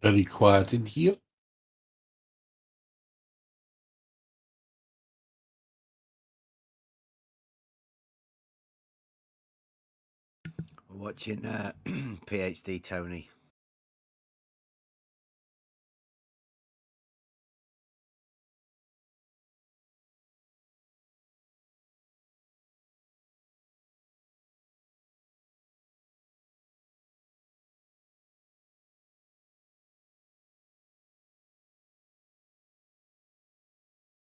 Very quiet in here. Watching PhD Tony.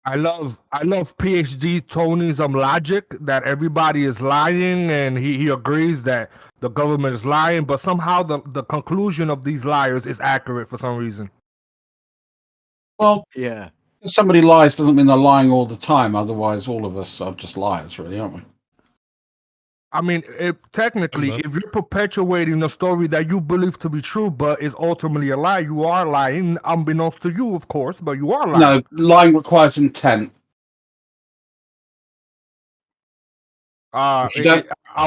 I love PhD Tony's logic that everybody is lying, and he agrees that the government is lying, but somehow the conclusion of these liars is accurate for some reason. Well, yeah. If somebody lies doesn't mean they're lying all the time. Otherwise, all of us are just liars, really, aren't we? I mean, technically, if you're perpetuating a story that you believe to be true, but is ultimately a lie, you are lying, unbeknownst to you, of course, but you are lying. No, lying requires intent. Are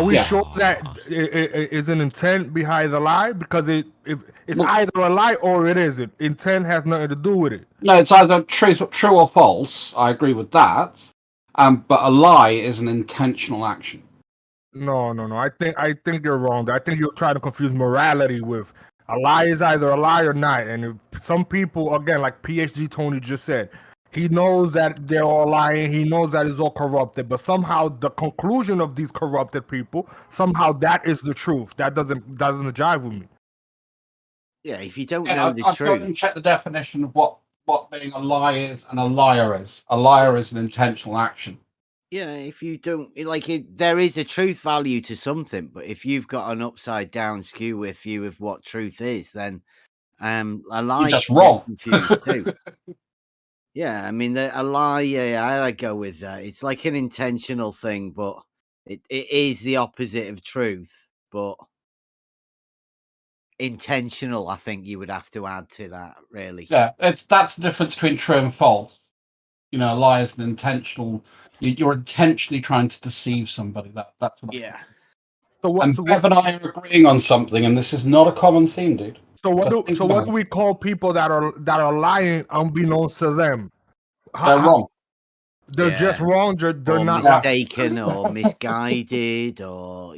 we sure that is an intent behind the lie? Because it's either a lie or it isn't. Intent has nothing to do with it. No, it's either true or false. I agree with that. But a lie is an intentional action. No. I think you're wrong. I think you're trying to confuse morality with a lie is either a lie or not. And if some people, again, like PhD Tony just said, he knows that they're all lying. He knows that it's all corrupted. But somehow the conclusion of these corrupted people, somehow that is the truth. That doesn't jive with me. Yeah, if you don't know the truth. I've got to check the definition of what being a lie is and a liar is. A liar is an intentional action. Yeah, if you don't there is a truth value to something, but if you've got an upside down skew with view of what truth is, then a lie you're just wrong. Confused too. Yeah, I mean a lie. Yeah, I go with that. It's like an intentional thing, but it is the opposite of truth, but intentional. I think you would have to add to that, really. Yeah, that's the difference between true and false. You know, a lie is an intentional. You're intentionally trying to deceive somebody. That's what. Yeah. And Bev and I are agreeing on something, and this is not a common theme, dude. So what do we call people that are lying unbeknownst to them? They're wrong. They're just wrong. They're not mistaken or misguided or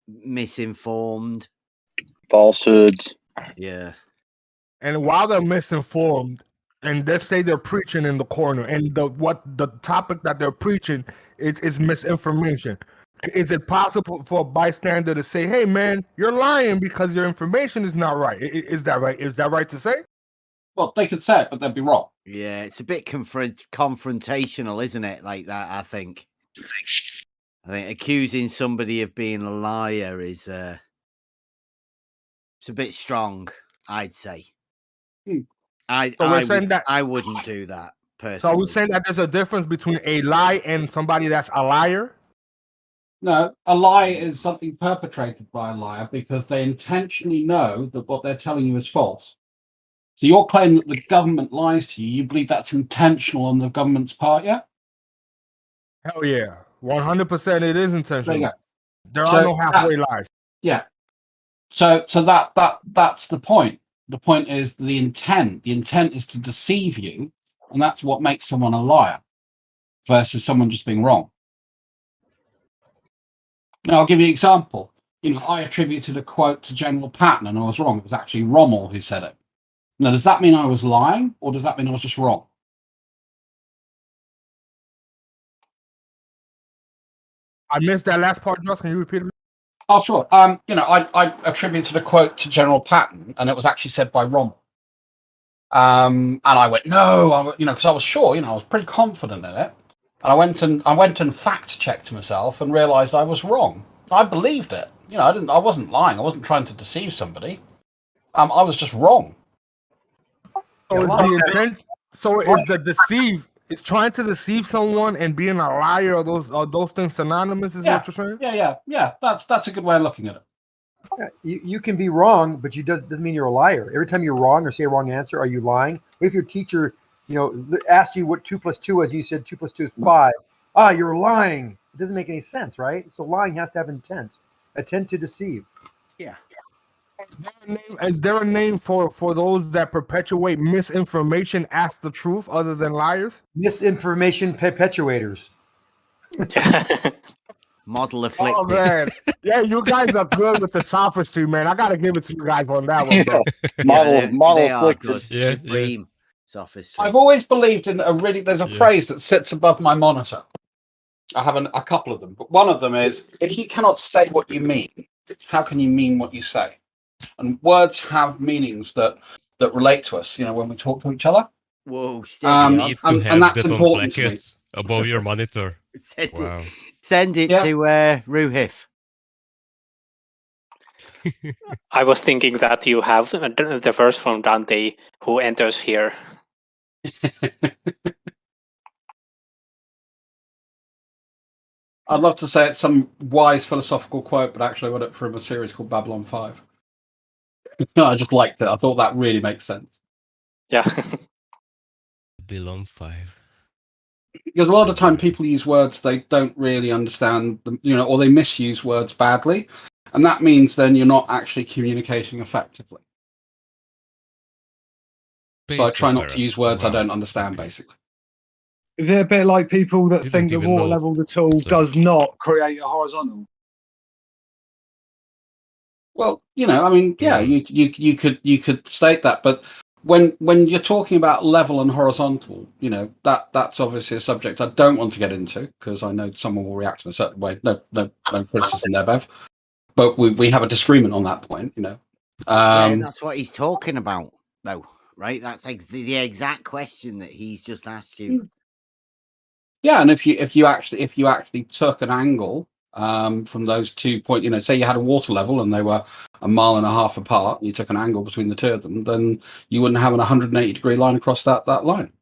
misinformed. Falsehoods. Yeah. And while they're misinformed, and let's say they're preaching in the corner, and the topic that they're preaching is misinformation. Is it possible for a bystander to say, "Hey, man, you're lying because your information is not right"? Is that right? Is that right to say? Well, they could say it, but they'd be wrong. Yeah, it's a bit confrontational, isn't it? Like that, I think. Accusing somebody of being a liar is it's a bit strong, I'd say. I wouldn't do that personally. So we're saying that there's a difference between a lie and somebody that's a liar? No, a lie is something perpetrated by a liar because they intentionally know that what they're telling you is false. So you're claiming that the government lies to you. You believe that's intentional on the government's part, yeah? Hell yeah. 100% it is intentional. There are no halfway lies. Yeah. So that's the point. The point is the intent. The intent is to deceive you, and that's what makes someone a liar versus someone just being wrong. Now, I'll give you an example. I attributed a quote to General Patton, and I was wrong. It was actually Rommel who said it. Now, does that mean I was lying, or does that mean I was just wrong? I missed that last part, Josh. Can you repeat it? Oh, sure. I attributed a quote to General Patton, and it was actually said by Rommel. And I went, no, because I was sure, I was pretty confident in it. And I went and fact checked myself and realized I was wrong. I believed it. I wasn't lying. I wasn't trying to deceive somebody. I was just wrong. So is the intent? So is the deceive? Is trying to deceive someone and being a liar? Are those things synonymous? Is what you're saying? Yeah. That's a good way of looking at it. Yeah, you can be wrong, but doesn't mean you're a liar. Every time you're wrong or say a wrong answer, are you lying? What if your teacher, asked you what 2 + 2 was? You said 2 + 2 is 5. You're lying. It doesn't make any sense, right? So lying has to have intent to deceive. Yeah. Is there a name for those that perpetuate misinformation as the truth other than liars? Misinformation perpetuators. Model afflicted. Oh man, yeah, you guys are good with the sophistry, man. I gotta give it to you guys on that one, bro. Model they are afflicted. good. Yeah, Supreme sophistry. I've always believed in a really. There's a Yeah. phrase that sits above my monitor. I have a couple of them, but one of them is: if you cannot say what you mean, how can you mean what you say? And words have meanings that relate to us. You know, when we talk to each other. Whoa, steady You on. need to and have that's that on important to me. plackets above your monitor. Wow. Send it Yeah. to Ruhif. I was thinking that you have the verse from Dante, who enters here. I'd love to say it's some wise philosophical quote, but actually I got it from a series called Babylon 5. I just liked it. I thought that really makes sense. Yeah. Babylon 5. Because a lot of the time people use words they don't really understand, them, you know, or they misuse words badly. And that means then you're not actually communicating effectively. So I try not to use words I don't understand, basically. Is it a bit like people that Didn't think the even water know. level of the tool It's like- does not create a horizontal? Well, you know, I mean, yeah, you could state that, but when you're talking about level and horizontal, you know, that's obviously a subject I don't want to get into because I know someone will react in a certain way. No criticism there, Bev. But we have a disagreement on that point, you know. Yeah, that's what he's talking about, though, right? That's like the exact question that he's just asked you. Yeah, and if you actually took an angle from those 2 points, you know, say you had a water level and they were 1.5 miles apart, and you took an angle between the two of them, then you wouldn't have an 180-degree line across that line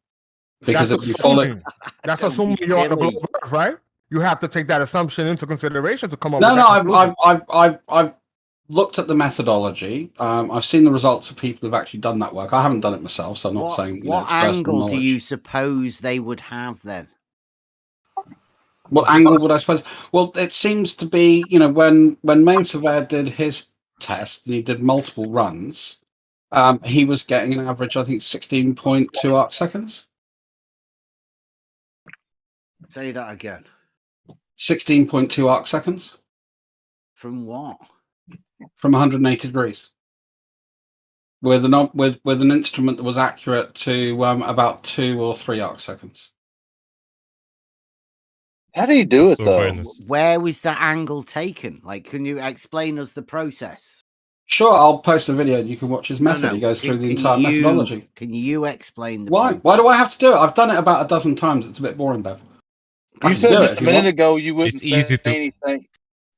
because That's if you follow it. That's Don't assuming be you're on the silly. globe of Earth, right? You have to take that assumption into consideration to come up. No, with no, that conclusion. I've looked at the methodology. I've seen the results of people who've actually done that work. I haven't done it myself, so I'm not saying. You know, What it's personal angle do knowledge. you suppose they would have then? What angle would I suppose? Well, it seems to be, you know, when Main Surveyor did his test and he did multiple runs, he was getting an average, I think, 16.2 arc seconds. Say that again. 16.2 arc seconds From what? from 180 degrees. With an instrument that was accurate to about 2 or 3 arc seconds. How do you do it So though? minus. Where was that angle taken? Like, can you explain us the process? Sure, I'll post a video and you can watch his method. No. He goes through the Can entire methodology. Can you explain the Why? process? Why do I have to do it? I've done it about a dozen times. It's a bit boring, Bev. I You can said do it just if a you minute want. ago you wouldn't It's say easy to- anything.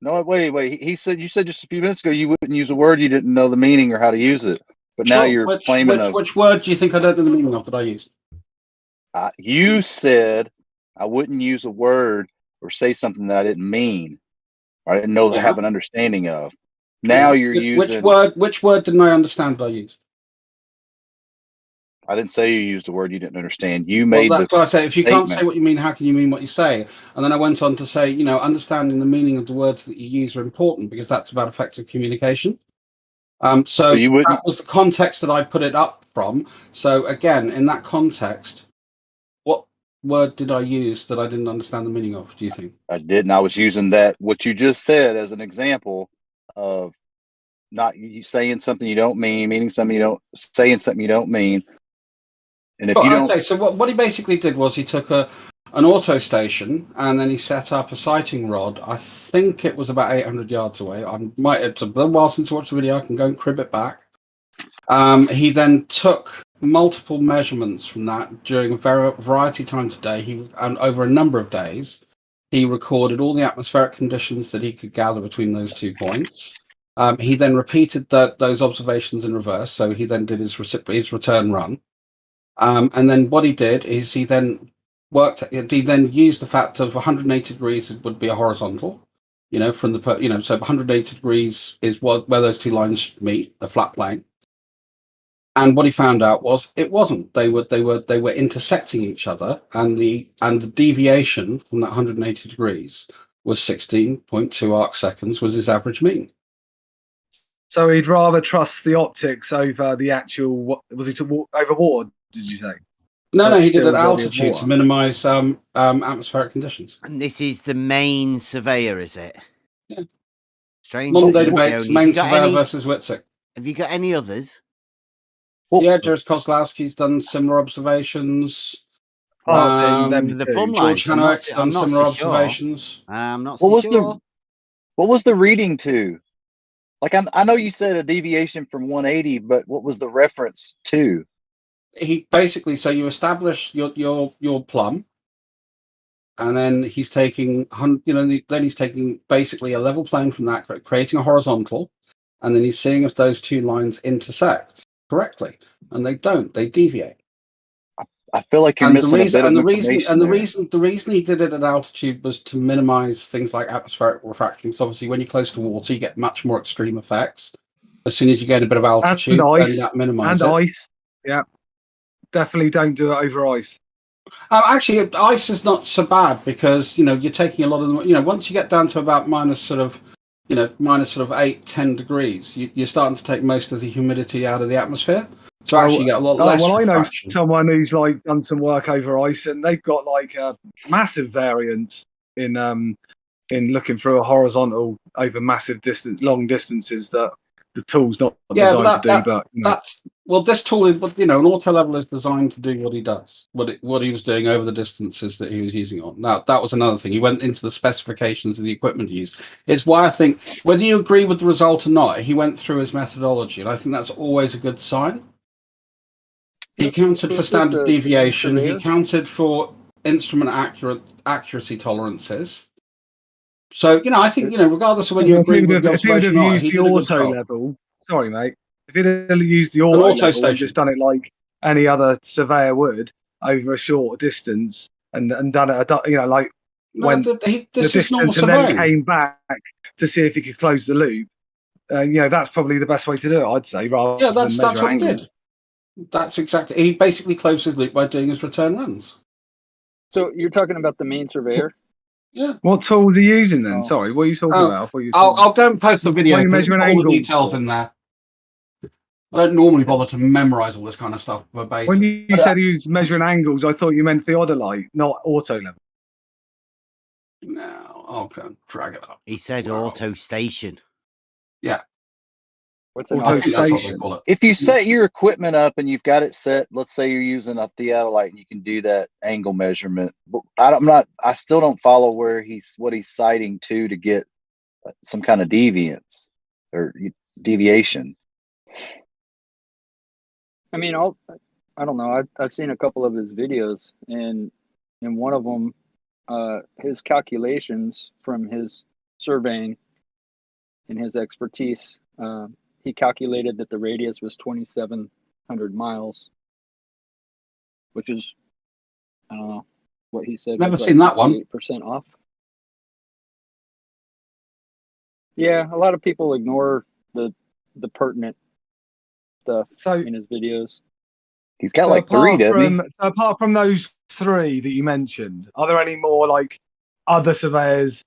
No, wait. You said just a few minutes ago you wouldn't use a word you didn't know the meaning or how to use it. But now Sure. you're claiming which word do you think I don't know the meaning of that I used? you said I wouldn't use a word or say something that I didn't mean. Or I didn't know that I have an understanding of. Now you're using. Which word didn't I understand that I used? I didn't say you used a word you didn't understand. You Well, made that's what I say. If you can't statement. say what you mean, how can you mean what you say? And then I went on to say, you know, understanding the meaning of the words that you use are important because that's about effective communication. So you wouldn't. that was the context that I put it up from. So again, in that context, what word did I use that I didn't understand the meaning of? Do you think? I didn't. I was using that what you just said as an example of not you saying something you don't mean, meaning something you don't saying something you don't mean. And if you don't, okay. So what he basically did was he took an auto station and then he set up a sighting rod. I think it was about 800 yards away. It's a little while since I watched the video. I can go and crib it back. He then took multiple measurements from that during a variety of times a day. And over a number of days, he recorded all the atmospheric conditions that he could gather between those 2 points. He then repeated those observations in reverse. So he then did his return run. And then what he did is he then used the fact of 180 degrees would be a horizontal, you know, from the, so 180 degrees is where those two lines meet, the flat plane. And what he found out was it wasn't. They were intersecting each other, and the deviation from that 180 degrees was 16.2 arc seconds was his average mean. So he'd rather trust the optics over the actual. What was he over water? Did you say? No, he did at altitude to minimise atmospheric conditions. And this is the main surveyor, is it? Yeah. Strange. Modern day debates, main surveyor versus Witzik. Have you got any others? Well, yeah, Jared Kozlowski's done similar observations. The plumb George lines. Hanoek's done similar observations. I'm not so sure. What was the reading to? Like, I know you said a deviation from 180, but what was the reference to? He basically, so you establish your plumb, and then he's taking, then he's taking basically a level plane from that, creating a horizontal, and then he's seeing if those two lines intersect correctly, and they don't. They deviate. I feel like you're missing a bit of information. The reason he did it at altitude was to minimize things like atmospheric refraction. Because obviously, when you're close to water, you get much more extreme effects. As soon as you get a bit of altitude, then that minimizes it. And ice, yeah, definitely don't do it over ice. Actually, ice is not so bad because you're taking a lot of once you get down to about minus 8-10 degrees, you're starting to take most of the humidity out of the atmosphere. So actually, you get a lot less. Well, I know refraction. someone who's like done some work over ice, and they've got like a massive variance in looking through a horizontal over massive long distances that the tool's not designed to do. But this tool is, an auto level is designed to do what he does, what he was doing over the distances that he was using on. Now that was another thing. He went into the specifications of the equipment he used. It's why I think whether you agree with the result or not, he went through his methodology, and I think that's always a good sign. He counted for standard deviation. He counted for instrument accuracy tolerances. So I think regardless of whether you agree with the observation or not, he did a good job. Level. Sorry, mate. If he'd have used the auto level and just done it like any other surveyor would over a short distance and done it, the distance and then came back to see if he could close the loop. That's probably the best way to do it, I'd say. That's what he did. That's exactly. He basically closed his loop by doing his return runs. So you're talking about the main surveyor? Yeah. What tools are you using then? Sorry, what are you talking about? I'll go and post the video. What are you measuring all the angles details in there. I don't normally bother to memorize all this kind of stuff verbatim. When you said he was measuring angles, I thought you meant theodolite, not auto level. No, I'll go and drag it up. He said auto station. Yeah. What's an I think that's what they call it. If you set your equipment up and you've got it set, let's say you're using a theodolite and you can do that angle measurement. But I still don't follow what he's citing to get some kind of deviance or deviation. I mean, I don't know. I've seen a couple of his videos, and in one of them, his calculations from his surveying and his expertise, he calculated that the radius was 2,700 miles, which is, I don't know what he said. Never seen that one. 8% off. Yeah, a lot of people ignore the pertinent stuff in his videos. He's got like 3, doesn't he? So apart from those 3 that you mentioned, are there any more like other surveyors?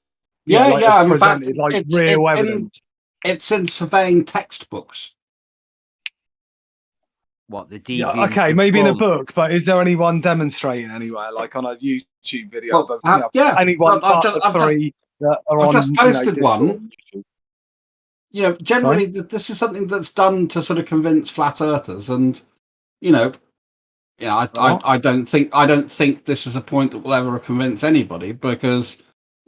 Presented like real evidence. It's in surveying textbooks. What the deviance? Okay, maybe in a book, but is there anyone demonstrating anywhere, like on a YouTube video? Anyone but the 3 that are on? I've just posted one. Generally, this is something that's done to sort of convince flat earthers, and I don't think this is a point that will ever convince anybody because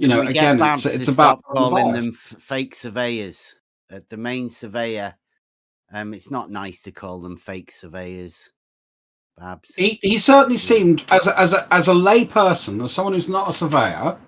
again, it's about calling them fake surveyors. The main surveyor, it's not nice to call them fake surveyors. Babs. He certainly seemed as a lay person, as someone who's not a surveyor,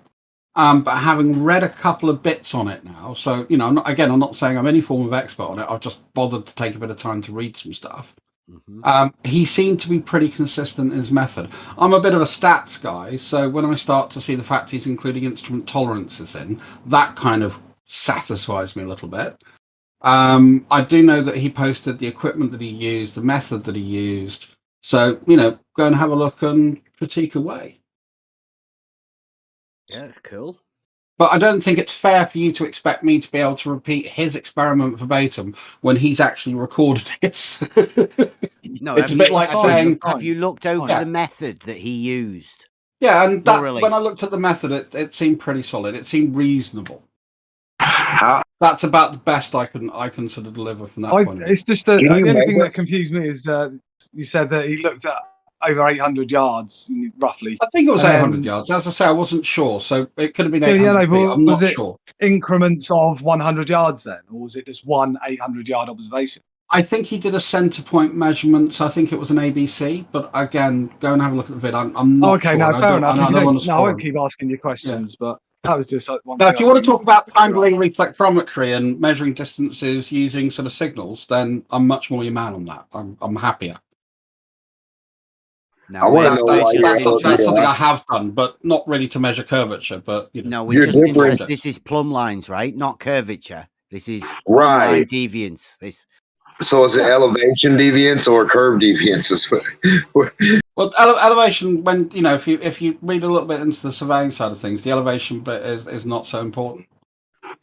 but having read a couple of bits on it now. So I'm not saying I'm any form of expert on it. I've just bothered to take a bit of time to read some stuff. Mm-hmm. He seemed to be pretty consistent in his method. I'm a bit of a stats guy, so when I start to see the fact he's including instrument tolerances in, that kind of satisfies me a little bit. I do know that he posted the equipment that he used, the method that he used. So, go and have a look and critique away. Yeah, cool. But I don't think it's fair for you to expect me to be able to repeat his experiment verbatim when he's actually recorded it. No, it's a bit like saying, have you looked over the method that he used? Yeah, and that, Thoroughly. when I looked at the method, it seemed pretty solid. It seemed reasonable. That's about the best I can sort of deliver from that point. It's just the only thing that confused me is you said that he looked at over 800 yards roughly. I think it was 800 yards. As I say, I wasn't sure, so it could have been 800 feet. I'm not sure. Increments of 100 yards then, or was it just one 800-yard observation? I think he did a center point measurement, so I think it was an ABC. But again, go and have a look at the vid. I'm not sure. No, fair enough. I won't keep asking you questions, but that was just one. Now, if you want to talk about handling reflectometry and measuring distances using sort of signals, then I'm much more your man on that. I'm happier. Now, that's something I have done, but not really to measure curvature. But no, we're just interested. This is plumb lines, right? Not curvature. This is line deviance. So is it elevation deviance or curve deviance? Well, elevation. When if you read a little bit into the surveying side of things, the elevation bit is not so important.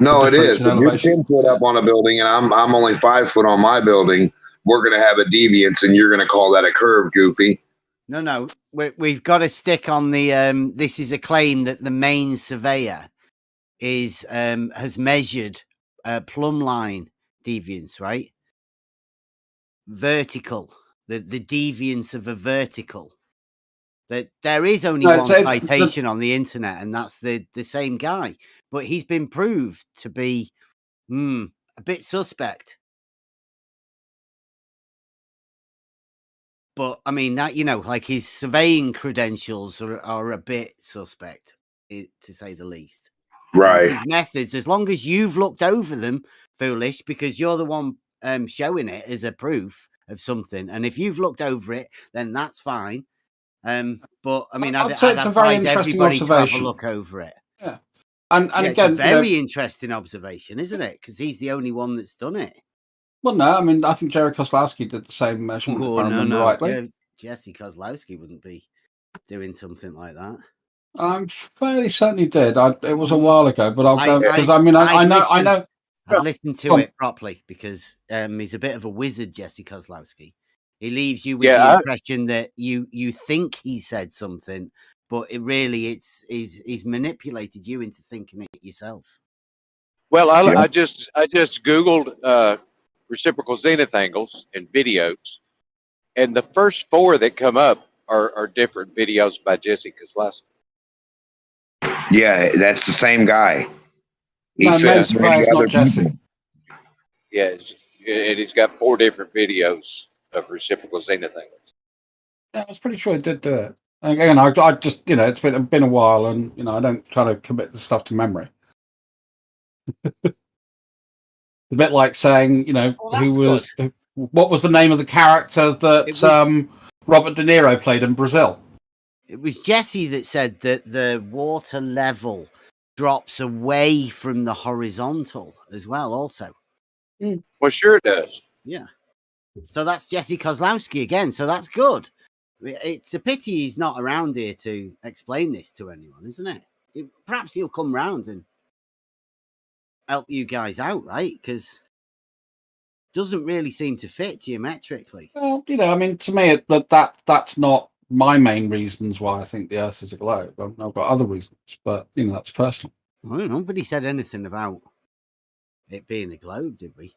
No, it is. If you're 10 foot up on a building, and I'm only 5 foot on my building, we're going to have a deviance, and you're going to call that a curve, Goofy. No, we've got to stick on the. This is a claim that the main surveyor has measured plumb line deviance, right? Vertical, the deviance of a vertical. That there is only one citation on the internet, and that's the same guy, but he's been proved to be a bit suspect. But I mean that like his surveying credentials are a bit suspect, to say the least. Right. His methods, as long as you've looked over them, Foolish, because you're the one showing it as a proof of something, and if you've looked over it, then that's fine. But I mean, I'd advise everybody to have a look over it. Yeah, and again, it's a very interesting observation, isn't it? Because he's the only one that's done it. Well, no, I mean, I think Jerry Kozlowski did the same measurement. If I remember rightly. Jesse Kozlowski wouldn't be doing something like that. I'm fairly certain he did. It was a while ago, but I'll go because I know. I've listened to it properly because he's a bit of a wizard, Jesse Kozlowski. He leaves you with the impression that you think he said something, but he's manipulated you into thinking it yourself. Well, I just Googled reciprocal zenith angles and videos, and the first 4 that come up are different videos by Jesse Kozlowski. Yeah, that's the same guy. He says not Jesse. Yeah, and he's got 4 different videos of reciprocal zenith angles. Yeah, I was pretty sure he did do it. Again, I just it's been a while, and I don't try to commit the stuff to memory. A bit like saying, what was the name of the character that Robert De Niro played in Brazil? It was Jesse that said that the water level drops away from the horizontal as well, also. Well, sure it does. Yeah. So that's Jesse Kozlowski again. So that's good. It's a pity he's not around here to explain this to anyone, isn't it? Perhaps he'll come round and help you guys out, right? Because it doesn't really seem to fit geometrically. Well, I mean, to me, that's not my main reasons why I think the Earth is a globe. I've got other reasons, but that's personal. I don't know. Nobody said anything about it being a globe, did we?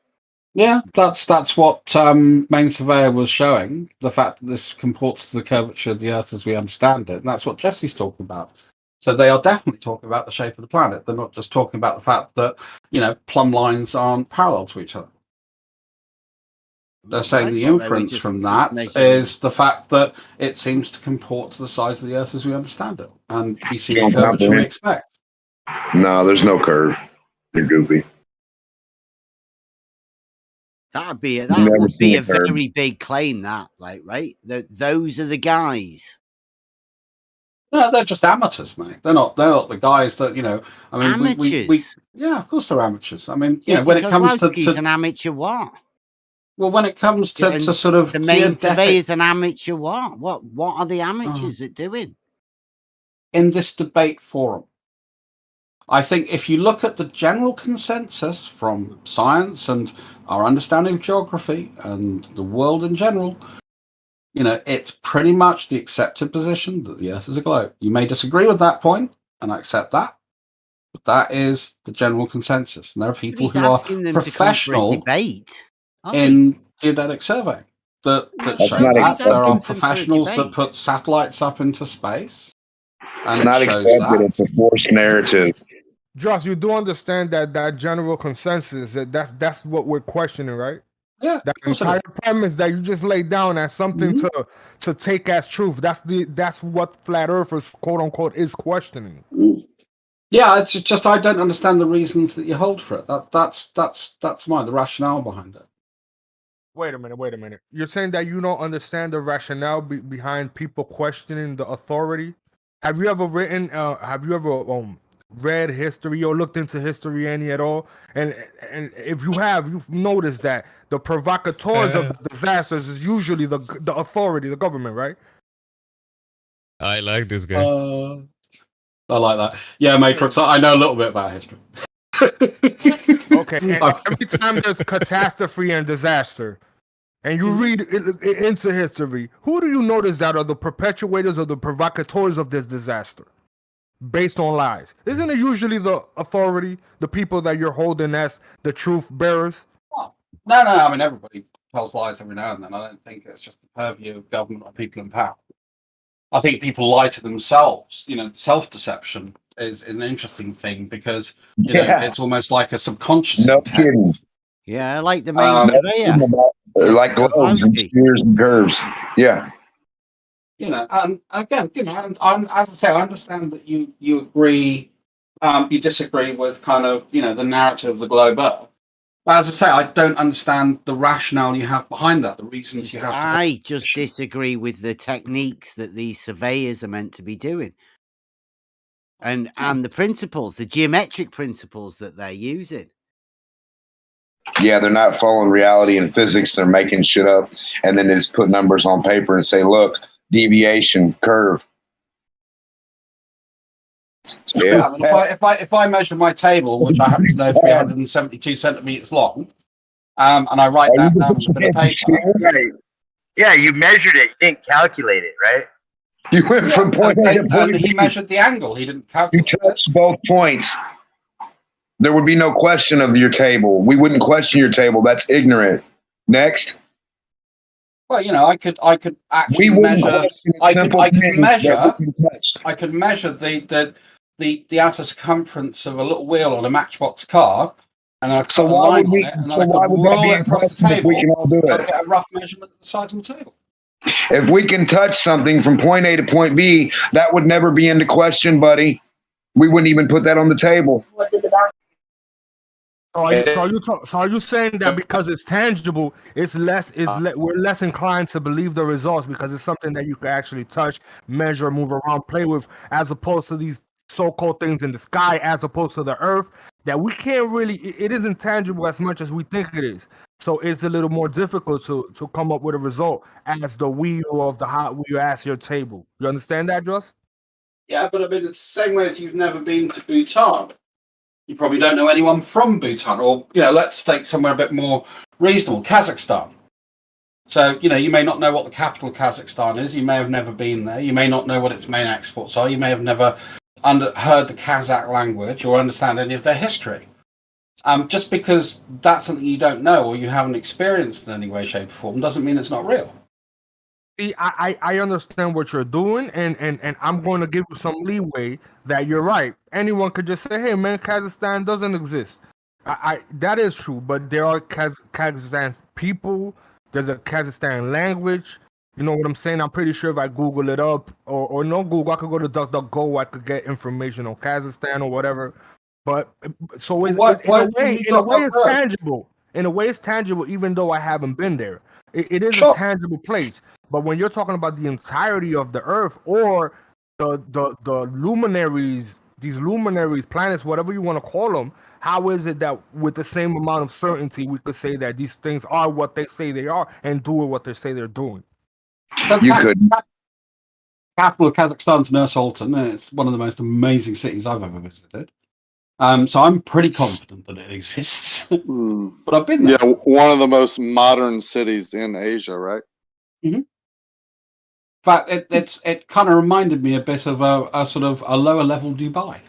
Yeah, that's what main surveyor was showing, the fact that this comports to the curvature of the Earth as we understand it, and that's what Jesse's talking about. So they are definitely talking about the shape of the planet. They're not just talking about the fact that plumb lines aren't parallel to each other. They're saying the inference from that is the fact that it seems to comport to the size of the Earth as we understand it, and we see the curvature we expect. No, there's no curve. You're goofy. That would be a very big claim. That right? Those are the guys. No, they're just amateurs, mate. They're not the guys that I mean, amateurs. Yeah, of course they're amateurs. I mean, when it comes to an amateur what? Well, when it comes to sort of the main survey is an amateur what? What are the amateurs at doing? In this debate forum, I think if you look at the general consensus from science and our understanding of geography and the world in general, it's pretty much the accepted position that the Earth is a globe. You may disagree with that point, and I accept that, but that is the general consensus. And there are people who are professional in geodetic survey that show that. There are professionals that put satellites up into space. It's not accepted. It's a forced narrative. Josh, you do understand that general consensus, that's what we're questioning, right? Yeah. That entire premise that you just laid down as something to take as truth. That's what flat earthers, quote unquote, is questioning. Yeah, it's just I don't understand the reasons that you hold for it. That's the rationale behind it. Wait a minute. You're saying that you don't understand the rationale behind people questioning the authority? Have you ever read history or looked into history any at all? And if you have, you've noticed that the provocateurs of the disasters is usually the authority, the government, right? I like this guy. I like that. Yeah, Matrix. I know a little bit about history. Okay. And every time there's catastrophe and disaster, and you read into history, who do you notice that are the perpetuators or the provocateurs of this disaster? Based on lies. Isn't it usually the authority, the people that you're holding as the truth bearers? No. I mean, everybody tells lies every now and then. I don't think it's just the purview of government or people in power. I think people lie to themselves. Self-deception is an interesting thing because it's almost like a subconscious intent. Yeah, like the main surveyor. Like globes and spheres and curves. Yeah. And again, and as I say, I understand that you agree, you disagree with kind of, the narrative of the globe Earth. But as I say, I don't understand the rationale you have behind that, the reasons you have to. I just disagree with the techniques that these surveyors are meant to be doing. And the principles, the geometric principles that they're using. Yeah, they're not following reality and physics. They're making shit up and then they just put numbers on paper and say, look, deviation curve. Yeah, if I measure my table, which I happen to know to be 172 centimeters long, and I write that down on a bit of paper. Yeah, you measured it. You didn't calculate it, right? You went from point A to point B. He measured the angle. He didn't calculate. You touched both points. There would be no question of your table. We wouldn't question your table. That's ignorant. Next. Well, I could actually measure. I could measure the outer circumference of a little wheel on a Matchbox car, and I could put a line on it, and then I could roll it across the table. We can all do it. I'd get a rough measurement of the size of my table. If we can touch something from point A to point B, that would never be into question, buddy. We wouldn't even put that on the table. So are you saying that because it's tangible, we're less inclined to believe the results because it's something that you can actually touch, measure, move around, play with, as opposed to these so-called things in the sky, as opposed to the earth, that we can't really, it isn't tangible as much as we think it is. So it's a little more difficult to come up with a result as the wheel of the hot wheel as your table. You understand that, Joss? Yeah, but I mean, it's the same way as you've never been to Bhutan. You probably don't know anyone from Bhutan, or, let's take somewhere a bit more reasonable, Kazakhstan. So, you may not know what the capital of Kazakhstan is. You may have never been there. You may not know what its main exports are. You may have never heard the Kazakh language or understand any of their history. Just because that's something you don't know or you haven't experienced in any way, shape, or form doesn't mean it's not real. See, I understand what you're doing, and I'm going to give you some leeway that you're right. Anyone could just say, hey, man, Kazakhstan doesn't exist. That is true, but there are Kazakhstan people. There's a Kazakhstan language. You know what I'm saying? I'm pretty sure if I Google it up, or no Google, I could go to DuckDuckGo, I could get information on Kazakhstan or whatever. But so in a way, it's tangible. In a way, it's tangible, even though I haven't been there. It is a tangible place. But when you're talking about the entirety of the Earth or the luminaries, these luminaries, planets, whatever you want to call them, how is it that with the same amount of certainty we could say that these things are what they say they are and do what they say they're doing? You could. Capital of Kazakhstan's Nur-Sultan, and it's one of the most amazing cities I've ever visited. So I'm pretty confident that it exists. But I've been there. Yeah, one of the most modern cities in Asia, right? In fact, it kind of reminded me a bit of a sort of a lower level Dubai.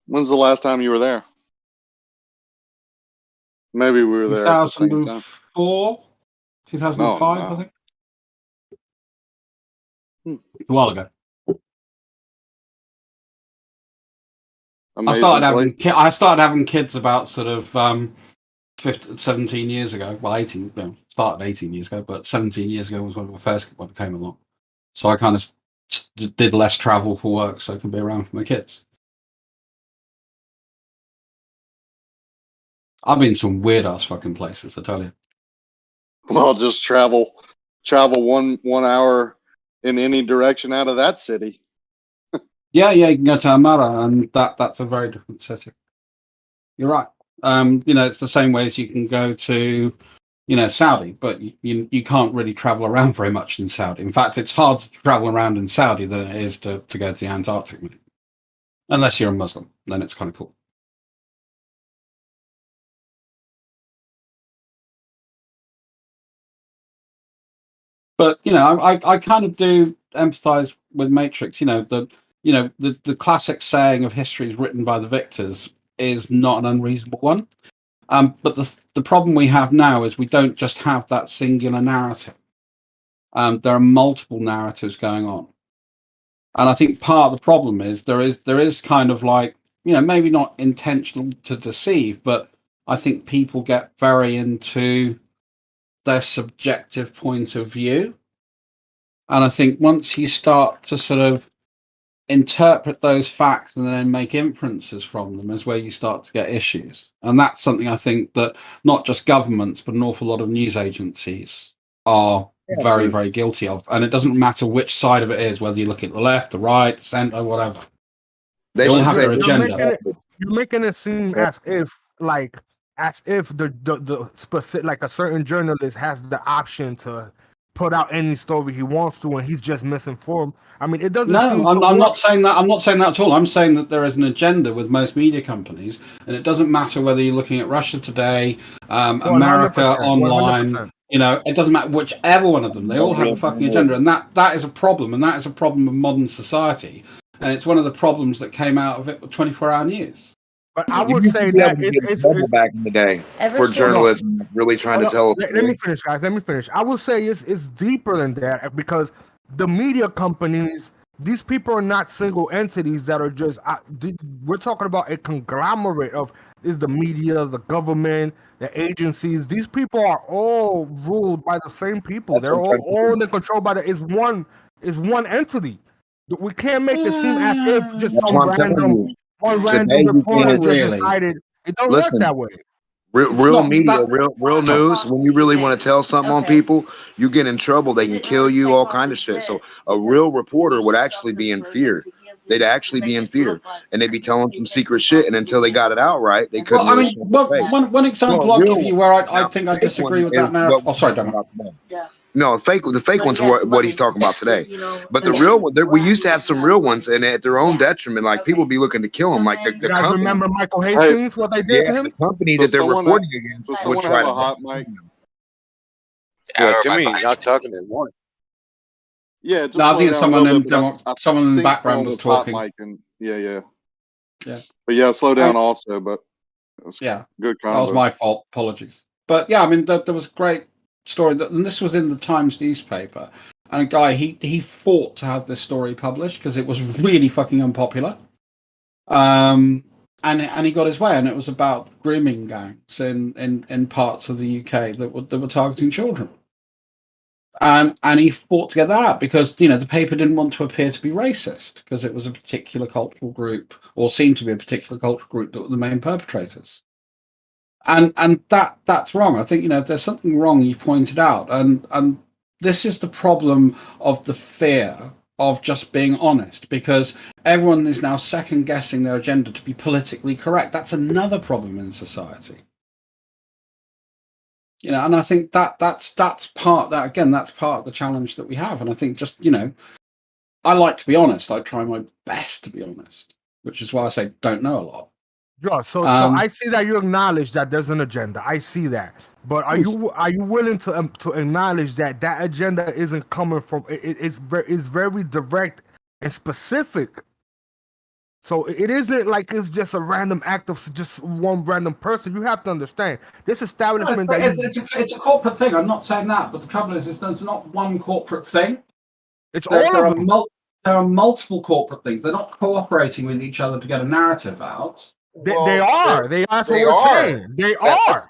When's the last time you were there? Maybe we were there at the same time. 2004, 2005, no. I think. A while ago. I started having kids about sort of 17 years ago. Well, 18. Well, started 18 years ago, but 17 years ago was when we first came along. So I kind of did less travel for work, so I can be around for my kids. I've been some weird ass fucking places, I tell you. Well, just travel 1 hour in any direction out of that city. Yeah, you can go to Amara, and that's a very different city. You're right. It's the same way as you can go to, Saudi, but you can't really travel around very much in Saudi. In fact, it's hard to travel around in Saudi than it is to go to the Antarctic. Unless you're a Muslim, then it's kind of cool. But I kind of do empathize with Matrix. The classic saying of history is written by the victors is not an unreasonable one. But the problem we have now is we don't just have that singular narrative. There are multiple narratives going on, and I think part of the problem is there is kind of like, maybe not intentional to deceive, but I think people get very into their subjective point of view. And I think once you start to sort of interpret those facts and then make inferences from them is where you start to get issues. And that's something I think that not just governments, but an awful lot of news agencies are very, very guilty of. And it doesn't matter which side of it is, whether you look at the left, the right, the centre, whatever. They all have their agenda. You're making it seem as if the specific, like a certain journalist has the option to put out any story he wants to, and he's just misinformed. I mean, it doesn't. No, I'm not saying that. I'm not saying that at all. I'm saying that there is an agenda with most media companies, and it doesn't matter whether you're looking at Russia Today, America 100%, Online. 100%. It doesn't matter whichever one of them. They all have a fucking agenda, and that is a problem, and that is a problem of modern society, and it's one of the problems that came out of it with 24-hour news. But I would say that it's back in the day for journalism, really trying to tell. Let me finish, guys. Let me finish. I will say it's deeper than that, because the media companies, these people are not single entities that are just. We're talking about a conglomerate of the media, the government, the agencies. These people are all ruled by the same people. They're all in control by is one entity. We can't make it seem as if just some random. One random reporter just decided it don't work that way. Real media, real news. When you really want to tell something on people, you get in trouble. They can kill you, all kind of shit. So a real reporter would actually be in fear. They'd actually be in fear, and they'd be telling some secret shit. And until they got it out right, they couldn't. Well, I mean, one example I'll give you where I think I disagree with that narrative. Oh, sorry, Dom. No, the fake ones are what he's talking about today. But the real one, we used to have some real ones, and at their own detriment, like people be looking to kill him. Like the you guys company, remember Michael Hastings? What they did to him? The company that they're reporting against would try to hot mic. Yeah, Jimmy, not talking at once. Yeah, just no, I think it's someone in the background was talking. Yeah. But yeah, slow down also. But good combo. That was my fault. Apologies. But yeah, I mean, there was a great story and this was in the Times newspaper, and a guy he fought to have this story published because it was really fucking unpopular, and he got his way, and it was about grooming gangs in parts of the UK that were targeting children, and he fought to get that out because the paper didn't want to appear to be racist because it was a particular cultural group, or seemed to be a particular cultural group, that were the main perpetrators. And that's wrong. I think there's something wrong you pointed out, and this is the problem of the fear of just being honest, because everyone is now second guessing their agenda to be politically correct. That's another problem in society. And I think that's part of the challenge that we have. And I think just I like to be honest. I try my best to be honest, which is why I say don't know a lot. Yeah, so I see that you acknowledge that there's an agenda. I see that, but are you willing to acknowledge that that agenda isn't coming from? It's very direct and specific. So it isn't like it's just a random act of just one random person. You have to understand this establishment it's a corporate thing. I'm not saying that, but the trouble is there's not one corporate thing. It's all of them. There are multiple corporate things. They're not cooperating with each other to get a narrative out. They are. That's what we're saying. They are.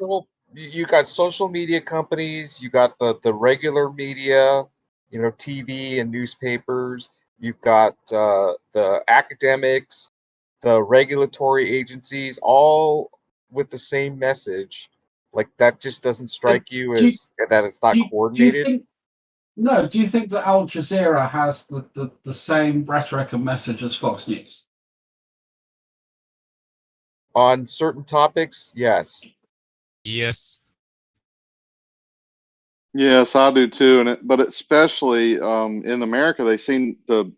You got social media companies. You got the regular media, TV and newspapers. You've got the academics, the regulatory agencies, all with the same message. Like that just doesn't strike you as that it's not coordinated? Do you think that Al Jazeera has the same rhetoric and message as Fox News? On certain topics, yes. Yes. Yes, I do too, but especially in America, they seem to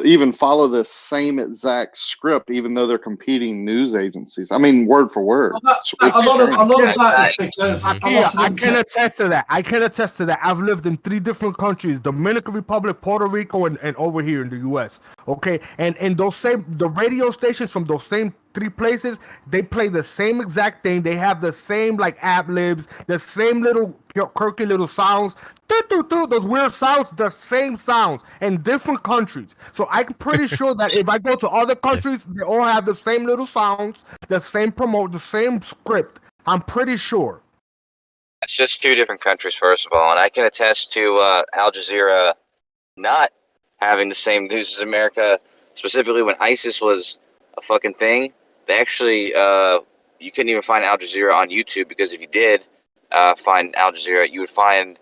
even follow the same exact script, even though they're competing news agencies. I mean, word for word. A lot of that is because I can attest to that. I've lived in 3 different countries: Dominican Republic, Puerto Rico, and over here in the U.S. Okay, and the radio stations from those same 3 places, they play the same exact thing. They have the same like ad libs, the same little quirky little sounds, those weird sounds, the same sounds in different countries. So I'm pretty sure that if I go to other countries, they all have the same little sounds, the same the same script. I'm pretty sure. It's just 2 different countries, first of all, and I can attest to Al Jazeera not having the same news as America. Specifically, when ISIS was a fucking thing, they actually you couldn't even find Al Jazeera on YouTube, because if you did find Al Jazeera, you would find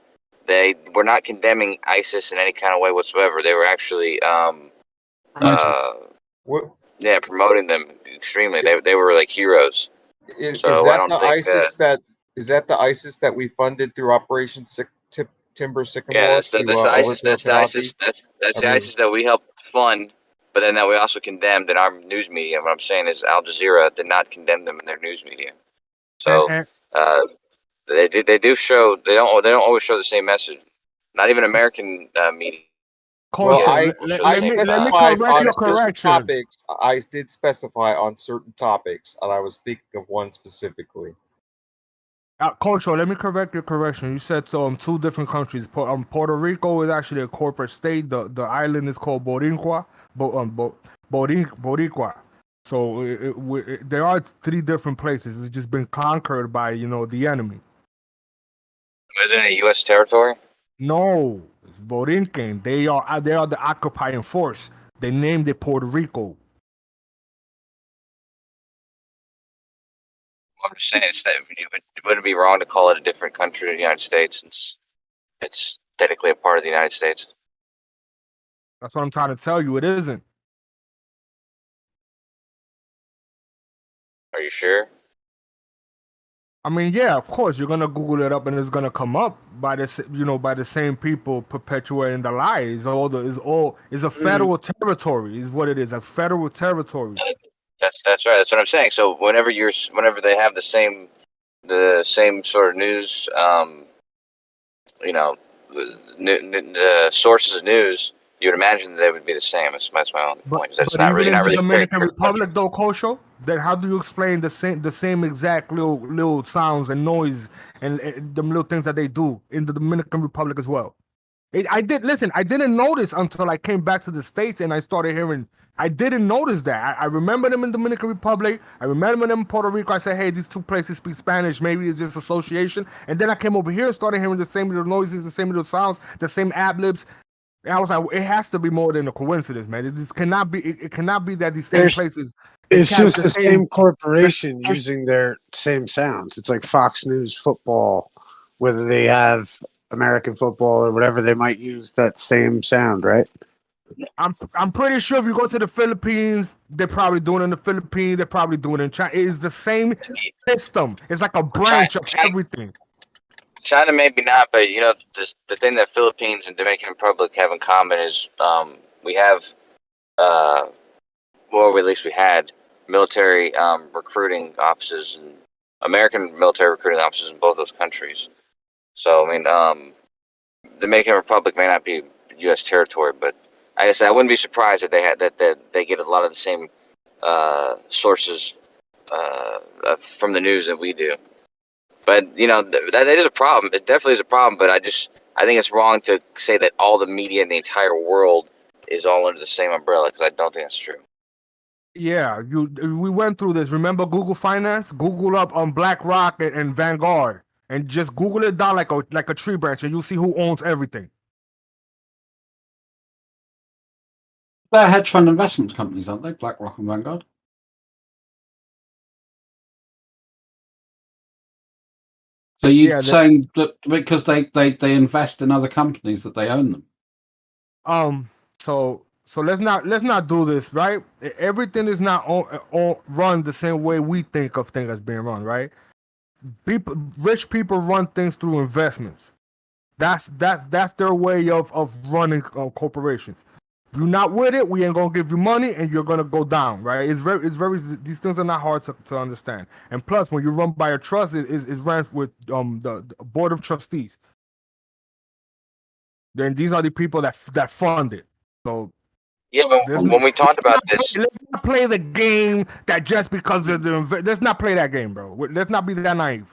they were not condemning ISIS in any kind of way whatsoever. They were actually promoting them extremely. They were like heroes. Is that the ISIS that we funded through Operation Timber Sycamore? Yeah, that's the ISIS. That's the ISIS. That's the ISIS that we helped fund, but then that we also condemned in our news media. What I'm saying is Al Jazeera did not condemn them in their news media. So they do show. They don't always show the same message. Not even American media. Well, I specified on certain topics. I did specify on certain topics, and I was speaking of one specifically. Concho, let me correct your correction. You said 2 different countries. Puerto Rico is actually a corporate state. The island is called Boricua. Boricua. So there are 3 different places. It's just been conquered by the enemy. Isn't it U.S. territory? No, it's Borinquen. They are the occupying force. They named it Puerto Rico. I'm just saying it wouldn't be wrong to call it a different country in the United States, since it's technically a part of the United States. That's what I'm trying to tell you. It isn't. Are you sure? I mean, yeah, of course. You're gonna Google it up, and it's gonna come up by the same people perpetuating the lies. It's a federal territory. Is what it is. A federal territory. That's right. That's what I'm saying. So whenever they have the same sort of news, the sources of news, you would imagine that they would be the same. That's my only point. That's not really the Dominican Republic, though, Kosho. Then how do you explain the same exact little sounds and noise and the little things that they do in the Dominican Republic as well? I didn't notice until I came back to the States and I started hearing. I didn't notice that. I remember them in the Dominican Republic. I remember them in Puerto Rico. I said, hey, these 2 places speak Spanish. Maybe it's just association. And then I came over here and started hearing the same little noises, the same little sounds, the same ad libs. And I was like, it has to be more than a coincidence, man. It cannot be. It cannot be that these same places. It's just the same corporation using their same sounds. It's like Fox News football, whether they have American football or whatever, they might use that same sound, right? I'm pretty sure if you go to the Philippines, they're probably doing it in the Philippines. They're probably doing it in China. It's the same system. It's like a branch of everything. China maybe not, but the thing that Philippines and Dominican Republic have in common is we have, or at least we had, military recruiting offices and American military recruiting offices in both those countries. So I mean, the Dominican Republic may not be U.S. territory, but like I said, I wouldn't be surprised if they had that they get a lot of the same sources from the news that we do. But you know, that is a problem. It definitely is a problem. But I think it's wrong to say that all the media in the entire world is all under the same umbrella, because I don't think that's true. Yeah, we went through this. Remember Google Finance? Google up on BlackRock and Vanguard, and just Google it down like a tree branch, and you'll see who owns everything. They're hedge fund investment companies, aren't they? BlackRock and Vanguard. So you're saying that because they invest in other companies that they own them? So let's not do this, right? Everything is not run the same way we think of things as being run, right? Rich people run things through investments. That's their way of running corporations. If you're not with it, we ain't gonna give you money, and you're gonna go down, right? It's very these things are not hard to understand. And plus, when you run by a trust, it's ran with the board of trustees. Then these are the people that fund it. So yeah, but when we talked about this, let's not play the game that just because of let's not play that game, bro. Let's not be that naive.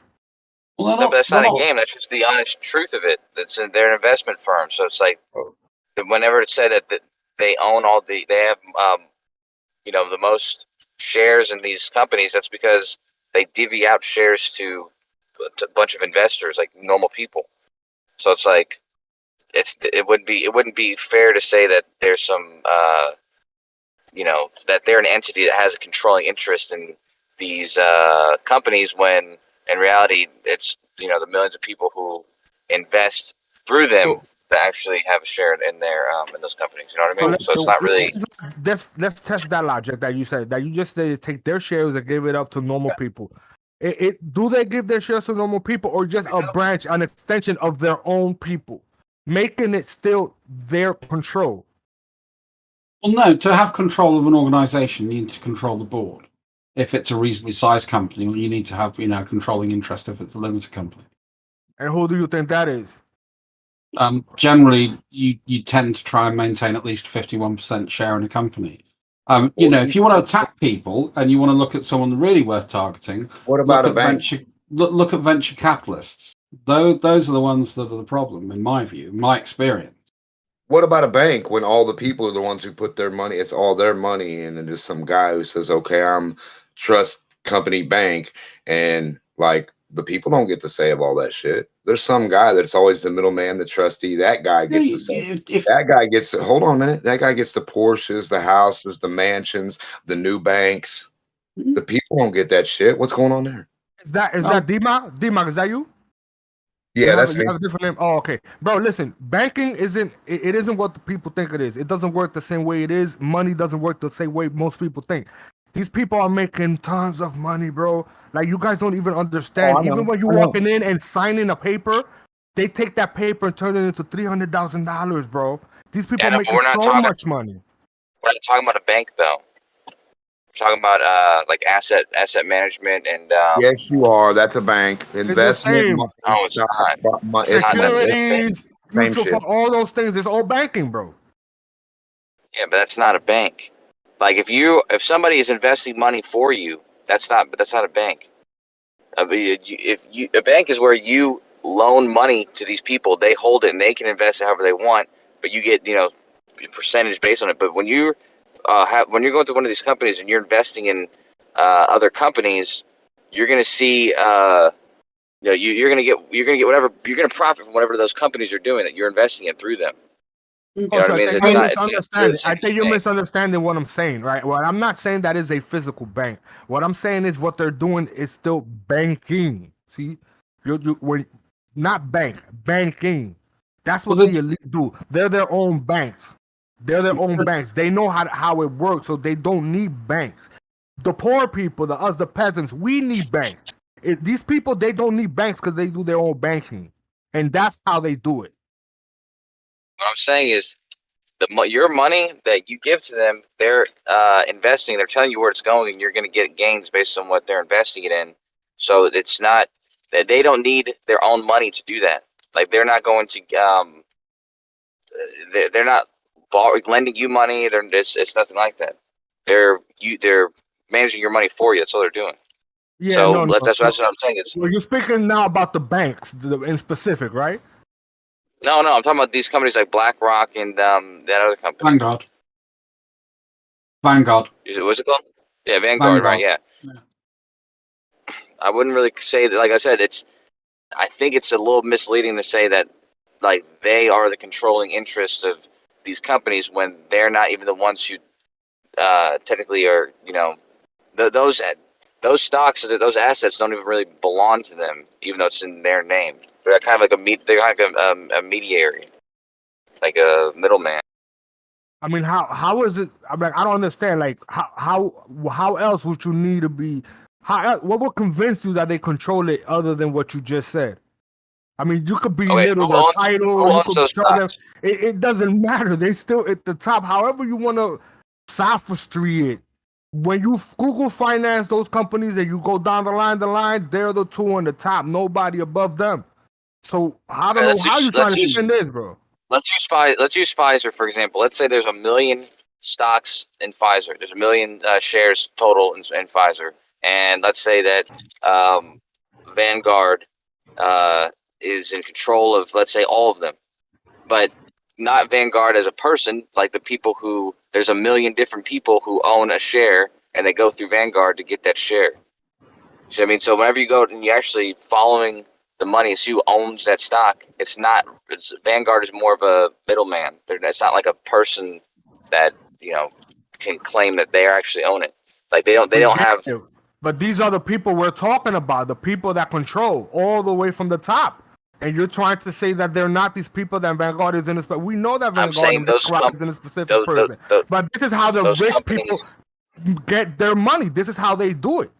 Well, no, but that's not a game. That's just the honest truth of it. They're an investment firm, so it's like whenever it said that they own they have the most shares in these companies, that's because they divvy out shares to a bunch of investors, like normal people. So it's like it wouldn't be fair to say that there's some that they're an entity that has a controlling interest in these companies, when in reality it's the millions of people who invest through them that actually have a share in their in those companies. You know what I mean? So it's not really. Let's test that logic that you said. That you just said take their shares and give it up to normal people. Do they give their shares to normal people, or just a branch, an extension of their own people, making it still their control? Well, no. To have control of an organization, you need to control the board. If it's a reasonably sized company, well, you need to have controlling interest if it's a limited company. And who do you think that is? Generally, you tend to try and maintain at least 51% share in a company. If you want to attack people and you want to look at someone really worth targeting, what about a bank? Look at venture capitalists. Those are the ones that are the problem, in my view, my experience. What about a bank when all the people are the ones who put their money? It's all their money, and then there's some guy who says, "Okay, I'm trust company bank," and like the people don't get to say of all that shit. There's some guy that's always the middleman, the trustee. That guy gets to say. That guy gets. Hold on a minute. That guy gets the Porsches, the houses, the mansions, the new banks. The people don't get that shit. What's going on there? Is that D-Mac? D-Mac, is that you? Yeah, that's me. You have a different name. Oh, okay, bro. Listen, banking isn't what the people think it is. It doesn't work the same way it is. Money doesn't work the same way most people think. These people are making tons of money, bro. Like, you guys don't even understand. Even when you're walking in and signing a paper, they take that paper and turn it into $300,000, bro. These people are making so much money. We're not talking about a bank, though. We're talking about like asset management and. Yes, you are. That's a bank. Investment, stocks, securities, mutual fund, all those things. It's all banking, bro. Yeah, but that's not a bank. Like if somebody is investing money for you, that's not a bank. A bank is where you loan money to these people, they hold it and they can invest it however they want, but you get percentage based on it. But when you're going to one of these companies and you're investing in other companies, you're going to see you're going to get whatever, you're going to profit from whatever those companies are doing that you're investing in through them. You know what I mean? I think you're misunderstanding what I'm saying, right? Well, I'm not saying that is a physical bank. What I'm saying is what they're doing is still banking. See, we're not banking. That's what the elite do. They're their own banks. They're their own banks. They know how it works, so they don't need banks. The poor people, the peasants, we need banks. These people, they don't need banks because they do their own banking, and that's how they do it. What I'm saying is, your money that you give to them, they're investing. They're telling you where it's going, and you're going to get gains based on what they're investing it in. So it's not that they don't need their own money to do that. Like they're not going to they're not lending you money. It's nothing like that. They're managing your money for you. That's all they're doing. Yeah, So no, no. that's what I'm saying. Is Well, you're speaking now about the banks in specific, right? no, I'm talking about these companies like BlackRock and that other company. Vanguard. What's it called? Yeah, Vanguard, right? Yeah. I wouldn't really say that. Like I said, I think it's a little misleading to say that like they are the controlling interest of these companies when they're not even the ones who technically are. Those stocks, those assets don't even really belong to them, even though it's in their name. They're kind of like a mediary, like a middleman. I mean, how is it? I mean, I don't understand. Like, how else would you need to be? What would convince you that they control it other than what you just said? I mean, you could belittle their title. You could tell them it doesn't matter. They still at the top. However you want to sophistry it. When you Google finance those companies and you go down the line, they're the two on the top. Nobody above them. So I don't know how you trying to spin this, bro. Let's use Pfizer for example. Let's say there's 1 million stocks in Pfizer. There's 1 million shares total in Pfizer, and let's say that Vanguard is in control of, let's say, all of them, but not Vanguard as a person. Like the people who there's 1 million different people who own a share, and they go through Vanguard to get that share. So I mean, so whenever you go and you're actually following the money, it's who owns that stock. Vanguard is more of a middleman. It's not like a person that can claim that they actually own it. Like they don't have. But these are the people we're talking about, the people that control all the way from the top. And you're trying to say that they're not these people that Vanguard is in a we know that Vanguard and BlackRock is in a specific person. But this is how the rich people get their money. This is how they do it.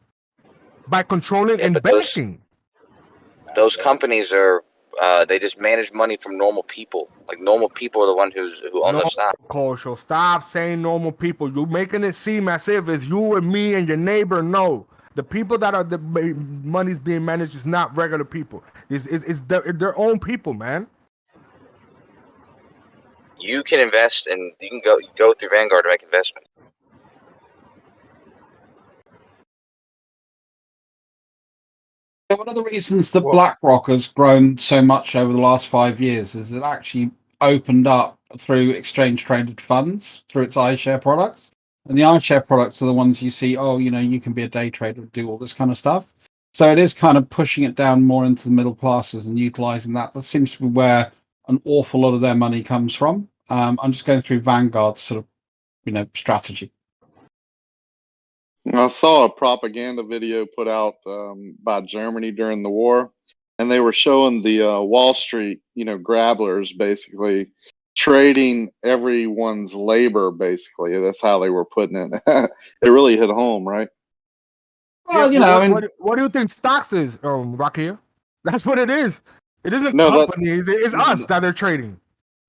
By controlling and banking. Those companies are they just manage money from normal people. Like normal people are the ones who own the stock. Cultural. Stop saying normal people. You're making it seem as if it's you and me and your neighbor. No. The people that are the money's being managed is not regular people. It's their own people, man. You can invest and you can go through Vanguard to make investment. One of the reasons that BlackRock has grown so much over the last 5 years is it actually opened up through exchange traded funds through its iShare products. And the iShare products are the ones you see, you can be a day trader and do all this kind of stuff. So it is kind of pushing it down more into the middle classes and utilizing that. That seems to be where an awful lot of their money comes from. I'm just going through Vanguard's sort of, strategy. I saw a propaganda video put out by Germany during the war, and they were showing the Wall Street, grabblers basically trading everyone's labor. Basically, that's how they were putting it. It really hit home, right? Well, what do you think stocks is, Rakia? That's what it is. It isn't companies. It's us that are trading.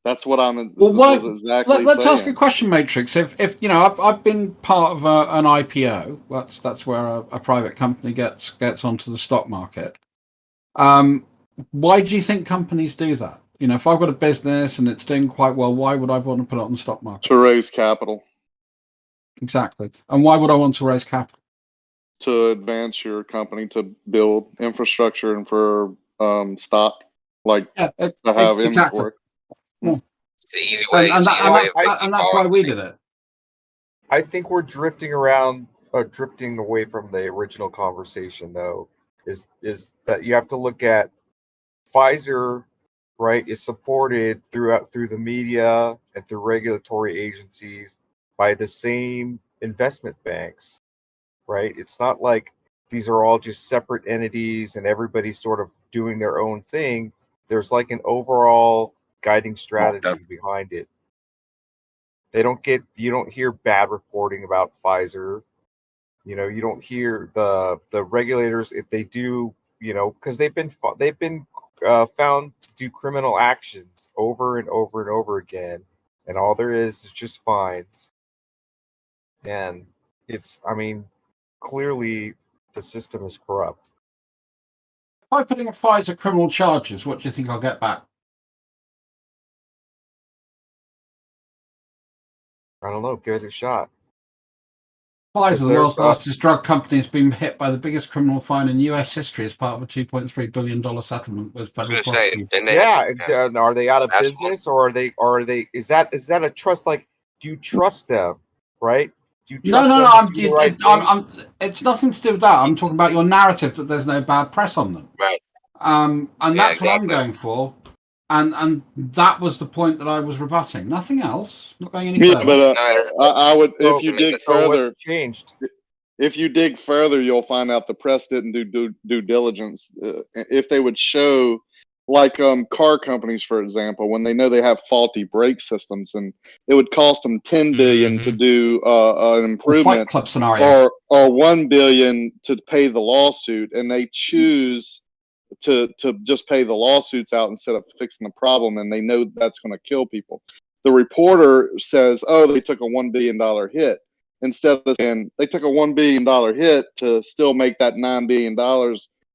That's what I'm. Exactly. Let's ask a question, Matrix. If I've been part of an IPO. That's where a private company gets onto the stock market. Why do you think companies do that? If I've got a business and it's doing quite well, why would I want to put it on the stock market? To raise capital. Exactly. And why would I want to raise capital? To advance your company, to build infrastructure and for stock, to have inventory. Easy way, and that's why we did it. I think we're drifting away from the original conversation, though. Is that you have to look at Pfizer, right? Is supported through the media and through regulatory agencies by the same investment banks, right? It's not like these are all just separate entities and everybody's sort of doing their own thing. There's like an overall guiding strategy behind it. You don't hear bad reporting about Pfizer. You don't hear the regulators, if they do, because they've been found to do criminal actions over and over and over again, and all there is just fines. And I mean, clearly the system is corrupt. If I put in a Pfizer criminal charges, what do you think I'll get back? I don't know. Give it a shot. Pfizer, the world's largest drug company, has been hit by the biggest criminal fine in U.S. history as part of a $2.3 billion settlement with federal prosecutors. Yeah, are they out of business, or are they? Is that a trust? Like, do you trust them? Right? Do you trust them to do the right thing? It's nothing to do with that. I'm talking about your narrative that there's no bad press on them. Right. And Yeah, that's what I'm exactly. going for. And that was the point that I was rebutting. Nothing else. Not going any Yeah, further. but I would, if you dig further, what's changed? If you dig further, you'll find out the press didn't do due diligence. If they would show, like car companies, for example, when they know they have faulty brake systems, and it would cost them $10 billion to do an improvement, Fight Club scenario, or $1 billion to pay the lawsuit, and they choose to just pay the lawsuits out instead of fixing the problem, and they know that's going to kill people. The reporter says, "Oh, they took a $1 billion hit." Instead of saying they took a $1 billion hit to still make that $9 billion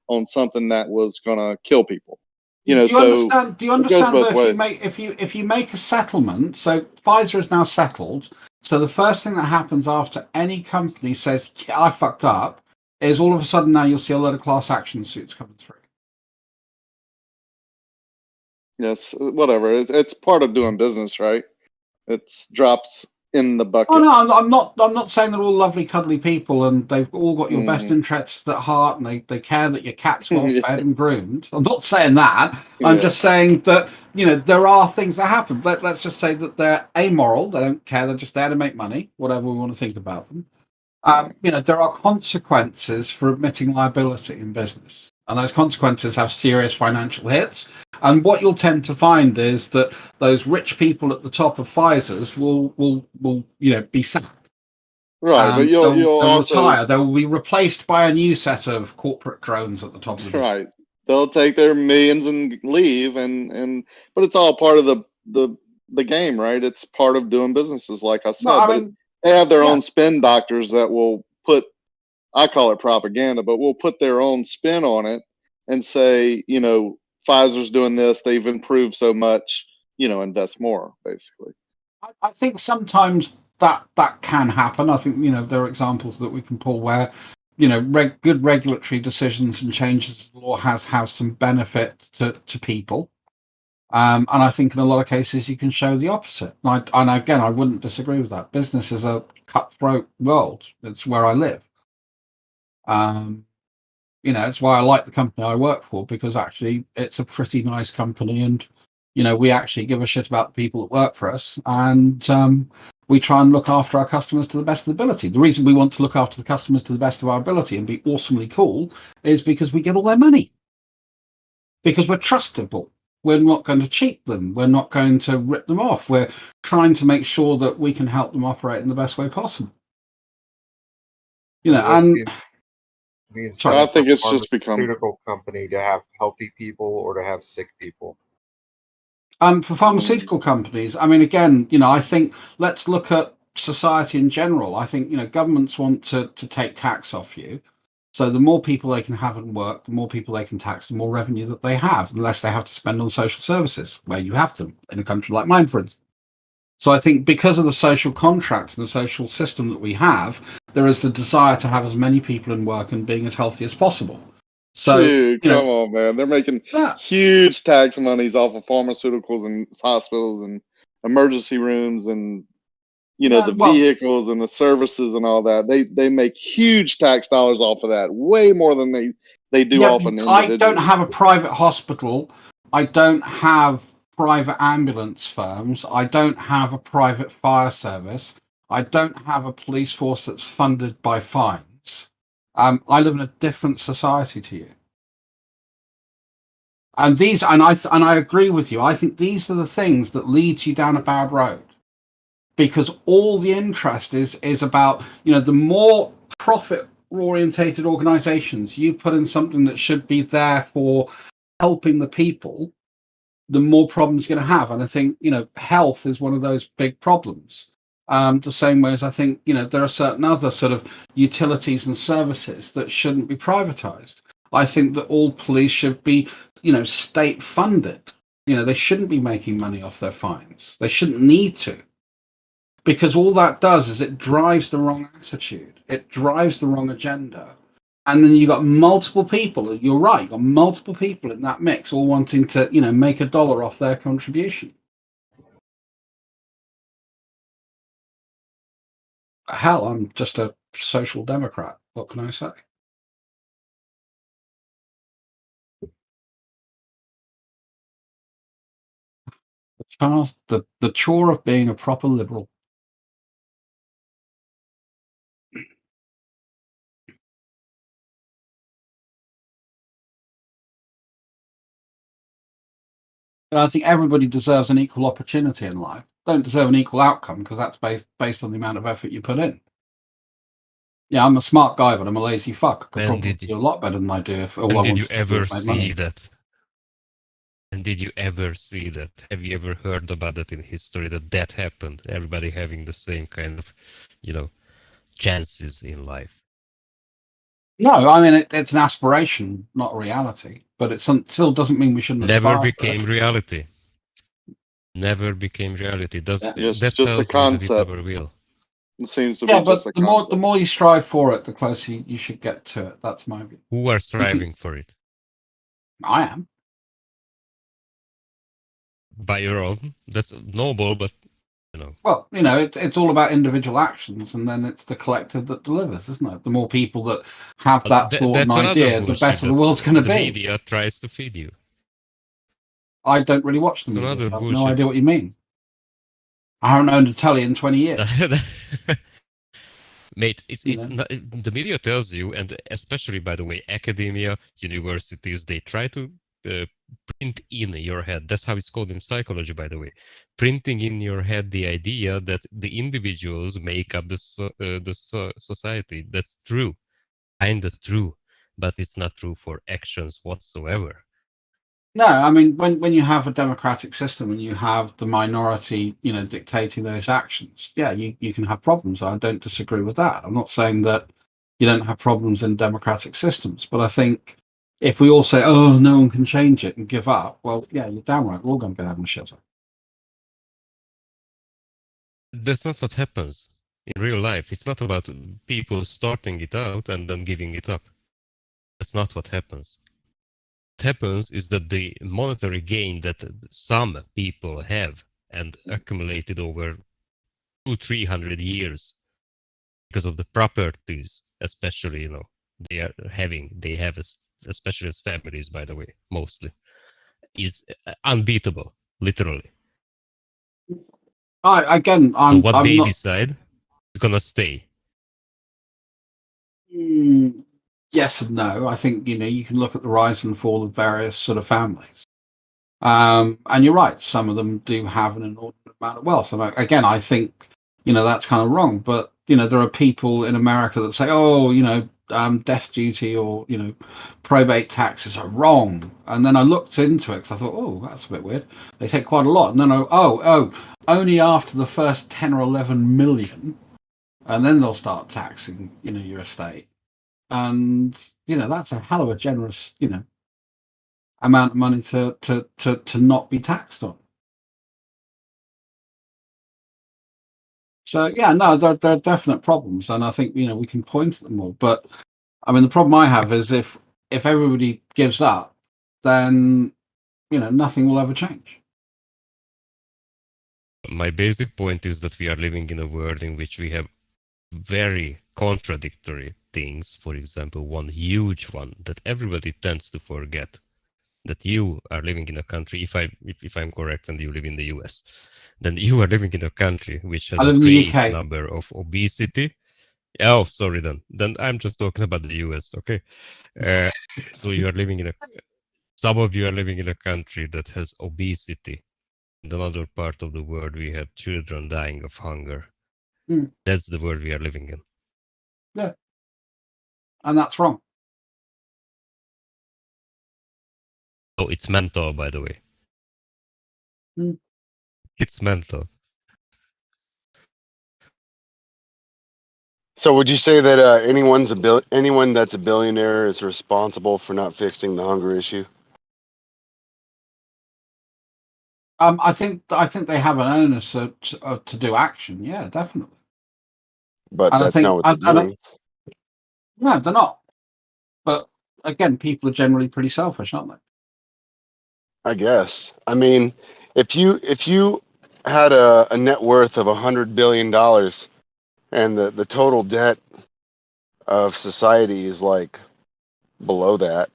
on something that was going to kill people. Do you understand both though, ways. if you make a settlement, so Pfizer is now settled, so the first thing that happens after any company says, I fucked up, is all of a sudden now you'll see a lot of class action suits coming through. Yes, whatever. It's part of doing business, right? It's drops in the bucket. Oh no, I'm not saying they're all lovely, cuddly people, and they've all got your best interests at heart, and they care that your cat's well fed and groomed. I'm not saying that. I'm just saying that there are things that happen. Let's just say that they're amoral. They don't care. They're just there to make money. Whatever we want to think about them. There are consequences for admitting liability in business, and those consequences have serious financial hits. And what you'll tend to find is that those rich people at the top of Pfizer's will be sacked. Right, but you'll also retire. They will be replaced by a new set of corporate drones at the top of the business. Right. They'll take their millions and leave, but it's all part of the game, right? It's part of doing businesses, like I said. They have their own spin doctors that will put, I call it propaganda, but will put their own spin on it and say, Pfizer's doing this, they've improved so much, invest more, basically. I think sometimes that can happen. I think, there are examples that we can pull where, good regulatory decisions and changes to the law has some benefit to people. And I think in a lot of cases you can show the opposite. And again, I wouldn't disagree with that. Business is a cutthroat world. It's where I live. It's why I like the company I work for, because actually it's a pretty nice company, and we actually give a shit about the people that work for us, and we try and look after our customers to the best of the ability. The reason we want to look after the customers to the best of our ability and be awesomely cool is because we get all their money, because we're trustable. We're not going to cheat them. We're not going to rip them off. We're trying to make sure that we can help them operate in the best way possible. And I think it's just become pharmaceutical company to have healthy people or to have sick people. For pharmaceutical companies, again, I think let's look at society in general. I think governments want to take tax off you. So the more people they can have and work, the more people they can tax, the more revenue that they have, unless they have to spend on social services, where you have them in a country like mine, for instance. So I think because of the social contract and the social system that we have, there is the desire to have as many people in work and being as healthy as possible. So, dude, come on, man. They're making huge tax monies off of pharmaceuticals and hospitals and emergency rooms and vehicles and the services and all that. They make huge tax dollars off of that, way more than they do off an individual. I don't have a private hospital. I don't have private ambulance firms. I don't have a private fire service. I don't have a police force that's funded by fines. I live in a different society to you. And I agree with you. I think these are the things that lead you down a bad road. Because all the interest is about, the more profit-orientated organizations you put in something that should be there for helping the people, the more problems you're going to have. And I think, health is one of those big problems. The same way as I think, there are certain other sort of utilities and services that shouldn't be privatized. I think that all police should be, state funded. They shouldn't be making money off their fines. They shouldn't need to. Because all that does is it drives the wrong attitude. It drives the wrong agenda. And then you've got multiple people, you're right, you've got multiple people in that mix all wanting to, make $1 off their contribution. Hell, I'm just a social democrat. What can I say? The chore of being a proper liberal. I think everybody deserves an equal opportunity in life. Don't deserve an equal outcome because that's based on the amount of effort you put in. Yeah, I'm a smart guy, but I'm a lazy fuck. I could probably do a lot better than I do if all I did want you to do ever is make see money. that? And did you ever see that? Have you ever heard about that in history, that happened? Everybody having the same kind of, chances in life. No, I mean, it's an aspiration, not a reality. But it still doesn't mean we shouldn't Never aspire became for it. reality. Never became reality. Yes, That just a tells me that it concept. never will. It seems to Yeah, be just but a concept. the more you strive for it, the closer you should get to it. That's my view. Who are striving for it? I am. By your own. That's noble, but Well, it's all about individual actions, and then it's the collective that delivers, isn't it? The more people that have that thought and that's another idea, the bullshit better the that world's going to the be. media tries to feed you. I don't really watch the It's media, another so I have bullshit. no idea what you mean. I haven't owned a telly in 20 years. Mate, it's not, the media tells you, and especially, by the way, academia, universities, they try to print in your head. That's how it's called in psychology, by the way. Printing in your head the idea that the individuals make up the society. That's true, kind of true, but it's not true for actions whatsoever. No, I mean, when you have a democratic system and you have the minority, dictating those actions, yeah, you can have problems. I don't disagree with that. I'm not saying that you don't have problems in democratic systems, but I think if we all say, oh, no one can change it and give up, well, yeah, you're damn right. We're all going to get having a shitter. That's not what happens in real life. It's not about people starting it out and then giving it up. That's not what happens. What happens is that the monetary gain that some people have and accumulated over 200-300 years because of the properties, especially, they have, especially as families, by the way, mostly, is unbeatable, literally. So what they decide is gonna stay. Yes and no. I think you can look at the rise and fall of various sort of families, and you're right. Some of them do have an inordinate amount of wealth, and again, I think that's kind of wrong. But there are people in America that say, oh, death duty or probate taxes are wrong. And then I looked into it because I thought, oh, that's a bit weird. They take quite a lot, and then only after the first 10 or 11 million, and then they'll start taxing your estate. And that's a hell of a generous amount of money to not be taxed on. So yeah, no, there are definite problems, and I think we can point at them all. But I mean, the problem I have is if everybody gives up, then nothing will ever change. My basic point is that we are living in a world in which we have very contradictory things. For example, one huge one that everybody tends to forget, that you are living in a country, if I'm correct and you live in the US, then you are living in a country which has a great number of obesity. Oh, sorry, then I'm just talking about the US, okay? So you are living in some of you are living in a country that has obesity. In another part of the world, we have children dying of hunger. That's the world we are living in. Yeah. And that's wrong. Oh, it's mental, by the way. It's mental. So would you say that anyone that's a billionaire is responsible for not fixing the hunger issue? I think they have an onus to do action. Yeah, definitely. But And I that's think not what they're doing. no, they're not. But again, people are generally pretty selfish, aren't they? I guess. I mean, if you had a net worth of $100 billion and the total debt of society is like below that,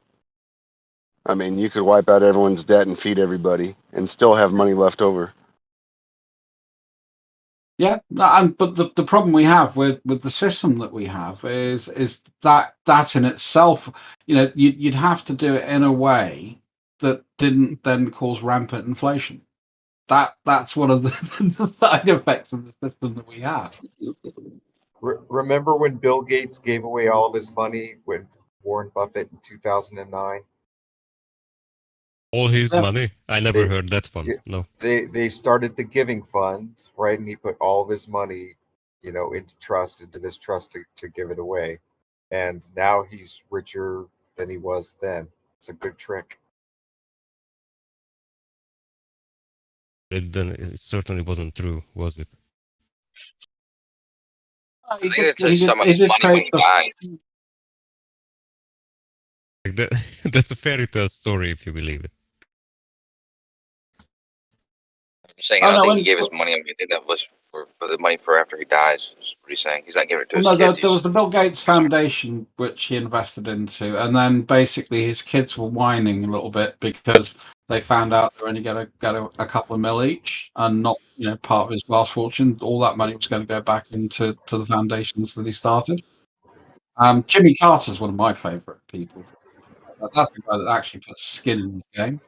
I mean, you could wipe out everyone's debt and feed everybody and still have money left over. Yeah, but the problem we have with the system that we have is that in itself, you'd have to do it in a way that didn't then cause rampant inflation. That's one of the side effects of the system that we have. Remember when Bill Gates gave away all of his money with Warren Buffett in 2009? All his money? I never heard that one. No. They started the giving fund, right? And he put all of his money, into this trust to give it away. And now he's richer than he was then. It's a good trick. It certainly wasn't true, was it? I think it's just so much money when he dies. That's a fairy tale story if you believe it. I'm saying I don't think he gave his money. I think that was for the money for after he dies. Is what he's saying. He's not giving it to his kids. There was the Bill Gates Foundation, which he invested into, and then basically his kids were whining a little bit because they found out they were only going to get a couple of mil each, and not part of his vast fortune. All that money was going to go back into the foundations that he started. Jimmy Carter's one of my favorite people. That's the guy that actually puts skin in his game.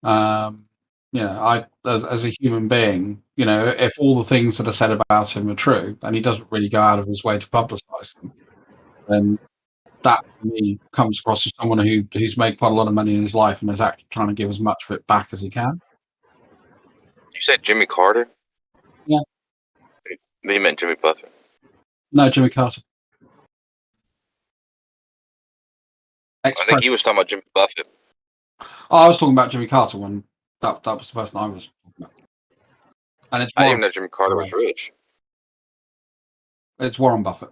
I as a human being, if all the things that are said about him are true, and he doesn't really go out of his way to publicize them, then that for me comes across as someone who's made quite a lot of money in his life and is actually trying to give as much of it back as he can. You said Jimmy Carter? Yeah. You meant Jimmy Buffett? No, Jimmy Carter. I think he was talking about Jimmy Buffett. Oh, I was talking about Jimmy Carter when that was the person I was talking about. And I didn't even know Jimmy Carter was rich. It's Warren Buffett.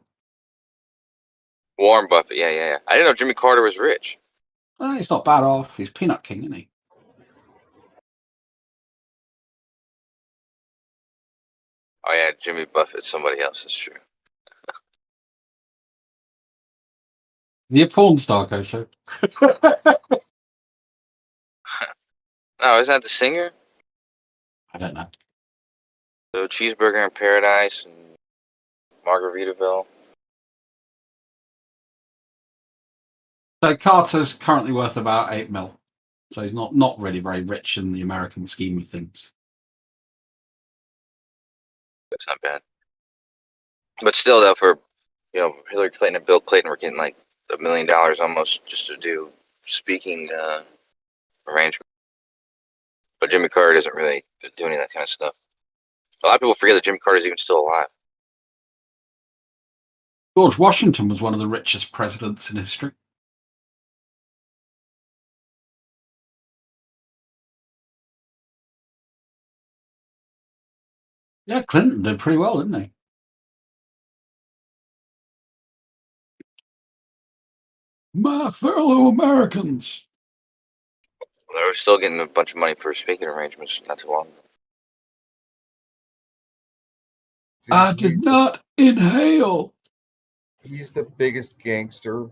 Warren Buffett, yeah. I didn't know Jimmy Carter was rich. He's not bad off. He's Peanut King, isn't he? Oh yeah, Jimmy Buffett's somebody else. That's true. The porn star go show. No, isn't that the singer? I don't know. So Cheeseburger in Paradise and Margaritaville. So Carter's currently worth about 8 mil. So he's not really very rich in the American scheme of things. That's not bad. But still, though, for Hillary Clinton and Bill Clinton were getting like $1 million almost just to do speaking arrangement. But Jimmy Carter doesn't really do any of that kind of stuff. A lot of people forget that Jimmy Carter is even still alive. George Washington was one of the richest presidents in history. Yeah, Clinton did pretty well, didn't he? My fellow Americans. They were still getting a bunch of money for speaking arrangements not too long ago. I did not inhale. He's the biggest gangster.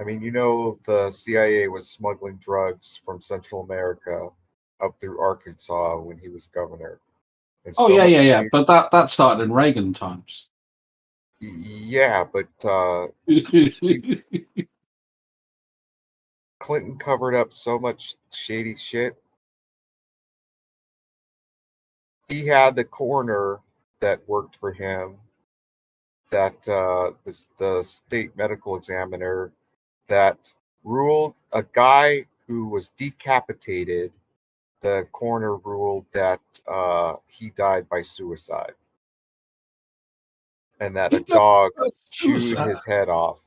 I mean, the CIA was smuggling drugs from Central America up through Arkansas when he was governor. And Oh, yeah. But that started in Reagan times. Yeah, but Clinton covered up so much shady shit. He had the coroner that worked for him, that the state medical examiner that ruled a guy who was decapitated the coroner ruled that he died by suicide, and that a dog chewed his head off.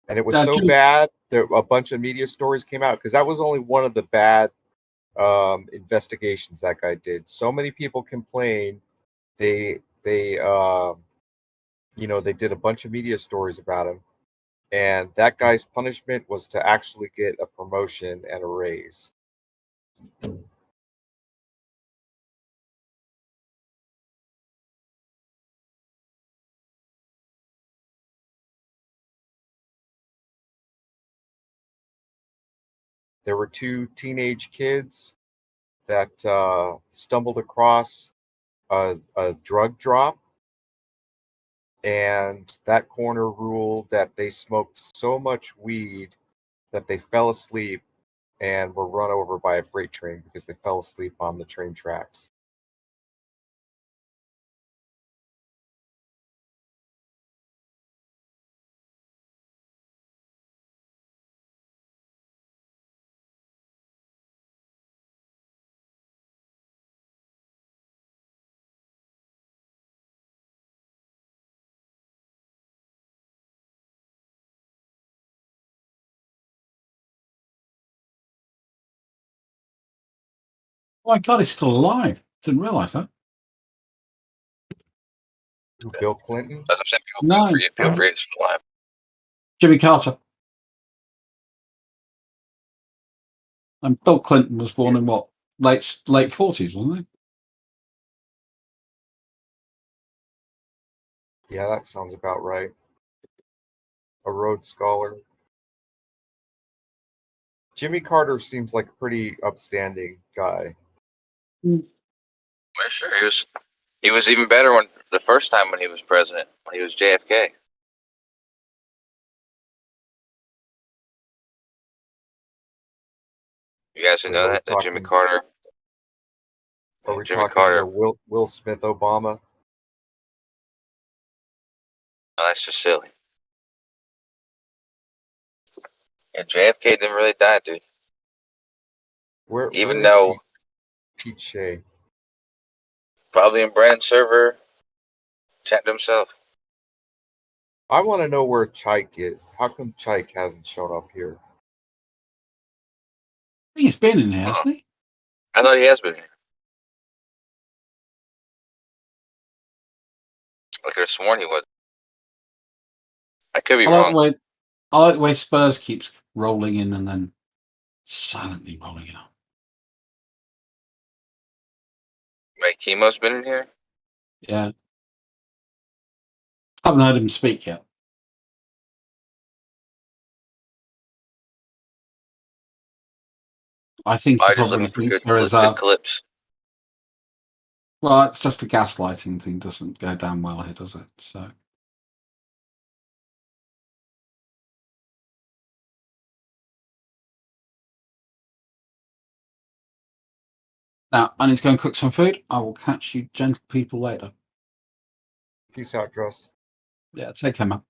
And it was so bad that a bunch of media stories came out, because that was only one of the bad investigations that guy did. So many people complained. They did a bunch of media stories about him, and that guy's punishment was to actually get a promotion and a raise. There were two teenage kids that stumbled across a drug drop, and that coroner ruled that they smoked so much weed that they fell asleep and were run over by a freight train because they fell asleep on the train tracks. Oh my God, he's still alive. Didn't realize that. Bill Clinton? As I'm saying, No, feel free to still alive. Jimmy Carter. And Bill Clinton was born in what, late 40s, wasn't he? Yeah, that sounds about right. A Rhodes Scholar. Jimmy Carter seems like a pretty upstanding guy. Well, sure, he was even better when the first time when he was president, when he was JFK. You guys didn't know that Jimmy Carter. Are we Jimmy talking Carter? Will Smith Obama? Oh, that's just silly. Yeah, JFK didn't really die, dude. Where Even is though Pete Shea? probably in Brandon's server, chat to himself. I want to know where Chike is. How come Chike hasn't shown up here? He's been in here, hasn't he? I thought he has been here. I could have sworn he was. I could be wrong. I like the way Spurs keeps rolling in and then silently rolling out. Wait, Chemo's been in here? Yeah. Haven't heard him speak yet. I think he I'm just probably looking for thinks there is good clips. Well, it's just the gaslighting thing doesn't go down well here, does it? So. Now, I need to go and cook some food. I will catch you gentle people later. Peace out, Dress. Yeah, take care, man.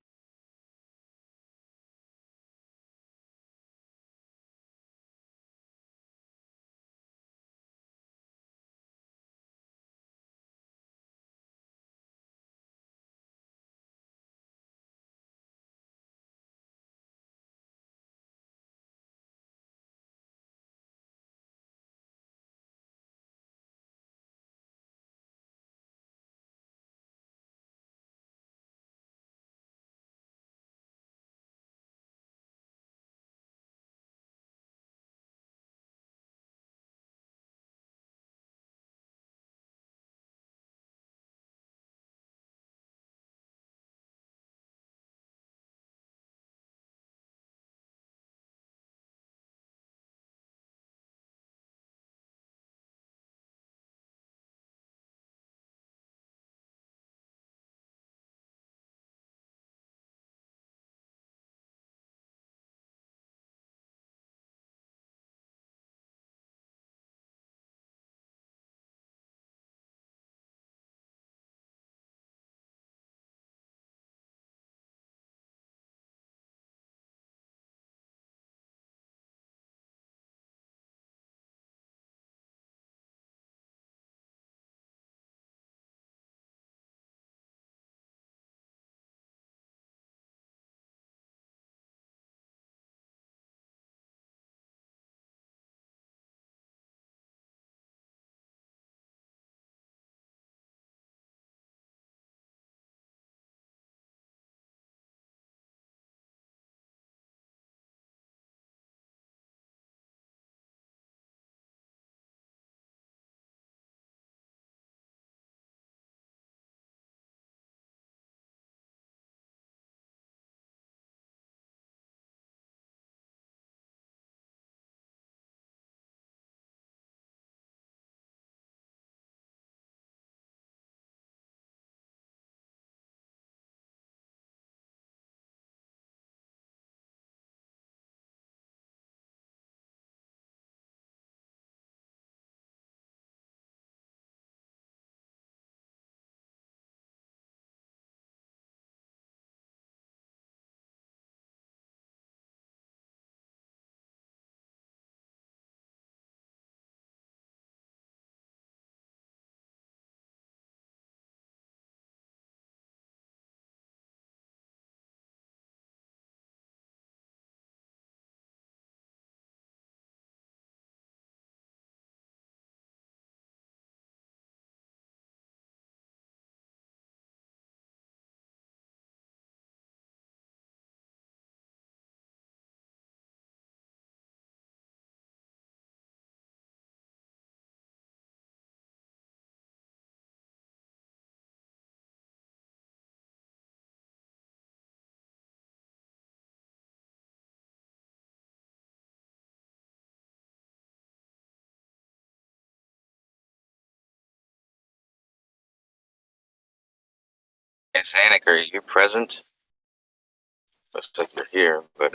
Zanuck, are you present? Looks like you're here, but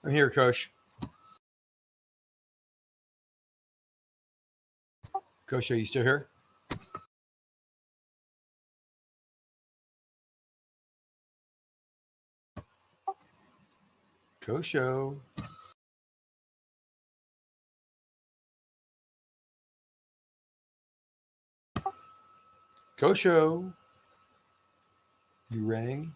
I'm here, Coach. Coach, are you still here? Kosho. Kosho. You rang?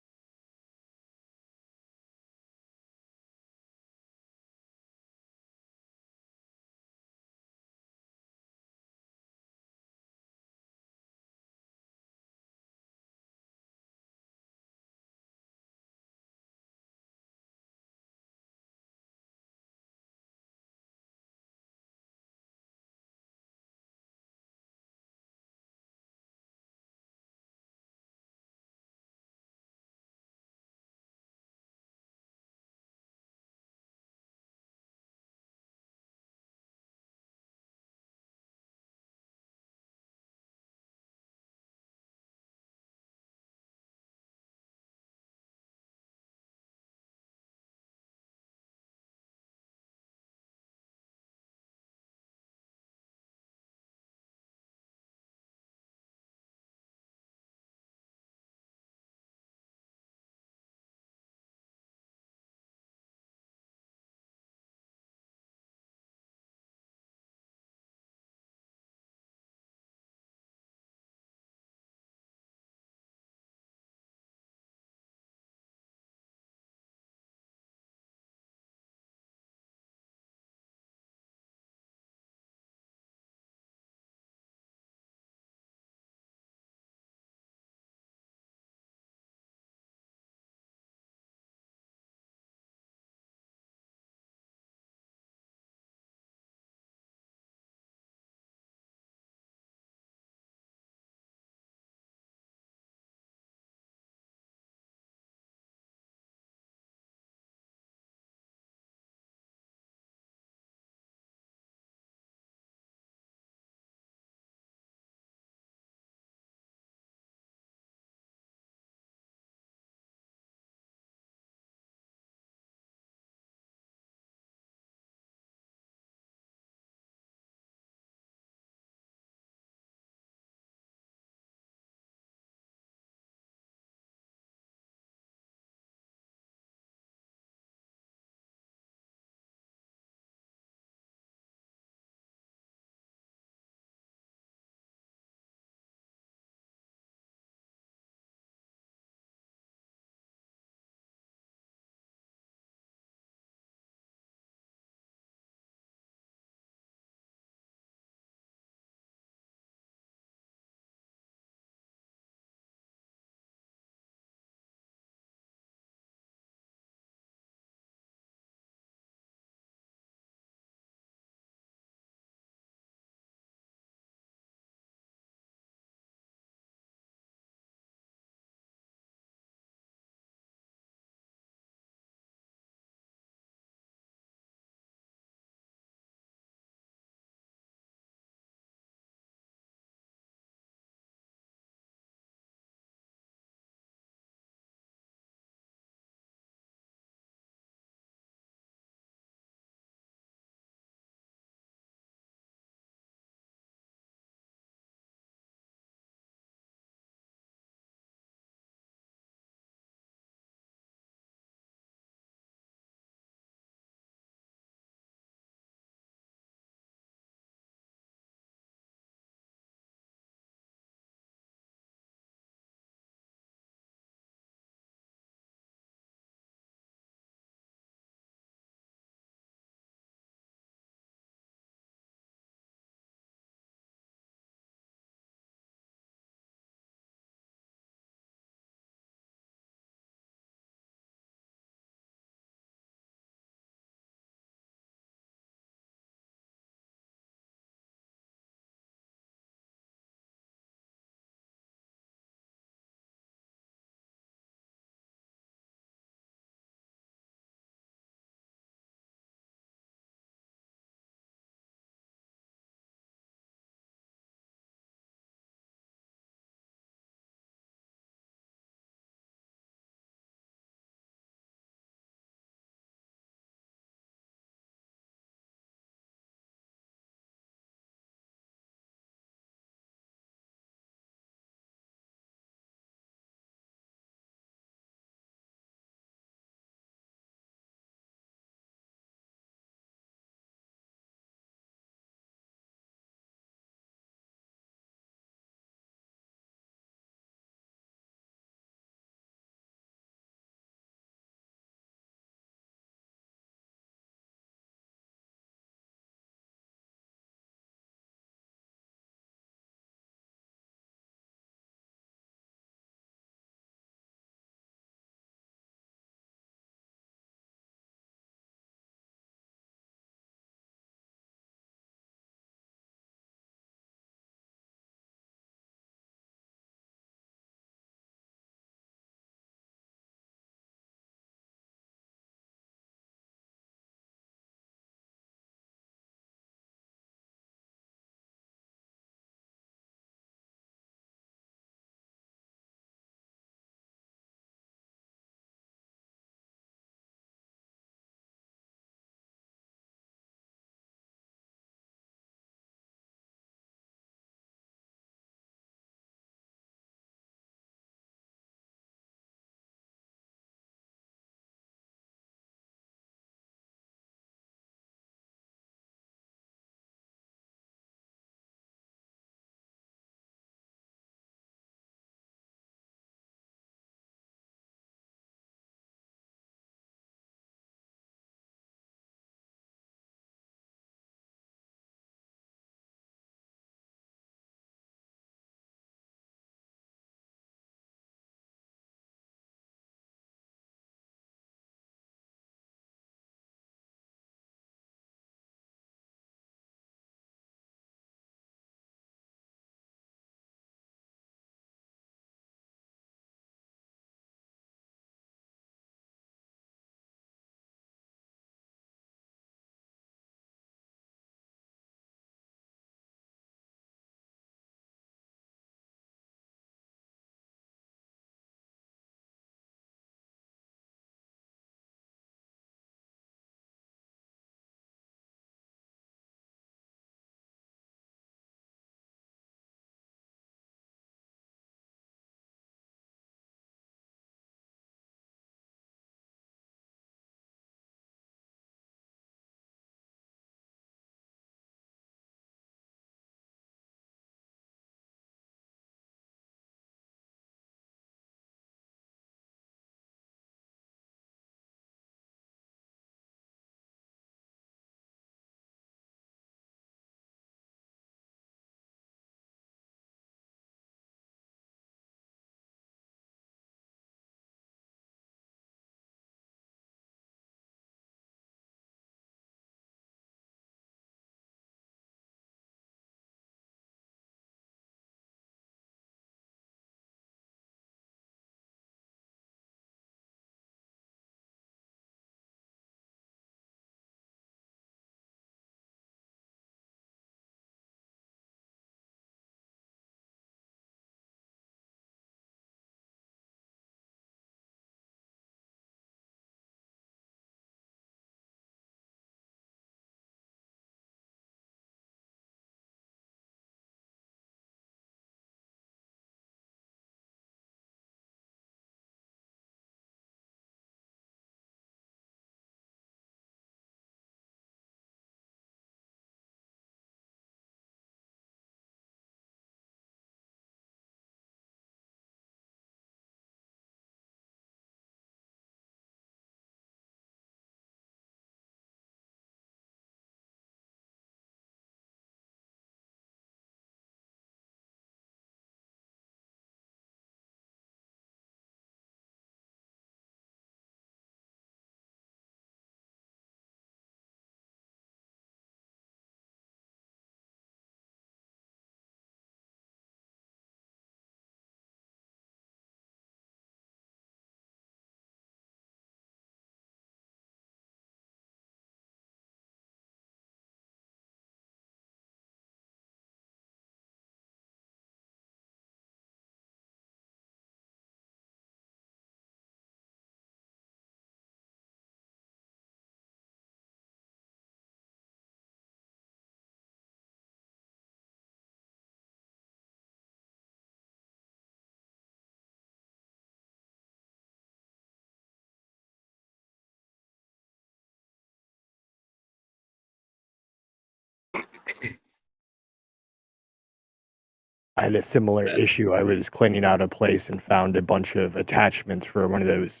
I had a similar issue. I was cleaning out a place and found a bunch of attachments for one of those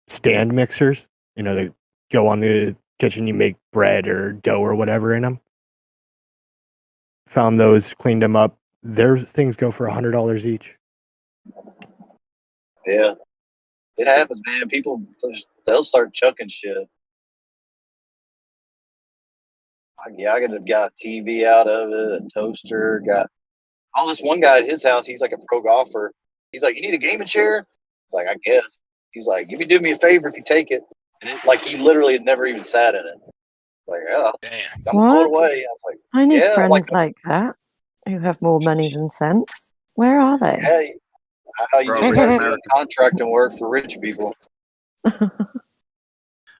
stand mixers. You know, they go on the kitchen, you make bread or dough or whatever in them. Found those, cleaned them up. Their things go for $100 each. Yeah, it happens, man. People, they'll start chucking shit. Yeah, I got a TV out of it, a toaster. Got this one guy at his house. He's like a pro golfer. He's like, "You need a gaming chair?" It's like, "I guess." He's like, "If you do me a favor, if you take it," and he literally had never even sat in it. Like, oh, I'm gonna throw it What? away. I was like, I need yeah, friends like that who have more money than sense. Where are they? hey, how you Bro, just rich start doing America. contracting work for rich people.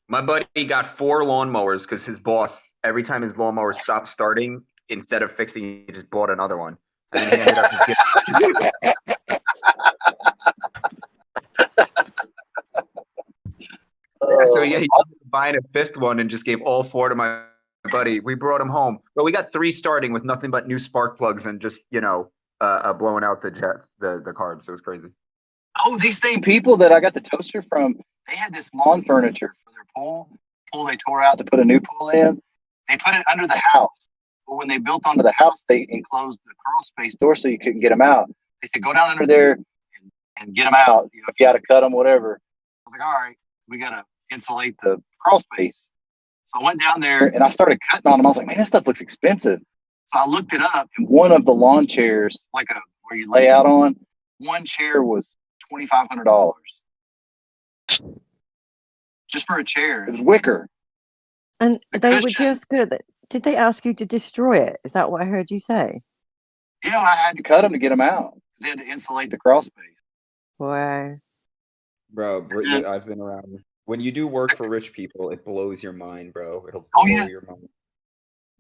My buddy got 4 lawnmowers because his boss, every time his lawnmower stopped starting, instead of fixing, he just bought another one. And then he ended up just getting. Yeah, so yeah, he ended up buying a 5th one and just gave all 4 to my buddy. We brought him home. But we got 3 starting with nothing but new spark plugs and just, blowing out the jets, the carbs. It was crazy. Oh, these same people that I got the toaster from, they had this lawn furniture for their pool. They tore out to put a new pool in. They put it under the house. But when they built onto the house, they enclosed the crawl space door so you couldn't get them out. They said, go down under there and get them out. If you had to cut them, whatever. I was like, all right, we got to insulate the crawl space. So I went down there and I started cutting on them. I was like, man, this stuff looks expensive. So I looked it up, and one of the lawn chairs, where you lay out on, one chair was $2,500 just for a chair. It was wicker. And they were just good. Did they ask you to destroy it? Is that what I heard you say? Yeah, I had to cut them to get them out. They had to insulate the crawl space. Wow. Bro, I've been around. When you do work for rich people, it blows your mind, bro. It'll blow your mind.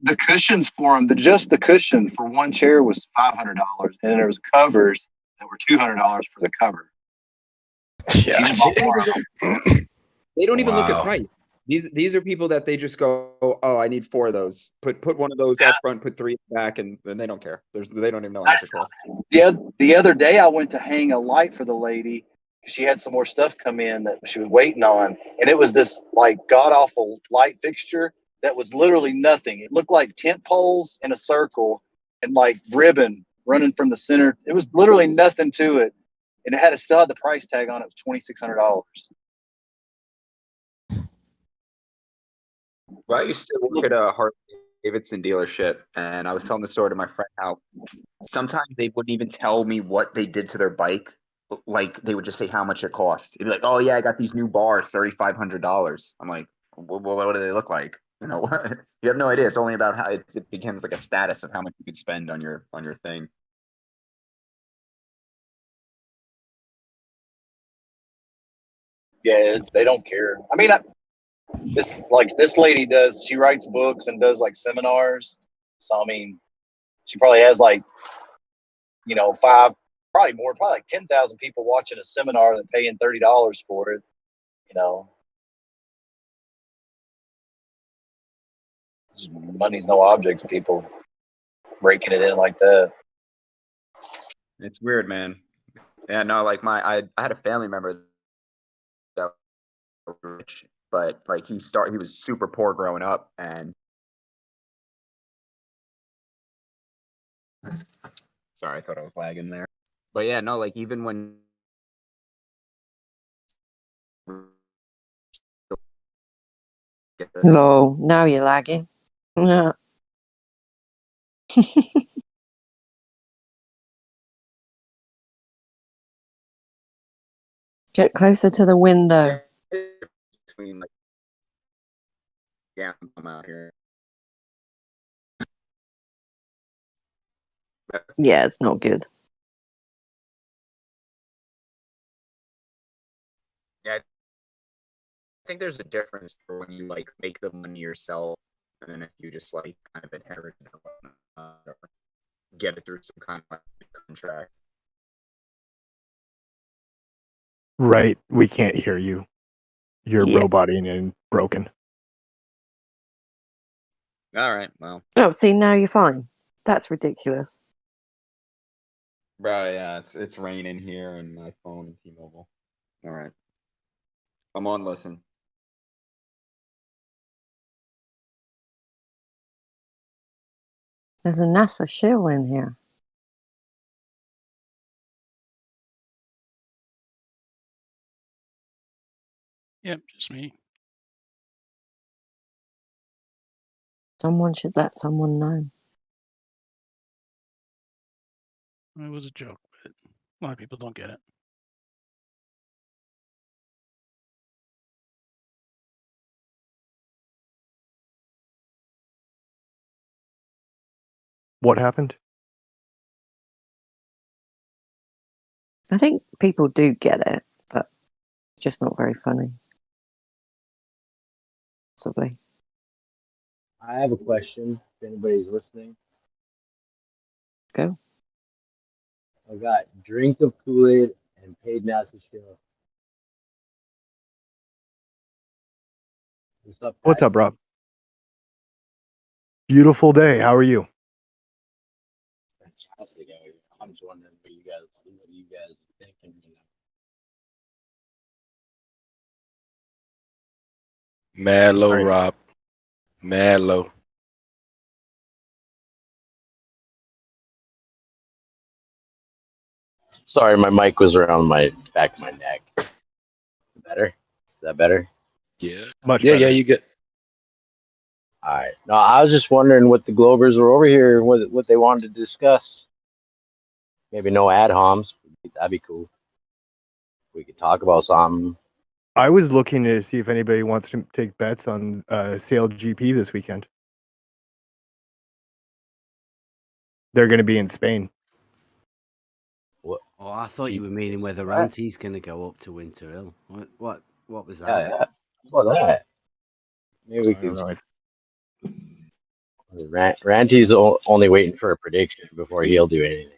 The cushions for them, just the cushion for one chair was $500, and then there was covers that were $200 for the cover. Yeah. They don't even look at price. These are people that they just go, oh, I need 4 of those. Put one of those up front, put 3 back, and then they don't care. They don't even know how much it costs. The other day I went to hang a light for the lady. She had some more stuff come in that she was waiting on, and it was this god awful light fixture that was literally nothing. It looked like tent poles in a circle and ribbon running from the center. It was literally nothing to it, and it still had the price tag on it. It was $2,600. Well, I used to work at a Harley Davidson dealership, and I was telling the story to my friend how sometimes they wouldn't even tell me what they did to their bike. They would just say how much it cost. It'd be like, oh yeah, I got these new bars, $3,500. I'm like, what do they look like? You have no idea. It's only about how it becomes like a status of how much you could spend on your thing. Yeah, they don't care. I mean, this lady does. She writes books and does seminars. So I mean, she probably has 5, probably more, probably 10,000 people watching a seminar that paying $30 for it. Money's no object to people breaking it in like that. It's weird, man. Yeah, no, I had a family member that was rich, but he was super poor growing up, and sorry, I thought I was lagging there. But yeah, no, even when No, now you're lagging. Yeah. Get closer to the window. between yeah, I'm out here. Yeah, it's not good. Yeah, I think there's a difference for when you make the money yourself, and then if you just kind of inherit it or get it through some kind of contract. Right, we can't hear you. You're roboting and broken. All right, well. Oh, see, now you're fine. That's ridiculous. Bro, yeah, it's raining here and my phone and T-Mobile. All right. I'm on listen. There's a NASA shill in here. Yep, just me. Someone should let someone know. It was a joke, but a lot of people don't get it. What happened? I think people do get it, but it's just not very funny. Possibly. I have a question if anybody's listening. Go. I got drink of Kool-Aid and paid NASA shill. What's up, Rob? Beautiful day. How are you? Fantastic. I'm just wondering what you guys are thinking. Mad low, Rob. Mad low. Sorry, my mic was around my back of my neck. Better? Is that better? Yeah. Much better. Yeah, you good. All right. No, I was just wondering what the Glovers were over here, what they wanted to discuss. Maybe no ad homs. That'd be cool. We could talk about something. I was looking to see if anybody wants to take bets on Sail GP this weekend. They're going to be in Spain. Oh, I thought you were meaning whether Ranty's going to go up to Winter Hill. What was that? Yeah. What that? Maybe we I don't could. know. Ranty's only waiting for a prediction before he'll do anything.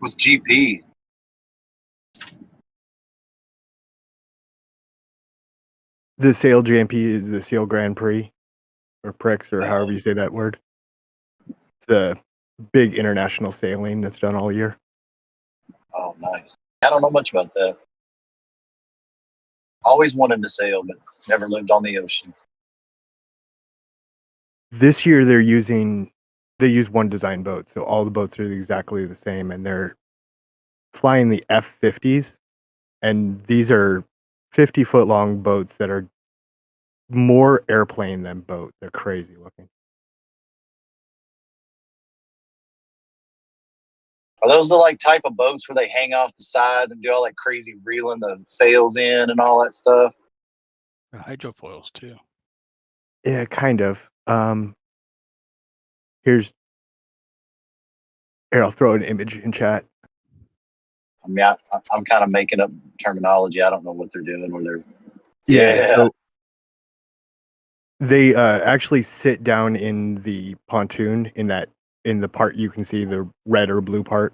With GP. The Sail GMP is the Sail Grand Prix, or Prix, or however you say that word. It's a big international sailing that's done all year. Oh, nice. I don't know much about that. Always wanted to sail, but never lived on the ocean. This year they use one design boat, so all the boats are exactly the same, and they're flying the F-50s, and these are 50-foot long boats that are more airplane than boat. They're crazy looking. Are those the like type of boats where they hang off the sides and do all that crazy reeling the sails in and all that stuff? Hydrofoils too. Yeah, kind of. Here, I'll throw an image in chat. I mean, I'm kind of making up terminology. I don't know what they're doing where they're. Yeah. So they actually sit down in the pontoon in the part you can see the red or blue part.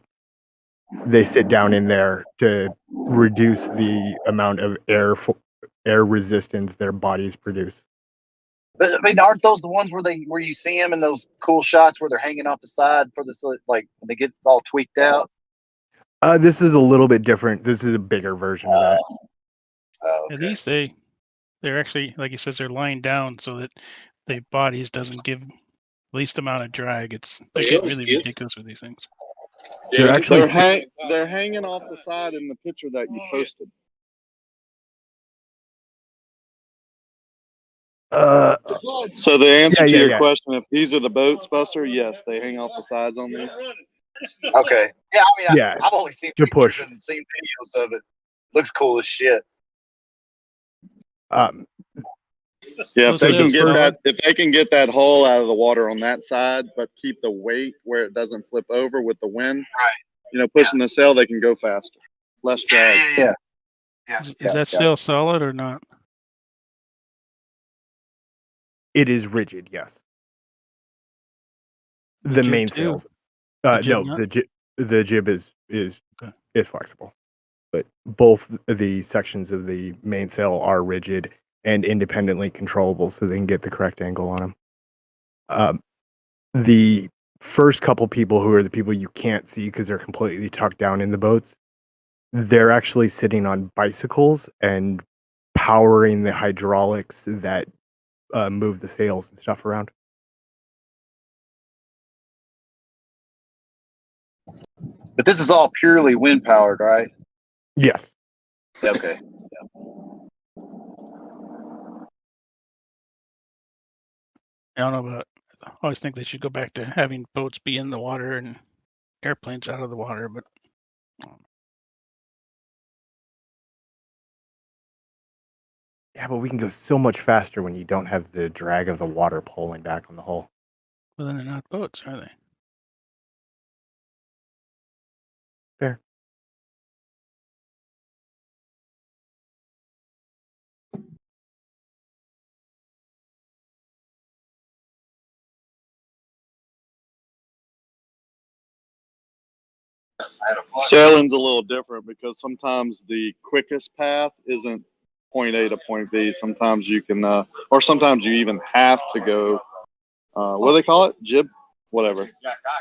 They sit down in there to reduce the amount of air resistance their bodies produce. But I mean, aren't those the ones where you see them in those cool shots where they're hanging off the side for this, like when they get all tweaked out? This is a little bit different. This is a bigger version of that. Okay. At least they're actually, like he says, they're lying down so that their bodies doesn't give least amount of drag. They're getting really ridiculous with these things. They're actually they're hanging off the side in the picture that you posted. So the answer to your question, if these are the boats, Buster, yes, they hang off the sides on these. Okay. Yeah, I mean, Yeah, I've only seen to pictures push. and seen videos of it. Looks cool as shit. Yeah, if they can get that hull out of the water on that side, but keep the weight where it doesn't flip over with the wind, pushing the sail, they can go faster, less drag. Yeah. Is that sail solid or not? It is rigid, yes. The jib main too? sails. The jib No, not? the jib is flexible, but both the sections of the mainsail are rigid, and independently controllable, so they can get the correct angle on them. The first couple people, who are the people you can't see because they're completely tucked down in the boats, they're actually sitting on bicycles and powering the hydraulics that move the sails and stuff around. But this is all purely wind powered, right? Yes. Okay. I don't know about. I always think they should go back to having boats be in the water and airplanes out of the water, but Yeah, but we can go so much faster when you don't have the drag of the water pulling back on the hull. well, then they're not boats, are they? Fair. Sailing's a little different because sometimes the quickest path isn't point A to point B. Sometimes you can, or sometimes you even have to go, what do they call it? Jib? Whatever.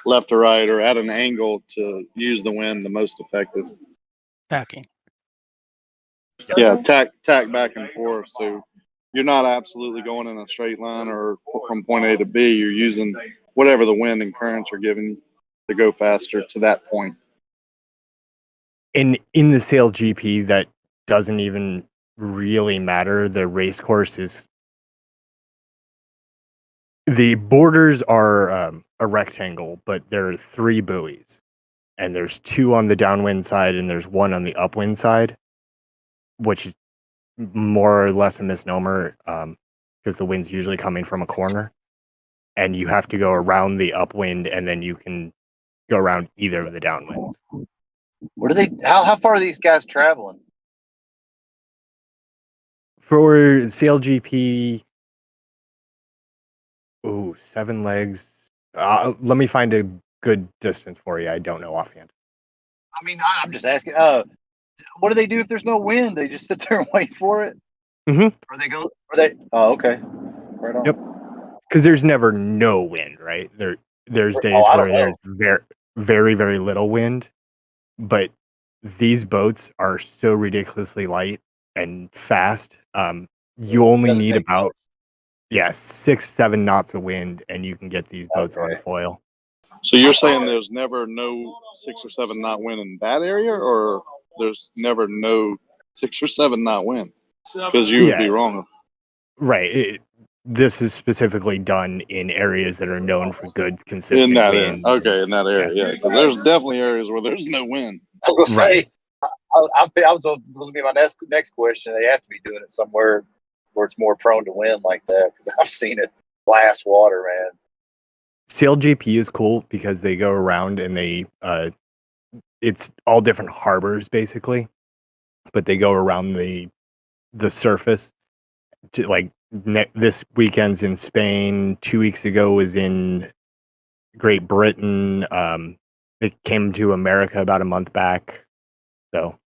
Left to right or at an angle to use the wind the most effective. Tacking. Yeah, tack back and forth. So you're not absolutely going in a straight line or from point A to B. You're using whatever the wind and currents are giving you to go faster to that point. In the Sail GP, that doesn't even really matter. The race course is, the borders are a rectangle, but there are 3 buoys, and there's 2 on the downwind side and there's 1 on the upwind side, which is more or less a misnomer because the wind's usually coming from a corner, and you have to go around the upwind and then you can go around either of the downwinds. What are they? How far are these guys traveling? For Sail GP, 7 legs. Let me find a good distance for you. I don't know offhand. I mean, I'm just asking. What do they do if there's no wind? They just sit there and wait for it. Mm-hmm. Or they go? Or they? Oh, okay. Right on. Yep. Because there's never no wind, right? There's days where there's very, very little wind, but these boats are so ridiculously light and fast. You only need about 6-7 knots of wind, and you can get these boats on foil. So you're saying there's never no 6 or 7 knot wind in that area, or there's never no 6 or 7 knot wind? Because you would be wrong. Right. This is specifically done in areas that are known for good, consistent In that wind. area. Okay, in that area, yeah. Because there's definitely areas where there's no wind. I was gonna say, I was going to be my next question. They have to be doing it somewhere where it's more prone to wind like that, because I've seen it blast water, man. Sail GP is cool because they go around and they it's all different harbors basically, but they go around the surface to, like, this weekend's in Spain. 2 weeks ago was in Great Britain. It came to America about a month back. So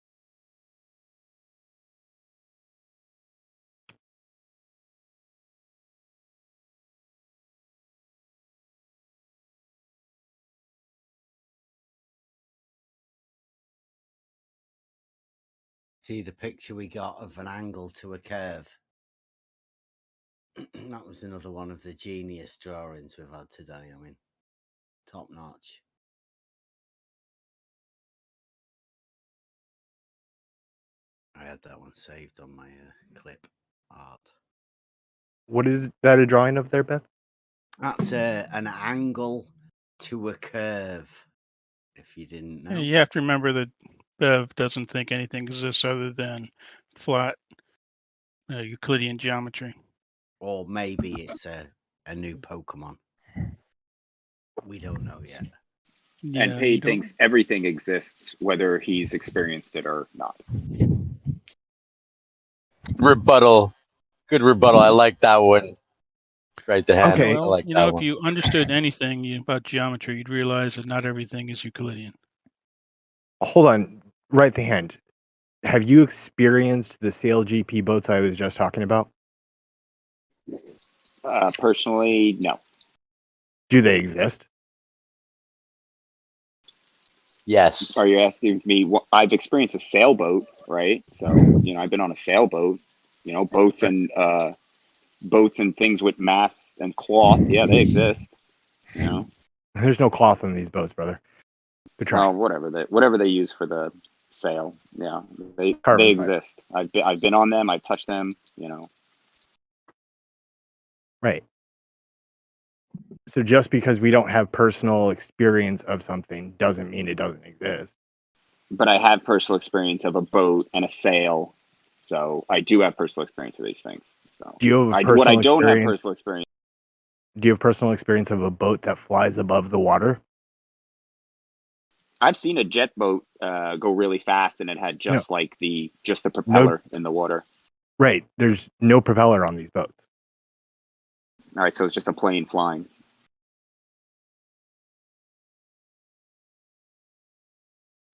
See the picture we got of an angle to a curve. That was another one of the genius drawings we've had today. I mean, top notch. I had that one saved on my clip art. what is that a drawing of there, Beth? That's an angle to a curve. If you didn't know. You have to remember that Bev doesn't think anything exists other than flat Euclidean geometry. Or maybe it's a new Pokemon. We don't know yet. And Pate thinks everything exists, whether he's experienced it or not. Rebuttal. Good rebuttal. I like that one. Right to hand. Okay. I like You that know, if one. you understood anything about geometry, you'd realize that not everything is Euclidean. Hold on, right the hand. Have you experienced the Sail GP boats I was just talking about? Personally, no. Do they exist? Yes. Are you asking me what I've experienced a sailboat, right? So, you know, I've been on a sailboat, you know, boats and things with masts and cloth. Yeah, they exist. You know. There's no cloth on these boats, brother. Good try. Well, whatever they use for the sail. Yeah, they Carbon fiber. exist. I've been on them, I've touched them, you know. Right. So just because we don't have personal experience of something doesn't mean it doesn't exist. But I have personal experience of a boat and a sail. So I do have personal experience of these things. So Do you have what I personal don't have experience? personal experience. Do you have personal experience of a boat that flies above the water? I've seen a jet boat go really fast, and it had just like the propeller in the water. Right. There's no propeller on these boats. All right, so it's just a plane flying.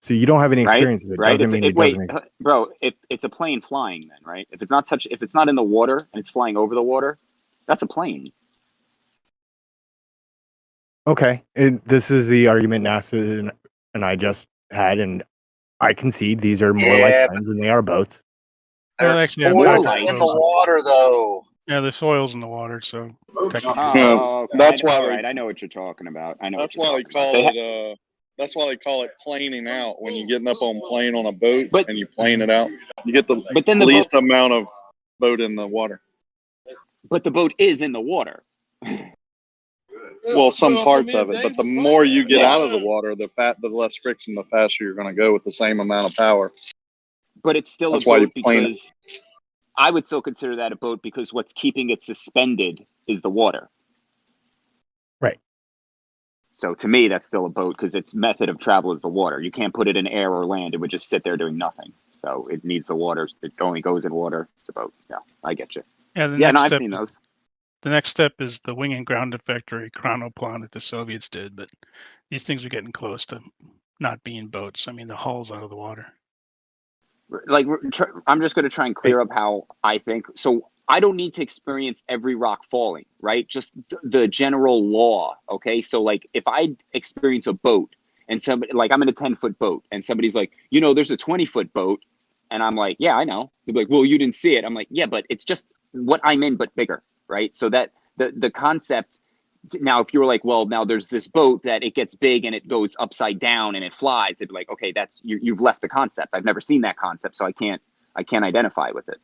So you don't have any Right? experience of it. Right? Doesn't mean it Wait, doesn't exist. bro, if it's a plane flying, then right? If it's not in the water and it's flying over the water, that's a plane. Okay. This is the argument NASA and I just had, and I concede these are more like Yeah, planes than they are boats. Well, actually, Oil's in the water, though. Yeah, the soil's in the water, so technically. Oh, okay. That's why all they- right. I know what you're talking about. I know. That's what why you're they talking call about. it. That's why they call it planing out. When you're getting up on plane on a boat and you plane it out, you get the least amount of boat in the water. But the boat is in the water. Well, some parts of it, but the more you get out of the water, the less friction, the faster you're going to go with the same amount of power. But it's still That's a why you boat plane it. because I would still consider that a boat because what's keeping it suspended is the water. Right. So to me, that's still a boat because its method of travel is the water. You can't put it in air or land. It would just sit there doing nothing. So it needs the water. It only goes in water. It's a boat. Yeah, I get you. Yeah, the Yeah, next no, I've step, seen those. The next step is the wing and ground effect or a chronoplan that the Soviets did, but these things are getting close to not being boats. I mean, the hull's out of the water. Like I'm just going to try and clear up how I think. So I don't need to experience every rock falling, right? Just the general law. Okay. So like if I experience a boat and somebody, like I'm in a 10-foot boat and somebody's like, you know, there's a 20-foot boat. And I'm like, yeah, I know. They're like, well, you didn't see it. I'm like, yeah, but it's just what I'm in, but bigger. Right. So that the concept. Now, if you were like, well, now there's this boat that it gets big and it goes upside down and it flies, it'd be like, okay, that's you've left the concept. I've never seen that concept, so I can't identify with it.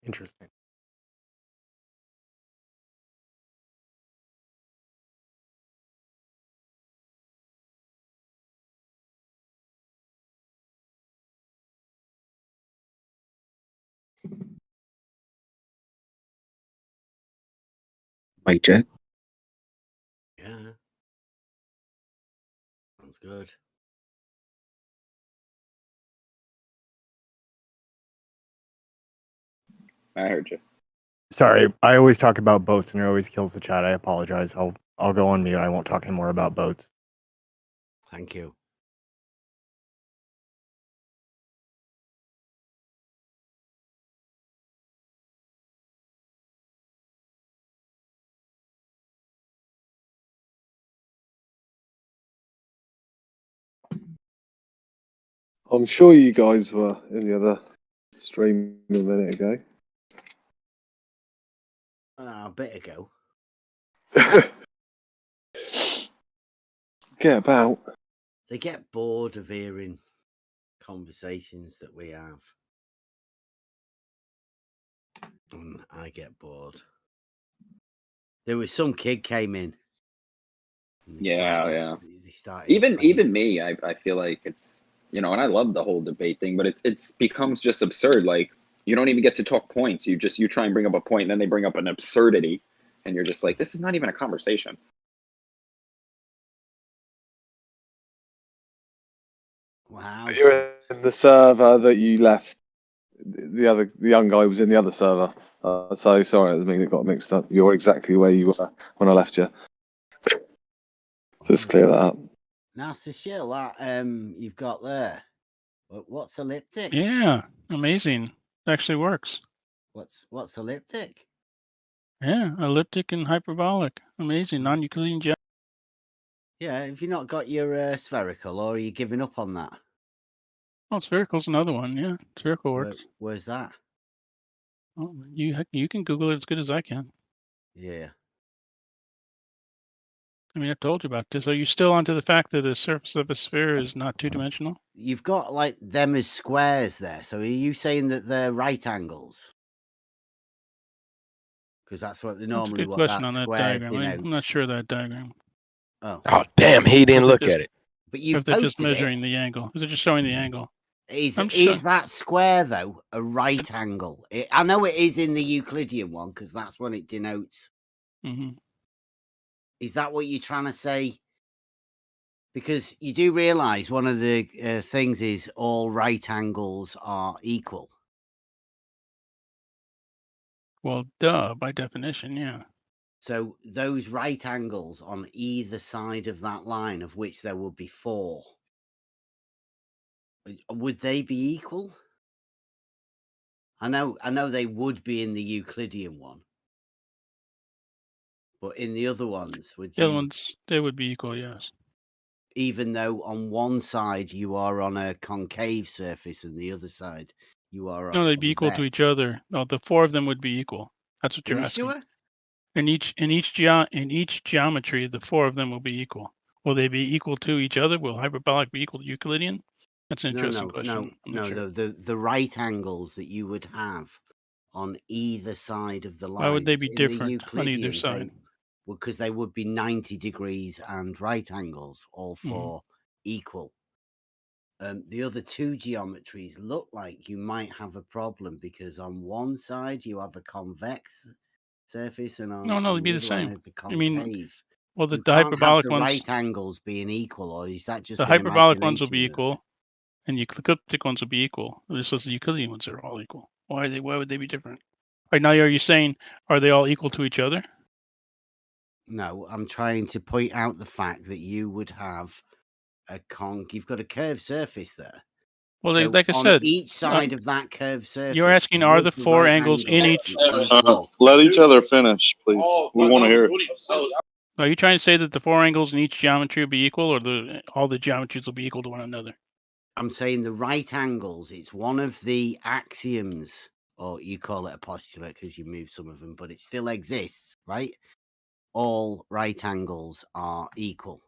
Interesting. Mic check. Yeah. Sounds good. I heard you. Sorry, I always talk about boats and it always kills the chat. I apologize. I'll go on mute. I won't talk anymore about boats. Thank you. I'm sure you guys were in the other stream a minute ago. A bit ago. Get about. They get bored of hearing conversations that we have. And I get bored. There was some kid came in. Yeah. They started Even me, I feel like it's, you know, and I love the whole debate thing, but it's becomes just absurd. Like you don't even get to talk points. You try and bring up a point, and then they bring up an absurdity, and you're just like, this is not even a conversation. How? You're in the server that you left. The young guy was in the other server. So sorry, it was me that got mixed up. You're exactly where you were when I left you. Just clear that up. That's the shit that you've got there. What's elliptic? Yeah, amazing. It actually works. What's elliptic? Yeah, elliptic and hyperbolic. Amazing. Non-Euclidean geometry. Yeah, have you not got your spherical, or are you giving up on that? Oh, spherical's another one. Yeah, spherical works. Where's that? Oh, you can Google it as good as I can. Yeah. I mean, I told you about this. Are you still onto the fact that the surface of a sphere is not two-dimensional? You've got like them as squares there. So are you saying that they're right angles? Because that's what That's a normally good what question that on that square diagram. denotes. I'm not sure of that diagram. Oh. Oh, damn, he didn't look at it. But Or you've if they're just posted measuring it. the angle. Is it just showing the angle? Is that square though a right angle? I know it is in the Euclidean one because that's what it denotes. Mm-hmm. Is that what you're trying to say? Because you do realize one of the things is all right angles are equal. Well, duh, by definition, yeah. So those right angles on either side of that line, of which there would be 4, would they be equal? I know they would be in the Euclidean one, but in the other ones, would The other you? ones, they would be equal, yes. Even though on one side you are on a concave surface and the other side you are No, they'd be equal to each other. No, the 4 of them would be equal. That's what Are you're you asking. sure? In each geometry, the 4 of them will be equal. Will they be equal to each other? Will hyperbolic be equal to Euclidean? That's an interesting question. The right angles that you would have on either side of the lines. Why would they be in different the on either Euclidean, side? Because they would be 90 degrees and right angles, all 4 equal. The other 2 geometries look like you might have a problem because on one side you have a convex surface and on No, they'd be the the other one same. is a I mean, concave. well, You the can't have hyperbolic the ones, right angles being equal, or is that just the an hyperbolic ones will imagination be of it? equal, and the ecliptic ones will be equal. This is the Euclidean ones are all equal. Why would they be different? Right now, are you saying are they all equal to each other? No, I'm trying to point out the fact that you would have you've got a curved surface there. Well, So like I on said, each side of that curved surface, you're asking are would the 4 right angles in angles each? be equal? Let each other finish, please. We want to hear it. Are you trying to say that the 4 angles in each geometry will be equal, or all the geometries will be equal to one another? I'm saying the right angles. It's one of the axioms, or you call it a postulate because you move some of them, but it still exists, right? All right angles are equal.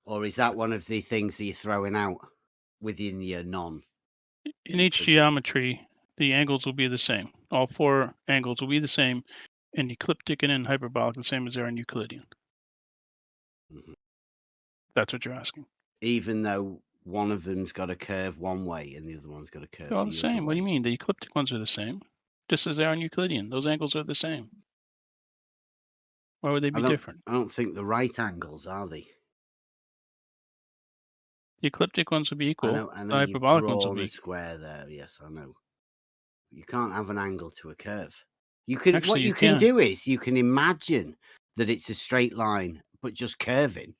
Or is that one of the things that you're throwing out within your non? In each geometry, the angles will be the same. All 4 angles will be the same in ecliptic and in hyperbolic, the same as they are in Euclidean. That's what you're asking. Even though one of them's got a curve one way and the other one's got a curve They're all the the other same. What way. do you mean? The ecliptic ones are the same, just as they are in Euclidean. Those angles are the same. Why would they be different? I don't think the right angles are they? The ecliptic ones will be equal. I The know you've hyperbolic ones will drawn be a equal. square there. Yes, I know. You can't have an angle to a curve. You can. Actually, What you you can can. do is you can imagine that it's a straight line, but just curving.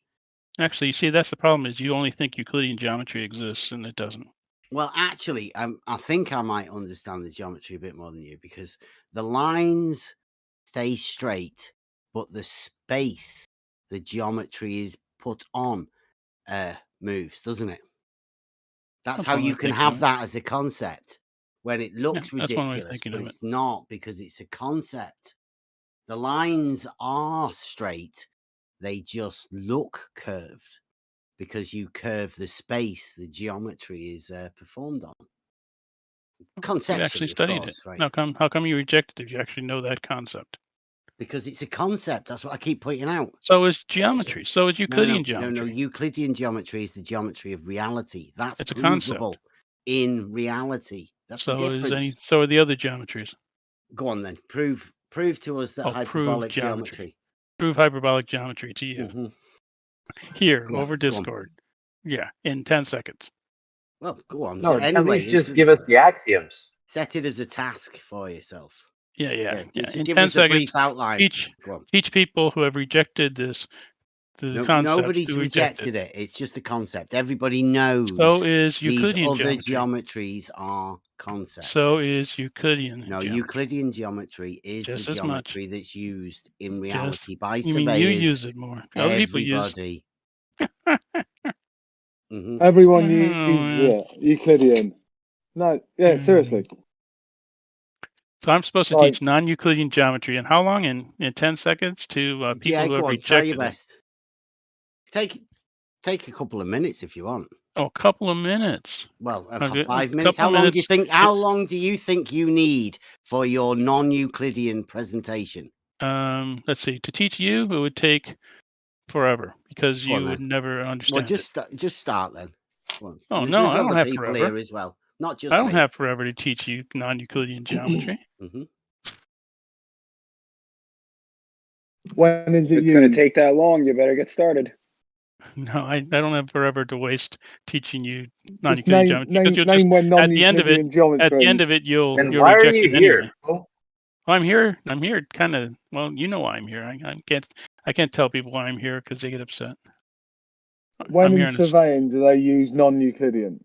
Actually, you see, that's the problem is you only think Euclidean geometry exists, and it doesn't. Well, actually, I think I might understand the geometry a bit more than you because the lines stay straight, but the space the geometry is put on moves, doesn't it? That's how one way you of can thinking have of it. that as a concept when it looks that's one way of ridiculous, thinking but of it. it's not because it's a concept. The lines are straight, they just look curved because you curve the space the geometry is performed on. You Conceptually, actually of studied course, it. right? How come you rejected it if you actually know that concept? Because it's a concept. That's what I keep pointing out. So is geometry. So is Euclidean No, geometry. Euclidean geometry is the geometry of reality. That's It's a provable concept. in reality. That's the difference. So are the other geometries. Go on then. Prove to us that Prove hyperbolic geometry. geometry. Prove hyperbolic geometry to you. Here Yeah, over go on. Discord. Yeah, in 10 seconds. Well, go on. No, Anyway, at least just give us the axioms. Set it as a task for yourself. Yeah. In Give 10 us the seconds, brief outline. teach people who have rejected this the concept. Nobody's rejected it. It's just a concept. Everybody knows. So is these Euclidean other geometry. geometries are concepts. So is Euclidean No, geometry. Euclidean geometry is Just the as geometry that's used in reality by you mean surveyors. you use it more. Other people use. Everybody. Everyone Oh, uses man. it. Euclidean. No, yeah, seriously. So I'm supposed to Like- teach non-Euclidean geometry, and how long? In 10 seconds to people Yeah, who go have on. Try your rejected it. best. Take a couple of minutes if you want. Oh, a couple of minutes. Well, Okay, 5 a minutes. couple How long do you minutes. think? How long do you think you need for your non-Euclidean presentation? Let's see. To teach you, it would take forever because Go on, you would then. never understand Well, just start then. Go on. Oh, There's no, I don't other have people forever. here as well, not just I don't me. have forever to teach you non-Euclidean geometry. When is If it it's going to used? take that long, you better get started. No, I don't have forever to waste teaching you Just non-Euclidean name, geometry. name, because you'll name just when at the end of it, non-Euclidean you'll geometry. you'll reject it anyway. Well, I'm here. I'm here. Kind of. Well, you know why I'm here. I can't tell people why I'm here because they get upset. When I'm in here on a, surveying do they use non-Euclidean?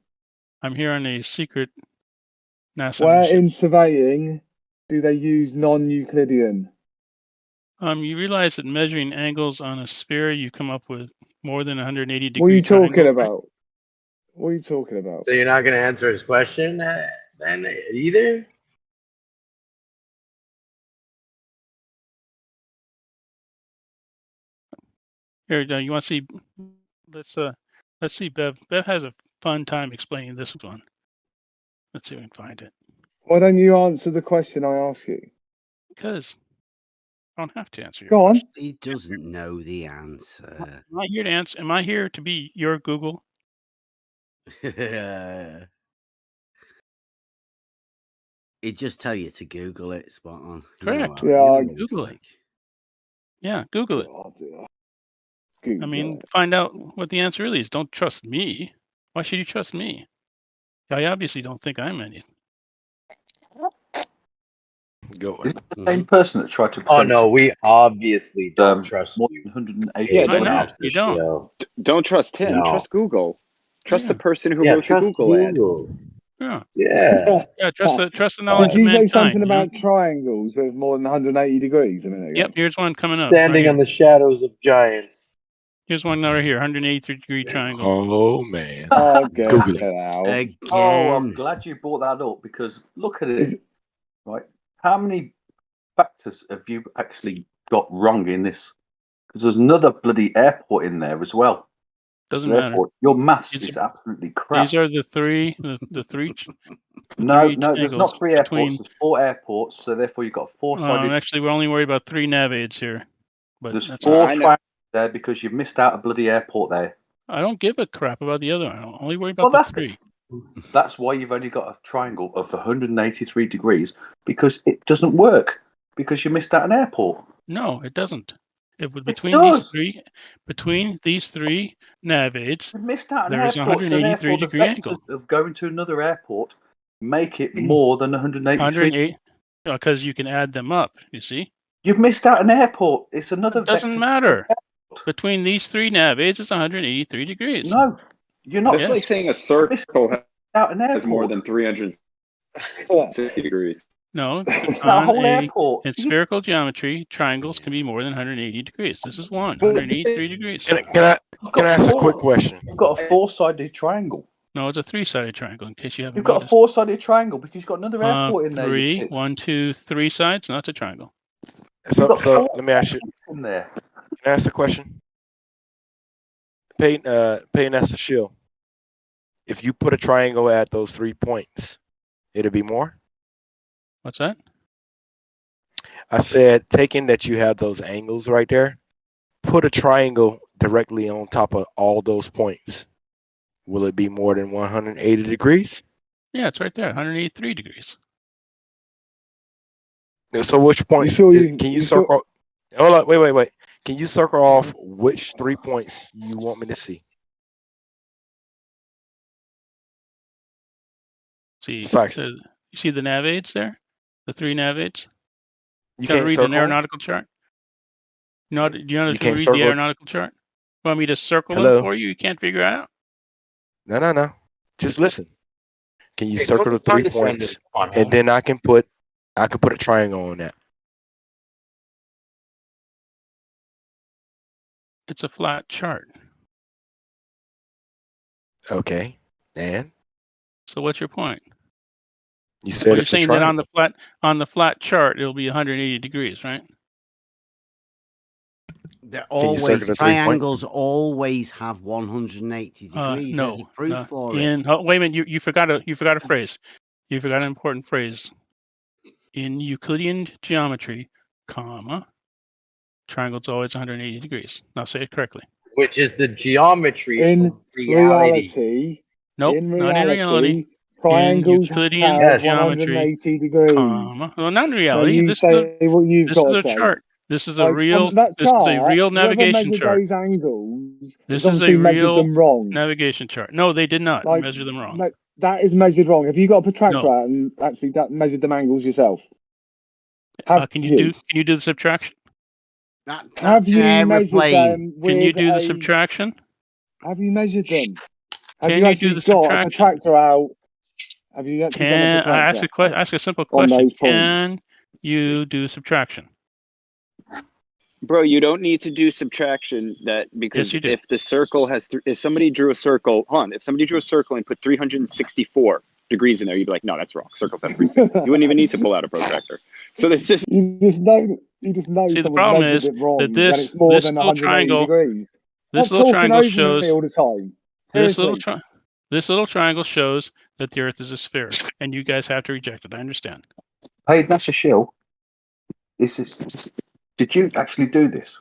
I'm here on a secret NASA Where mission. in surveying do they use non-Euclidean? You realize that measuring angles on a sphere, you come up with more than 180 degree What are you talking triangles, right? about? What are you talking about? So you're not going to answer his question then either? Here, you want to see? Let's see. Bev has a fun time explaining this one. Let's see if we can find it. Why don't you answer the question I ask you? Because I don't have to answer your Go on. question. He doesn't know the answer. Am I here to answer? Am I here to be your Google? He'd just tell you to Google it. Spot on. Correct. You know what it's Google like. it. Yeah, Google it. Google I mean, find out what the answer really is. Don't trust me. Why should you trust me? I obviously don't think I'm any. Go Is it the same person that tried to? Oh no, we obviously don't trust more you. than 180. Yeah, I know. You don't. Don't trust him. No. Trust Google. Trust the person who Yeah, wrote the trust Google ad. Google. Yeah. Yeah. Yeah. Trust the knowledge Did of you say mankind. something you know? about triangles with more than 180 degrees a minute ago? Yep. Here's one coming up. Standing right on the shadows of giants. Here's one right here. 183 degree triangle. Oh man. Okay. Google it. Now. Oh, I'm glad you brought that up because look at it. Right, how many factors have you actually got wrong in this? Because there's another bloody airport in there as well. Doesn't The matter. airport. Your maths These is are- absolutely crap. These are the three. The three. No, three there's not three airports. between- There's 4 airports, so therefore you've got 4-sided. Actually, we're only worried about 3 navaids here. But There's that's 4 all. triangles there because you've missed out a bloody airport there. I don't give a crap about the other one. I'm only worried Well, about that's the 3. That's why you've only got a triangle of 183 degrees because it doesn't work because you missed out an airport. No, it doesn't. It would It between these three navaids. You missed out an There's a airport, so 183 therefore the degree vectors angle. of going to another airport make it more than 183. 108, because you can add them up. You see. You've missed out an airport. It's another. It doesn't vector. matter. Between these 3 navaids, it's 183 degrees. No, you're not. That's like saying a circle out an has more airport. than 360 degrees. No, it's a whole airport. In spherical geometry, triangles can be more than 180 degrees. This is 183 degrees. Can I ask a quick question? You've got a 4-sided triangle. No, it's a 3-sided triangle. In case you haven't. You've got a 4-sided triangle because you've got another airport in there. 3, 1, 2, 3 sides. No, it's a triangle. So let me ask you. In there. Can I ask a question? Payne asked the shield. If you put a triangle at those 3 points, it'll be more? What's that? I said, taking that you have those angles right there, put a triangle directly on top of all those points. Will it be more than 180 degrees? Yeah, it's right there, 183 degrees. So which point? You sure you- can you you sure- circle? Hold on, wait. Can you circle off which 3 points you want me to see? See, Facts. you see the nav aids there? The 3 nav aids? You Got to can't read circle an 'em? aeronautical chart? You know how to can't read the circle- aeronautical chart? Want me to circle them Hello? for you? You can't figure it out? No. Just listen. Can you Hey, circle the don't 3 condescend points, on and him. then I can put a triangle on that. It's a flat chart. Okay. And So what's your point? you Well, said you're it's a saying that triangle. on the flat chart it'll be 180 degrees, right? They're Can you circle always the 3 points? triangles always have 180 degrees. No. There's a proof for it. Wait a minute. You forgot a phrase. You forgot an important phrase. In Euclidean geometry, comma, triangle's always 180 degrees. Now say it correctly. Which is the geometry In of reality. reality, Nope, in not in reality. reality, In triangles Euclidean have geometry, 180 degrees. comma. Well, not in Now reality. you This say what you've is got a to say. chart. This is a Like, real. on that This is a chart, real whoever navigation measured chart. those angles This has is a obviously measured real them wrong. navigation chart. No, they did not Like, measure them wrong. that is measured wrong. Have you got a protractor No. out and actually measured them angles yourself? Have Can you do the subtraction? That's Have an you measured aeroplane. them with Can you do the a? subtraction? Have you measured them? Have Can you you actually do the got a subtraction? protractor out? Have you actually done a Can I protractor ask a simple on question? those points? Can you do subtraction? Bro, you don't need to do subtraction because you do. if the circle has if somebody drew a circle, if somebody drew a circle and put 364 degrees in there, you'd be like, no, that's wrong. Circles have 360. You wouldn't even need to pull out a protractor. So this is You just know See, the someone's problem measured is it wrong, that and this it's more than little 180 triangle, degrees. this Stop little talking triangle over shows me all the time. this Seriously. this little triangle shows that the Earth is a sphere, and you guys have to reject it. I understand. Hey, that's a shill. Did you actually do this?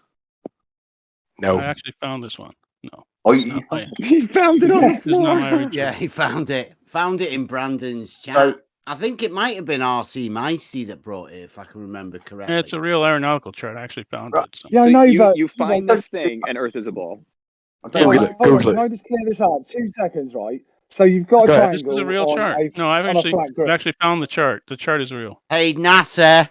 No. I actually found this one. No. Oh, It's you not my- he found it on the This is not my floor. original. Yeah, he found it. Found it in Brandon's chat. I think it might have been RC Micey that brought it, if I can remember correctly. Yeah, it's a real aeronautical chart. I actually found it. So. Yeah, So I know, but you find this thing and Earth is a ball. Hold on, can I just clear this up? 2 seconds, right? So you've got a This triangle is a real on chart. a No, I've on a flat I've grid. actually found the chart. The chart is real. Hey, NASA.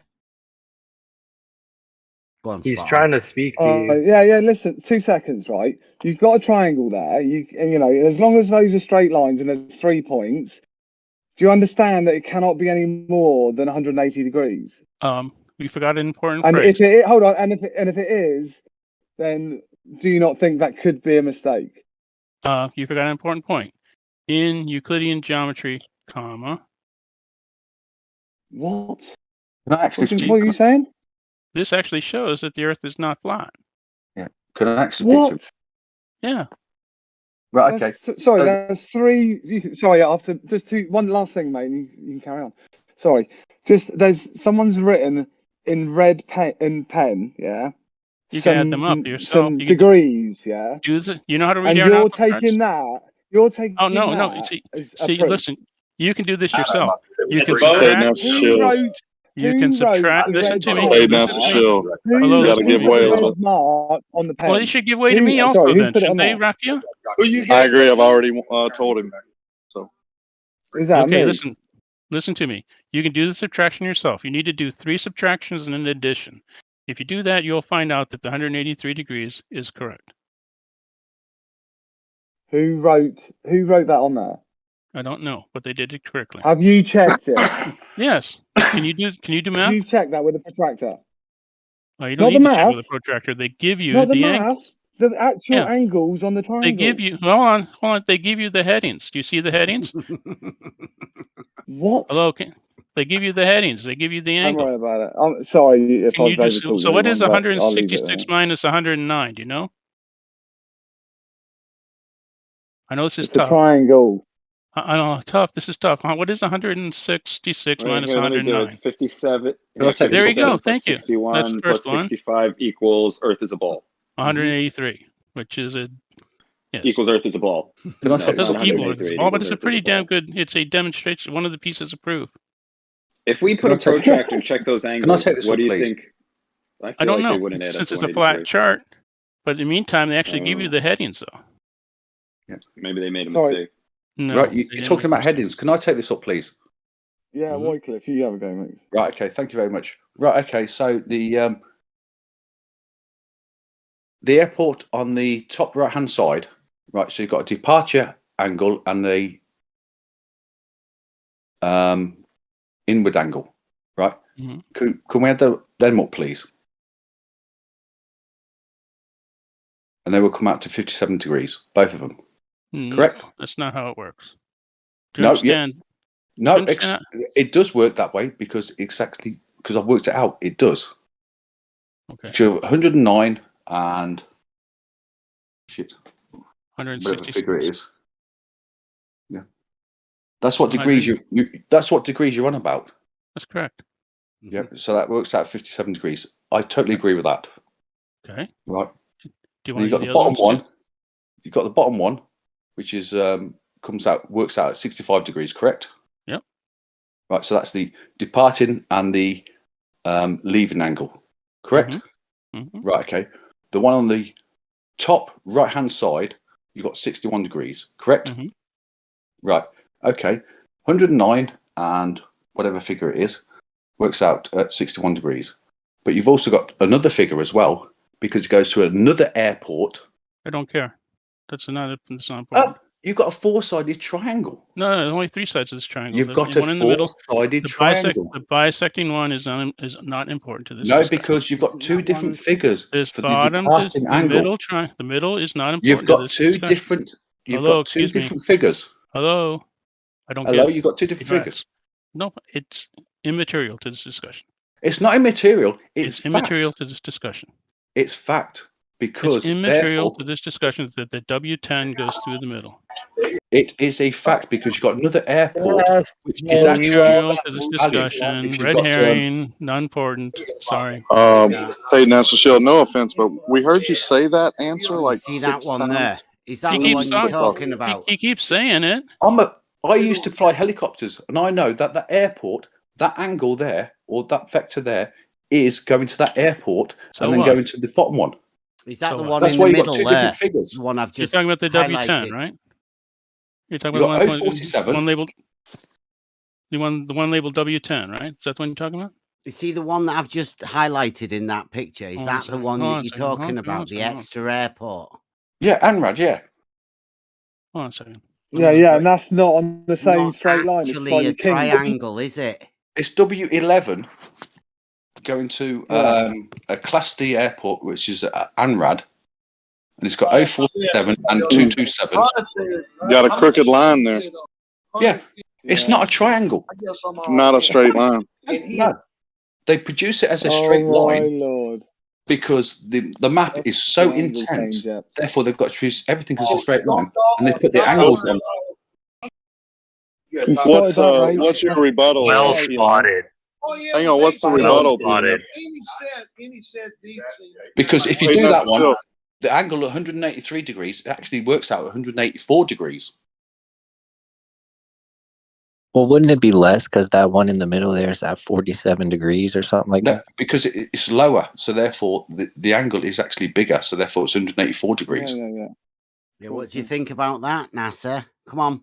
Go on, He's Spot. trying to speak to you. Yeah. Listen, 2 seconds, right? You've got a triangle there. You know, as long as those are straight lines and there's 3 points, do you understand that it cannot be any more than 180 degrees? We forgot an important And phrase. if it hold on, and if it is, then do you not think that could be a mistake? You forgot an important point. In Euclidean geometry, comma. What? Can I actually What are you saying? This actually shows that the Earth is not flat. Yeah. Can I actually What? Yeah. Right. Okay. Sorry, there's 3. Sorry, after just one last thing, mate. You can carry on. Sorry, someone's written in red pen, yeah. You can add them up yourself. Some You can degrees, yeah. You know how to read And you're aeronautical taking charts? that. You're taking. Oh no. that See, as a proof. listen. You can do this yourself. You can Hey, now subtract. chill. You can subtract. Listen to me. Hey, now Listen to me. chill. Hello, You gotta listen to give me. way a Red little. mark on the pen. Well, you should give way to me also Sorry, who then, put it shouldn't on they, there? Rakia? I agree. I've already told him. So. Is that Okay, me? listen to me. You can do the subtraction yourself. You need to do 3 subtractions and an addition. If you do that, you'll find out that the 183 degrees is correct. Who wrote that on there? I don't know, but they did it correctly. Have you checked it? Yes. Can you do math? You've checked that with a protractor. Oh, you Not don't the need to check math. with a protractor. They give you Not the math. angles. The actual Yeah. angles on the triangle. They give you. Hold on. They give you the headings. Do you see the headings? What? Hello. They give you the headings. They give you the Don't angle. worry about it. I'm sorry if Can you I've just, overtalked so what is anyone, but I'll leave it 166 there. minus 109? Do you know? I know this is It's a tough. triangle. I know, tough. This is tough. What is 166 minus Let me do 109? it. 57. There you go. Plus Thank you. 61 That's the plus first one. 65 equals Earth is a ball. 183, which is a yes. Equals Earth is a ball. It No, doesn't it's not equal 183, Earth it ball, but equals it's a Earth is pretty a ball. damn good. It's a demonstration. One of the pieces of proof. If we put a protractor and check those angles, what do you think? I don't know, since it's a flat chart. But in the meantime, they actually give you the headings, though. Yeah. Maybe they made a Sorry. mistake. No, Right, they you're didn't talking make a about mistake. headings. Can I take this up, please? Yeah, Wycliffe, you have a go, mate. Right. Okay. Thank you very much. Right. Okay. So the airport on the top right hand side. Right. So you've got a departure angle and the inward angle. Right. Mhm. Can we have them up, please? And they will come out to 57 degrees, both of them. Correct? No, that's not how it works. Do you No, understand? No, Do you understand it does work that way because I've worked it out. It does. Okay. So 109 and shit, whatever 166. figure it is. Yeah, that's what degrees you. That's what degrees you're on about. That's correct. Yeah, so that works out 57 degrees. I totally agree with that. Okay. Right. Do you And want you've to got do the the other bottom ones one. You've got the bottom one, which is works out at 65 degrees. Correct. Yep. Right. So that's the departing and the leaving angle. Correct. Mm-hmm. Right. Okay. The one on the top right hand side, you've got 61 degrees. Correct. Mm-hmm. Right. Okay. 109 and whatever figure it is works out at 61 degrees. But you've also got another figure as well because it goes to another airport. I don't care. That's not important. You've got a four-sided triangle. No, there's only three sides of this triangle. You've got the a one in the middle, four-sided triangle. The bisecting one is not important to this. No, discussion. because you've got two different figures This for bottom, the departing the angle. the middle is not important. You've got to this two discussion. different. You've Hello, got two excuse me. different figures. Hello, I don't Hello, get it. you've got two different Right. figures. No, it's immaterial to this discussion. It's not immaterial. It's fact. immaterial to this discussion. It's fact because It's immaterial therefore to this discussion that the W10 goes through the middle. it is a fact because you've got another airport which is It's actually immaterial to this valid. discussion. If you've Red got, herring, not important. Sorry. Hey, National Shield, no offense, but we heard you say that answer like See that 6 one times. there? Is that He the keeps one you're talking- talking about? He keeps saying it. I used to fly helicopters, and I know that that airport, that angle there, or that vector there, is going to that airport So and then what? going to the bottom one. Is that So the what? one That's in why the you've middle got two there? different figures. The one I've You're just talking about the W10, highlighted. right? You're talking You about got the one, 047. one labeled. The one labeled W10, right? Is that the one you're talking about? You see the one that I've just highlighted in that picture? Is Hold on a that the second, one hold on that a you're second, hold talking on, hold on a about? The second, hold on. extra airport? Yeah, ANRAD, yeah. Hold on a second. Yeah, and that's not on the It's same not straight line. It's actually slightly a triangle, is it? It's W11 going to a Class D airport, which is ANRAD, and it's got 047 and 227. Got a crooked line there. Yeah, it's not a triangle. Not a straight line. No, they produce it as a Oh straight my line lord! because the map is so triangle intense. change, yeah. Therefore, they've got to produce everything as a straight line, and they put the angles on. What's your rebuttal? Well Ian? spotted. Hang on, what's the rebuttal? spotted. Because if you Hey, do no, that one, sure. the angle at 183 degrees it actually works out at 184 degrees. Well, wouldn't it be less because that one in the middle there is at 47 degrees or something like No, that? because it's lower, so therefore the angle is actually bigger, so therefore it's 184 Yeah, degrees. Yeah, what do you think about that, NASA? Come on.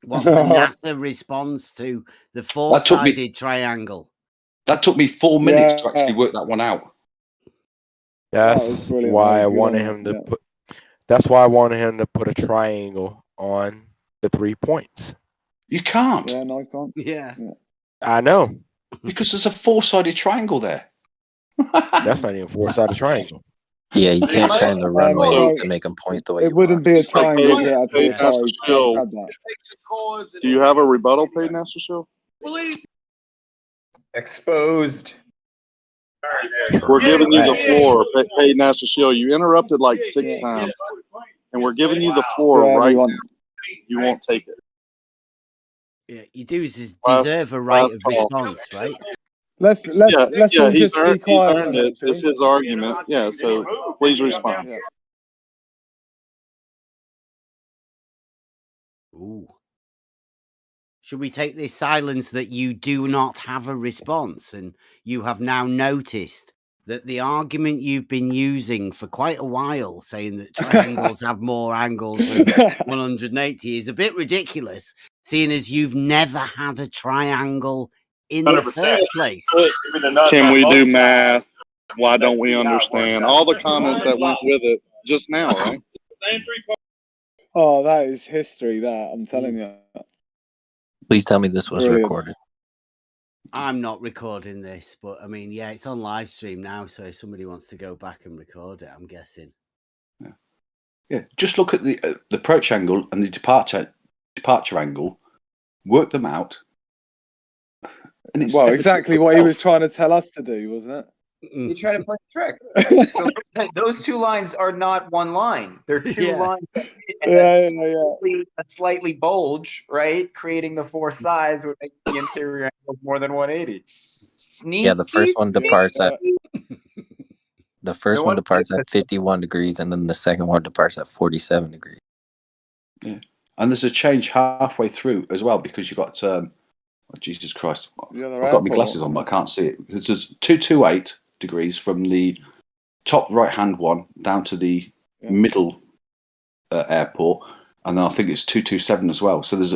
What's the NASA response to the four-sided triangle? That took me 4 minutes to Yeah. actually work that one out. That's why I wanted him to put. That's why I wanted him to put a triangle on the 3 points. You can't. Yeah, no, I can't. Yeah. I know. Because there's a four-sided triangle there. That's not even a four-sided triangle. Yeah, you can't turn the runway so to make them point the way It you wouldn't want. be a triangle if it had Hey, four Master sides. Shield, Had that. do you have a rebuttal, paid Master Shield? Exposed. We're giving you the floor, paid Master Shield. You interrupted like 6 times, and we're giving you the floor Yeah, right everyone. now. You won't take it. Yeah, you do Last- deserve a right last of call. response, right? Let's Yeah, all he's just be earned quiet. for a it. minute, It's see? his argument. Yeah, so please respond. Yeah. Ooh. Should we take this silence that you do not have a response and you have now noticed that the argument you've been using for quite a while, saying that triangles have more angles than 180, is a bit ridiculous, seeing as you've never had a triangle in the 100%. first place. Can we do math? Why don't we understand? All the comments that went with it just now, right? Oh, that is history. That I'm telling you. Please tell me this was Brilliant. recorded. I'm not recording this, but I mean, yeah, it's on live stream now. So if somebody wants to go back and record it, I'm guessing. Yeah, just look at the approach angle and the departure angle, work them out. And it's Well, exactly what he was trying to tell us to do, wasn't it? You try to play a trick. So those two lines are not one line. They're two lines. A slightly bulge, right? Creating the four sides, which makes the interior angle more than 180. Sneaky. Yeah, the first one departs at 51 degrees, and then the second one departs at 47 degrees. Yeah, and there's a change halfway through as well because you got oh, Jesus Christ, I've got my glasses on, but I can't see it. Because there's 228 degrees from the top right hand one down to the middle airport, and then I think it's 227 as well. So there's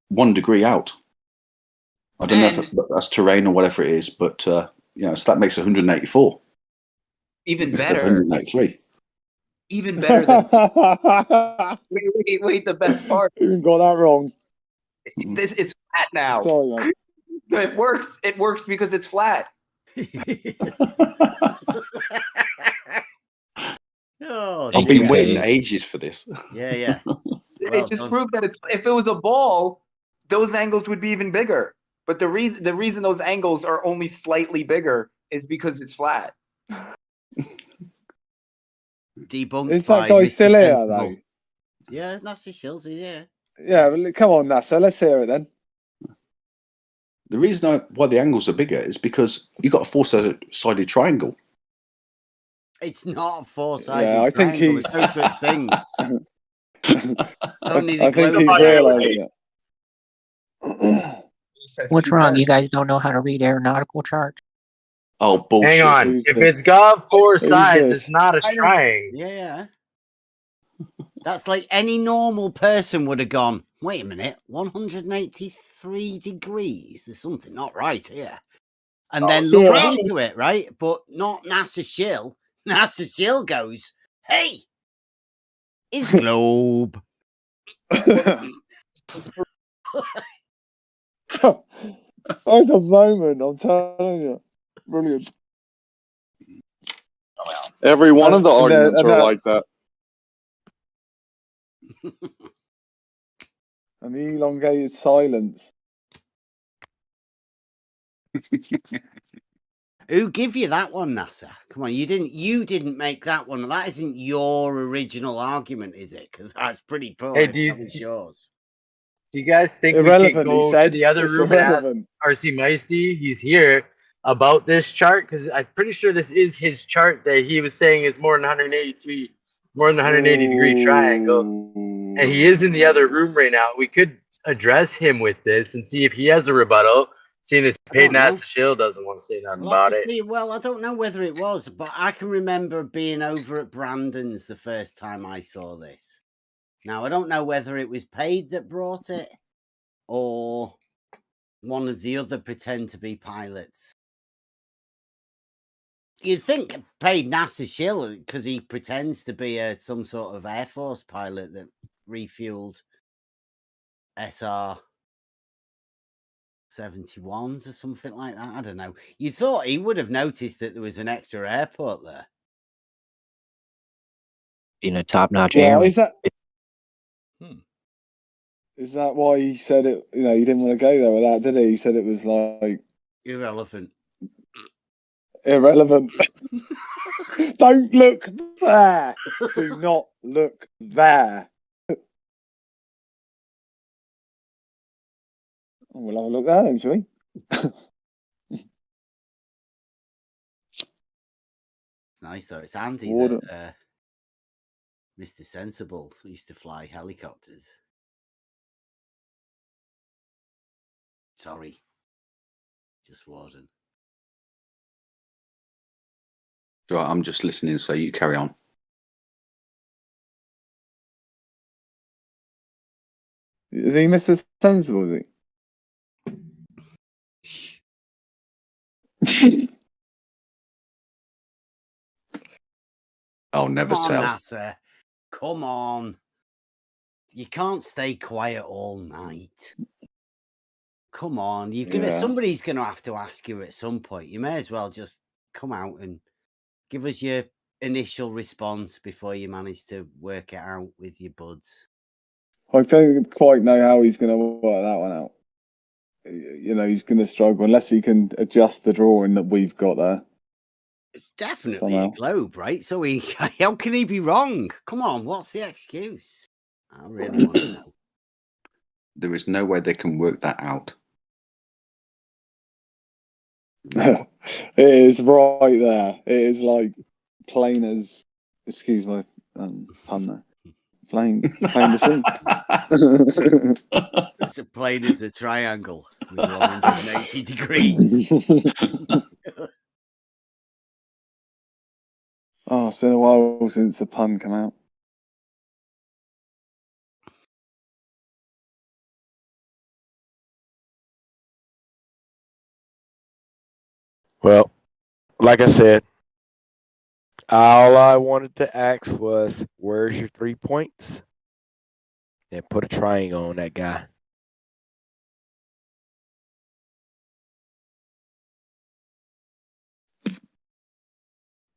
1 degree out. I don't know if that's terrain or whatever it is, but so that makes 184. Even instead of better. 183. Even better than. wait, the best part. You got that wrong. It's flat now. Sorry, mate. It works. It works because it's flat. Oh, I've been waiting ages for this. Yeah. It just proved that if it was a ball, those angles would be even bigger. But the reason those angles are only slightly bigger is because it's flat. Debunked. Is that guy still here, though? Yeah, Nasty Shills is here. Yeah, well, come on, NASA. Let's hear it then. The reason why the angles are bigger is because you've got a four-sided triangle. It's not a four-sided Yeah, I think triangle. he's... There's no such thing. Only the I think globe he's realising it. What's wrong? You guys don't know how to read aeronautical charts? Oh, bullshit. Hang on. If it's got four sides, it's not a triangle. Yeah. That's like any normal person would have gone, wait a minute, 183 degrees? There's something not right here. And then look into it, right? But not NASA Shill. NASA Shill goes, hey, it's globe. That was a moment, I'm telling you. Brilliant. Every one of the arguments are like that. And the elongated silence. Who give you that one, NASA? Come on, you didn't make that one. That isn't your original argument, is it? Because that's pretty poor. Hey, that was yours. Do you guys think we could go to the other room and ask RC Meisty? He's here about this chart because I'm pretty sure this is his chart that he was saying is more than 180 degree triangle, and he is in the other room right now. We could address him with this and see if he has a rebuttal. Seeing as Paid NASA Shill doesn't want to say nothing about it. Well, I don't know whether it was, but I can remember being over at Brandon's the first time I saw this. Now, I don't know whether it was Paid that brought it or one of the other pretend to be pilots. You'd think Paid NASA Shill because he pretends to be some sort of Air Force pilot that refueled SR 71s or something like that. I don't know. You thought he would have noticed that there was an extra airport there. Being a top-notch airman. Is that why he said it? You know, he didn't want to go there with that, did he? He said it was like irrelevant. Don't look there. Do not look there. We'll have a look there then, shall we? It's nice though. It's Andy that Mr. Sensible used to fly helicopters. Sorry. Just Warden. So I'm just listening, so you carry on. Is he Mr. Sensible, is he? I'll never Come on, tell. NASA. Come on. You can't stay quiet all night. Come on. Somebody's gonna have to ask you at some point. You may as well just come out and give us your initial response before you manage to work it out with your buds. I don't quite know how he's going to work that one out. You know, he's going to struggle unless he can adjust the drawing that we've got there. It's definitely a globe, right? So how can he be wrong? Come on, what's the excuse? I really want to know. There is no way they can work that out. It is right there. It is like plain as, excuse my pun there. Plain to see. It's as plain as a triangle with 180 degrees. Oh, it's been a while since the pun came out. Well, like I said, all I wanted to ask was, where's your 3 points? And put a triangle on that guy.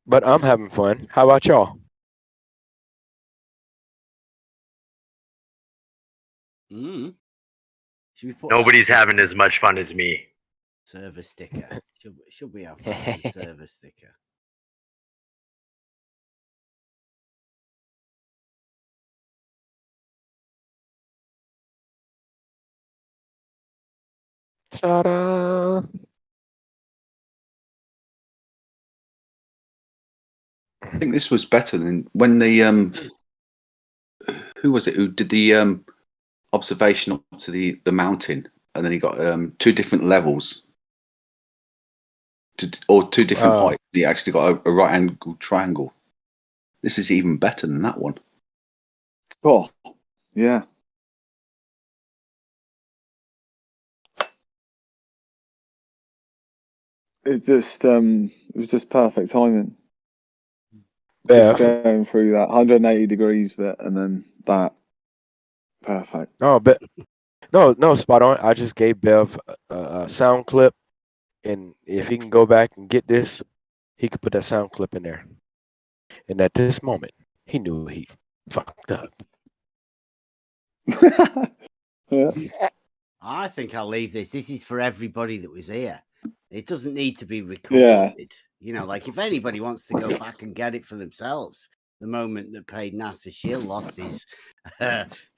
But I'm having fun. How about y'all? Nobody's having as much fun as me. Server sticker. Should we have that server sticker? Ta-da! I think this was better than when the who was it who did the observation up to the mountain, and then he got 2 different levels or 2 different heights. He actually got a right angle triangle. This is even better than that one. Oh, yeah. It was just perfect timing. Just going through that 180 degrees bit and then that. Perfect. No, but no, spot on. I just gave Bev a sound clip, and if he can go back and get this, he could put that sound clip in there. And at this moment, he knew he fucked up. Yeah. I think I'll leave this. This is for everybody that was here. It doesn't need to be recorded. You know, like if anybody wants to go back and get it for themselves, the moment that paid NASA Shield lost his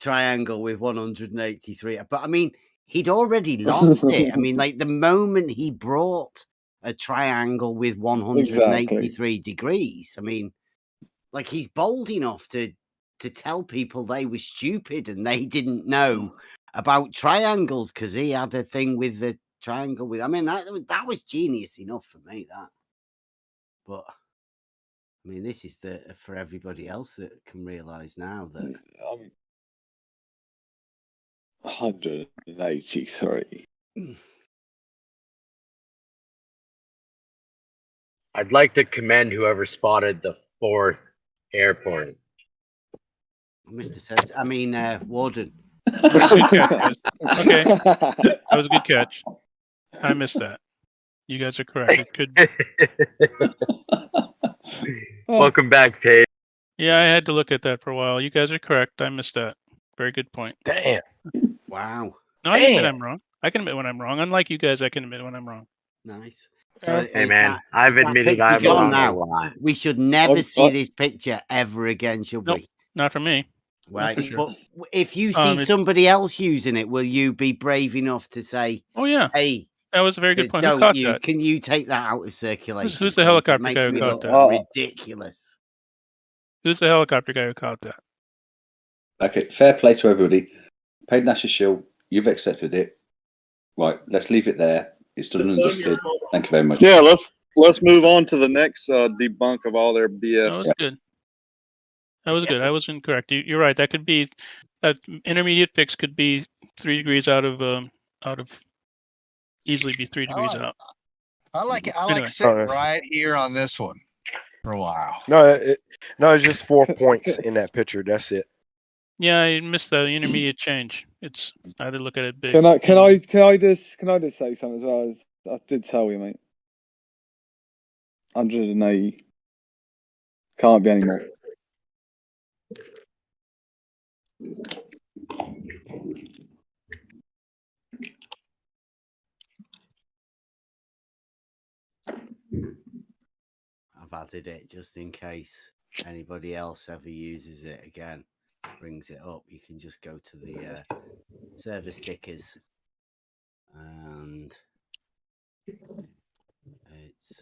triangle with 183. But I mean, he'd already lost it. I mean, like the moment he brought a triangle with 183 degrees, I mean, like he's bold enough to tell people they were stupid and they didn't know about triangles because he had a thing with the triangle with. I mean, that was genius enough for me. That, but I mean, this is for everybody else that can realize now that 183. I'd like to commend whoever spotted the 4th airport. Mr. says, I mean, Warden. Okay, that was a good catch. I missed that. You guys are correct. It could. Welcome back, Tate. Yeah, I had to look at that for a while. You guys are correct. I missed that. Very good point. Damn. Wow. No, I admit I'm wrong. I can admit when I'm wrong. Unlike you guys, I can admit when I'm wrong. Nice. So hey man, I've admitted I'm wrong now. A lot. We should never see this picture ever again, should we? Not for me. Right. Sure. But if you see somebody else using it, will you be brave enough to say, "Oh yeah, hey, that was a very good point. Who don't caught you? that? Can you take that out of circulation? Who's the helicopter It guy makes who me caught look that? ridiculous. Who's the helicopter guy who caught that? Okay, fair play to everybody. Paid NASA Shield. You've accepted it. Right, let's leave it there. It's done and dusted. Thank you very much. Yeah, let's Let's move on to the next debunk of all their That BS. was good. That was good. I was incorrect. You're right. That could be that intermediate fix could be 3 degrees out of easily be 3 degrees out. I like it. I Anyway. like sitting right here on this one for a while. No, it's just 4 points in that picture. That's it. Yeah, I missed the intermediate change. It's I had to look at it big. Can I just say something as well? I did tell you, mate. 180 can't be any more. I've added it just in case anybody else ever uses it again, brings it up. You can just go to the server stickers, and it's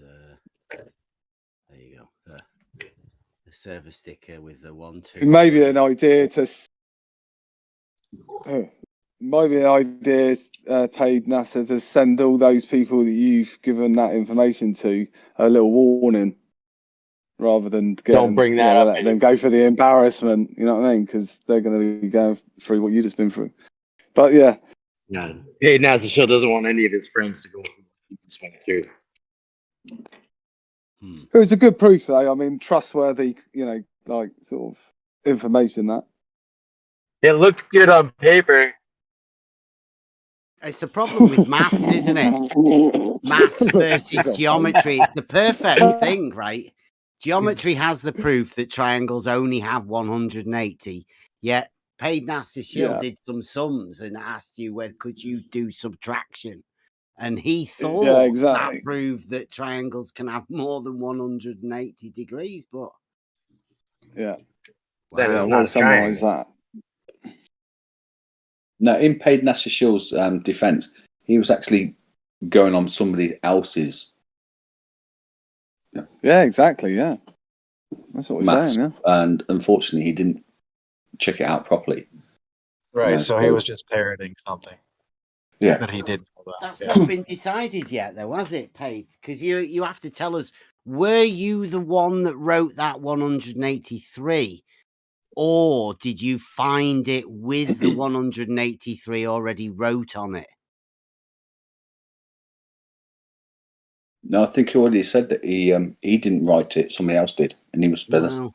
there you go. The server sticker with the 1, 2. Maybe 3. an idea to. Maybe an idea, paid NASA, to send all those people that you've given that information to a little warning, rather than Don't bring that up let them go for the embarrassment. You know what I mean? Because they're going to be going through what you just been through. But yeah, No, Paid NASA Show doesn't want any of his friends to go through. It was a good proof, though. I mean, trustworthy, like sort of information that. It looked good on paper. It's the problem with maths, isn't it? Maths versus geometry. It's the perfect thing, right? Geometry has the proof that triangles only have 180, yet Paid NASA Shield did some sums and asked you whether could you do subtraction. And he thought that proved that triangles can have more than 180 degrees, but yeah, Then it's well, not a summarise triangle. that. No, in Paid NASA Shield's defense, he was actually going on somebody else's. Yeah, exactly. Yeah, that's what we're maths, saying. and unfortunately, he didn't check it out properly. Right. So he was just parroting something. Yeah. That he didn't know about. that's not been decided yet, though, has it, Paid? Because you have to tell us, were you the one that wrote that 183? Or did you find it with the 183 already wrote on it? No, I think he already said that he didn't write it; somebody else did, and he was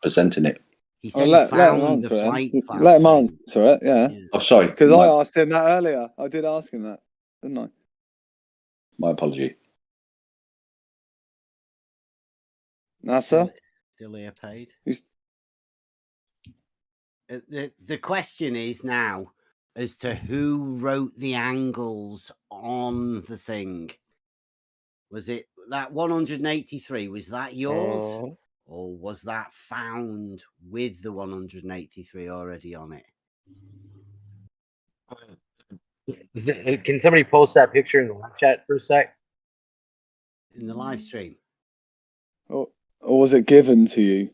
presenting it. He said let he him found the answer flight it. plan. Let him answer it. Yeah. Oh, sorry. Because I asked him that earlier. I did ask him that, didn't I? My apology. NASA? Still here, Paid. The question is now as to who wrote the angles on the thing. Was it that 183? Was that yours? Or was that found with the 183 already on it? Can somebody post that picture in the live chat for a sec? In the live stream. Or was it given to you?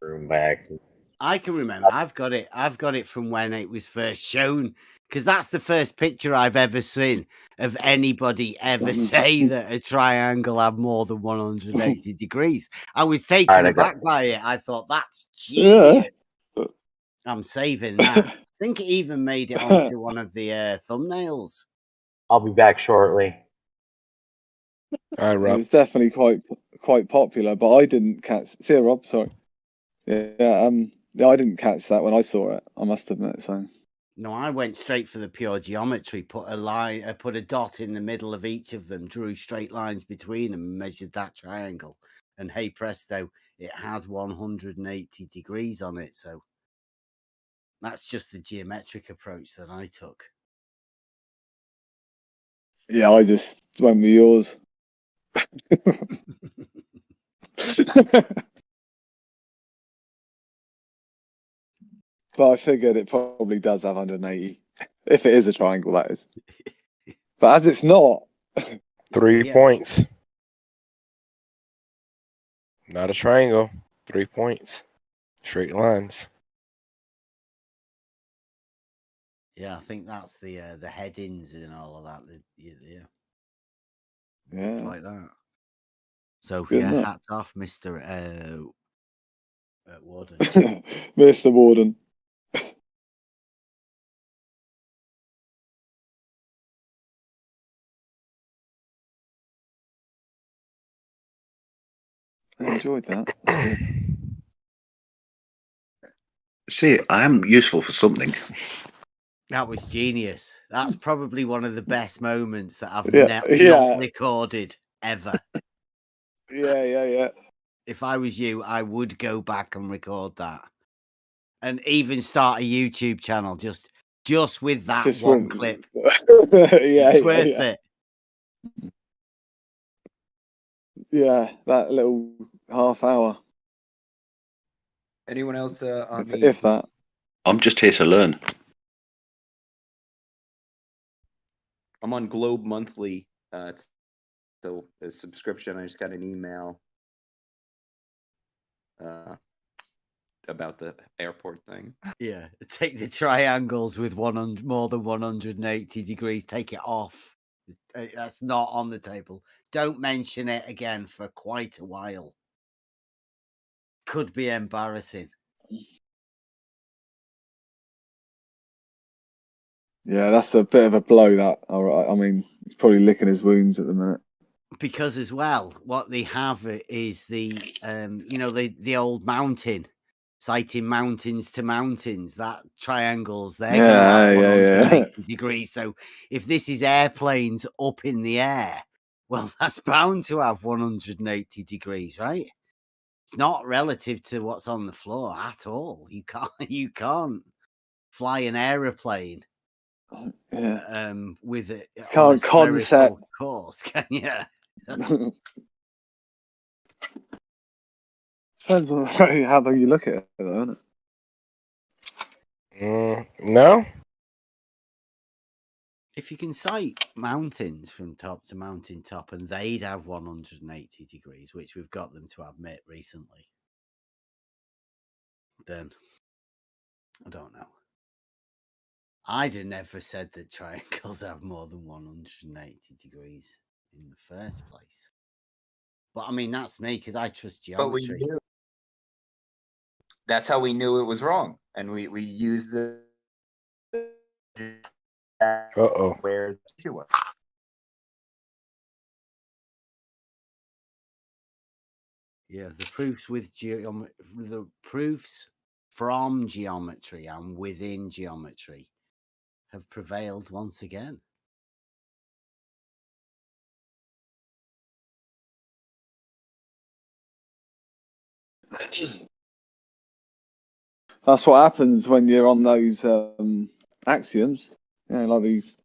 Room by accident. I can remember. I've got it from when it was first shown, because that's the first picture I've ever seen of anybody ever say that a triangle had more than 180 degrees. I was taken aback by it. I thought, that's genius. I'm saving that. I think it even made it onto one of the thumbnails. I'll be back shortly. It was definitely quite popular, but I didn't catch. See you, Rob. Sorry. Yeah, I didn't catch that when I saw it. I must admit. So. No, I went straight for the pure geometry. Put a dot in the middle of each of them, drew straight lines between them, and measured that triangle. And hey presto, it had 180 degrees on it. So that's just the geometric approach that I took. Yeah, I just went with yours. But I figured it probably does have 180. If it is a triangle, that is. But as it's not. 3 points. Not a triangle. 3 points. Straight lines. Yeah, I think that's the headings and all of that. Yeah. It's Yeah. like that. So Good, yeah, isn't it? hats off, Mr. Warden. Mr. Warden. I enjoyed that. That's good. See, I am useful for something. That was genius. That's probably one of the best moments that I've Yeah, not yeah. recorded ever. Yeah. If I was you, I would go back and record that, and even start a YouTube channel just with that Just one with- clip. It's worth it. Yeah, that little half hour. Anyone else on If that. I'm just here to learn. I'm on Globe Monthly. It's still a subscription. I just got an email about the airport thing. Yeah, take the triangles with more than 180 degrees. Take it off. That's not on the table. Don't mention it again for quite a while. Could be embarrassing. Yeah, that's a bit of a blow. That. All right. I mean, he's probably licking his wounds at the minute. Because as well, what they have is the the old mountain, sighting mountains to mountains. That triangles, they're going to have 180 degrees. So if this is airplanes up in the air, well, that's bound to have 180 degrees, right? It's not relative to what's on the floor at all. You can't fly an aeroplane with it on a spherical course, can you? Depends on how you look at it, though, doesn't it? No. If you can sight mountains from top to mountain top, and they'd have 180 degrees, which we've got them to admit recently, then I don't know. I'd have never said that triangles have more than 180 degrees in the first place. But I mean, that's me because I trust But we geometry. knew. That's how we knew it was wrong, and we used the. Where to was. Yeah, the proofs with the proofs from geometry and within geometry have prevailed once again. That's what happens when you're on those axioms. Like these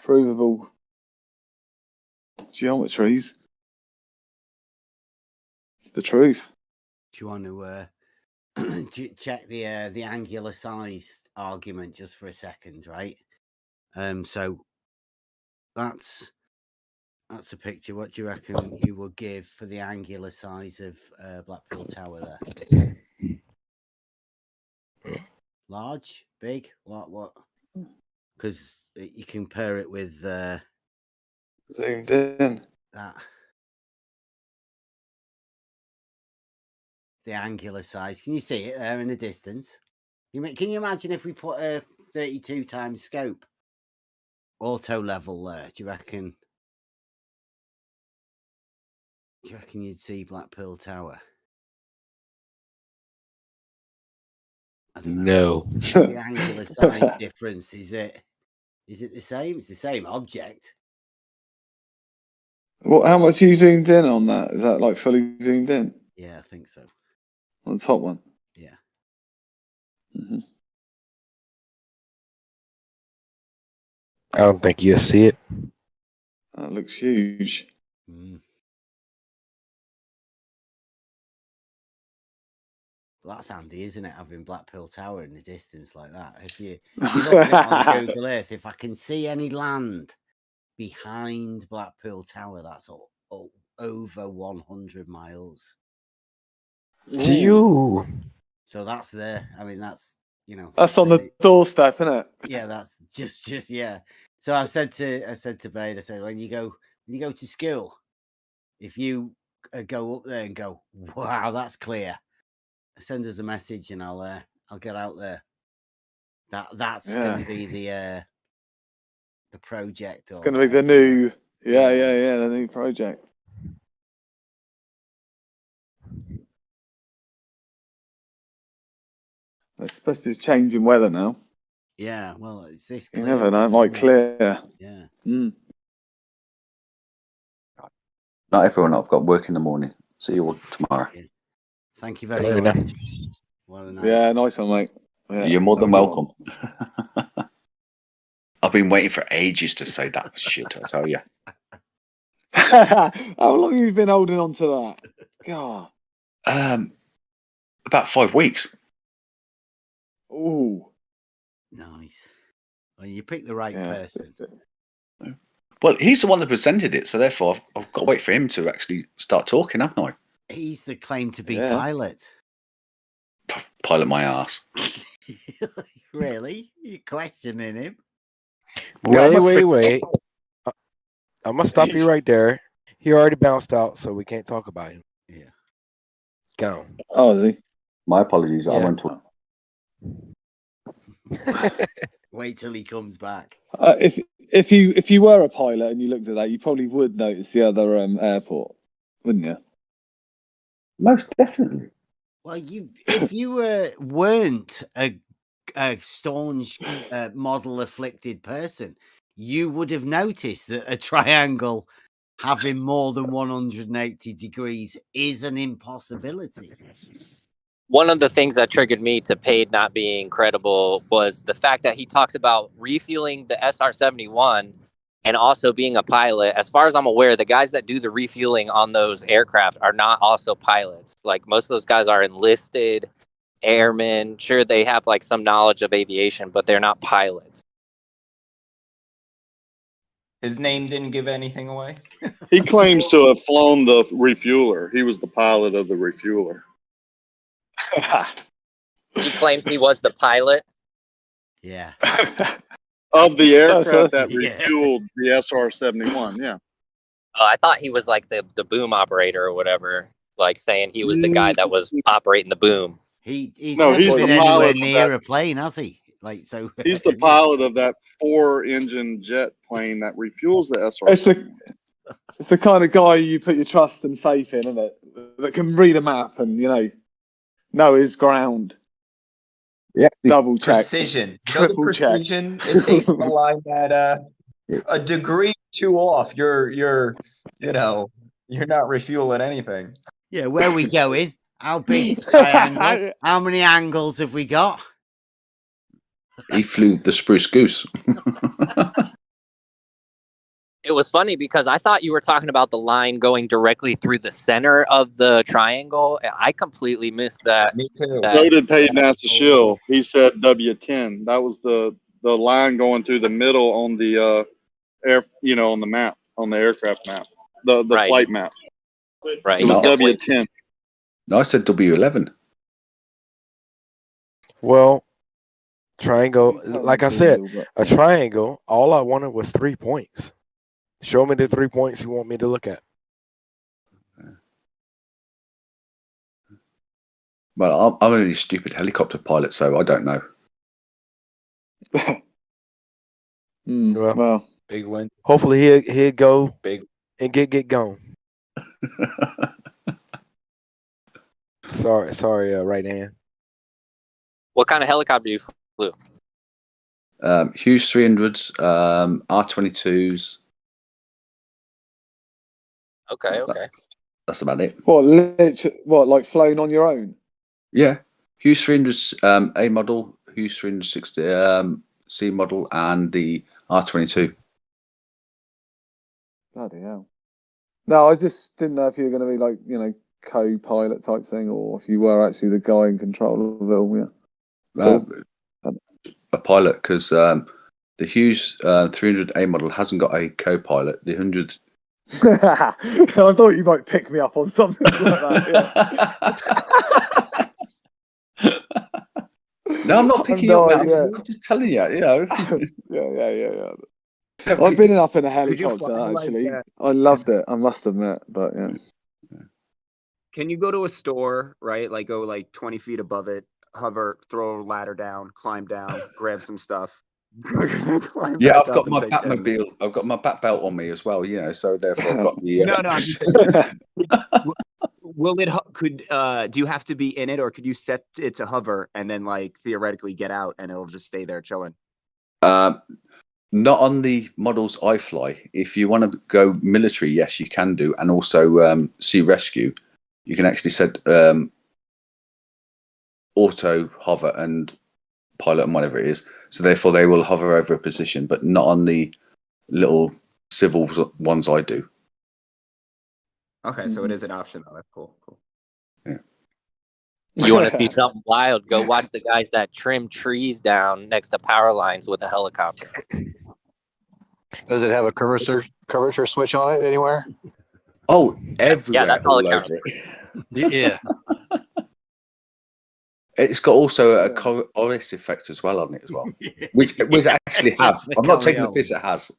provable geometries. It's the truth. Do you want to check the angular size argument just for a second, right? So that's a picture. What do you reckon you will give for the angular size of Blackpool Tower there? Large, big, what? Because you compare it with zoomed in. That the angular size. Can you see it there in the distance? Can you imagine if we put a 32 times scope auto level there? Do you reckon you'd see Blackpool Tower? I don't know. No. The angular size difference, is it the same? It's the same object. How much you zoomed in on that? Is that like fully zoomed in? Yeah, I think so. On the top one? Yeah. I don't think you'll see it. That looks huge. Well, that's handy, isn't it? Having Blackpool Tower in the distance like that. If you look at it on Google Earth, if I can see any land behind Blackpool Tower, that's over 100 miles. You. So that's there. I mean, that's That's on the doorstep, isn't it? Yeah, that's just yeah. So I said to Bade, I said when you when you go to school, if you go up there and go, wow, that's clear, send us a message and I'll get out there. That's going to be the project. It's going to be the new, the new project. Especially it's changing weather now. Yeah, well, it's this. You never know, it might clear. Yeah. Mm. Not everyone. I've got work in the morning. See you all tomorrow. Yeah. Thank you very much. What a night. Yeah, nice one, mate. Yeah, You're more than have a good welcome. I've been waiting for ages to say that shit, I tell you. How long have you been holding on to that? God. About 5 weeks. Ooh. Nice. Well, you picked the right person. Well, he's the one that presented it, so therefore I've got to wait for him to actually start talking, haven't I? He's the claim to be pilot. Pilot my ass. Really? You're questioning him? Wait. I'm going to stop you right there. He already bounced out, so we can't talk about him. Yeah. Gone. Oh, is he? My apologies. I Yeah. won't talk. Wait till he comes back. If you were a pilot and you looked at that, you probably would notice the other airport, wouldn't you? Most definitely. Well, if you weren't a staunch model afflicted person, you would have noticed that a triangle having more than 180 degrees is an impossibility. One of the things that triggered me to Paid not being credible was the fact that he talks about refueling the SR-71 and also being a pilot. As far as I'm aware, the guys that do the refueling on those aircraft are not also pilots. Like, most of those guys are enlisted airmen. Sure, they have like some knowledge of aviation, but they're not pilots. His name didn't give anything away. He claims to have flown the refueler. He was the pilot of the refueler. He claimed he was the pilot. Yeah. Of the aircraft that Yeah. refueled the SR-71, yeah. Oh, I thought he was like the boom operator or whatever, like saying he was the guy that was operating the boom. He's No, never he's been the anywhere pilot of near that. a plane, has he? Like, so He's the pilot of that 4-engine jet plane that refuels the SR-71. It's the kind of guy you put your trust and faith in, isn't it? That can read a map and, know his ground. Yeah. Double check. Precision. Triple precision. check. It takes a line that a degree or two off. You're not refueling anything. Yeah, where are we going? How big's the triangle? How many angles have we got? He flew the spruce goose. It was funny because I thought you were talking about the line going directly through the center of the triangle. I completely missed that. Me too. So did Peyton Shill. He said W10. That was the line going through the middle on the on the map, on the aircraft map, the Right. flight map. Right. It was No. W10. No, I said W11. Well, triangle, like I said, a triangle, all I wanted was 3 points. Show me the 3 points you want me to look at. Well, I'm only a stupid helicopter pilot, so I don't know. Well, big win. Hopefully he'll go Big and get gone. Sorry, right hand. What kind of helicopter you flew? Hughes 300s, R22s. Okay. That's about it. What, like flown on your own? Yeah. Hughes 300s, A model, Hughes 360 C model, and the R22. Bloody hell. No, I just didn't know if you were going to be like, co-pilot type thing, or if you were actually the guy in control of it all, yeah. A pilot, because the Hughes 300A model hasn't got a co-pilot. The 100. I thought you might pick me up on something like that. Yeah. No, I'm not picking you up, man. I'm just telling you, yeah. I've been up in a Could you helicopter fly actually. like I loved it. I must admit, but yeah. Can you go to a store, right? Like go like 20 feet above it, hover, throw a ladder down, climb down, grab some stuff. Climb Yeah, back I've up got and my take Batmobile. I've got my Bat belt on me as well. You know, so therefore I've got the. No, I'm just will it could do you have to be in it, or could you set it to hover and then like theoretically get out and it'll just stay there chilling? Not on the models I fly. If you want to go military, yes, you can do, and also sea rescue. You can actually set auto hover and pilot and whatever it is. So therefore, they will hover over a position, but not on the little civil ones I do. Okay, so it is an option though. That's cool. Yeah. You want to see something wild? Go watch the guys that trim trees down next to power lines with a helicopter. Does it have a curvature switch on it anywhere? Oh, everywhere, Yeah, that's all all it counts. over it. Yeah. It's got also a Coriolis effect as well on it as well, which actually have. I'm not taking the piss. It has.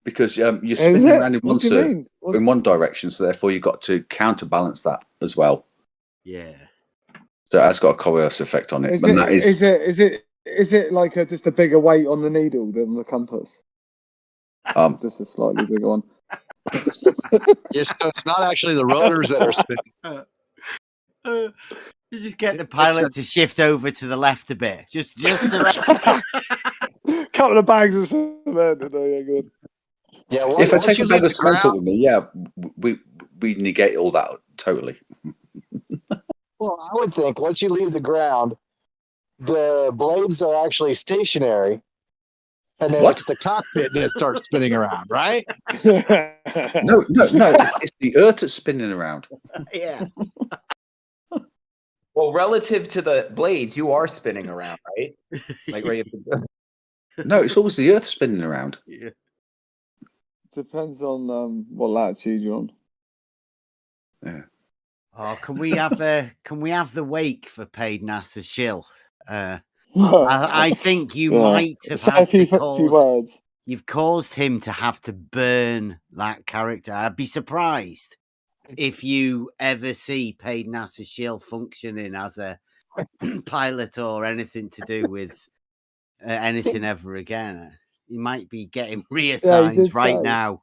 Because you're spinning around in one in one direction, so therefore you've got to counterbalance that as well. Yeah. So it has got a Coriolis effect on it. Is it like just a bigger weight on the needle than the compass? Just a slightly bigger one. Yes, so it's not actually the rotors that are spinning. You just get the pilot to shift over to the left a bit. Just the left. Couple of bags of cement. Yeah, good. Yeah, if I take a bag of cement up with me, yeah, we negate all that totally. Well, I would think once you leave the ground, the blades are actually stationary, and then it's the cockpit that starts spinning around, right? No, it's the Earth that's spinning around. Yeah. Well, relative to the blades, you are spinning around, right? Like where you have to... No, it's always the Earth spinning around. Yeah. Depends on what latitude you're on. Yeah. Oh, can we have the wake for paid NASA shill? I think you might have had to cause. You've caused him to have to burn that character. I'd be surprised if you ever see paid NASA shill functioning as a pilot or anything to do with anything ever again. You might be getting reassigned now.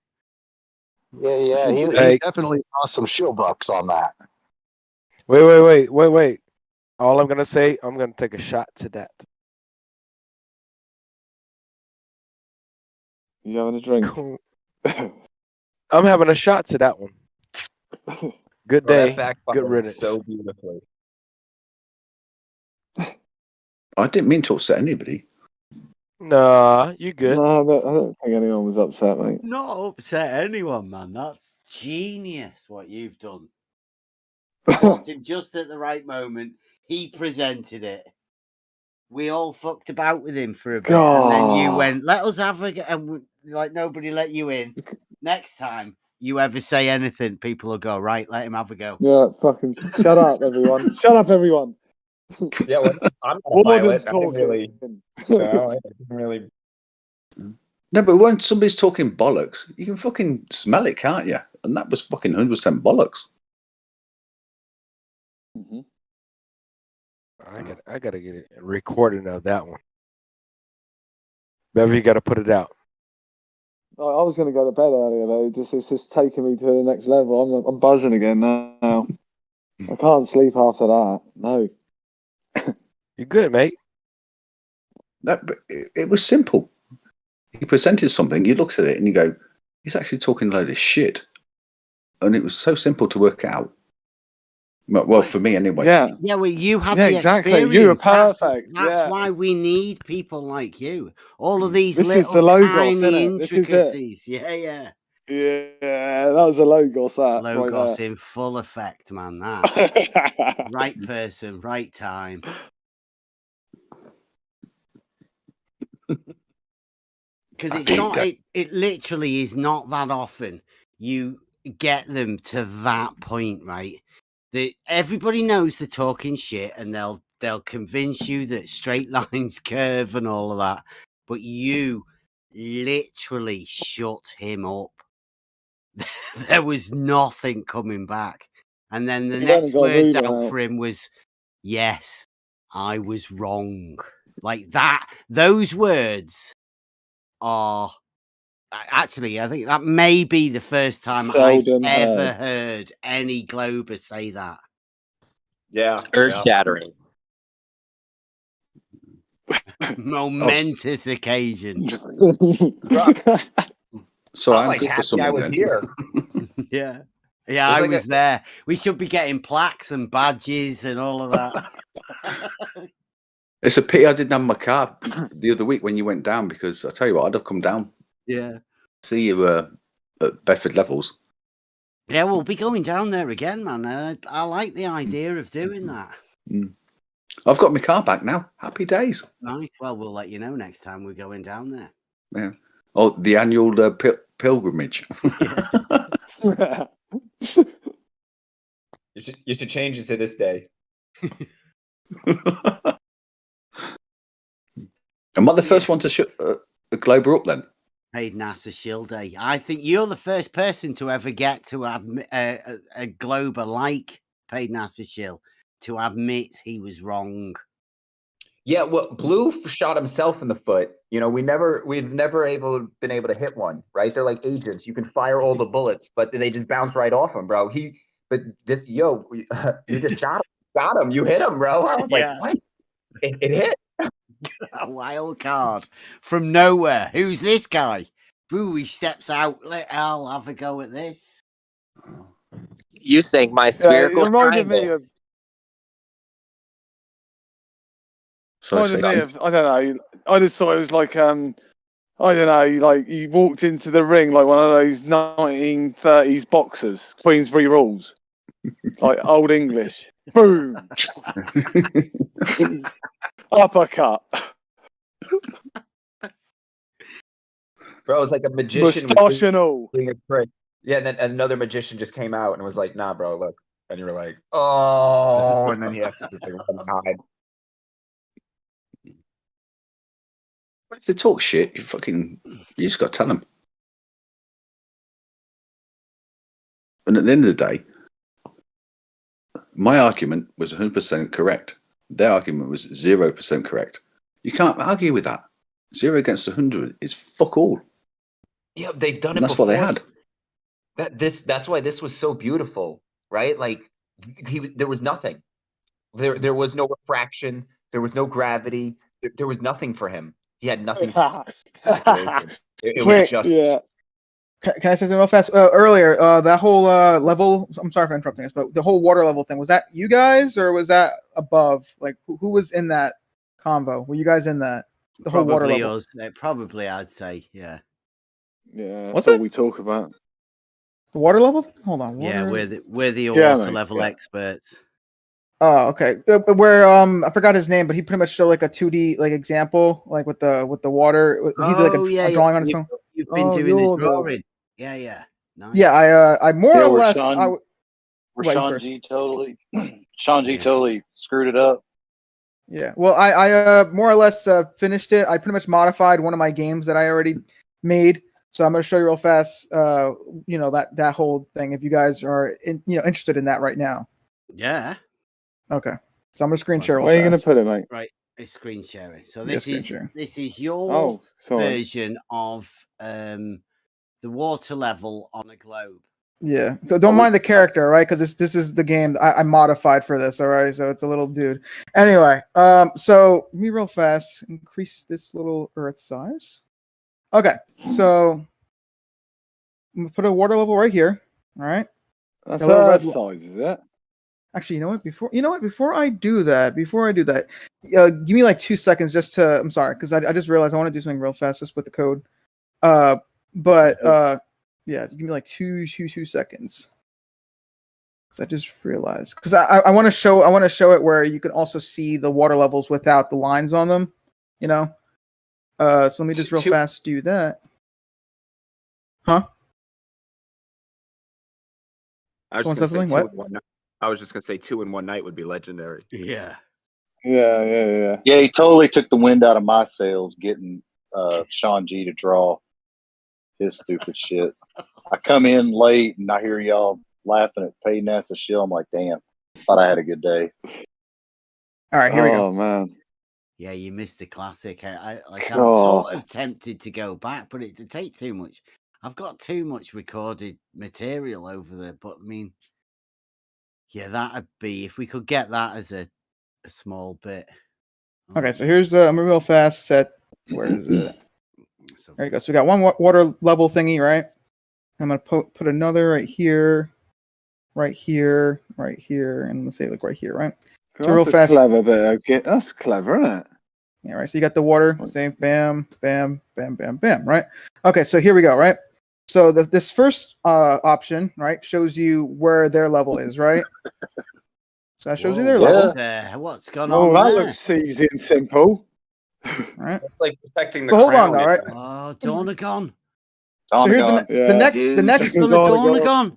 Yeah. He definitely lost some shield bucks on that. Wait. All I'm gonna say, I'm gonna take a shot to that. You having a drink? I'm having a shot to that one. Good day. Good riddance. So beautifully. I didn't mean to upset anybody. Nah, you good. No, I don't think anyone was upset, mate. Not upset anyone, man. That's genius what you've done. Caught him just at the right moment. He presented it. We all fucked about with him for a bit, and then you went, "Let us have a," and like nobody let you in. Next time you ever say anything, people will go, "Right, let him have a go." Yeah, fucking shut up, everyone. Shut up, everyone. Yeah, well, I'm not a pilot. I didn't really. No, I didn't really. No, but when somebody's talking bollocks, you can fucking smell it, can't you? And that was fucking 100% bollocks. Mm-hmm. I gotta get a recording of that one. Bev, you gotta put it out. I was going to go to bed earlier, though. It's just taking me to the next level. I'm buzzing again now. I can't sleep after that. No. You good, mate? No, but it was simple. He presented something, you looked at it and you go, he's actually talking a load of shit. And it was so simple to work out. Well, for me anyway. Yeah, well, you had the experience. You were perfect. That's why we need people like you. All of these This is little the Logos, tiny isn't it? This is it. intricacies. Yeah. Yeah, that was a Logos. Logos in full effect, man. That right person, right time. Because it's not. It literally is not that often you get them to that point, right? Everybody knows they're talking shit, and they'll convince you that straight lines curve and all of that. But you literally shut him up. There was nothing coming back. And then the You've only next got words Ruler out now. for him was, yes, I was wrong. Like that, those words are actually, I think that may be the first time Seldom I've ever heard. heard any Glober say that. Yeah. Earth shattering. Momentous occasion. So I'm I'm like good for happy I something was then. here. Yeah. Yeah, It was I like was there. We should be getting plaques and badges and all of that. It's a pity I didn't have my car the other week when you went down, because I tell you what, I'd have come down. Yeah. See you at Bedford Levels. Yeah, we'll be going down there again, man. I like the idea of doing that. Mm. I've got my car back now. Happy days. Nice. Well, we'll let you know next time we're going down there. Yeah. Oh, the annual pilgrimage. You should change it to this day. Am I the first one to shut a Glober up then? Paid NASA Shield Day. I think you're the first person to ever get to a Glober like Paid NASA Shield to admit he was wrong. Yeah, well, Blue shot himself in the foot. You know, we've never been able to hit one, right? They're like agents. You can fire all the bullets, but they just bounce right off him, bro. You just got him. You hit him, bro. I was like, what? It hit. A wild card from nowhere. Who's this guy? Boo, he steps out. I'll have a go at this. You think my spherical it reminded triangle. me of. Reminded me of, I don't know. I just thought it was like I don't know, like you walked into the ring like one of those 1930s boxers, Queen's Three Rules, like old English. Boom, uppercut. Bro, it was like a magician Moustache and all. doing a trick. Yeah, and then another magician just came out and was like, nah, bro, look. And you were like, oh, and then he has to just run and hide. If they talk shit, you just got to tell them. And at the end of the day, my argument was 100% correct. Their argument was 0% correct. You can't argue with that. 0 against 100 is fuck all. Yeah, they've done And it that's before. what they had. That's why this was so beautiful, right? Like there was nothing. There was no refraction. There was no gravity. There was nothing for him. He had nothing. It was just. Yeah. Can I say something real fast? Earlier, that whole level. I'm sorry for interrupting us, but the whole water level thing, was that you guys or was that above? Like, who was in that convo? Were you guys in that? The whole water level. Us. Probably, I'd say, yeah. Yeah, What's that's all it? we talk about. The water level? Hold on. Yeah, water- we're the Yeah, water mate, level yeah. experts. Oh, okay. Where I forgot his name, but he pretty much showed like a 2D like example, like with the water. He did like a drawing on his own. You've been doing the drawing. Yeah. Nice. Yeah, I more Yeah, or where less. Sean- Wait, Sean first. G totally screwed it up. Yeah. Well, I more or less finished it. I pretty much modified one of my games that I already made. So I'm going to show you real fast. That whole thing. If you guys are interested in that right now. Yeah. Okay. So I'm going to screen share. Where are you going to put it, mate? Right. It's screen sharing. So Yeah, this screen is sharing. this is your sorry. version of the water level on a globe. Yeah. So don't mind the character, right? Because this is the game I modified for this. All right. So it's a little dude. Anyway. So let me real fast increase this little Earth size. Okay. So I'm gonna put a water level right here. All right. That's A little Earth red size, is it? Actually, you know what? Before I do that, give me like 2 seconds just to. I'm sorry, because I just realized I want to do something real fast just with the code. Yeah, give me like two seconds. Because I just realized because I want to show it where you can also see the water levels without the lines on them. So let me just real fast do that. Huh? Someone said something? What? I was just gonna say 2 in one night would be legendary. Yeah. Yeah. Yeah, he totally took the wind out of my sails getting Sean G to draw his stupid shit. I come in late and I hear y'all laughing at Pay NASA shill. I'm like, damn, thought I had a good day. All right, here we go. Oh man. Yeah, you missed the classic. I'm God. sort of tempted to go back, but it'd take too much. I've got too much recorded material over there. But I mean, yeah, that'd be if we could get that as a small bit. Okay, so here's the real fast set. Where is it? There you go. So we got one water level thingy, right? I'm gonna put another right here, right here, right here, and let's say like right here, right? So real fast. Clever bit. Okay. That's clever, isn't it? Yeah, right. So you got the water. Say bam, bam, bam, bam, bam. Right. Okay. So here we go. Right. So this first option, right, shows you where their level is, right? So that shows you their level. What's going Oh, on that there? looks easy and simple. Right. It's like protecting the But hold on, crown. though, right? Oh, Dornagon. So here's the next. The next. Dornagon.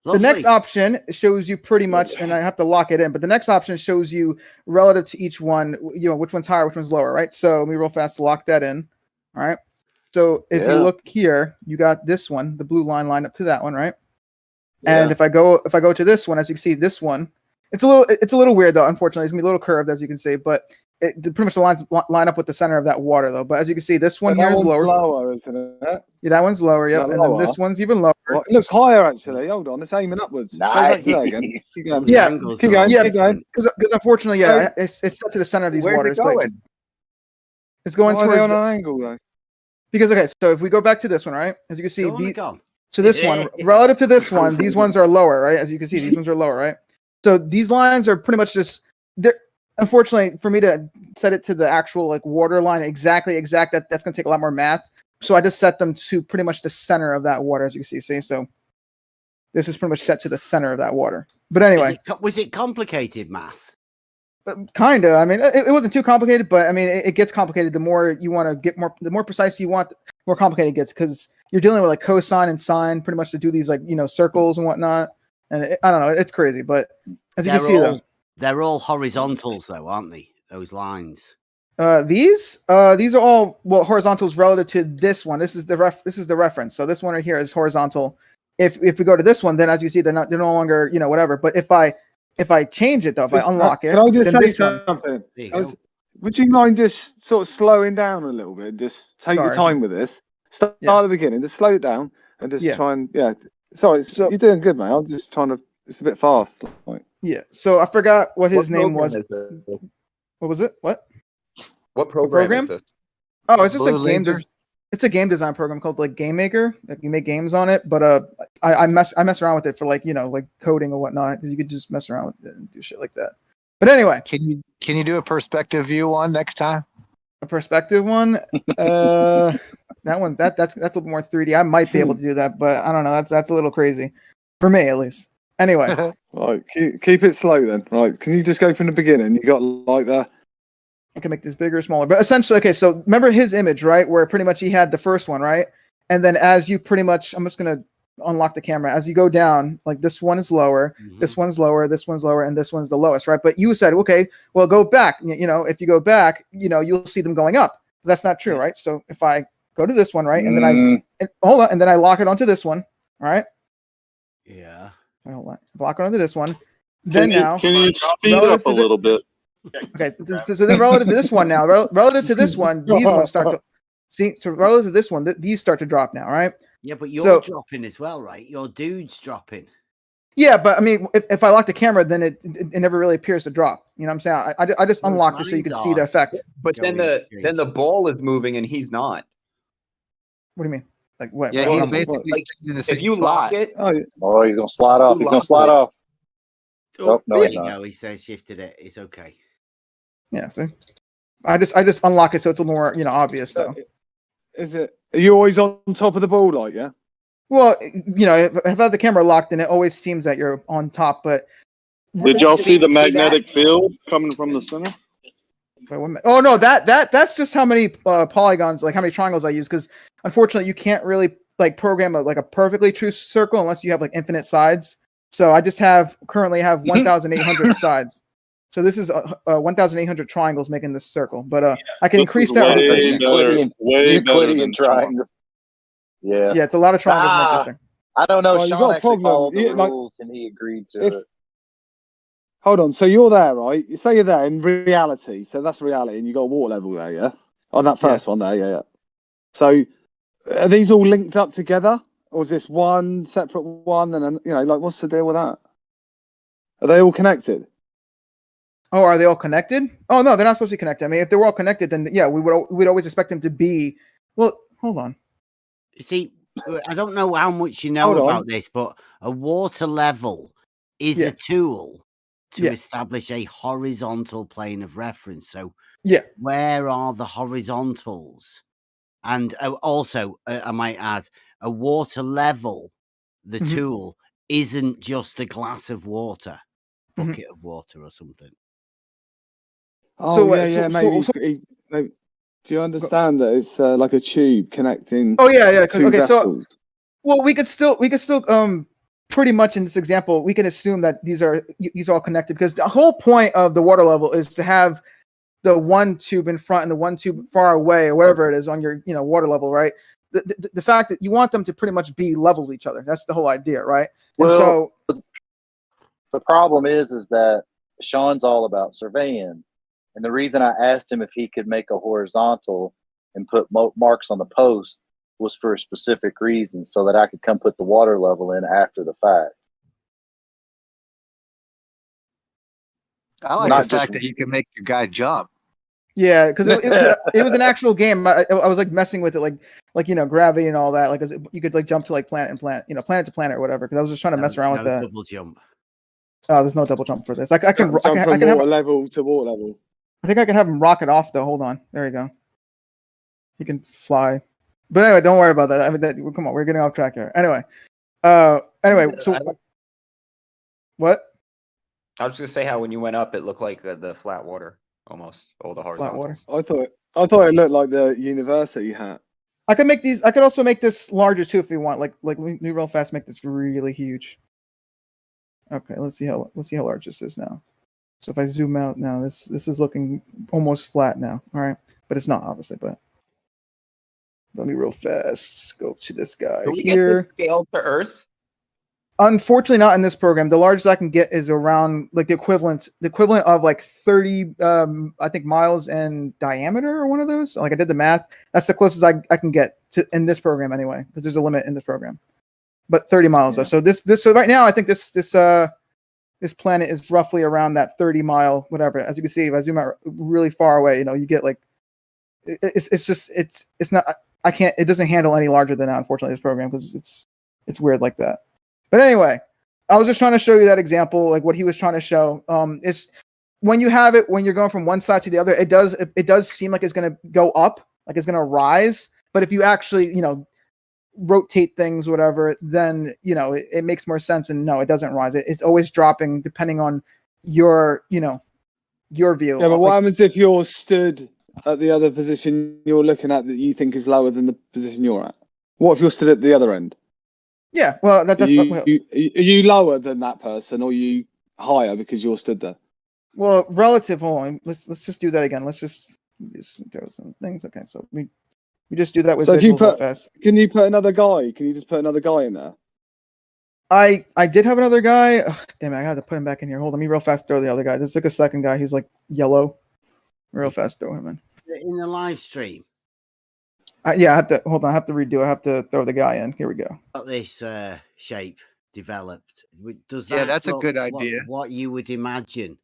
The next option shows you pretty much, and I have to lock it in, but the next option shows you relative to each one, you know, which one's higher, which one's lower, right? So let me real fast lock that in. All right. So if you look here, you got this one, the blue line lined up to that one, right? And if I go to this one, as you can see, this one, it's a little weird though. Unfortunately, it's gonna be a little curved, as you can see, but pretty much the lines line up with the center of that water though. But as you can see, this one here is lower. Lower, isn't it? Yeah, that one's lower. Yep, and then this one's even lower. Well, it looks higher actually. Hold on, it's aiming upwards. Go back to that again. Keep going. Yeah, Keep going. yeah, Keep going. because unfortunately, yeah, it's set to the center of these Where's it waters. But going? it's going Why are they towards on an angle though? because okay. So if we go back to this one, right, as you can see, Dornagon. so this one relative to this one, these ones are lower, right? As you can see, these ones are lower, right? So these lines are pretty much just they're. Unfortunately, for me to set it to the actual like water line exact, that's going to take a lot more math. So I just set them to pretty much the center of that water, as you can see. So this is pretty much set to the center of that water. But anyway, was it complicated math? Kind of. I mean, it wasn't too complicated, but I mean, it gets complicated. The more you want to get the more precise you want, the more complicated it gets because you're dealing with like cosine and sine pretty much to do these like circles and whatnot. And I don't know, it's crazy. But as you can see, though. They're all horizontals, though, aren't they? Those lines. These are all horizontals relative to this one. This is the reference. So this one right here is horizontal. If we go to this one, then as you see, they're no longer whatever. But if I change it though, if I unlock it, can I just then say this one. something? Would you mind just sort of slowing down a little bit? Just take your time with this. Start at the beginning. Just slow it down and just try and Sorry, you're doing good, mate. I'm just trying to. It's a bit fast. Like. Yeah, so I forgot what his name was. What was it? What program is this? Oh, it's just Blue a game. Laser? It's a game design program called like Game Maker. Like you make games on it, but I mess around with it for like like coding or whatnot because you could just mess around with it and do shit like that. But anyway, can you do a perspective view one next time? A perspective one? That one that's a little more 3D. I might be able to do that, but I don't know. That's a little crazy for me at least. Anyway, right, keep it slow then. Right, can you just go from the beginning? You got like that. I can make this bigger or smaller, but essentially, okay. So remember his image, right? Where pretty much he had the first one, right? And then as you pretty much, I'm just gonna unlock the camera. As you go down, like this one is lower, this one's lower, this one's lower, and this one's the lowest, right? But you said, okay, well, go back. If you go back, you'll see them going up. That's not true, right? So if I go to this one, right, and then hold on, and then I lock it onto this one, all right? Yeah. Hold on. Block onto this one. Can you speed up a little bit? Okay, so then relative to this one now, relative to this one, these ones start to see. So relative to this one, these start to drop now, right? Yeah, but you're dropping as well, right? Your dude's dropping. Yeah, but I mean, if I lock the camera, then it never really appears to drop. You know what I'm saying? I just unlocked it so you can see the effect. But then the ball is moving and he's not. What do you mean? Like what? Yeah, he's basically in the if you lock it. Oh, he's gonna slide off. He's gonna slide off. Oh, no, there he's you not. go. He says shifted it. It's okay. Yeah, see, I just unlock it so it's a little more obvious though. Is it? Are you always on top of the ball, like yeah? Well, if I have the camera locked, then it always seems that you're on top. But did y'all see the magnetic field coming from the center? Oh no, that's just how many polygons, like how many triangles I use. Because unfortunately, you can't really like program a perfectly true circle unless you have like infinite sides. So I just currently have 1,800 sides. So this is 1,800 triangles making this circle, but I can This increase is that. way better, Euclidean triangle. Yeah. Yeah, it's a lot of triangles to make this thing. I don't know. Well, you Sean got a actually problem. followed the You- like, rules and he agreed to if- it. Hold on. So you're there, right? You say you're there in reality. So that's reality, and you got a water level there, yeah? On that first one there, yeah. So are these all linked up together, or is this one separate one? And then, you know, like, what's the deal with that? Are they all connected? Oh, are they all connected? Oh no, they're not supposed to be connected. I mean, if they were all connected, then yeah, we'd always expect them to be. Well, hold on. See, I don't know how much you know Hold on. about this, but a water level is a tool to establish a horizontal plane of reference. So, where are the horizontals? And also, I might add, a water level, the tool, isn't just a glass of water, bucket of water or something. Oh, So, yeah, maybe. Maybe. Do you understand that it's like a tube connecting? Oh yeah. Two Okay, vessels? so well, we could still pretty much in this example, we can assume that these are all connected because the whole point of the water level is to have the one tube in front and the one tube far away or whatever it is on your water level, right? The fact that you want them to pretty much be level with each other. That's the whole idea, right? And Well, the problem is that Sean's all about surveying. And the reason I asked him if he could make a horizontal and put marks on the post was for a specific reason, so that I could come put the water level in after the fact. I like Not the fact just- that you can make your guy jump. Yeah, because it was an actual game. I was like messing with it, like gravity and all that. Like you could like jump to like planet to planet or whatever. Because I was just trying to mess around with that. Double jump. Oh, there's no double jump for this. I can Jump from water level to water level. I think I can have him rocket off though. Hold on, there you go. He can fly. But anyway, don't worry about that. I mean, come on, we're getting off track here. Anyway, so what? I was just gonna say how when you went up, it looked like the flat water almost, all the horizontals. I thought it looked like the university hat. I could make these. I could also make this larger too if you want. Like let me real fast make this really huge. Okay, let's see how large this is now. So if I zoom out now, this is looking almost flat now. All right, but it's not obviously. But let me real fast go to this guy Can we here. get the scale to Earth? Unfortunately, not in this program. The largest I can get is around like the equivalent of like 30, I think, miles in diameter or one of those. Like I did the math. That's the closest I can get to in this program anyway, because there's a limit in this program. But 30 miles. So so right now I think this planet is roughly around that 30-mile whatever. As you can see, if I zoom out really far away, you get like it's not. I can't. It doesn't handle any larger than that. Unfortunately, this program because it's weird like that. But anyway, I was just trying to show you that example, like what he was trying to show. It's when you have it when you're going from one side to the other, it does seem like it's going to go up, like it's going to rise. But if you actually rotate things, whatever, then it makes more sense. And no, it doesn't rise. It's always dropping depending on your your view. Yeah, but what happens if you're stood at the other position you're looking at that you think is lower than the position you're at? What if you're stood at the other end? Yeah, well, that's are you lower than that person, or are you higher because you're stood there? Well, relative. Hold on, let's just do that again. Let's just throw some things. Okay, so we just do that with. So if you put, fast. Can you put another guy? Can you just put another guy in there? I did have another guy. Oh, damn it, I got to put him back in here. Hold on, me real fast. Throw the other guy. There's like a second guy. He's like yellow. Real fast, throw him in. In the live stream. Yeah, I have to hold on. I have to redo. I have to throw the guy in. Here we go. Got this shape developed. Does that? Yeah, that's a look good idea. What you would imagine?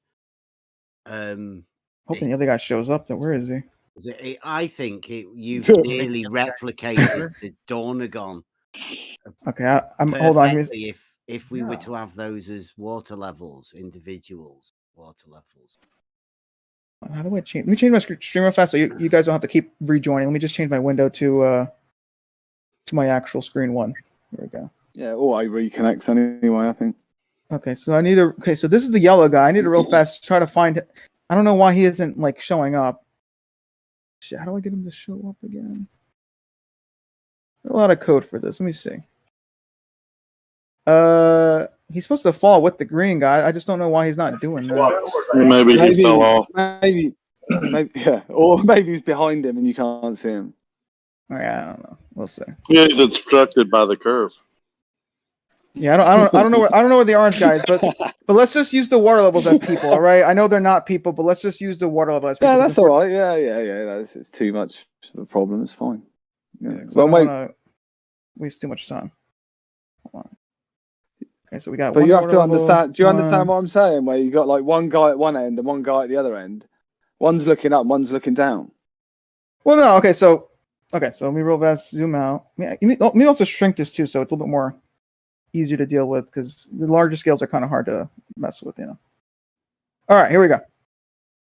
Hoping the other guy shows up. Then where is he? I think you've nearly replicated the Dornagon. Okay, I'm hold on. If we were to have those as water levels, individuals, water levels. How do I change? Let me change my stream real fast so you guys don't have to keep rejoining. Let me just change my window to my actual screen one. Here we go. Yeah, or I reconnects anyway, I think. Okay, so I need a. Okay, so this is the yellow guy. I need to real fast try to find. I don't know why he isn't like showing up. Shit, how do I get him to show up again? A lot of code for this. Let me see. He's supposed to fall with the green guy. I just don't know why he's not doing that. Maybe he fell off. Maybe, yeah, or maybe he's behind him and you can't see him. Yeah, I don't know. We'll see. Yeah, he's obstructed by the curve. Yeah, I don't know where the orange guy is, but let's just use the water levels as people, all right? I know they're not people, but let's just use the water level as people. Yeah, that's all right. Yeah. It's too much of a problem. It's fine. Yeah. I don't wanna waste too much time. Hold on. Okay, so we got. But one you have water to level, understand. Do you understand what I'm saying? Where you got like one guy at one end and one guy at the other end. One's looking up, one's looking down. Well, no. Okay, so let me roll fast, zoom out. Let me also shrink this too, so it's a little bit more easier to deal with because the larger scales are kind of hard to mess with, All right, here we go.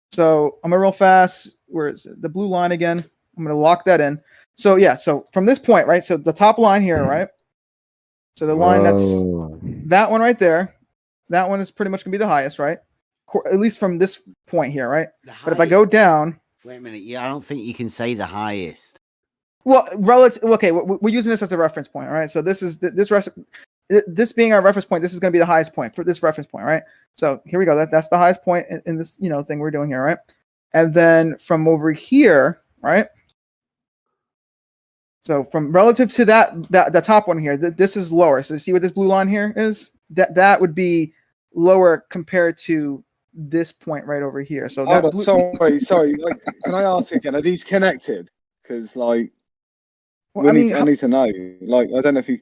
So I'm gonna roll fast. Where is it? The blue line again. I'm gonna lock that in. So yeah, so from this point, right? So the top line here, right? So the line that's that one right there, that one is pretty much gonna be the highest, right? At least from this point here, right? But if I go down, wait a minute. Yeah, I don't think you can say the highest. Well, relative. Okay, we're using this as a reference point, all right? So this is this being our reference point. This is going to be the highest point for this reference point, right? So here we go. That's the highest point in this thing we're doing here, right? And then from over here, right? So from relative to the top one here, this is lower. So see what this blue line here is? That would be lower compared to this point right over here. So sorry. Like, can I ask again? Are these connected? Because like, well, I need to know. Like, I don't know if you.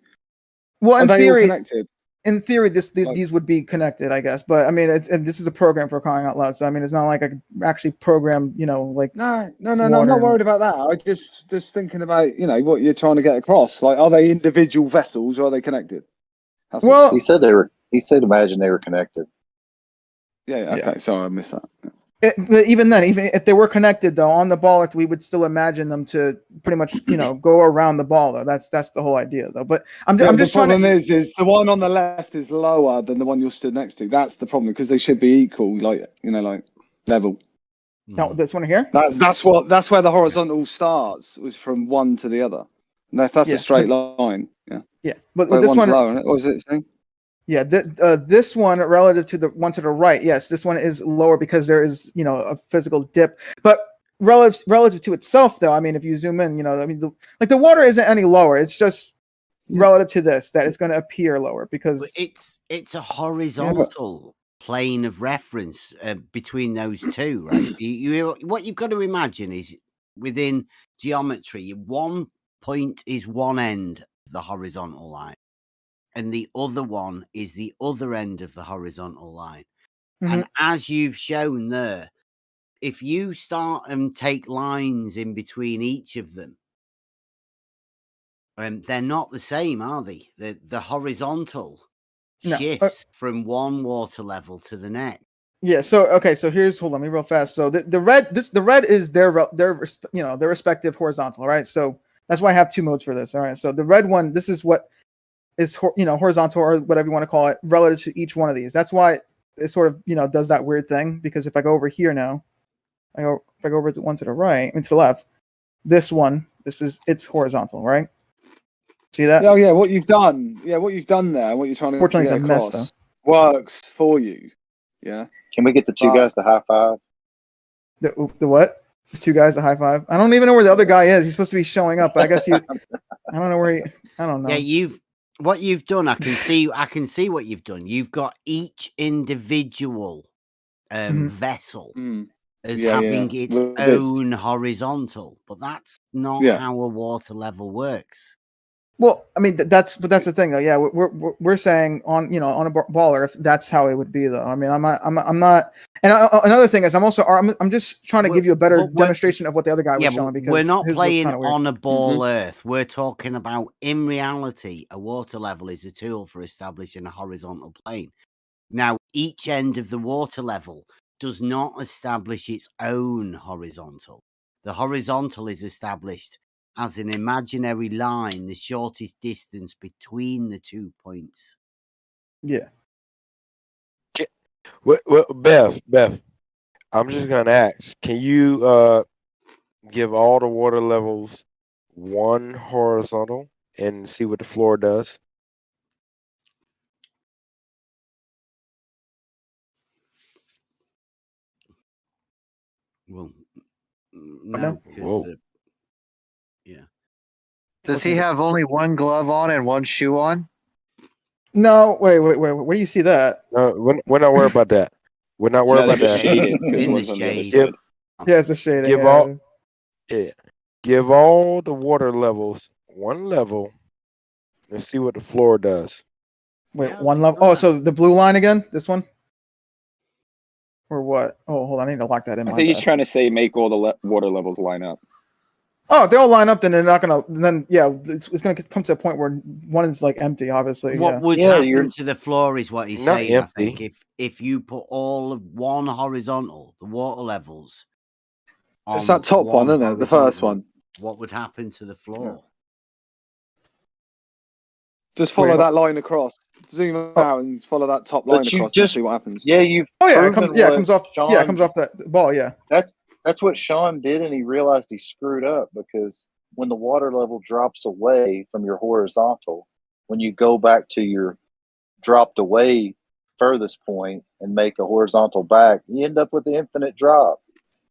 Well, in theory, connected? These would be connected, I guess. But I mean, this is a program for crying out loud. So I mean, it's not like I could actually program, like No, I'm not worried about that. I just thinking about what you're trying to get across. Like, are they individual vessels or are they connected? Well, he said they were. He said, imagine they were connected. Yeah. Okay. Sorry, I missed that. But even then, even if they were connected though on the ball, we would still imagine them to pretty much go around the ball though. That's the whole idea though. But I'm just trying to. The problem is the one on the left is lower than the one you're stood next to. That's the problem because they should be equal, like level. No, this one here. That's where the horizontal starts, was from one to the other. And if that's a straight line, yeah. Yeah, but this one. Lower, what was it saying? Yeah, this one relative to the one to the right, yes, this one is lower because there is, a physical dip. But relative to itself, though, I mean, if you zoom in, the water isn't any lower. It's just relative to this that it's going to appear lower because it's a horizontal plane of reference between those two, right? What you've got to imagine is within geometry, one point is one end of the horizontal line. And the other one is the other end of the horizontal line. Mm-hmm. And as you've shown there, if you start and take lines in between each of them, they're not the same, are they? The horizontal shifts from one water level to the next. Yeah. So here's hold on, let me real fast. So the red is their respective horizontal, right? So that's why I have two modes for this. All right. So the red one, this is what is horizontal or whatever you want to call it relative to each one of these. That's why it sort of does that weird thing, because if I go over here now, if I go over to one to the right and to the left, it's horizontal, right? See that? Oh yeah, what you've done there, what you're trying to Fortunately, get it's a mess, across works for you. Yeah. Can we get the two guys to high five? The what? The two guys to high five? I don't even know where the other guy is. He's supposed to be showing up, but I guess I don't know where I don't know. Yeah, what you've done, I can see what you've done. You've got each individual vessel as having its own horizontal, but that's not how a water level works. Well, I mean that's the thing though. Yeah, we're saying on on a baller if that's how it would be though. I mean I'm not. And another thing is I'm just trying to give you a better demonstration of what the other guy was showing, because we're not playing on a ball Earth. We're talking about, in reality, a water level is a tool for establishing a horizontal plane. Now, each end of the water level does not establish its own horizontal. The horizontal is established as an imaginary line, the shortest distance between the 2 points. Yeah. Well, Beth, I'm just gonna ask, can you give all the water levels one horizontal and see what the floor does? Well, no, because yeah. Does he have only one glove on and one shoe on? No, wait. Where do you see that? No, we're not worried about that. We're not worried about that. In the shade. Yeah, it's the shading. Give all, give all the water levels one level and see what the floor does. Wait, one level. Oh, so the blue line again? This one? Or what? Oh, hold on. I need to lock that in. I think he's trying to say make all the water levels line up. Oh, if they all line up, then they're not gonna. Then yeah, it's gonna come to a point where one is like empty. Obviously, What would happen to the floor is what he's Not saying. empty. I think if you put all of one horizontal, the water levels. It's that top one, isn't it? The first one. What would happen to the floor? Just follow that line across. Zoom out and follow that top line across and see what happens. Yeah, you've. Oh yeah, it proven comes off. Sean, Yeah, it comes off that ball. Yeah. That's what Sean did, and he realized he screwed up because when the water level drops away from your horizontal, when you go back to your dropped away furthest point and make a horizontal back, you end up with the infinite drop,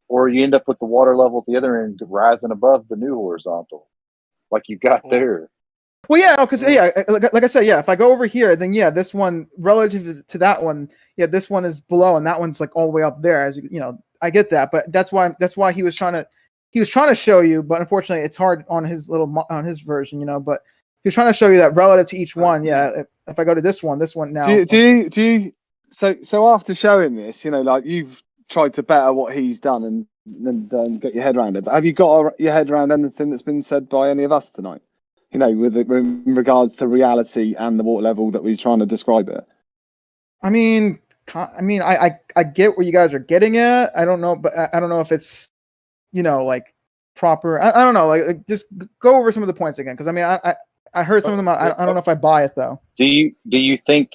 or you end up with the water level at the other end rising above the new horizontal, like you got there. Well, yeah, because like I said, yeah, if I go over here, then yeah, this one relative to that one, yeah, this one is below, and that one's like all the way up there. As you know, I get that, but that's why he was trying to show you, but unfortunately, it's hard on his version, you know. But he was trying to show you that relative to each one. Yeah, if I go to this one now. Do you so after showing this, you know, like you've tried to better what he's done and get your head around it. But have you got your head around anything that's been said by any of us tonight? You know, with in regards to reality and the water level that we're trying to describe it. I mean, I get where you guys are getting at. I don't know, but I don't know if it's, you know, like proper. I don't know, like just go over some of the points again, because I mean, I heard some of them. I don't know if I buy it though. Do you think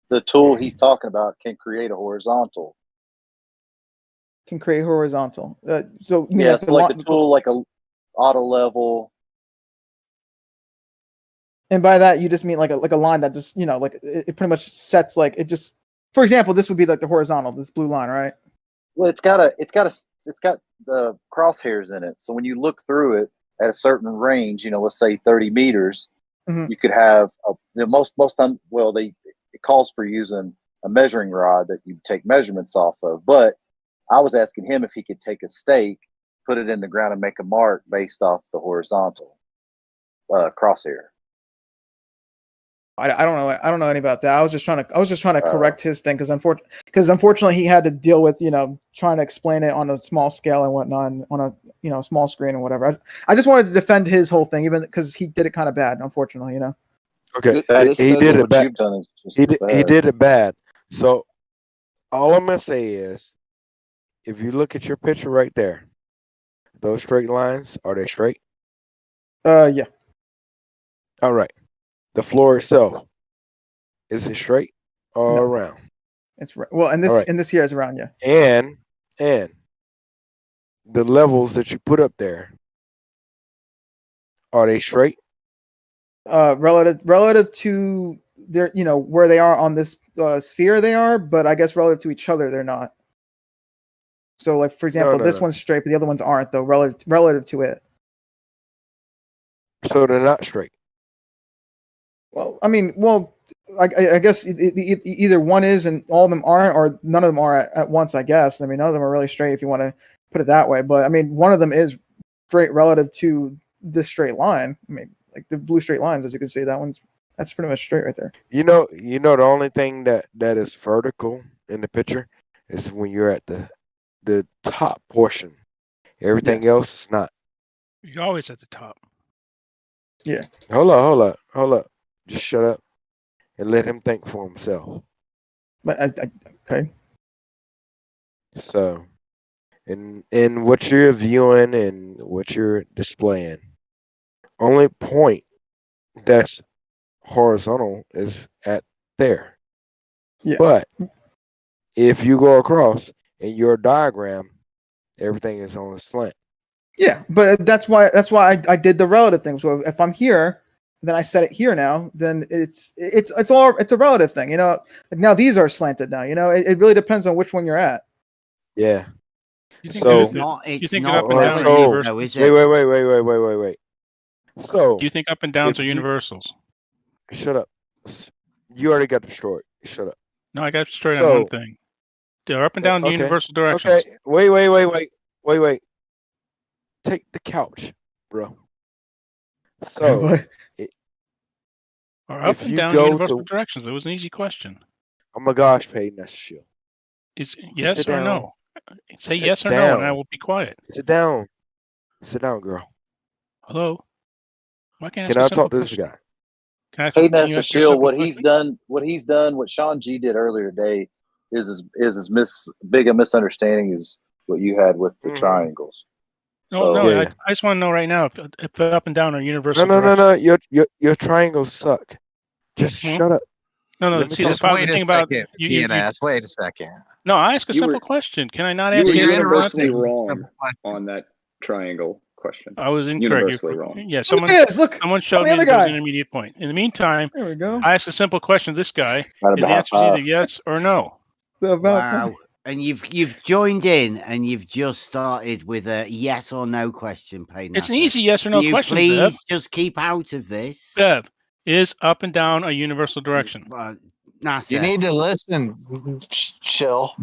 the tool he's talking about can create a horizontal? Can create horizontal. So yeah, so like a tool like a auto level. And by that, you just mean like a line that just, you know, like it pretty much sets, like it just, for example, this would be like the horizontal, this blue line, right? Well, it's got the crosshairs in it. So when you look through it at a certain range, you know, let's say 30 meters, you could have most time. Well, it calls for using a measuring rod that you take measurements off of. But I was asking him if he could take a stake, put it in the ground, and make a mark based off the horizontal crosshair. I don't know any about that. I was just trying to correct his thing because unfortunately he had to deal with, you know, trying to explain it on a small scale and whatnot on a, you know, small screen and whatever. I just wanted to defend his whole thing, even because he did it kind of bad, unfortunately, you know. Okay, he did it bad. He did it bad. So all I'm gonna say is, if you look at your picture right there, those straight lines, are they straight? Yeah. All right. The floor itself, is it straight or round? It's right. Well, and this here is around, yeah. And the levels that you put up there, are they straight? Relative to their, you know, where they are on this sphere, they are, but I guess relative to each other, they're not. So, like for example, this one's straight, but the other ones aren't, though. Relative to it. So they're not straight. Well, I mean, I guess either one is and all of them aren't, or none of them are at once, I guess. I mean, none of them are really straight if you want to put it that way. But I mean, one of them is straight relative to this straight line. I mean, like the blue straight lines, as you can see, that's pretty much straight right there. You know, the only thing that is vertical in the picture is when you're at the top portion. Everything else is not. You're always at the top. Yeah. Hold up. Just shut up and let him think for himself. But okay. So, in what you're viewing and what you're displaying, only point that's horizontal is at there. Yeah. But if you go across in your diagram, everything is on a slant. Yeah, but that's why I did the relative thing. So if I'm here, then I set it here now, then it's a relative thing, you know. Like now these are slanted now, you know. It really depends on which one you're at. Yeah. You think So It's not. you It's think not up and down are relative, universal? though, is wait, it? wait. So Do you think up and downs if are you universals? shut up, you already got destroyed. Shut up. No, I got straight on one So thing. They're up and down okay, universal directions. okay. Wait. Take the couch, bro. So What? Or up if and you down go universal to, directions. It was an easy question. oh my gosh, Peyton, that's chill. It's yes Sit or down. no. Say Sit yes or no, and I down. will be quiet. Sit down. Sit down, girl. Hello. Why can't I ask Can a I simple talk to this question? guy? Hayden has you to ask a shield simple what question? he's done, what Sean G did earlier today is as big a misunderstanding as what you had with the triangles. No, So, I just want to know right now if up and down are universal directions. No. Your triangles suck. Just shut up. No. Let me See, talk. Just the wait a thing about second, you. PNS. Wait a second. No, I ask a You simple were- question. Can I not You answer were yes or no? universally Simple wrong question. on that triangle question. I was incorrect. Universally wrong. Yeah, someone showed me the other that there was guy. an intermediate point. In the meantime, There we go. I ask a simple question to this guy. Not His about answer is either yes or no. Wow. And you've joined in and you've just started with a yes or no question, Payne. It's an easy yes or no you question, please Bev. just keep out of this. Bev, is up and down a universal direction? NASA. You need to listen, chill.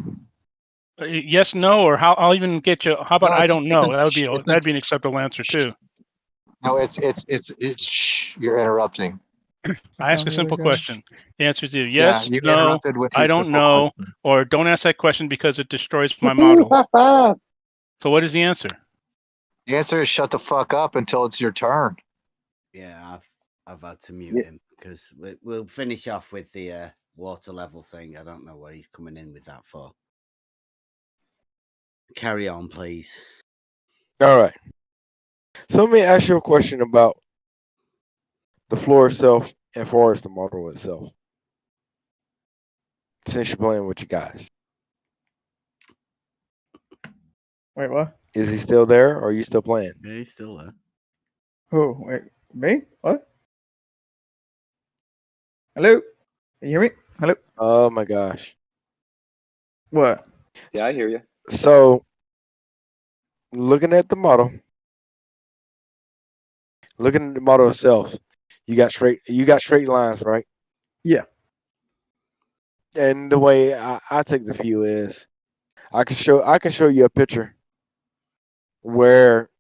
Yes, no, or how? I'll even get you. How about No, I don't know? That'd be it's that'd be an acceptable answer too. No, it's you're interrupting. I ask a simple question. The answer is either Yeah, yes, you no, interrupted with your I don't simple know, question. or don't ask that question because it destroys my model. So what is the answer? The answer is shut the fuck up until it's your turn. Yeah, I've had to mute him because we'll finish off with the water level thing. I don't know what he's coming in with that for. Carry on, please. All right. So let me ask you a question about the floor itself and forest the model itself. Since you're playing with you guys. Wait, what? Is he still there or are you still playing? Yeah, he's still there. Who? Wait, me? What? Hello? Can you hear me? Hello? Oh my gosh. What? Yeah, I hear you. So looking at the model itself, you got straight lines, right? Yeah. And the way I take the view is I can show you a picture where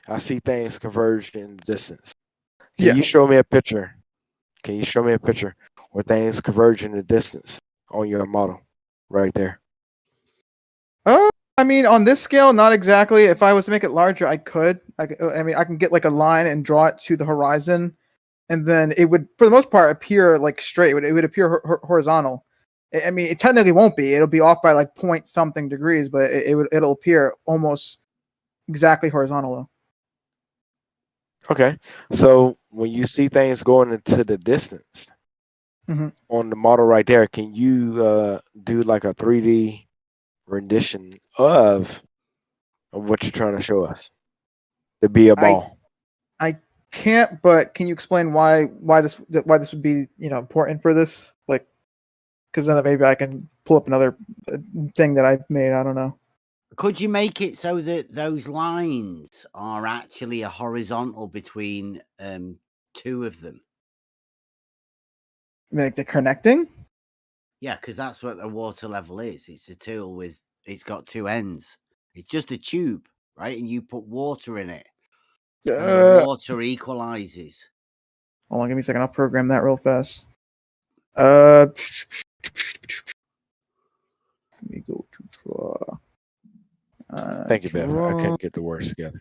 I see things converged in the distance. Can you show me a picture? Can you show me a picture where things converge in the distance on your model right there? Oh, I mean, on this scale, not exactly. If I was to make it larger, I could. I mean, I can get like a line and draw it to the horizon, and then it would, for the most part, appear like straight. It would appear horizontal. I mean, it technically won't be. It'll be off by like point something degrees, but it'll appear almost exactly horizontal though. Okay, so when you see things going into the distance on the model right there, can you do like a 3D rendition of what you're trying to show us? To be a ball. I can't, but can you explain why this would be important for this? Like, because then maybe I can pull up another thing that I've made. I don't know. Could you make it so that those lines are actually a horizontal between two of them? Like the connecting? Yeah, because that's what a water level is. It's a tool with, it's got two ends. It's just a tube, right? And you put water in it. And the water equalizes. Hold on, give me a second. I'll program that real fast. Let me go to draw. Thank you, Bev. I can't get the words together.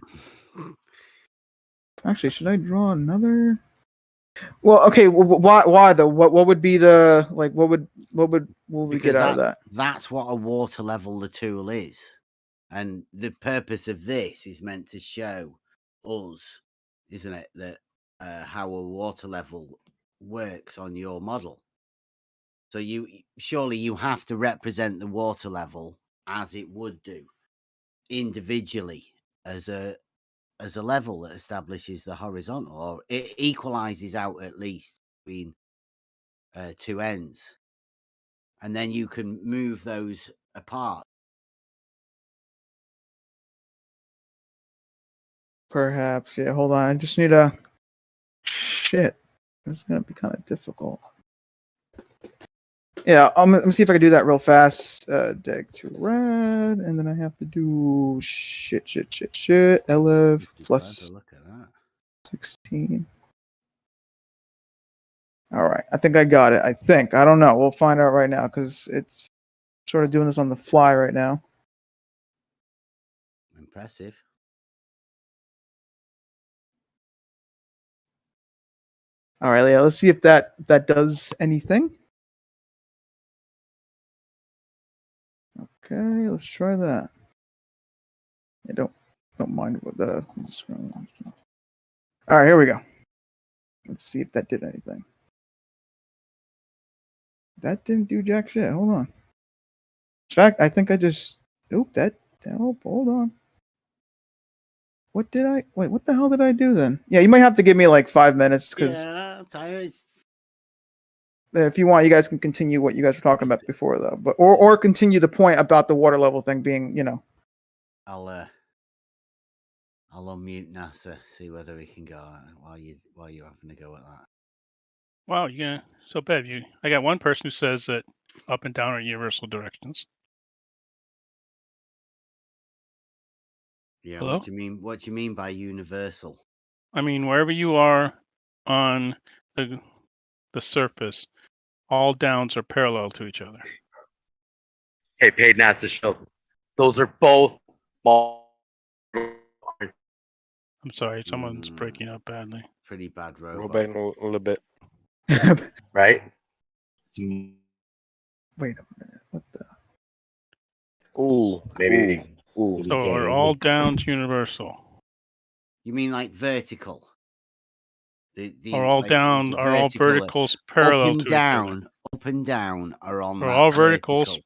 Actually, should I draw another? Well, okay. Why though? What would be the like? What would we get out of that? That's what a water level the tool is, and the purpose of this is meant to show us, isn't it, that how a water level works on your model. So surely you have to represent the water level as it would do individually as a level that establishes the horizontal, or it equalizes out at least between two ends. and then you can move those apart. Perhaps, yeah. Hold on, I just need a shit. This is gonna be kind of difficult. Yeah, let me see if I can do that real fast. Deg to red, and then I have to do shit. LF plus Look at that. 16. All right, I think I got it. I think. I don't know. We'll find out right now because it's sort of doing this on the fly right now. Impressive. All right, yeah. Let's see if that does anything. Okay, let's try that. I don't mind what the. All right, here we go. Let's see if that did anything. That didn't do jack shit. Hold on. In fact, I think I just. Oop, that. Oh, hold on. What did I. Wait, what the hell did I do then? Yeah, you might have to give me like 5 minutes because. Yeah, If you want, you guys can continue what you guys were talking about before, though. But or continue the point about the water level thing being, I'll unmute NASA, see whether we can go while you're having to go at that. Wow, so bad. I got one person who says that up and down are universal directions. Yeah, Hello? what do you mean by universal? I mean, wherever you are on the surface, all downs are parallel to each other. Hey, paid NASA show. Those are both small. I'm sorry, someone's breaking up badly. Pretty bad robot. Roll back a little bit. Right? Wait a minute. What the? Ooh. Maybe. Ooh. So are all downs universal? You mean like vertical? Are all like, are all verticals parallel to each other? Up and down are on Are that all verticals vertical,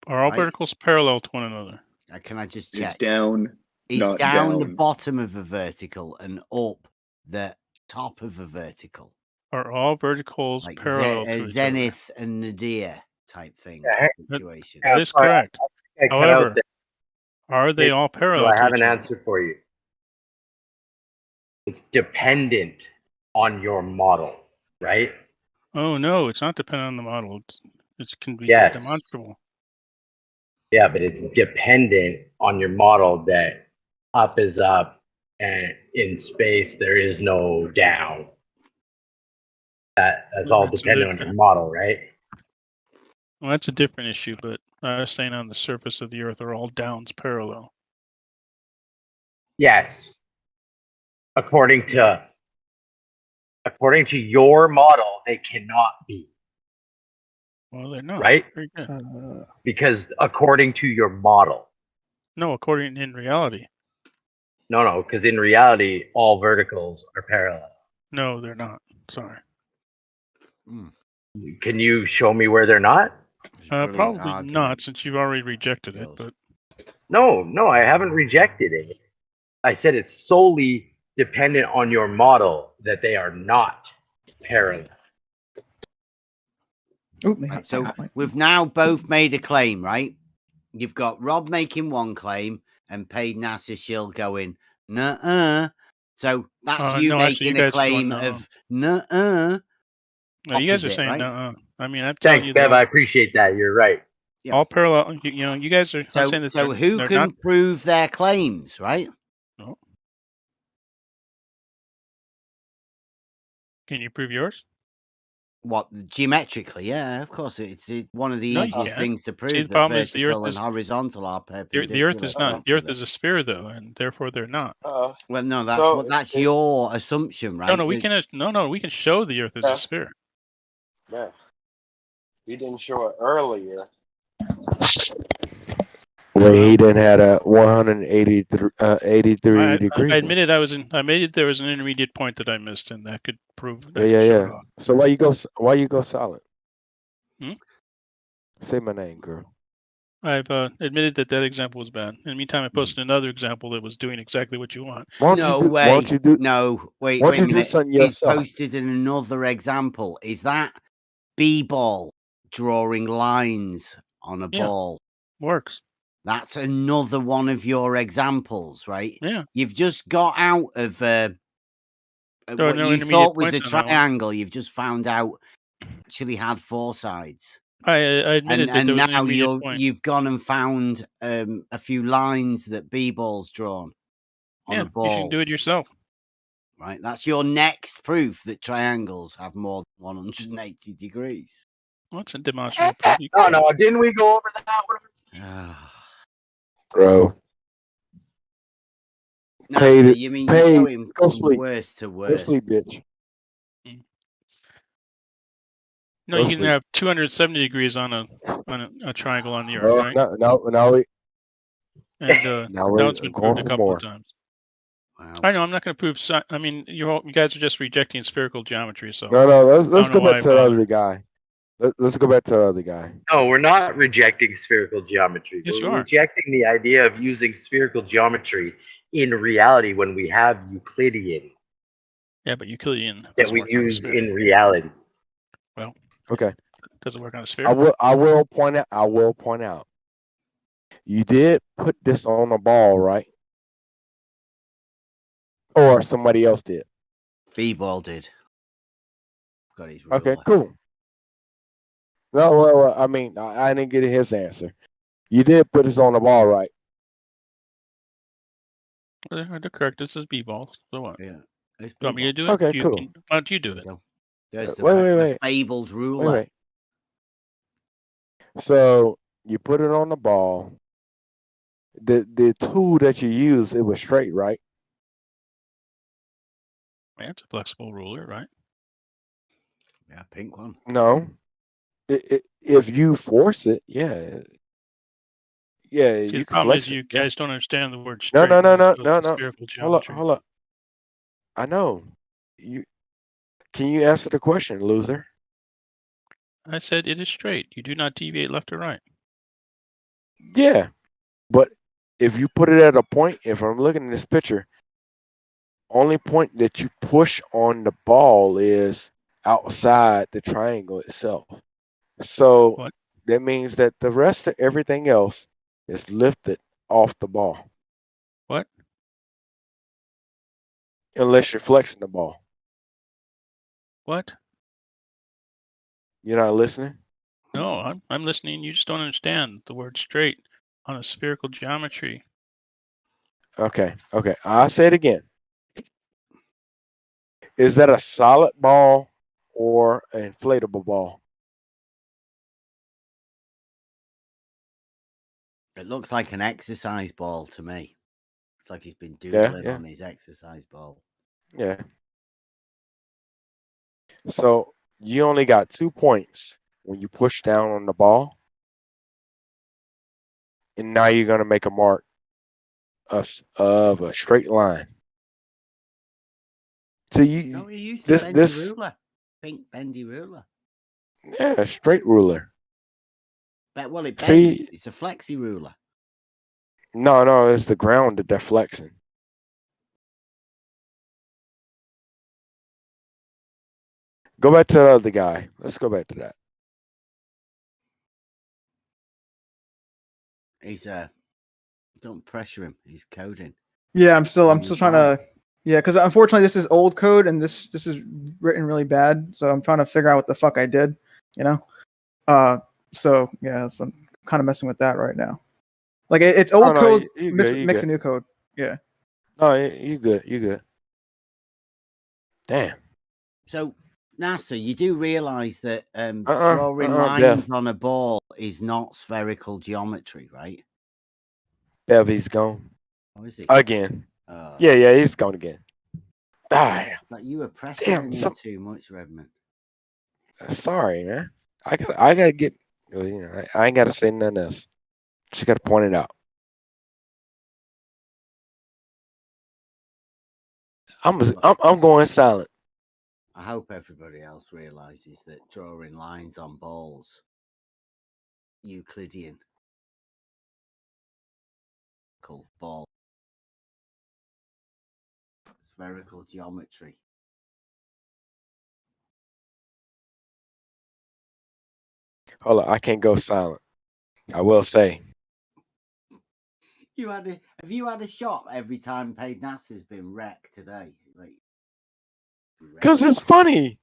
are all right? verticals parallel to one another? Can I just It's check? down, Is not down the down. bottom of a vertical and up the top of a vertical? Are all verticals Like parallel to each Zenith and Nadir type thing situation? That is correct. However, are they all parallel I to have each an other? answer for you. It's dependent on your model, right? Oh no, it's not dependent on the model. It can be Yes. demonstrable. Yeah, but it's dependent on your model that up is up and in space there is no down. That's all dependent on your model, right? Well, that's a different issue, but I was saying on the surface of the Earth are all downs parallel. Yes. According to your model, they cannot be. Well, they're not. Right? Very good. Because according to your model. No, according in reality. No, because in reality, all verticals are parallel. No, they're not. Sorry. Can you show me where they're not? Probably not, since you've already rejected it. But No, I haven't rejected it. I said it's solely dependent on your model that they are not parallel. Right, so we've now both made a claim, right? You've got Rob making one claim and paid NASA Shield going, nuh-uh. So that's you no, making actually, you a guys are claim going, of nuh-uh. No, you guys are Opposite, saying right? nuh-uh. I mean, I'm telling Thanks, you, Bev. I appreciate that. You're right. Yeah. all parallel. You guys are. I'm saying that So they're- who they're can not- prove their claims, right? No. Can you prove yours? What, geometrically? Yeah, of course. It's one of the No, you easiest can't. things to See, prove the that problem is the Earth vertical and is horizontal are perpendicular. the Earth is to not. each The Earth other. is a sphere, though, and therefore they're not. Well, no, that's your assumption, right? No, we can show the Earth is a sphere. Yeah. You didn't show it earlier. When he didn't had a 183 degree. I admitted there was an intermediate point that I missed, and that could prove that. Yeah. So why you go silent? Hmm? Say my name, girl. I've admitted that example was bad. In the meantime, I posted another example that was doing exactly what you want. Wait a minute. something He's yourself? posted in another example. Is that B-ball drawing lines on a ball. Works. That's another one of your examples, right? Yeah. You've just got out of There are what no you intermediate thought was a points on that one. triangle. You've just found out actually had 4 sides. I admitted that there was an now intermediate point. you've gone and found a few lines that B-ball's drawn on a ball. You should do it yourself. Right, that's your next proof that triangles have more than 180 degrees. What's a demonstrative proof? No, didn't we go over that one? Bro. No, Paid so it. you mean Paid. you're going Go from sleep. worst to Go worst? sleep, bitch. No, Go you can sleep. have 270 degrees on a triangle on the earth, right? No, we. And Now now it's been going proved a for couple more. of times. Wow. I know. I'm not going to prove. I mean, you guys are just rejecting spherical geometry. So No. Let's I don't go know why back I to the bother. other guy. Let's go back to the other guy. No, we're not rejecting spherical geometry. Yes, you We're are. rejecting the idea of using spherical geometry in reality when we have Euclidean Yeah, but Euclidean that doesn't we work on a use sphere. in reality. Well, Okay. it doesn't work on a sphere. I will point out. You did put this on a ball, right? Or somebody else did. B-ball did. Got his ruler. Okay, cool. No, well, I mean, I didn't get his answer. You did put this on the ball, right? They're correct. This is B-balls. So what? Yeah. You want me to do it? Okay, cool. Why don't you do it? There's the, Wait. fabled ruler. Wait. So you put it on the ball. The tool that you use, it was straight, right? Yeah, it's a flexible ruler, right? Yeah, pink one. No. If you force it, yeah. Yeah, See, you the can problem flex is it. you Yeah. guys don't understand the word No, straight. no. Spherical geometry. Hold up. I know. Can you answer the question, loser? I said it is straight. You do not deviate left or right. Yeah. But if you put it at a point, if I'm looking at this picture, only point that you push on the ball is outside the triangle itself. So that means that the rest of everything else is lifted off the ball. What? Unless you're flexing the ball. What? You're not listening? No, I'm listening. You just don't understand the word straight on a spherical geometry. Okay. I'll say it again. Is that a solid ball or an inflatable ball? It looks like an exercise ball to me. It's like he's been doodling on his exercise ball. Yeah. So you only got 2 points when you push down on the ball. And now you're going to make a mark of a straight line. So No, he used a bendy ruler. Pink bendy ruler. Yeah, a straight ruler. Well, it bends. See, It's a flexi ruler. no, it's the ground that they're flexing. Go back to the other guy. Let's go back to that. He's don't pressure him. He's coding. Yeah, I'm still trying to. Yeah, because unfortunately this is old code and this is written really bad. So I'm trying to figure out what the fuck I did. You know. So yeah, so I'm kind of messing with that right now. Like it's old code mixed with new code. Yeah. No, you good. You good. Damn. So NASA, you do realize that drawing lines on a ball is not spherical geometry, right? Bev, he's gone. Oh, is he? Again. Yeah, he's gone again. Like you were pressing him too much, Redmond. Sorry, man. I gotta get. You know, I ain't gotta say nothing else. Just gotta point it out. I'm going silent. I hope everybody else realizes that drawing lines on balls, Euclidean, ball, spherical geometry. Hold on, I can't go silent. I will say. Have you had a shot every time Paid Nass has been wrecked today? Like, Because it's funny.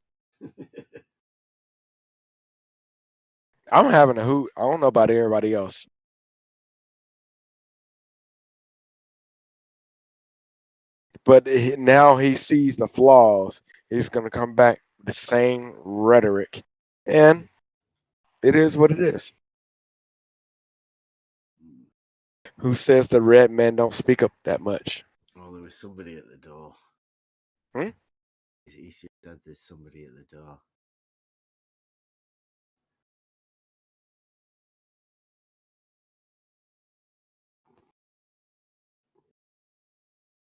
I'm having a hoot. I don't know about everybody else. But now he sees the flaws. He's going to come back with the same rhetoric. And it is what it is. Who says the red men don't speak up that much? Oh, there was somebody at the door. Hmm? He said there's somebody at the door.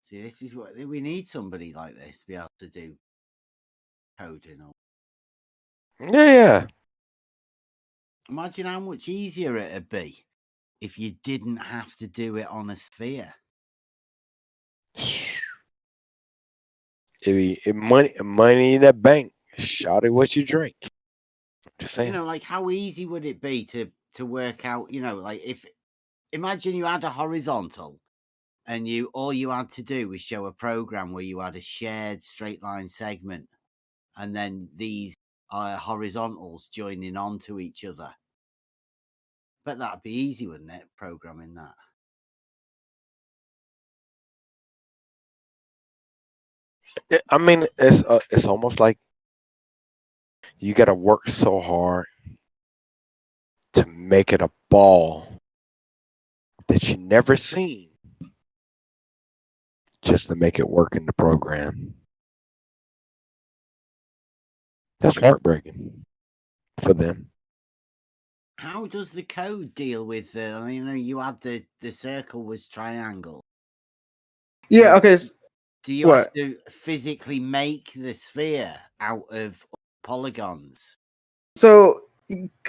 See, this is what we need, somebody like this to be able to do coding. Yeah. Imagine how much easier it'd be if you didn't have to do it on a sphere. Money in that bank. Shout it what you drink. Just saying. You know, like how easy would it be to work out? You know, like imagine you had a horizontal, and all you had to do was show a program where you had a shared straight line segment, and then these horizontals joining onto each other. But that'd be easy, wouldn't it? Programming that. I mean, it's almost like you got to work so hard to make it a ball that you never seen, just to make it work in the program. That's heartbreaking for them. How does the code deal with I mean, you know, you had the circle was triangle. Yeah, okay. Do you have to physically make the sphere out of polygons? So,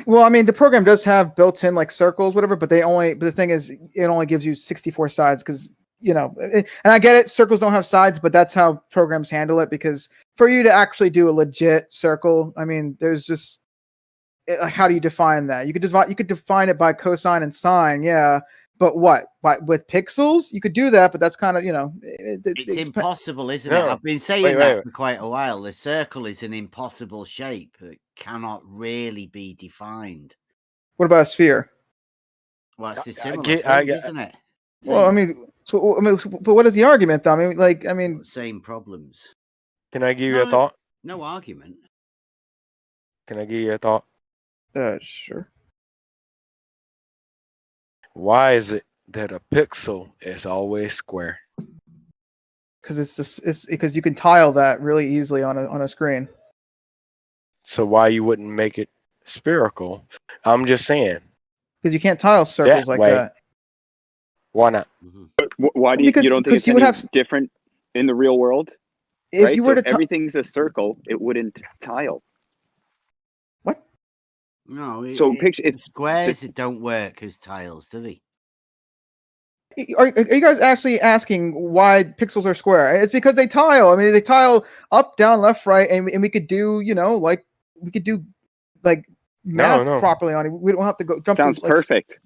well, I mean, the program does have built-in like circles, whatever, but the thing is, it only gives you 64 sides because, you know, and I get it, circles don't have sides, but that's how programs handle it, because for you to actually do a legit circle, I mean, there's just, how do you define that? You could define it by cosine and sine, yeah. But what? With pixels, you could do that, but that's kind of, you know, it's impossible, isn't it? I've been saying that for quite a while. The circle is an impossible shape that cannot really be defined. What about a sphere? Well, it's a similar thing, isn't it? Well, I mean, but what is the argument, though? I mean, same problems. Can I give you a thought? No argument. Can I give you a thought? Sure. Why is it that a pixel is always square? Because it's because you can tile that really easily on a screen. So why you wouldn't make it spherical? I'm just saying. Because you can't tile circles like that. Why not? Why do you don't think it's any different in the real world? If right? you were to everything's a circle, it wouldn't tile. What? No, so picture squares that don't work as tiles, do they? Are you guys actually asking why pixels are square? It's because they tile. I mean, they tile up, down, left, right, and we could do, you know, like we could do like math properly on it. We don't have to go jump. Sounds perfect.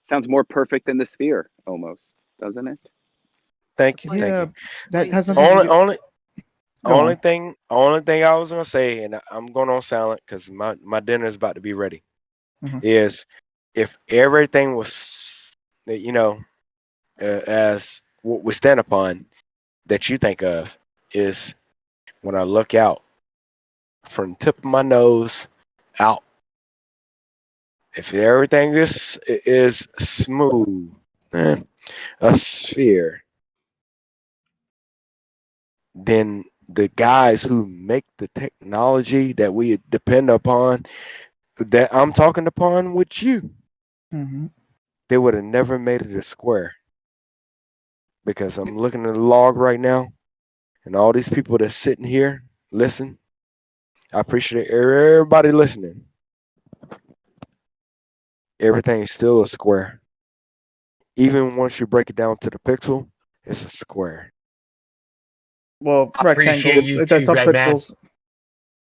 Sounds more perfect than the sphere, almost, doesn't it? Thank you. Yeah, that has only thing I was gonna say, and I'm going on silent because my dinner is about to be ready. Is if everything was, you know, as what we stand upon that you think of, is when I look out from the tip of my nose out, if everything is smooth, a sphere, then the guys who make the technology that we depend upon, that I'm talking upon with you, they would have never made it a square. Because I'm looking at the log right now, and all these people that's sitting here, listen. I appreciate everybody listening. Everything's still a square. Even once you break it down to the pixel, it's a square. Well, rectangles, that's up pixels.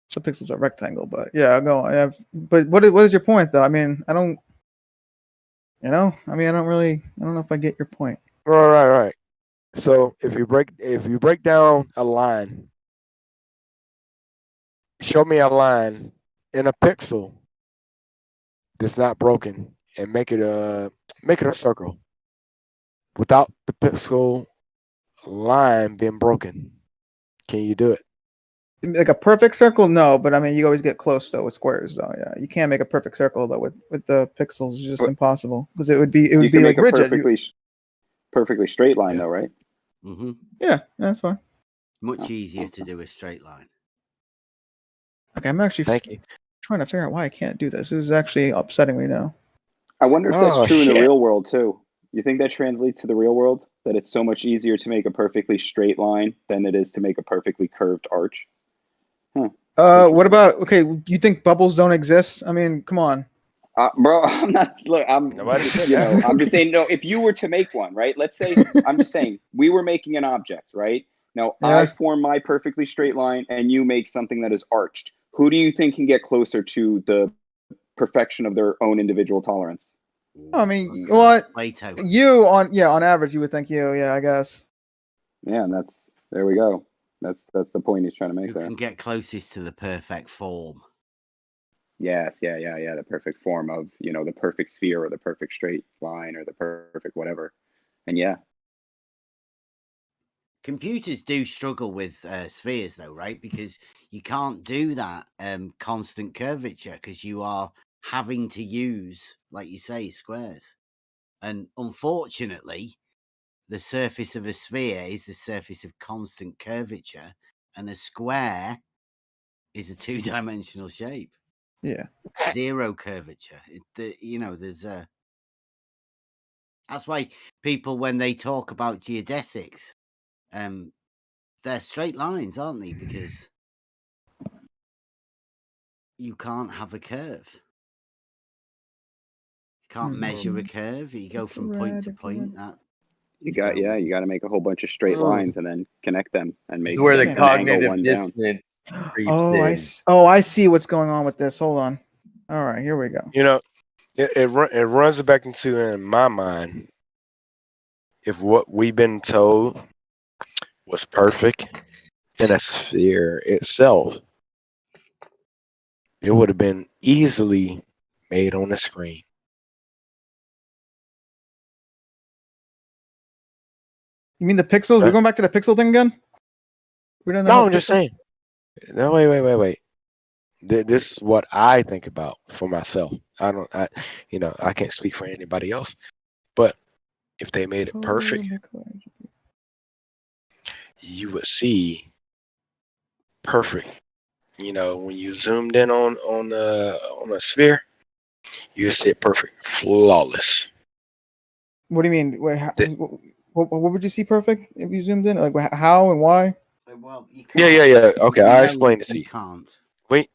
So pixels are rectangle, but yeah, go on. But what is your point though? I mean, I don't. I don't know if I get your point. Right. So if you break down a line, show me a line in a pixel that's not broken, and make it a circle without the pixel line being broken. Can you do it? Like a perfect circle, no, but I mean, you always get close though with squares, though. Yeah, you can't make a perfect circle though with the pixels. It's just impossible because it would be You can like make a rigid. perfectly straight line though, right? Mm-hmm. Yeah, that's fine. Much easier to do a straight line. Okay, I'm actually trying to figure out why I can't do this. This is actually upsetting me now. I wonder if that's true in the real world too. You think that translates to the real world? That it's so much easier to make a perfectly straight line than it is to make a perfectly curved arch? What about you think bubbles don't exist? I mean, come on. Bro, I'm not. Look, I'm just saying. No, if you were to make one, right? Let's say I'm just saying we were making an object, right? Now I form my perfectly straight line, and you make something that is arched. Who do you think can get closer to the perfection of their own individual tolerance? I mean, what? You on average, you would think yeah, I guess. Yeah, and there we go. That's the point he's trying to make there. You can get closest to the perfect form. Yes, yeah. The perfect form of, the perfect sphere or the perfect straight line or the perfect whatever. And yeah. Computers do struggle with spheres though, right? Because you can't do that constant curvature because you are having to use, like you say, squares. And unfortunately, the surface of a sphere is the surface of constant curvature, and a square is a two-dimensional shape. Yeah. Zero curvature. There's a. That's why people, when they talk about geodesics, they're straight lines, aren't they? Because you can't have a curve. You can't measure a curve. You go from point to point. You got to make a whole bunch of straight lines and then connect them and make where the an angle cognitive one down. dissonance creeps in. I see what's going on with this. Hold on. All right, here we go. It runs back into, in my mind, if what we've been told was perfect in a sphere itself, it would have been easily made on the screen. You mean the pixels? We're going back to the pixel thing again? No, I'm just saying. No, wait. This is what I think about for myself. I can't speak for anybody else. But if they made it perfect, you would see perfect. When you zoomed in on a sphere, you see it perfect, flawless. What do you mean? Wait, what would you see perfect if you zoomed in? Like how and why? Well, you can't. Yeah. Okay, I'll explain it to you. You can't. Wait,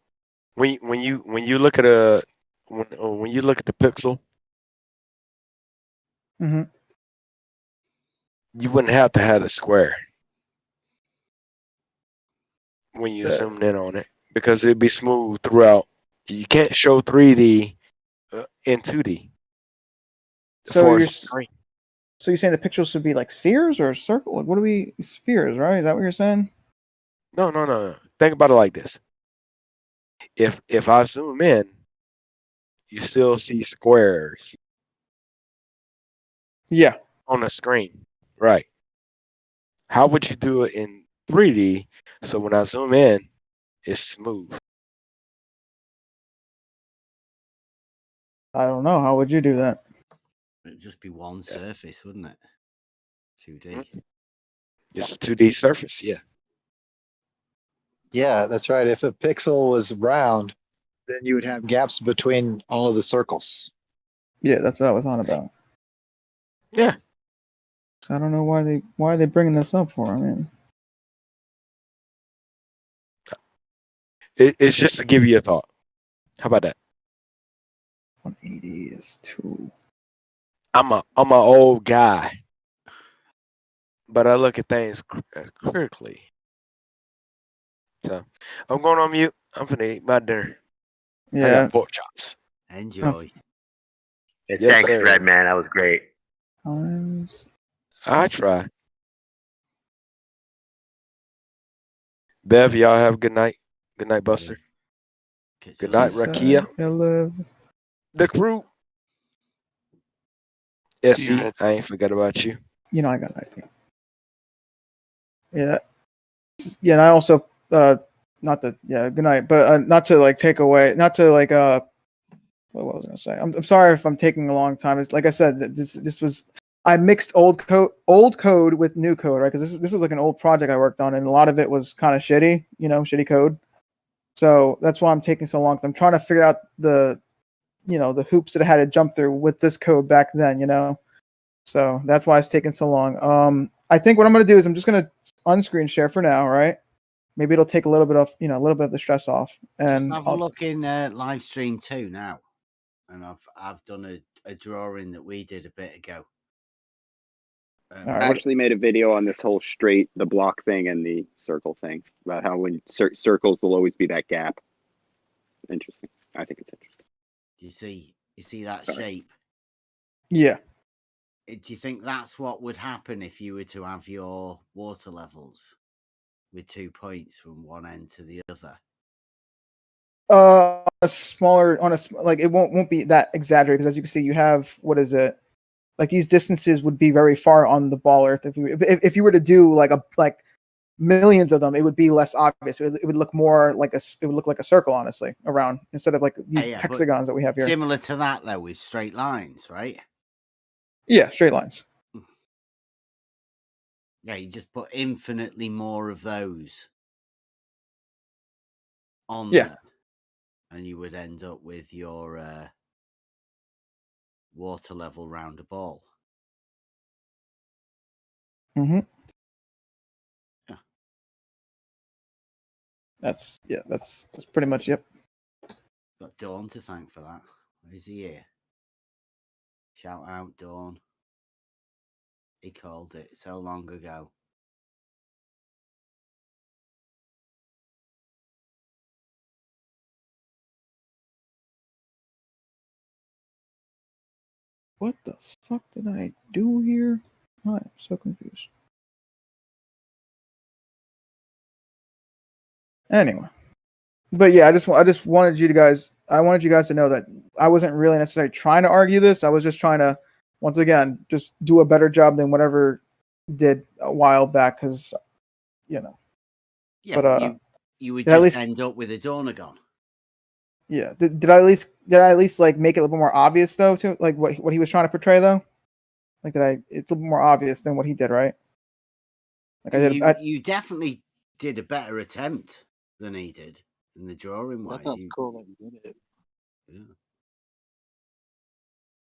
when you look at when you look at the pixel, mm-hmm. you wouldn't have to have a square when you zoomed in on it because it'd be smooth throughout. You can't show 3D in 2D. So you're saying the pixels should be like spheres or circle? Like, what are we spheres, right? Is that what you're saying? No. Think about it like this. If I zoom in, you still see squares. Yeah. On the screen. Right. How would you do it in 3D so when I zoom in, it's smooth? I don't know. How would you do that? It'd just be one surface, wouldn't it? 2D. It's a 2D surface, yeah. Yeah, that's right. If a pixel was round, then you would have gaps between all of the circles. Yeah, that's what I was on about. Yeah. So I don't know why are they bringing this up for? I mean, it's just to give you a thought. How about that? 180 is too. I'm an old guy, but I look at things critically. So I'm going on mute. I'm finna eat my dinner. I Yeah. got pork chops. Enjoy. Hey, Yes, thanks, sir. Red Man. That was great. Times. I try. Bev, y'all have a good night. Good night, Buster. Good night, Rakia. Hello. The crew. Essie, I ain't forgot about you. You know, I got an idea. Yeah. Yeah, and I also not to good night, but not to like take away, not to like what was I gonna say? I'm sorry if I'm taking a long time. It's like I said, this was I mixed old code with new code, right? Because this was like an old project I worked on, and a lot of it was kind of shitty, shitty code. So that's why I'm taking so long. Because I'm trying to figure out the hoops that I had to jump through with this code back then, So that's why it's taking so long. I think what I'm gonna do is I'm just gonna unscreen share for now, right? Maybe it'll take a little bit of the stress off. And Just have a look in live stream 2 now, and I've done a drawing that we did a bit ago. I actually made a video on this whole the block thing and the circle thing about how when circles will always be that gap. Interesting. I think it's interesting. Do you see that shape? Yeah. Do you think that's what would happen if you were to have your water levels with 2 points from one end to the other? A smaller like it won't be that exaggerated because as you can see, you have like these distances would be very far on the ball earth. If you were to do like millions of them, it would be less obvious. It would look more like it would look like a circle, honestly, around instead of like these hexagons that we have here. Similar to that though, with straight lines, right? Yeah, straight lines. Yeah, you just put infinitely more of those on there, and you would end up with your water level round a ball. Mm-hmm. Yeah. That's pretty much yep. Got Dawn to thank for that. Where's he here? Shout out, Dawn. He called it so long ago. What the fuck did I do here? I'm so confused. Anyway, but yeah, I just wanted you guys to know that I wasn't really necessarily trying to argue this. I was just trying to, once again, just do a better job than whatever did a while back, because Yeah, but you would at just least end up with a Dornagon. Yeah, did I at least like make it a little more obvious though, too, like what he was trying to portray though? Like it's a little more obvious than what he did, right? Like You definitely did a better attempt than he did in the drawing wise. That's cool that you did it. Yeah.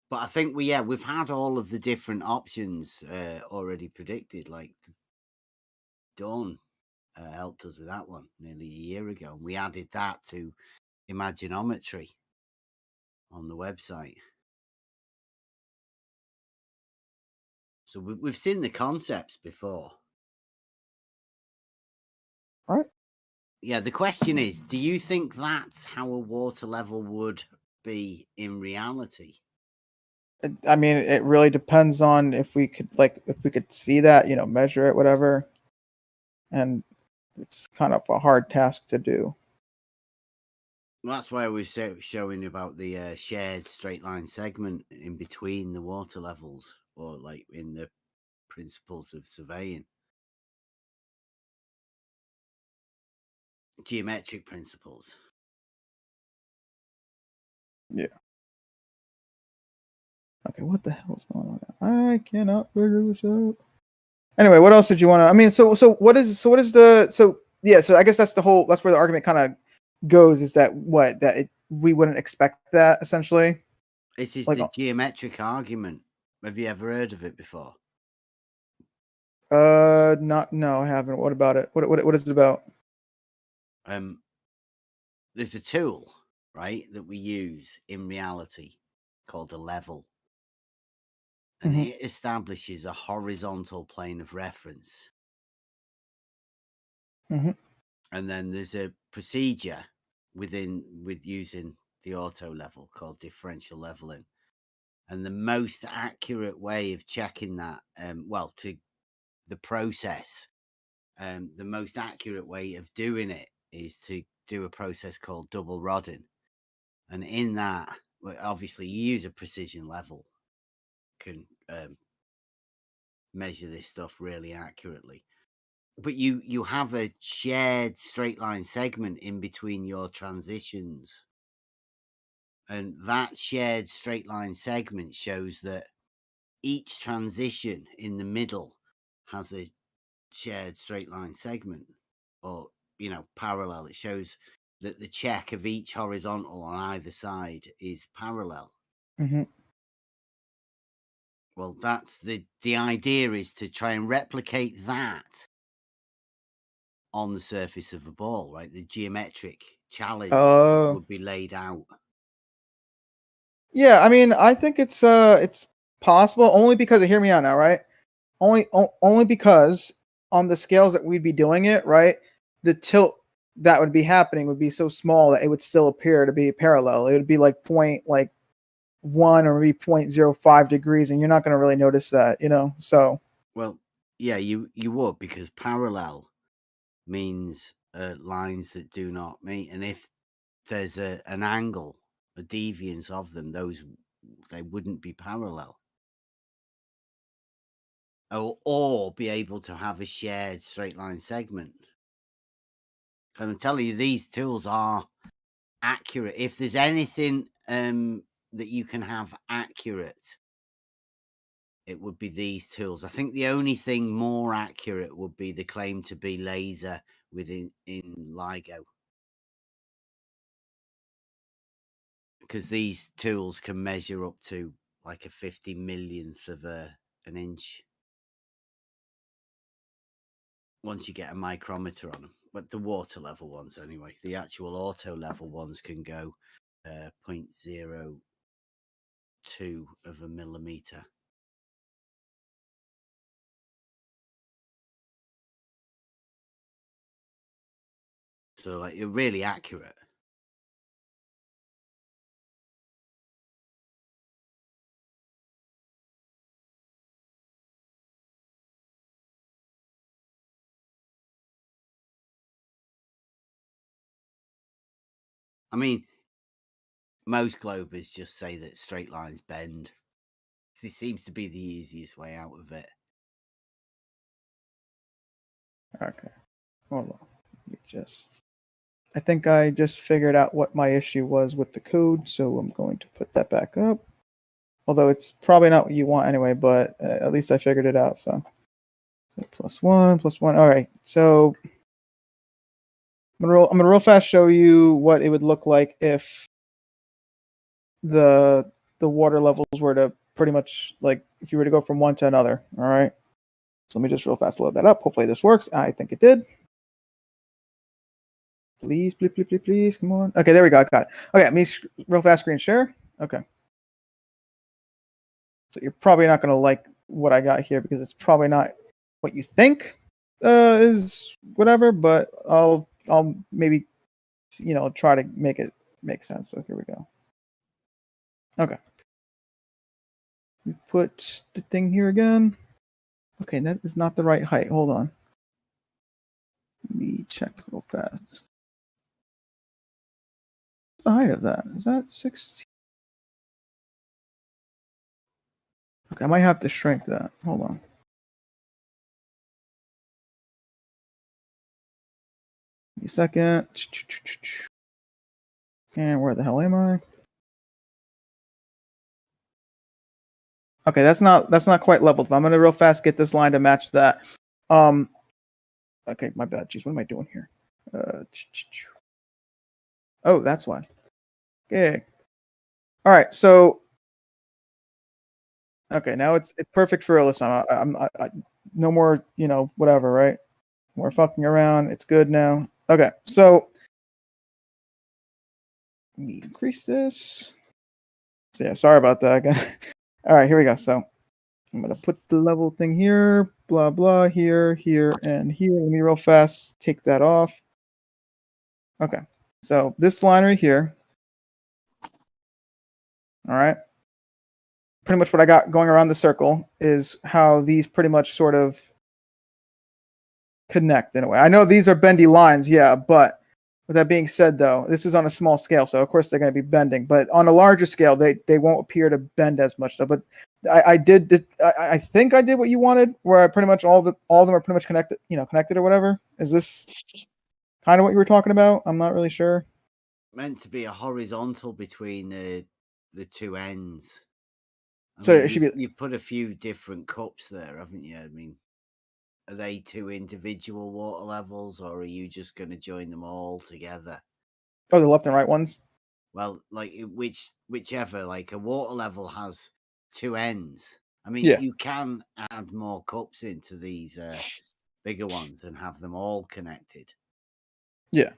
But I think we've had all of the different options already predicted. Like Dawn helped us with that one nearly a year ago, and we added that to Imaginometry on the website. So we've seen the concepts before. Right. Yeah, the question is, do you think that's how a water level would be in reality? I mean, it really depends on if we could see that, measure it, whatever. And it's kind of a hard task to do. Well, that's why I was showing about the shared straight line segment in between the water levels, or like in the principles of surveying. Geometric principles. Yeah. Okay, what the hell is going on? I cannot figure this out. Anyway, what else did you want to? I mean, so I guess that's where the argument kind of goes, is that we wouldn't expect that, essentially. This is the geometric argument. Have you ever heard of it before? No, I haven't. What about it? What is it about? There's a tool, right, that we use in reality called a level. And it establishes a horizontal plane of reference. Mm-hmm. And then there's a procedure with using the auto level called differential leveling. And the most accurate way of checking that, to the process, the most accurate way of doing it is to do a process called double rodding. And in that, obviously, you use a precision level, can measure this stuff really accurately. But you have a shared straight line segment in between your transitions. And that shared straight line segment shows that each transition in the middle has a shared straight line segment, or, parallel. It shows that the check of each horizontal on either side is parallel. Mm-hmm. Well, that's the idea, is to try and replicate that on the surface of a ball, right? The geometric challenge would be laid out. Yeah, I mean, I think it's possible, only because, hear me out now, right? Only because on the scales that we'd be doing it, right, the tilt that would be happening would be so small that it would still appear to be parallel. It would be like 1 or maybe 0.05 degrees, and you're not going to really notice that, So, well, yeah, you would, because parallel means lines that do not meet, and if there's an angle, a deviance of them, they wouldn't be parallel. Or be able to have a shared straight line segment. I'm telling you, these tools are accurate. If there's anything that you can have accurate, it would be these tools. I think the only thing more accurate would be the claim to be laser in LIGO. Because these tools can measure up to like a 50 millionth of an inch. Once you get a micrometer on them. But the water level ones, anyway. The actual auto level ones can go 0.02 of a millimeter. So, you're really accurate. I mean, most globers just say that straight lines bend. This seems to be the easiest way out of it. Okay. Hold on. I think I just figured out what my issue was with the code, so I'm going to put that back up. Although it's probably not what you want anyway, but at least I figured it out. So +1. All right. So I'm gonna real fast show you what it would look like if the water levels were to pretty much, if you were to go from one to another. All right. So let me just real fast load that up. Hopefully this works. I think it did. Please, come on. Okay, there we go. I got it. Okay, let me real fast screen share. Okay. So you're probably not going to like what I got here, because it's probably not what you think is whatever, but I'll maybe, try to make it make sense. So here we go. Okay. We put the thing here again. Okay, that is not the right height. Hold on. Let me check real fast. What's the height of that? Is that 16? Okay, I might have to shrink that. Hold on. Give me a second. And where the hell am I? Okay, that's not quite leveled, but I'm gonna real fast get this line to match that. Okay, my bad. Jeez, what am I doing here? Oh, that's why. Okay. All right, so okay, now it's perfect for real this time. I no more, whatever, right? More fucking around. It's good now. Okay, so let me increase this. So yeah, sorry about that. All right, here we go. So I'm gonna put the level thing here, blah blah, here, and here. Let me real fast take that off. Okay, So this line right here. All right. Pretty much what I got going around the circle is how these pretty much sort of connect in a way. I know these are bendy lines, yeah, but with that being said, though, this is on a small scale, so of course they're going to be bending. But on a larger scale, they won't appear to bend as much, though. But I think I did what you wanted, where I pretty much all of them are pretty much connected or whatever. Is this kind of what you were talking about? I'm not really sure. Meant to be a horizontal between the two ends. So it should be. You've put a few different cups there, haven't you? I mean, are they two individual water levels, or are you just going to join them all together? Oh, the left and right ones? Well, like whichever. Like a water level has two ends. I mean, Yeah. you can add more cups into these bigger ones and have them all connected. Yeah.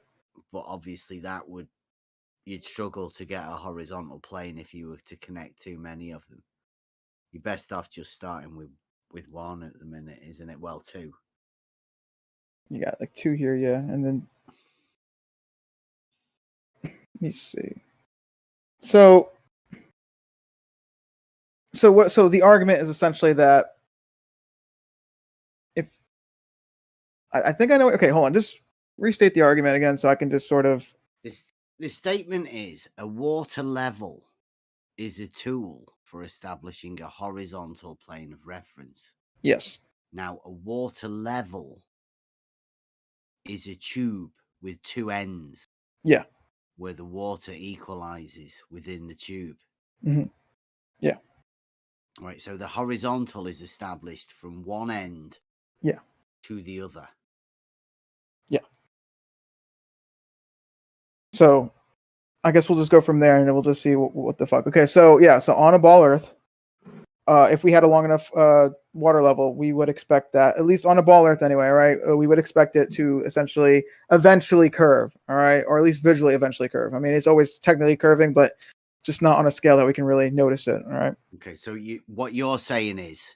But obviously you'd struggle to get a horizontal plane if you were to connect too many of them. You're best off just starting with one at the minute, isn't it? Well, two. You got like two here, yeah, and then let me see. So the argument is essentially that if I think I know. Okay, hold on. Just restate the argument again so I can just sort of. The statement is a water level is a tool for establishing a horizontal plane of reference. Yes. Now, a water level is a tube with two ends. Yeah. Where the water equalizes within the tube. Mm-hmm. Yeah. Right. So the horizontal is established from one end. Yeah. To the other. Yeah. So I guess we'll just go from there and we'll just see what the fuck. Okay, so yeah, so on a ball Earth, if we had a long enough water level, we would expect that, at least on a ball Earth anyway, right? We would expect it to essentially eventually curve, all right? Or at least visually eventually curve. I mean, it's always technically curving, but just not on a scale that we can really notice it, all right? Okay, so what you're saying is,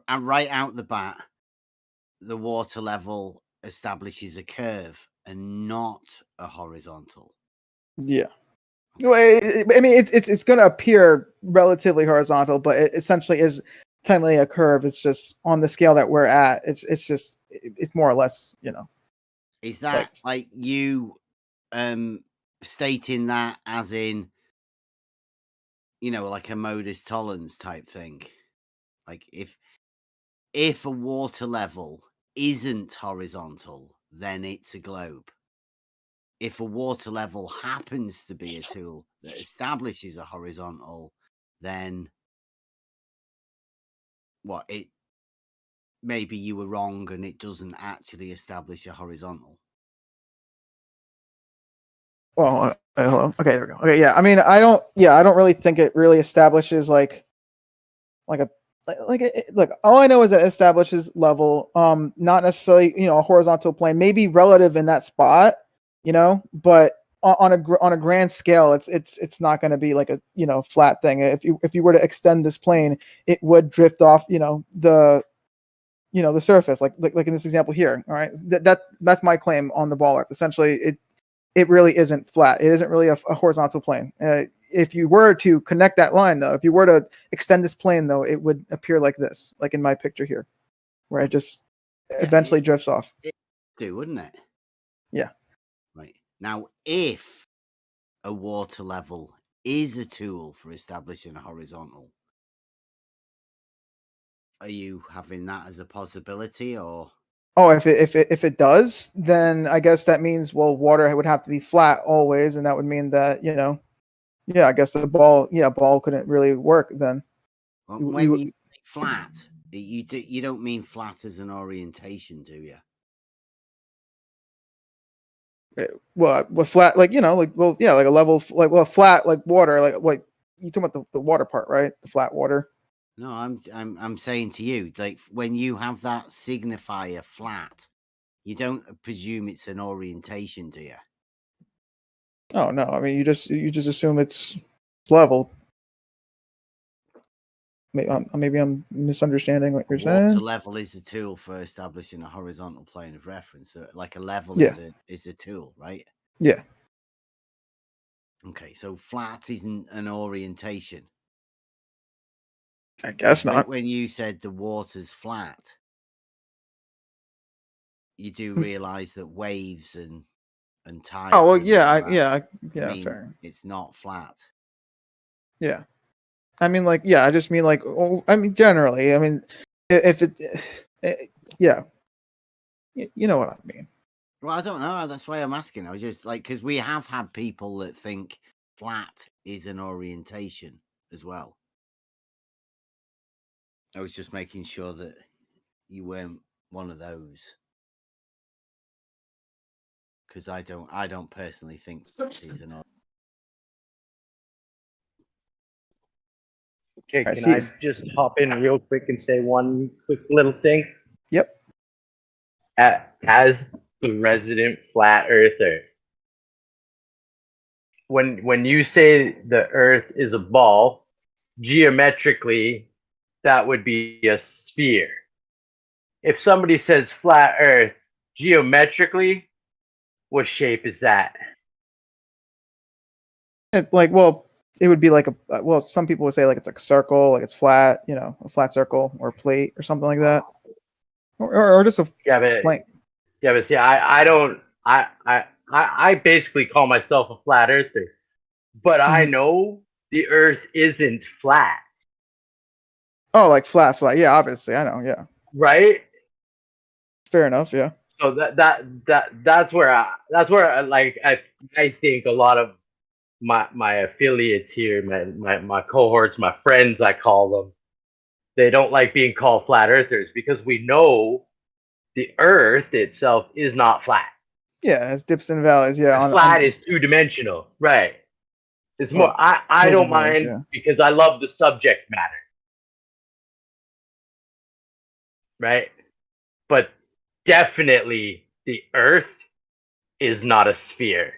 right out the bat, the water level establishes a curve and not a horizontal. Yeah. Well, I mean, it's going to appear relatively horizontal, but it essentially is technically a curve. It's just on the scale that we're at. It's more or less, Is that like you stating that as in, like a modus tollens type thing? Like if a water level isn't horizontal, then it's a globe. If a water level happens to be a tool that establishes a horizontal, then maybe you were wrong and it doesn't actually establish a horizontal. Well, hello. Okay, there we go. Okay, yeah. I mean, I don't really think it really establishes like look, all I know is that it establishes level, not necessarily, a horizontal plane, maybe relative in that spot, but on a grand scale, it's not going to be like a, flat thing. If you were to extend this plane, it would drift off, the surface, like in this example here. All right. That's my claim on the ball Earth. Essentially, it really isn't flat. It isn't really a horizontal plane. If you were to connect that line, though, if you were to extend this plane, though, it would appear like this, like in my picture here, where it just eventually drifts off. It would, wouldn't it? Yeah. Right. Now, if a water level is a tool for establishing a horizontal, are you having that as a possibility, or? Oh, if it does, then I guess that means, well, water would have to be flat always, and that would mean that, I guess the ball couldn't really work then. Well, when you say flat, you don't mean flat as an orientation, do you? Well, flat, like a level, flat, like water, like you talking about the water part, right? The flat water. No, I'm saying to you, like when you have that signifier flat, you don't presume it's an orientation, do you? Oh no, I mean you just assume it's level. Maybe I'm misunderstanding what you're saying. Water level is a tool for establishing a horizontal plane of reference. So like a level is a tool, right? Yeah. Okay, so flat isn't an orientation. I guess not. When you said the water's flat, you do realize that waves and tides. Oh well, and yeah, all that mean fair. it's not flat. Yeah, I mean, like, yeah, I just mean like, I mean, generally, I mean, if yeah, you know what I mean. Well, I don't know. That's why I'm asking. I was just like, because we have had people that think flat is an orientation as well. I was just making sure that you weren't one of those, because I don't personally think flat is an orientation. Okay, can I just hop in real quick and say one quick little thing? Yep. As the resident flat earther, when you say the Earth is a ball, geometrically, that would be a sphere. If somebody says flat Earth, geometrically, what shape is that? Well, it would be like well, some people would say like it's like a circle, like it's flat, you know, a flat circle or a plate or something like that, or just a plane. Yeah, but see, I basically call myself a flat earther, but I know the Earth isn't flat. Oh, like flat. Yeah, obviously, I know. Yeah. Right. Fair enough. Yeah. So that's where I like I think a lot of my affiliates here, my cohorts, my friends, I call them, they don't like being called flat earthers because we know the Earth itself is not flat. Yeah, it's dips and valleys. Yeah, flat is two-dimensional, right? It's more. I don't mind because I love the subject matter, right? But definitely, the Earth is not a sphere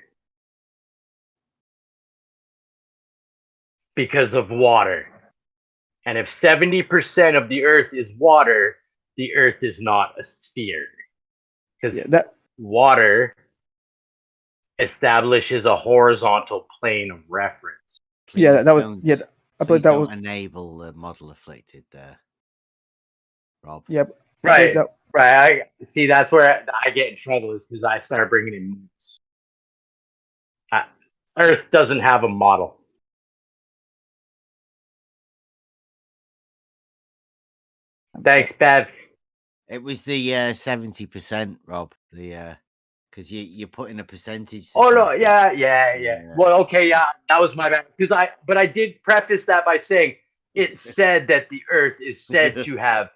because of water. And if 70% of the Earth is water, the Earth is not a sphere because water establishes a horizontal plane of reference. Please that was I believe that was enable the model afflicted there, Rob. Yep. Right. Right. I see. That's where I get in trouble is because I start bringing in moves. Earth doesn't have a model. Thanks, Bev. It was the 70%, Rob. The because you put in a percentage. Oh no, yeah. Well, okay, yeah, that was my bad. But I did preface that by saying it said that the Earth is said to have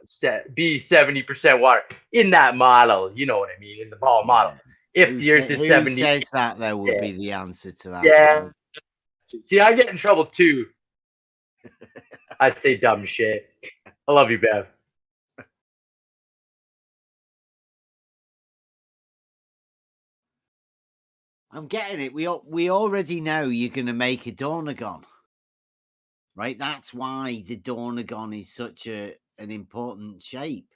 be 70% water in that model. You know what I mean? In the ball model. If the Earth is 70, who says that there would be the answer to that? Yeah. See, I get in trouble too. I say dumb shit. I love you, Bev. I'm getting it. We already know you're going to make a Dornagon, right? That's why the Dornagon is such an important shape.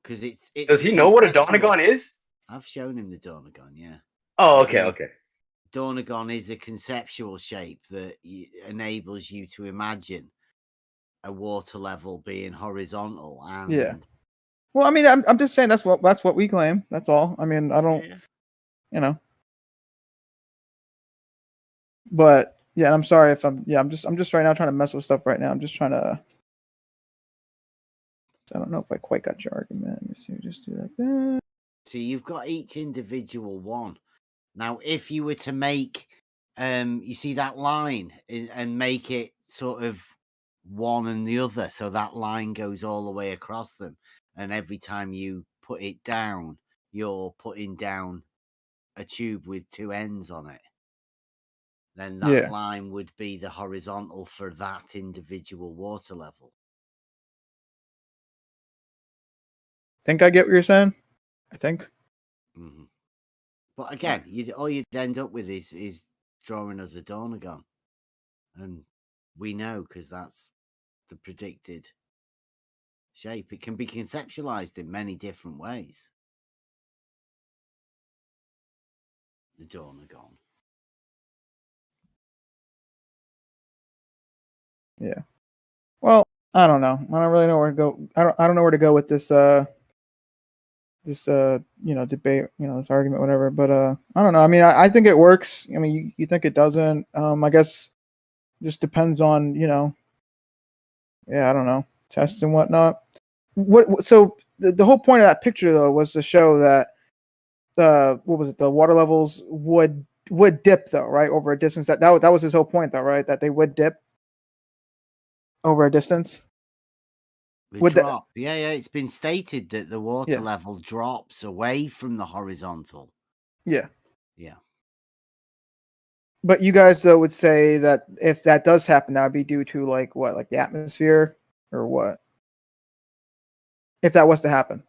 Because it's Does he know what a Dornagon is? I've shown him the Dornagon, yeah. Oh, okay. Dornagon is a conceptual shape that enables you to imagine a water level being horizontal. And yeah. Well, I mean, I'm just saying that's what we claim. That's all. I mean, I don't, you know. But yeah, I'm sorry if I'm just right now trying to mess with stuff right now. I'm just trying to. I don't know if I quite got your argument. Let me see. Just do like that. See, you've got each individual one. Now, if you were to make, you see that line and make it sort of one and the other, so that line goes all the way across them, and every time you put it down, you're putting down a tube with two ends on it. Then that line would be the horizontal for that individual water level. Think I get what you're saying. I think. Mm-hmm. But again, all you'd end up with is drawing us a Dornagon. And we know because that's the predicted shape. It can be conceptualized in many different ways. The Dornagon. Yeah. Well, I don't know. I don't really know where to go. I don't know where to go with this debate, this argument, whatever. But I don't know. I mean, I think it works. I mean, you think it doesn't. I guess it just depends on, yeah, I don't know, tests and whatnot. So the whole point of that picture though was to show that what was it? The water levels would dip though, right, over a distance. That was his whole point though, right? That they would dip over a distance. Would drop. Yeah, it's been stated that the water level drops away from the horizontal. Yeah. Yeah. But you guys though would say that if that does happen, that would be due to like what, like the atmosphere or what? If that was to happen.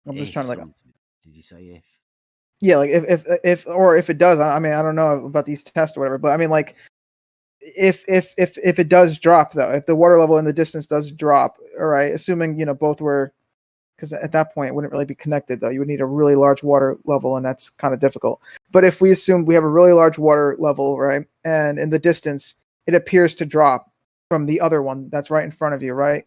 I'm just trying to like. Did you say if? Yeah, like if it does, I mean, I don't know about these tests or whatever, but I mean, like, if it does drop though, if the water level in the distance does drop, all right, assuming both were, because at that point it wouldn't really be connected though. You would need a really large water level, and that's kind of difficult. But if we assume we have a really large water level, right, and in the distance it appears to drop from the other one that's right in front of you, right?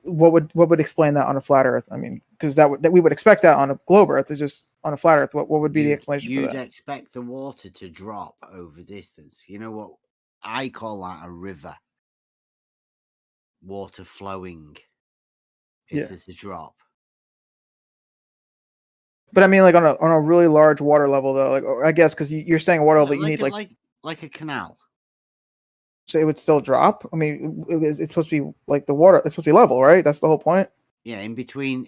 What would explain that on a flat Earth? I mean, because that we would expect that on a globe Earth. It's just on a flat Earth. What would be the explanation for that? You'd expect the water to drop over distance. You know what I call that? A river. Water flowing. If there's a drop. But I mean, like on a really large water level, though. Like I guess because you're saying a water level, you need like a canal. So it would still drop. I mean, it's supposed to be like the water. It's supposed to be level, right? That's the whole point. Yeah, in between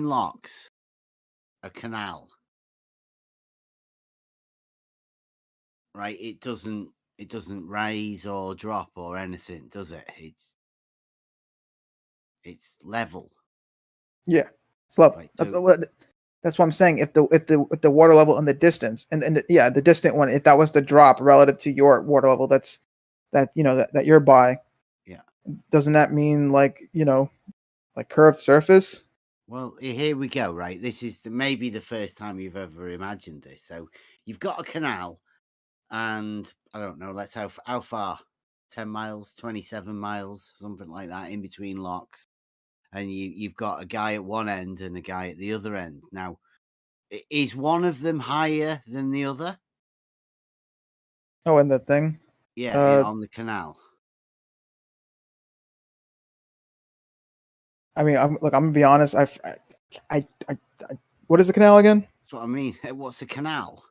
locks, a canal. Right, it doesn't raise or drop or anything, does it? It's level. Yeah, it's level. Right, that's what I'm saying. If the water level in the distance and the distant one, if that was to drop relative to your water level, that you're by. Yeah. Doesn't that mean like curved surface? Well, here we go. Right, this is maybe the first time you've ever imagined this. So you've got a canal, and I don't know. Let's how far? 10 miles, 27 miles, something like that, in between locks. And you've got a guy at one end and a guy at the other end. Now, is one of them higher than the other? Oh, and the thing? Yeah, on the canal. I mean, I'm gonna be honest. What is a canal again? That's what I mean. What's a canal?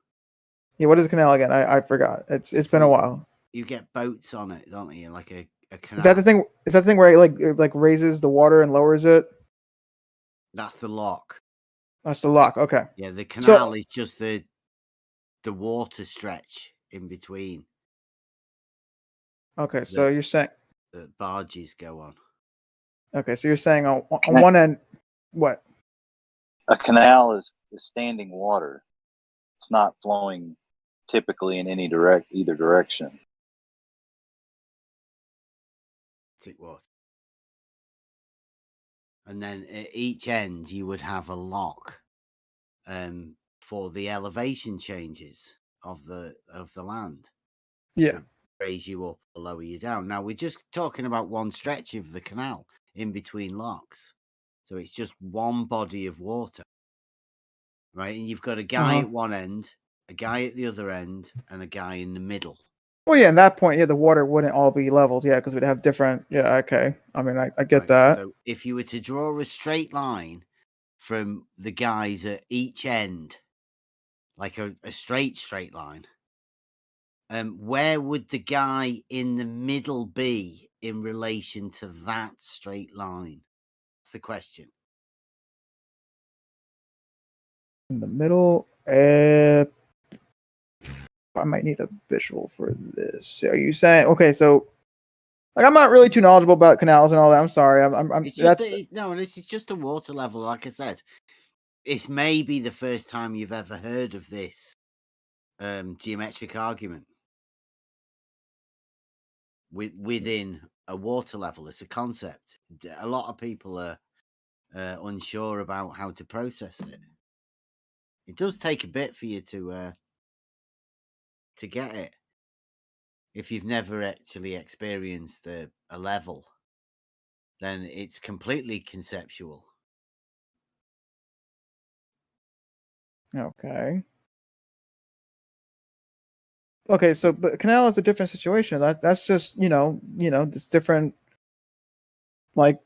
Yeah, what is a canal again? I forgot. It's been a while. You get boats on it, don't you? Like a canal. Is that the thing? Is that the thing where it like raises the water and lowers it? That's the lock. That's the lock. Okay. Yeah, the canal is just the water stretch in between. Okay, so you're saying that barges go on. Okay, so you're saying on one end, what? A canal is standing water. It's not flowing typically in either direction. It was. And then at each end you would have a lock for the elevation changes of the land. Yeah. To raise you up or lower you down. Now we're just talking about one stretch of the canal in between locks. So it's just one body of water. Right? And you've got a guy at one end, a guy at the other end, and a guy in the middle. Well, yeah, at that point, the water wouldn't all be leveled, because we'd have different. Yeah, okay. I mean, I get that. So if you were to draw a straight line from the guys at each end, like a straight line, where would the guy in the middle be in relation to that straight line? That's the question. In the middle, I might need a visual for this. Are you saying so? Like, I'm not really too knowledgeable about canals and all that. I'm sorry. This is just a water level. Like I said, it's maybe the first time you've ever heard of this geometric argument within a water level. It's a concept. A lot of people are unsure about how to process it. It does take a bit for you to to get it. If you've never actually experienced a level, then it's completely conceptual. Okay. Okay, so but canal is a different situation. That's just it's different. Like,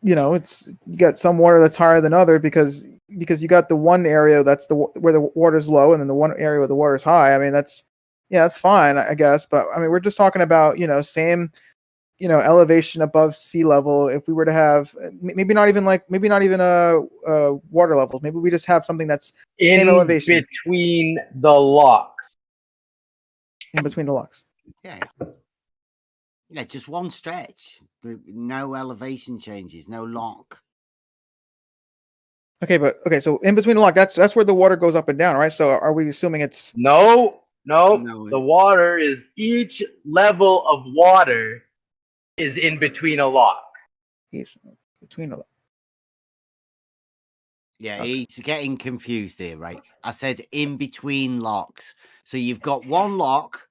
it's you got some water that's higher than other because you got the one area that's where the water's low, and then the one area where the water's high. I mean, that's fine, I guess. But I mean, we're just talking about same elevation above sea level. If we were to have maybe not even water levels, maybe we just have something that's same In elevation between the locks. in between the locks. Yeah, just one stretch. No elevation changes, no lock. Okay, so in between the lock, that's where the water goes up and down, right? So are we assuming it's No. The water is each level of water is in between a lock. Between a lock. Yeah, he's getting confused here, right? I said in between locks. So you've got one lock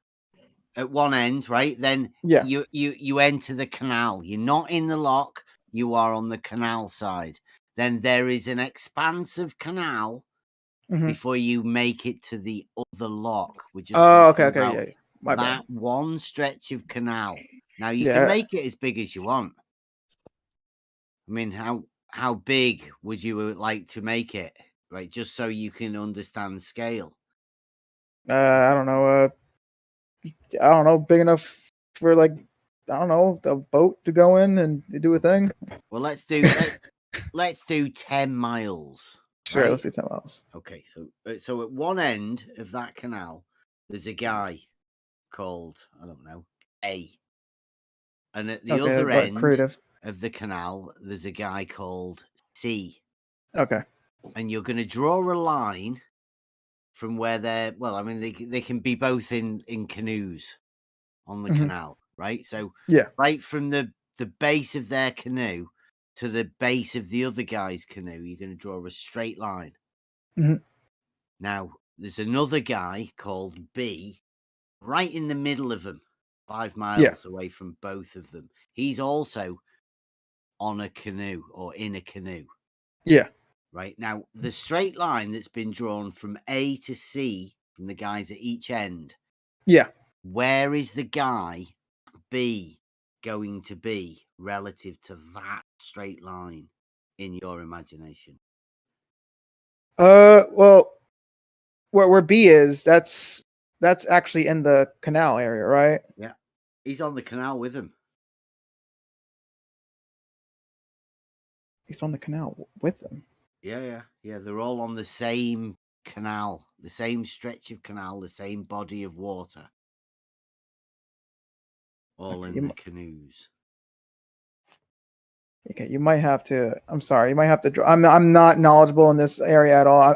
at one end, right? Then you enter the canal. You're not in the lock, you are on the canal side. Then there is an expansive canal before you make it to the other lock. We're just talking about My that bad. one stretch of canal. Now you can make it as big as you want. I mean, how big would you like to make it, right? Just so you can understand scale. I don't know, big enough for a boat to go in and do a thing. Well, let's do 10 miles. Sure, right? let's do 10 miles. Okay, so at one end of that canal, there's a guy called, I don't know, A. And at the other end of the canal, there's a guy called C. Okay. And you're going to draw a line from where they're, well, I mean, they can be both in canoes on the canal, right? So right from the base of their canoe to the base of the other guy's canoe, you're going to draw a straight line. Now, there's another guy called B right in the middle of them, 5 miles away from both of them. He's also on a canoe or in a canoe. Yeah. Right. Now, the straight line that's been drawn from A to C from the guys at each end. Yeah. Where is the guy B going to be relative to that straight line in your imagination? Well, where B is, that's actually in the canal area, right? Yeah. He's on the canal with him. He's on the canal with them. Yeah. They're all on the same canal, the same stretch of canal, the same body of water. All in the canoes. Okay, you might have to. I'm sorry. You might have to. I'm not knowledgeable in this area at all.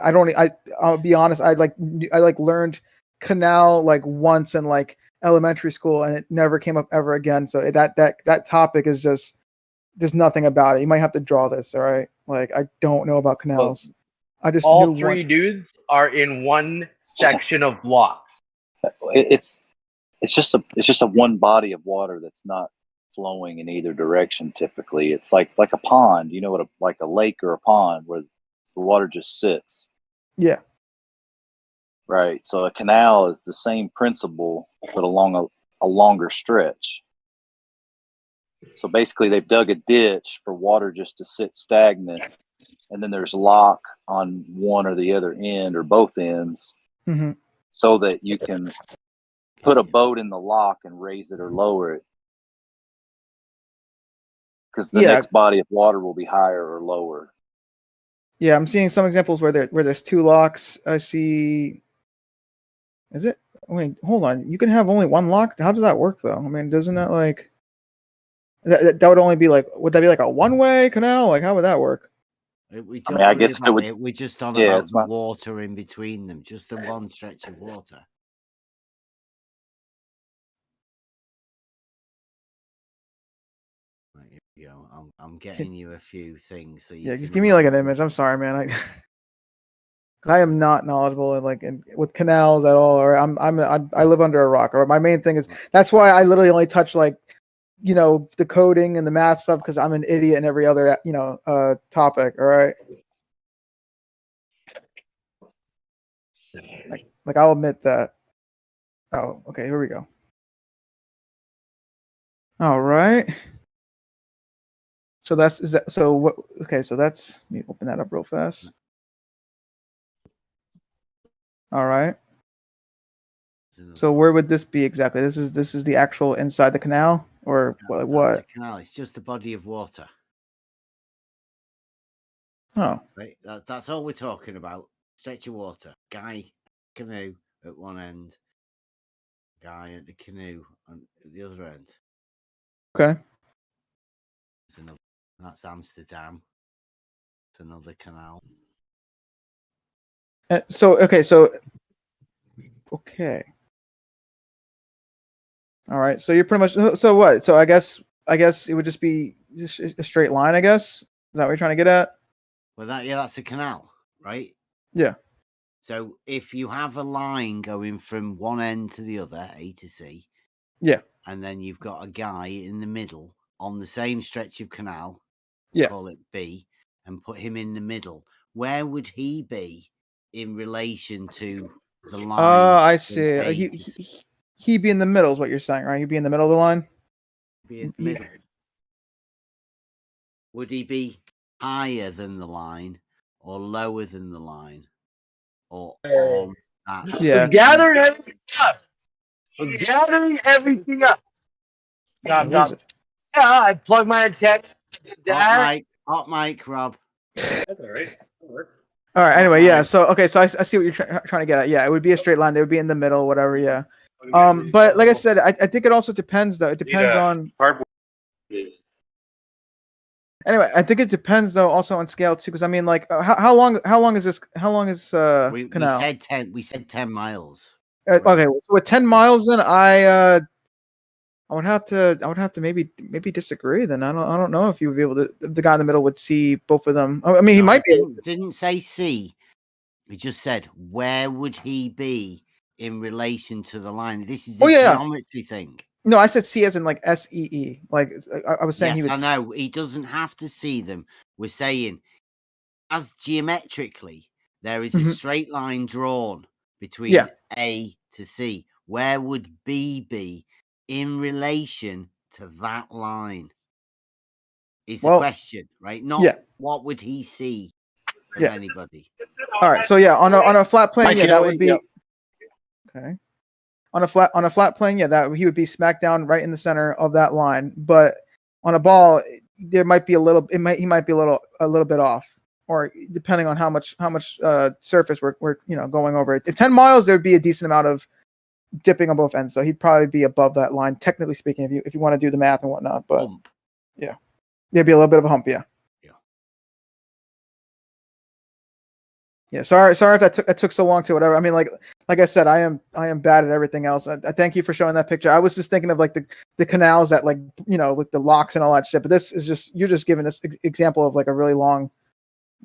I'll be honest. I learned canal once in elementary school, and it never came up ever again. So that topic is just there's nothing about it. You might have to draw this. All right. I don't know about canals. I just all knew three dudes are in one section of locks. It's just a one body of water that's not flowing in either direction. Typically, it's like a pond. You know what like a lake or a pond where the water just sits. Yeah. Right. So a canal is the same principle, but along a longer stretch. So basically, they've dug a ditch for water just to sit stagnant, and then there's lock on one or the other end or both ends, so that you can put a boat in the lock and raise it or lower it, because the next body of water will be higher or lower. Yeah, I'm seeing some examples where there's two locks. I see. Is it? Wait, hold on. You can have only one lock. How does that work, though? I mean, doesn't that that would only be would that be a one-way canal? How would that work? I guess it would. We're just on about the water in between them, just the one stretch of water. Right, here we go. I'm getting you a few things. So just give me an image. I'm sorry, man. I am not knowledgeable with canals at all, or I live under a rock. Or my main thing is that's why I literally only touch the coding and the math stuff because I'm an idiot in every other topic. All right. Like I'll admit that. Oh, okay. Here we go. All right. So what? Okay, so that's let me open that up real fast. All right. So where would this be exactly? This is the actual inside the canal, or what? That's a canal. It's just a body of water. Oh. Right. That's all we're talking about. Stretch of water. Guy, canoe at one end. Guy at the canoe at the other end. Okay. That's Amsterdam. It's another canal. Okay. All right. So you're pretty much. So what? So I guess it would just be just a straight line. I guess is that what you're trying to get at? Well, that's a canal, right? Yeah. So if you have a line going from one end to the other, A to C. Yeah. And then you've got a guy in the middle on the same stretch of canal. Yeah. Call it B, and put him in the middle. Where would he be in relation to the line? I see. He'd be in the middle, is what you're saying, right? He'd be in the middle of the line. Be in the middle. Would he be higher than the line, or lower than the line, or on that? We're gathering everything up. We're gathering everything up. Yeah, I plug my antenna. Hot mic, Rob. That's all right. That works. All right. Anyway, yeah. So okay. So I see what you're trying to get at. Yeah, it would be a straight line. They would be in the middle, whatever. Yeah. But like I said, I think it also depends, though. It depends on. Anyway, I think it depends, though, also on scale too. Because I mean, like, how long is this? How long is canal? We said 10 miles. Okay, with 10 miles, then I would have to maybe disagree. Then I don't know if you would be able to. The guy in the middle would see both of them. I mean, he might be. Didn't say see. He just said where would he be in relation to the line. This is the geometry thing. No, I said see as in like SEE. Like I was saying, yes, I know he doesn't have to see them. We're saying as geometrically there is a straight line drawn between A to C. Where would B be in relation to that line? Is the question, right? Not what would he see from anybody. All right, so on a flat plane, that would be okay. On a flat plane, that he would be smack down right in the center of that line. But on a ball, there might be he might be a little bit off, or depending on how much surface we're going over. If 10 miles, there would be a decent amount of dipping on both ends, so he'd probably be above that line, technically speaking, if you want to do the math and whatnot. But there'd be a little bit of a hump, Yeah, sorry if that took so long to whatever. I mean, like I said, I am bad at everything else. I thank you for showing that picture. I was just thinking of like the canals that with the locks and all that shit. But this is you're just giving this example of like a really long,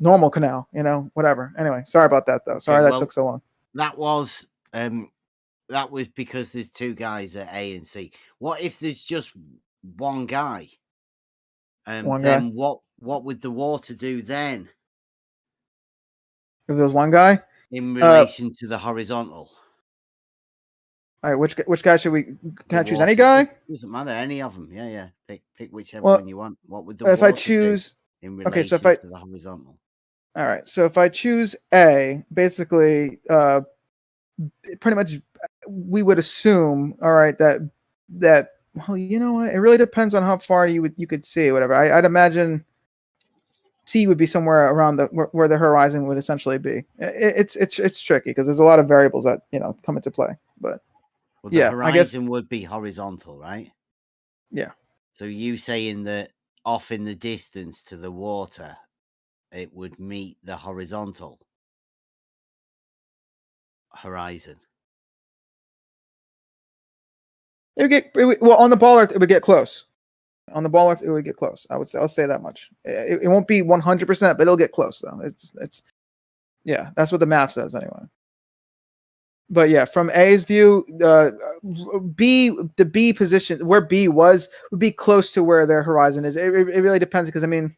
normal canal. Whatever. Anyway, sorry about that though. Sorry that took so long. That was because there's two guys at A and C. What if there's just one guy? Then what would the water do then? If there's one guy in relation to the horizontal. All right, which guy should we? Can I choose any guy? Doesn't matter, any of them. Yeah. Pick whichever one you want. What would the if I choose? In relation to the horizontal. All right, so if I choose A, basically, pretty much, we would assume, all right, that well, you know what? It really depends on how far you could see, whatever. I'd imagine C would be somewhere around where the horizon would essentially be. It's tricky because there's a lot of variables that come into play. But the horizon would be horizontal, right? Yeah. So you saying that off in the distance to the water, it would meet the horizontal horizon. Well, on the ball earth, it would get close. On the ball earth, it would get close. I'll say that much. It won't be 100%, but it'll get close though. It's Yeah, that's what the map says anyway. But yeah, from A's view, the B position where B was would be close to where their horizon is. It really depends because I mean,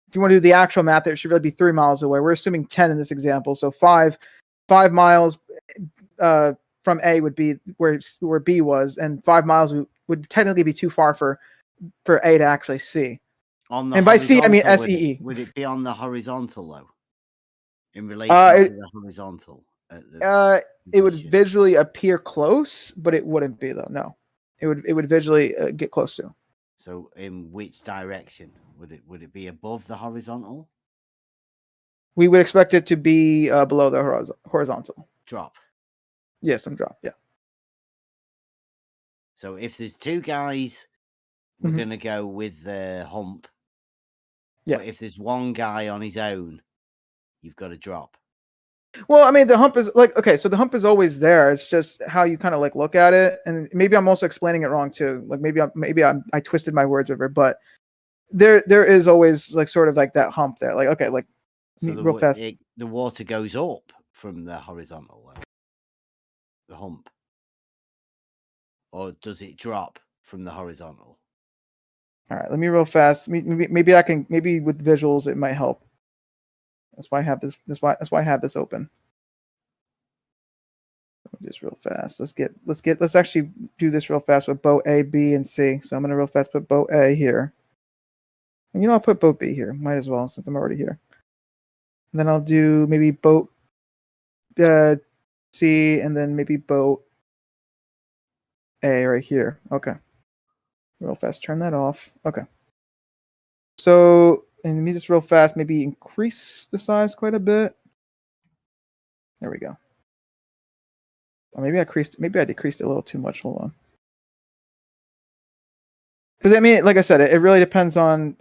if you want to do the actual math, it should really be 3 miles away. We're assuming 10 in this example, so 5 miles from A would be where B was, and 5 miles would technically be too far for A to actually see. On and by C, I mean SEE. Would it be on the horizontal though? In relation to the horizontal? It would visually appear close, but it wouldn't be though. No, it would visually get close to. So, in which direction would it be above the horizontal? We would expect it to be below the horizontal drop. Yeah, some drop. Yeah. So, if there's 2 guys, we're going to go with the hump. Yeah. But if there's 1 guy on his own, you've got to drop. Well, I mean, the hump is like, okay, so the hump is always there. It's just how you kind of like look at it. And maybe I'm also explaining it wrong too. Like maybe I twisted my words over, but there is always like sort of like that hump there. Like, okay, like so real fast. The water goes up from the horizontal level, the hump. Or does it drop from the horizontal? All right, let me real fast. Maybe I can, maybe with visuals, it might help. That's why I have this. That's why I have this open. Just real fast. Let's actually do this real fast with boat A, B, and C. So I'm gonna real fast put boat A here. And I'll put boat B here. Might as well since I'm already here. And then I'll do maybe boat C, and then maybe boat A right here. Okay. Real fast. Turn that off. Okay. So. And let me just real fast, maybe increase the size quite a bit. There we go. Or maybe I decreased it a little too much. Hold on. Because I mean, like I said, it really depends on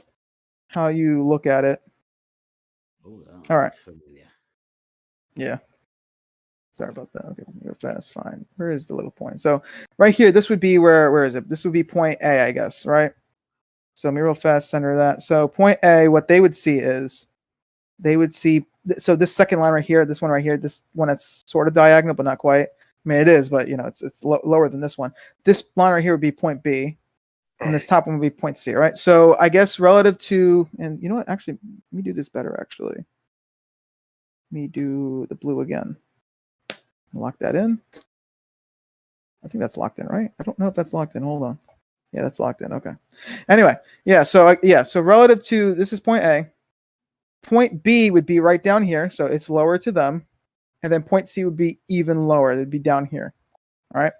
how you look at it. All right. Yeah. Sorry about that. Okay, real fast. Fine. Where is the little point? So right here, this would be where is it? This would be point A, I guess, right? So let me real fast center that. So point A, what they would see is so this second line right here, this one right here, this one that's sort of diagonal, but not quite. I mean, it is, but it's lower than this one. This line right here would be point B, and this top one would be point C, right? So I guess relative to, and you know what? Actually, let me do this better. Actually, let me do the blue again. Lock that in. I think that's locked in, right? I don't know if that's locked in. Hold on. Yeah, that's locked in. Okay. Anyway, so relative to, this is point A. Point B would be right down here, so it's lower to them, and then point C would be even lower. It'd be down here. All right.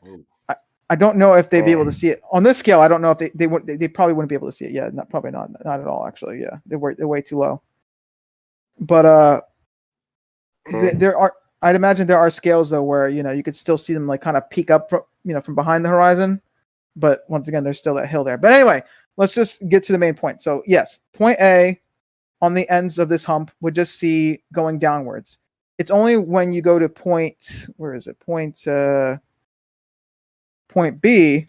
I don't know if they'd be able to see it on this scale. I don't know if they probably wouldn't be able to see it. Yeah, probably not at all. Actually, yeah, they're way too low. But there are. I'd imagine there are scales though where you could still see them like kind of peek up from behind the horizon. But once again, there's still that hill there. But anyway, let's just get to the main point. So yes, point A on the ends of this hump would just see going downwards. It's only when you go to point, where is it? Point B,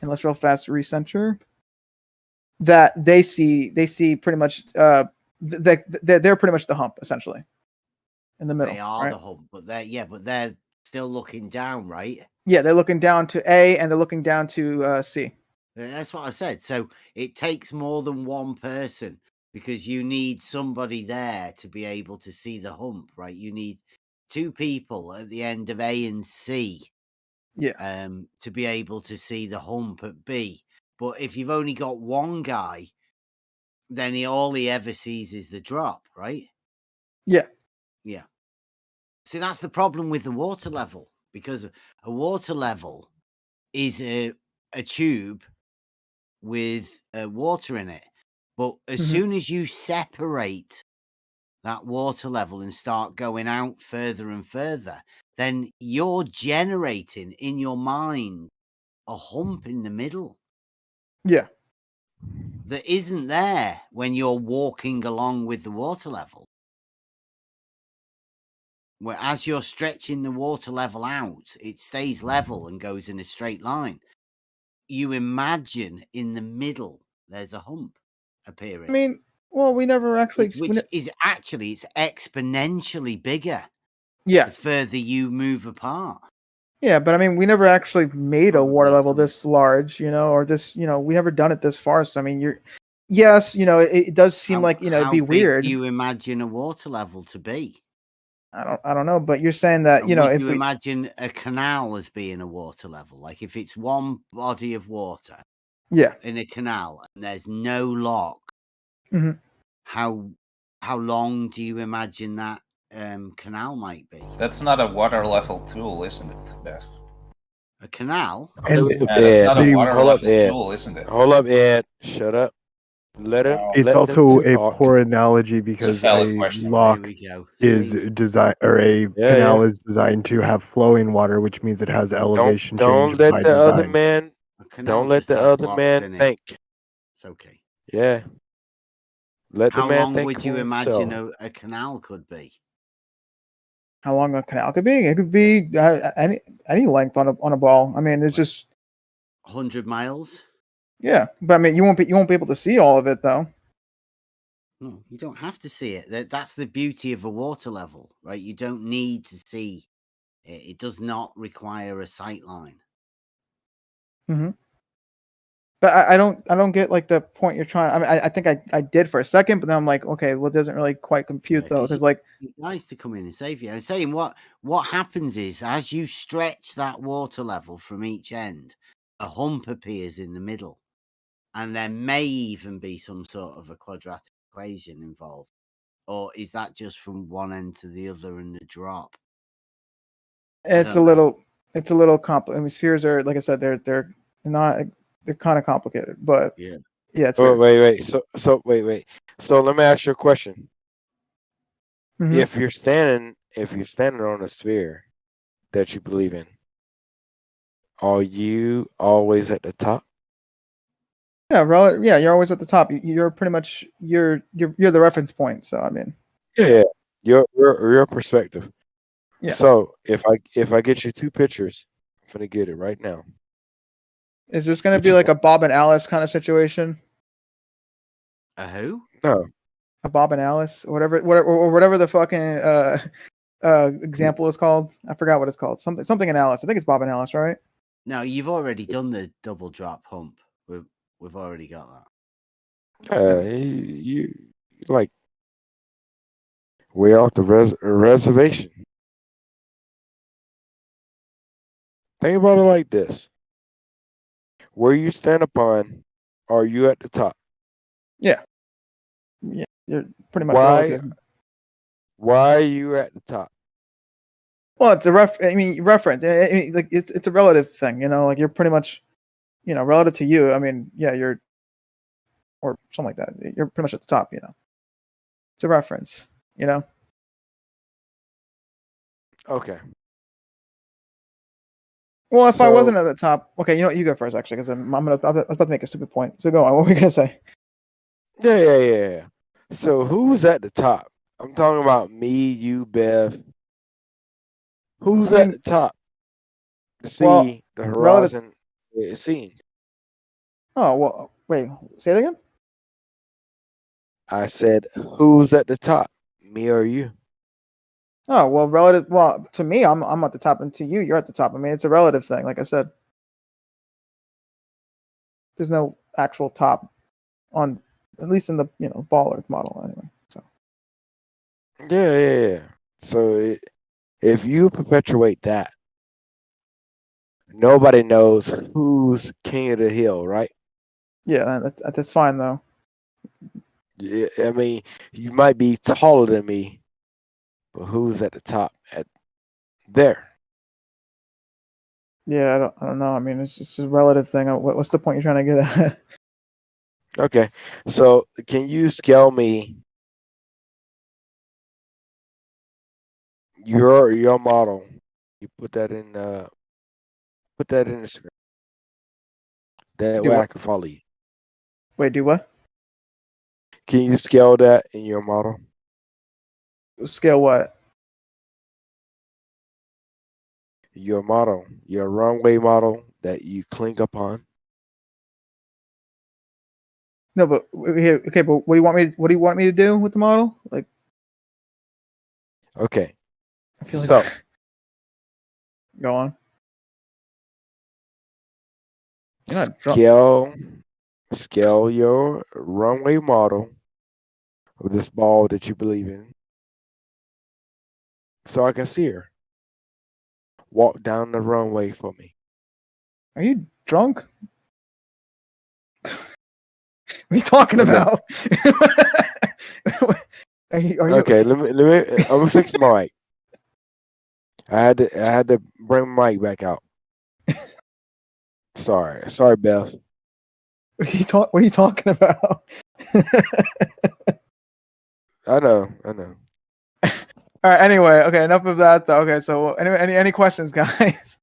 and let's real fast recenter, that they see pretty much they're pretty much the hump essentially in the middle. They are right? the hump, but they're still looking down, right? Yeah, they're looking down to A and they're looking down to C. That's what I said. So it takes more than one person because you need somebody there to be able to see the hump, right? You need 2 people at the end of A and C. Yeah. To be able to see the hump at B. But if you've only got 1 guy, then all he ever sees is the drop, right? Yeah. Yeah. See, that's the problem with the water level. Because a water level is a tube with water in it. But as soon as you separate that water level and start going out further and further, then you're generating in your mind a hump in the middle. Yeah. That isn't there when you're walking along with the water level. Where as you're stretching the water level out, it stays level and goes in a straight line. You imagine in the middle there's a hump appearing. I mean, Well, we never actually. Which is actually it's exponentially bigger. Yeah. The further you move apart. Yeah, but I mean, we never actually made a water level this large, or this, we never done it this far. So I mean, yes, it does seem like it'd be How big weird. do you imagine a water level to be? I don't know, but you're saying that And if you we imagine a canal as being a water level, like if it's one body of water, in a canal, and there's no lock, Mhm. how long do you imagine that canal might be? That's not a water level tool, isn't it, Beth? A canal? And that's not a water hold up, level Ed. tool, isn't it? Hold up, Ed. Shut up. Let him. It's let also them two a talk. poor analogy because valid a question. lock There we go. is designed, or a canal yeah. is designed to have flowing water, which means it has elevation Don't change let by the other design. man. Don't let the other man think. It's okay. Yeah. Let the How man long think would for you imagine himself. a canal could be? how long a canal could be? It could be any length on a ball. I mean, it's just 100 miles. Yeah, but I mean, you won't be able to see all of it though. No, you don't have to see it. That's the beauty of a water level, right? You don't need to see it. It does not require a sight line. Mm-hmm. But I don't get like the point you're trying. I mean, I think I did for a second, but then I'm like, okay, well, it doesn't really quite compute though, because like nice to come in and save you. I'm saying what happens is as you stretch that water level from each end, a hump appears in the middle, and there may even be some sort of a quadratic equation involved, or is that just from one end to the other and the drop? it's a little complicated. I mean, spheres are, like I said, they're not, they're kind of complicated, but yeah, it's Oh, weird. wait. So wait. So let me ask you a question. Mhm. If you're standing on a sphere that you believe in, are you always at the top? Yeah, you're always at the top. You're pretty much you're the reference point. So I mean, Yeah. Your perspective. Yeah. So if I get you two pictures, I'm gonna get it right now. is this going to be like a Bob and Alice kind of situation? A who? No. A Bob and Alice, whatever the fucking example is called. I forgot what it's called. Something in Alice. I think it's Bob and Alice, right? No, you've already done the double drop hump. We've already got that. You like way off the reservation. Think about it like this: where you stand upon, are you at the top? Yeah, you're pretty much Why? relative. Why are you at the top? Well, it's a reference. I mean, like it's a relative thing, like you're pretty much, relative to you. I mean, yeah, you're, or something like that. You're pretty much at the top, It's a reference, Okay. Well, if I So- wasn't at the top, okay, you know what? You go first, actually, because I was about to make a stupid point. So go on. What were you gonna say? Yeah. So who's at the top? I'm talking about me, you, Bev. Who's at the top to see the horizon it's seen? Oh well, wait. Say that again. I said, who's at the top? Me or you? Oh well, relative. Well, to me, I'm at the top, and to you, you're at the top. I mean, it's a relative thing. Like I said, there's no actual top on, at least in the ball Earth model, anyway. So Yeah. So if you perpetuate that, nobody knows who's king of the hill, right? yeah, that's fine though. Yeah, I mean, you might be taller than me, but who's at the top at there? Yeah, I don't know. I mean, it's just a relative thing. What's the point you're trying to get at? Okay, so can you scale me your model? You put that in the screen. That Do way I what? can follow you. Wait, do what? Can you scale that in your model? Scale what? Your model, your runway model that you cling upon. No, but here, okay, but what do you want me? What do you want me to do with the model? Like, Okay. I feel like. So Go on. You're not drunk. Scale your runway model of this ball that you believe in, so I can see her. Walk down the runway for me. Are you drunk? What are you talking Okay. about? Are you, Okay, let me. I'm gonna fix my mic. I had to bring my mic back out. Sorry, Beth. What are you talking about? I know. All right. Anyway, okay. Enough of that. Though. Okay. So, anyway, any questions, guys?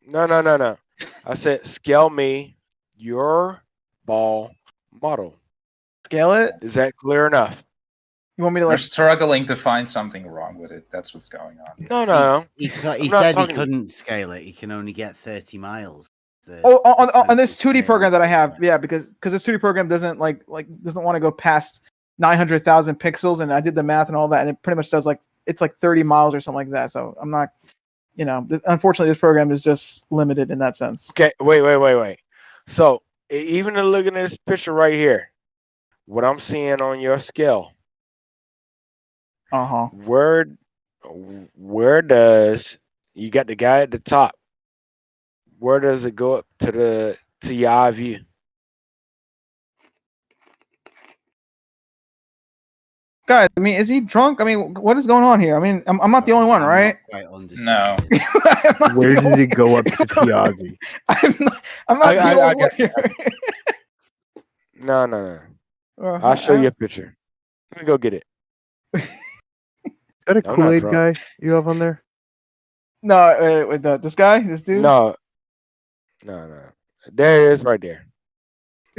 No. I said scale me your ball model. Scale it. Is that clear enough? You want me to We're like? struggling to find something wrong with it. That's what's going on. No. He I'm not said he talking- couldn't scale it. He can only get 30 miles. On this 2D program that I have, yeah, because this 2D program doesn't doesn't want to go past 900,000 pixels, and I did the math and all that, and it pretty much does it's like 30 miles or something like that. So I'm not, unfortunately, this program is just limited in that sense. Okay, wait. So even looking at this picture right here, what I'm seeing on your scale, where does you got the guy at the top? Where does it go up to your eye view? Guys, I mean, is he drunk? I mean, what is going on here? I mean, I'm not the only one, right? No. Where does it go up to Tiazi? I'm not the only one here. No. I'll show you a picture. Let me go get it. Is that a I'm not Kool-Aid drunk. guy you have on there? No, with this dude. No. There it is right there.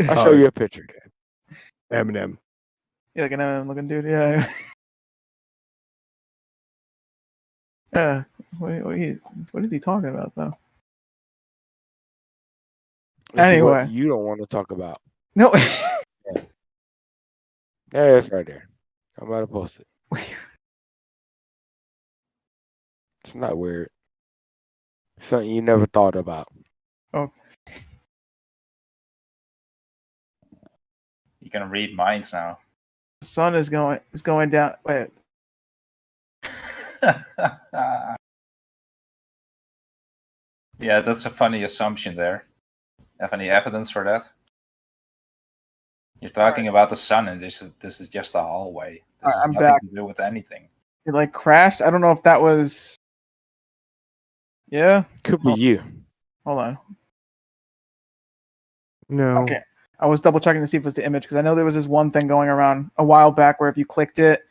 I'll show you a picture. Eminem. Yeah, like an M looking dude. Yeah. Yeah. What is he talking about though? This is what Anyway. you don't want to talk about. No. There it is right there. I'm about to post it. It's not weird. Something you never thought about. Oh. You can read minds now. The sun is going down. Wait. Yeah, that's a funny assumption there. Have any evidence for that? You're talking about the sun, and this is just a hallway. This has I'm nothing back. to do with anything. It crashed. I don't know if that was. Yeah. Could be you. Hold on. No. Okay. I was double checking to see if it was the image because I know there was this one thing going around a while back where if you clicked it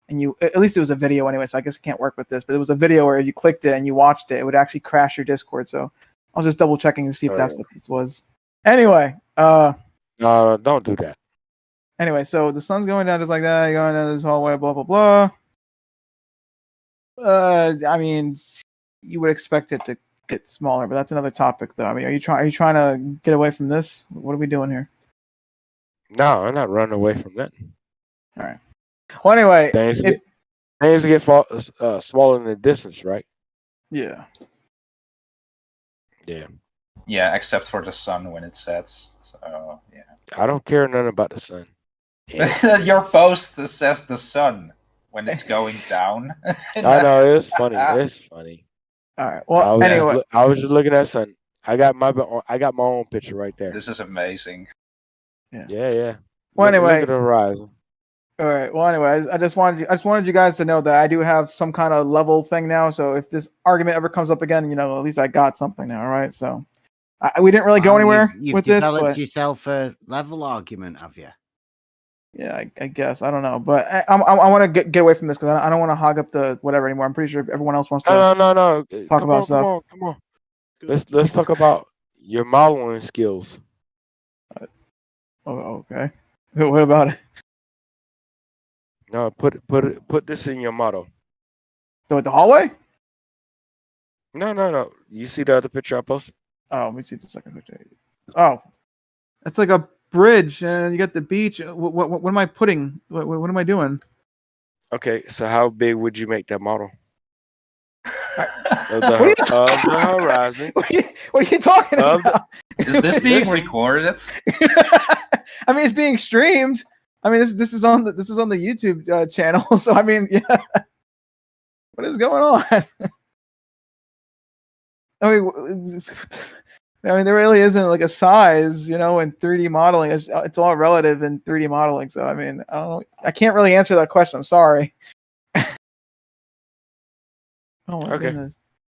and at least it was a video anyway, so I guess it can't work with this, but it was a video where if you clicked it and you watched it, it would actually crash your Discord. So I was just double checking to see if that's what this was. Anyway, No, don't do that. Anyway, so the sun's going down just like that, going down this hallway, blah blah blah. I mean, you would expect it to get smaller, but that's another topic, though. I mean, are you trying to get away from this? What are we doing here? No, I'm not running away from that. All right. Well, anyway, Things get smaller in the distance, right? Yeah. Yeah. Yeah, except for the sun when it sets. So yeah. I don't care nothing about the sun. Your post says the sun when it's going down. I know it's funny. It's funny. All right. Well, anyway, I was just looking at sun. I got my own picture right there. This is amazing. Yeah. Well, anyway, look at the horizon. All right. Well, anyway, I just wanted you guys to know that I do have some kind of level thing now. So if this argument ever comes up again, at least I got something now. All right. So we didn't really go anywhere you've with this. You've developed yourself a level argument, have you? Yeah, I guess I don't know, but I want to get away from this because I don't want to hog up the whatever anymore. I'm pretty sure everyone else wants to. No. Talk about stuff. Come on. Let's talk about your modeling skills. Oh, okay. What about it? No, put this in your model. The hallway? No. You see the other picture I posted? Oh, let me see the second picture. Oh, it's like a bridge and you got the beach. What am I putting? What am I doing? Okay, so how big would you make that model? Of What are you the horizon. What are you talking about? Is this being recorded? I mean, it's being streamed. I mean, this is on the YouTube channel. So I mean, yeah. What is going on? I mean, there really isn't like a size, in 3D modeling. It's all relative in 3D modeling. So I mean, I don't know. I can't really answer that question. I'm sorry. Oh my goodness.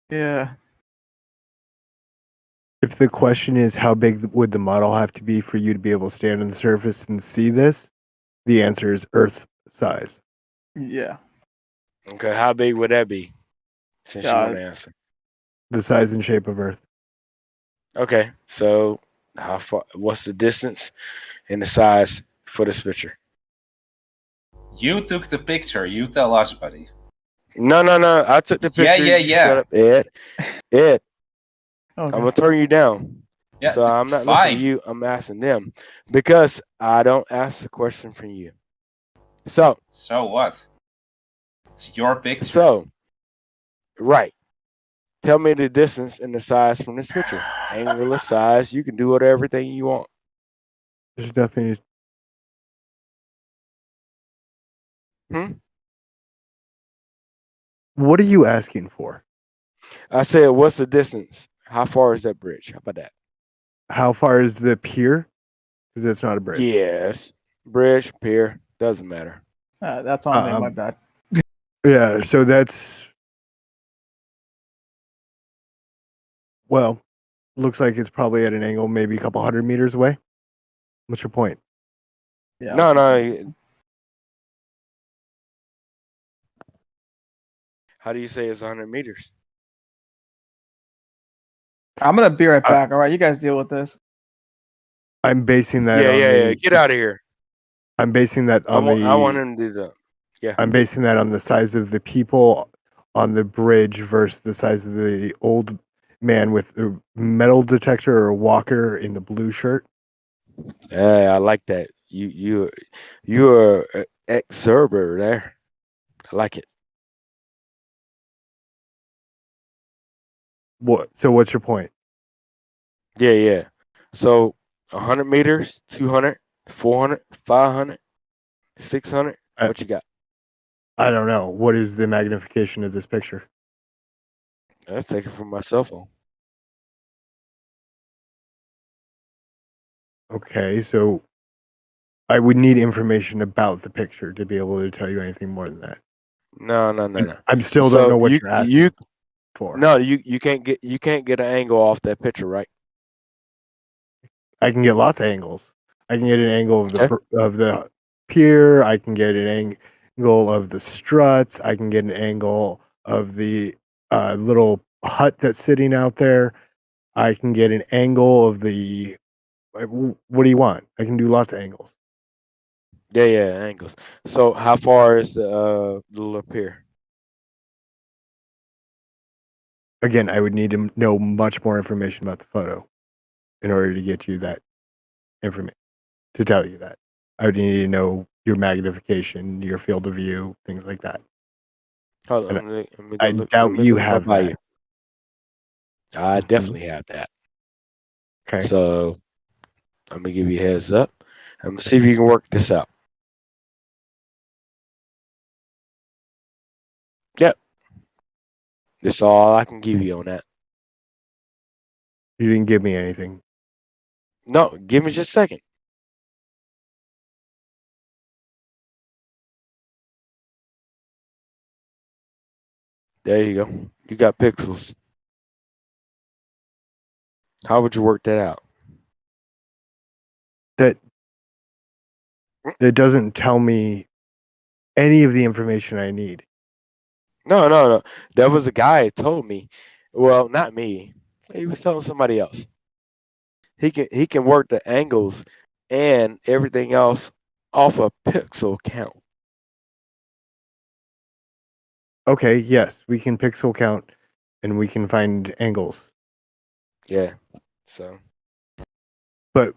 Yeah. If the question is how big would the model have to be for you to be able to stand on the surface and see this, the answer is Earth size. Yeah. Okay, how big would that be? Since you want to answer. The size and shape of Earth. Okay, so how far? What's the distance and the size for this picture? You took the picture. You tell us, buddy. No. I took the picture. Yeah. Shut up, Ed. Ed. Okay. I'm gonna turn you down. Yeah, so I'm not fine. listening to you. I'm asking them because I don't ask the question from you. So what? It's your picture. So, right. Tell me the distance and the size from this picture. Angular size. You can do everything you want. There's nothing. What are you asking for? I said, what's the distance? How far is that bridge? How about that? How far is the pier? Because it's not a bridge. Yes. Bridge, pier, doesn't matter. That's on me. My bad. Yeah, so that's. Well, looks like it's probably at an angle maybe a couple 100 meters away. What's your point? Yeah. No. How do you say it's 100 meters? I'm gonna be right back. All right, you guys deal with this. I'm basing that on Yeah. Get out of here. I'm basing that on I want him to do that. Yeah. I'm basing that on the size of the people on the bridge versus the size of the old man with a metal detector or a walker in the blue shirt. Yeah, I like that. You're an exurber there. I like it. What? So what's your point? Yeah. So 100 meters, 200, 400, 500, 600. What you got? I don't know. What is the magnification of this picture? I'll take it from my cell phone. Okay, so I would need information about the picture to be able to tell you anything more than that. No. I'm still don't know what you're asking for. No, you can't get an angle off that picture, right? I can get lots of angles. I can get an angle of the pier. I can get an angle of the struts. I can get an angle of the little hut that's sitting out there. I can get an angle of the. What do you want? I can do lots of angles. Yeah, angles. So how far is the little pier? Again, I would need to know much more information about the photo in order to get you that information, to tell you that. I would need to know your magnification, your field of view, things like that. Hold on, let me I doubt you have that. I definitely have that. Okay. So I'm gonna give you a heads up. I'm gonna see if you can work this out. Yep. That's all I can give you on that. You didn't give me anything. No, give me just a second. There you go. You got pixels. How would you work that out? That doesn't tell me any of the information I need. No. There was a guy who told me. Well, not me. He was telling somebody else. He can work the angles and everything else off a pixel count. Okay, yes, we can pixel count and we can find angles. Yeah. So. But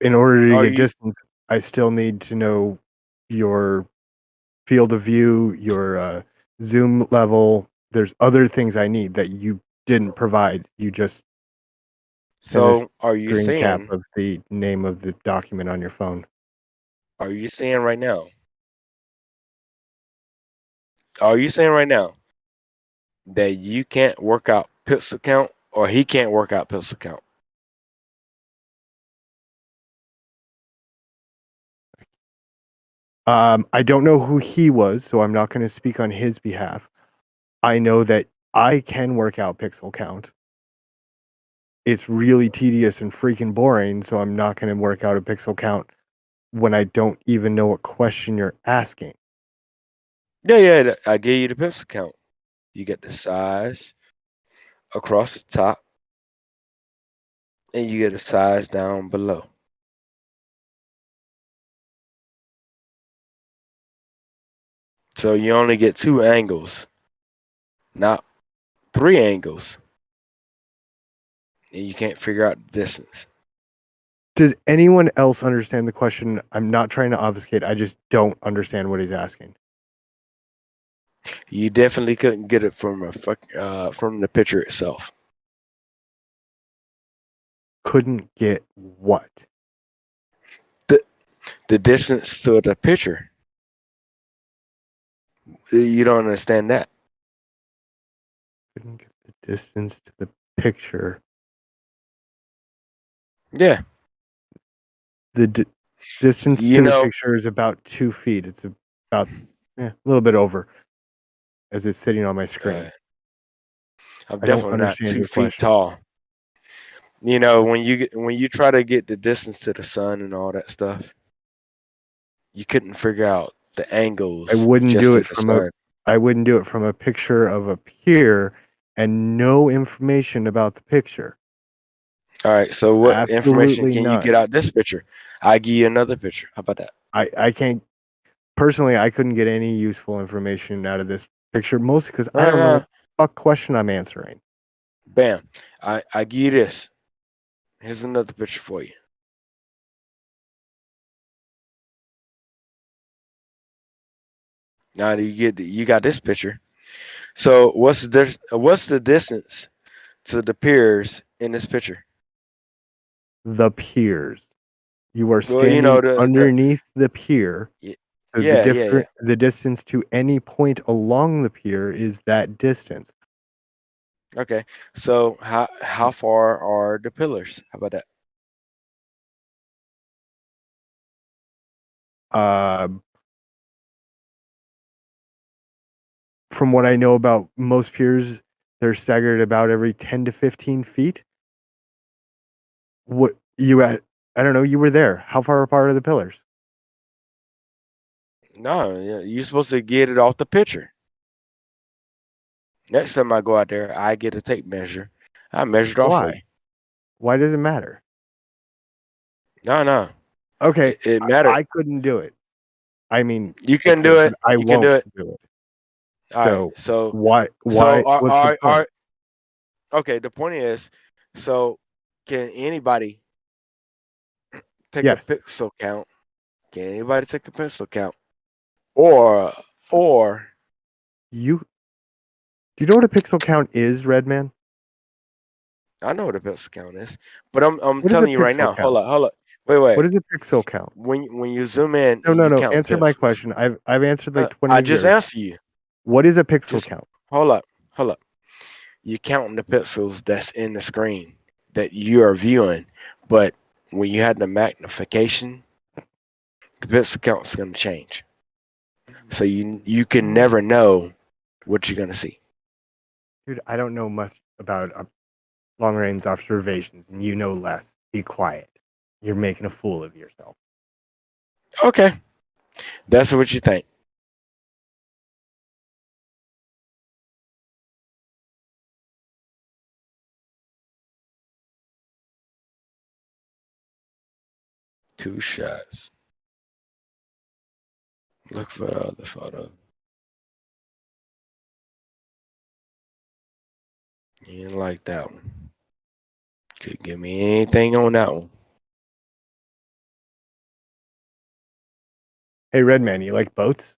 In order to Are get you distance, I still need to know your field of view, your zoom level. There's other things I need that you didn't provide. You just sent a so are you screen cap saying of the name of the document on your phone. are you saying right now? Are you saying right now that you can't work out pixel count or he can't work out pixel count? I don't know who he was, so I'm not going to speak on his behalf. I know that I can work out pixel count. It's really tedious and freaking boring, so I'm not going to work out a pixel count when I don't even know what question you're asking. Yeah, I gave you the pixel count. You get the size across the top, and you get the size down below. So you only get 2 angles, not 3 angles. And you can't figure out the distance. Does anyone else understand the question? I'm not trying to obfuscate. I just don't understand what he's asking. You definitely couldn't get it from from the picture itself. Couldn't get what? The distance to the picture. You don't understand that. Couldn't get the distance to the picture. Yeah. The distance You to the know, picture is about 2 feet. It's about a little bit over as it's sitting on my screen. I'm I don't definitely not understand 2 your feet question. tall. You know, when you try to get the distance to the sun and all that stuff, you couldn't figure out the angles I wouldn't just do to it the from sun. a picture of a pier and no information about the picture. All right, so what information Absolutely can you none. get out this picture? I give you another picture. How about that? I can't personally. I couldn't get any useful information out of this picture, mostly because I don't know what the fuck question I'm answering. Bam. I give you this. Here's another picture for you. Now you got this picture. So what's the distance to the piers in this picture? The piers. You are Well, you standing know the underneath the pier. So yeah. the distance to any point along the pier is that distance. Okay. So how far are the pillars? How about that? From what I know about most piers, they're staggered about every 10 to 15 feet. What you at? I don't know. You were there. How far apart are the pillars? No, you're supposed to get it off the picture. Next time I go out there, I get a tape measure. I measure it off for you. Why? Why does it matter? No. Okay, It mattered. I couldn't do it. I mean, You I can could, do but it. I You can won't do it. do it. All right. So Why? so What's the point? okay. The point is, so can anybody take a Yes. pixel count? Can anybody take a pixel count? Or Do you know what a pixel count is, Redman? I know what a pixel count is, but I'm What is a telling you right pixel now. count? Hold up. Wait. What is a pixel count? When you zoom in and No. you count Answer my pixels. question. I've answered like 20 I of just yours. answered you. What is a pixel Just count? hold up. You counting the pixels that's in the screen that you are viewing, but when you have the magnification, the pixel count is going to change. So you can never know what you're going to see. Dude, I don't know much about long range observations, and you know less. Be quiet. You're making a fool of yourself. Okay, that's what you think. Two shots. Look for the other photo. You didn't like that one. Could give me anything on that one. Hey, Redman, you like boats?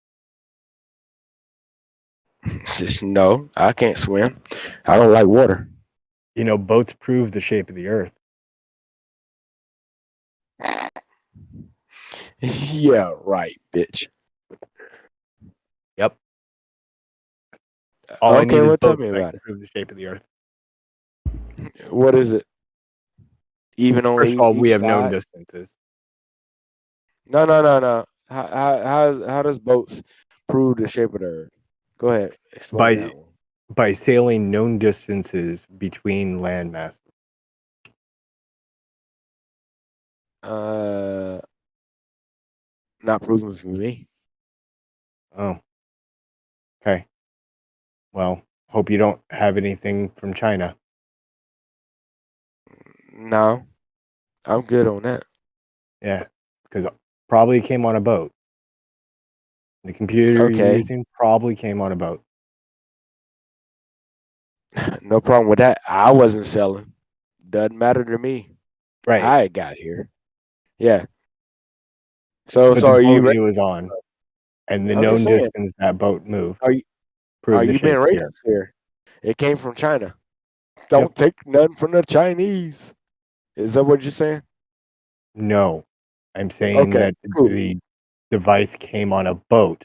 Just no, I can't swim. I don't like water. You know, boats prove the shape of the Earth. Yeah, right, bitch. Yep. All I Okay, need is well, tell boats me that about can it. prove the shape of the Earth. What is it? Even on First of all, we each have known side? distances. No. How does boats prove the shape of the Earth? Go ahead, explain that one. By sailing known distances between land masses. Not proven for me. Oh. Okay. Well, hope you don't have anything from China. No, I'm good on that. Yeah, because probably came on a boat. The computer you're Okay, using probably came on a boat. no problem with that. I wasn't selling. Doesn't matter to me. Right. I got here. Yeah. So But the are you boat ready? he was on and the I'm known just saying. distance that boat moved Are proved the you being shape of the Earth. racist here? It came from China. Don't take nothing from the Chinese. Is that what you're saying? No, I'm saying Okay, that cool. the device came on a boat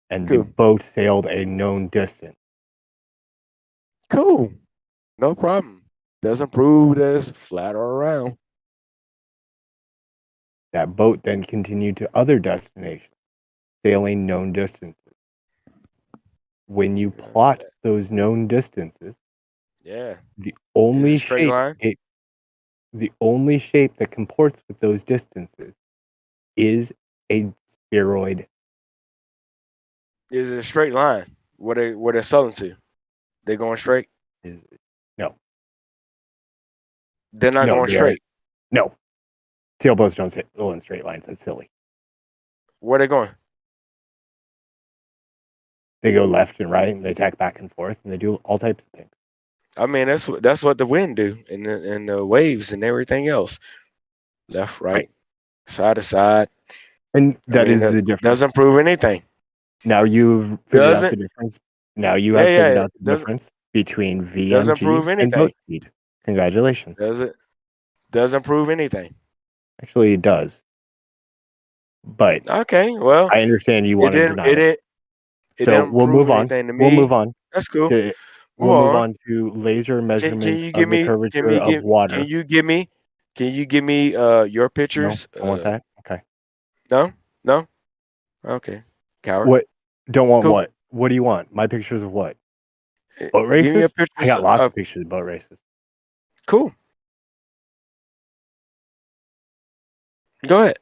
and the Cool. boat sailed a known distance. Cool. No problem. Doesn't prove that it's flat or round. That boat then continued to other destinations, sailing known distances. When you plot those known distances, Yeah. the Is it only a straight line? the only shape that comports with those distances is a spheroid. Is it a straight line? What they're selling to? They going straight? No. They're not No, going they are. straight. No. Sailboats don't sail in straight lines. That's silly. Where they going? They go left and right, and they tack back and forth, and they do all types of things. I mean, that's what the wind do, and the waves and everything else. Left, right, side to side. And that I mean, is the difference. Doesn't prove anything. Now you've figured out the Doesn't. difference. Now you have figured out the Doesn't difference between doesn't VMG prove and boat anything. speed. Congratulations. Doesn't prove anything. Actually, it does. But Okay, well, I understand you want to deny it. It So didn't we'll prove move on. anything to me. We'll move on. That's cool. We'll Move move on. on to laser Can measurements you of give the me? curvature of water. Can you give me? Your No, pictures? I want that. Okay. No. Okay, coward. What? Don't want Cool. what? What do you want? My pictures of what? Boat Give me your races? I pictures got lots of. of pictures of boat races. Cool. Go ahead.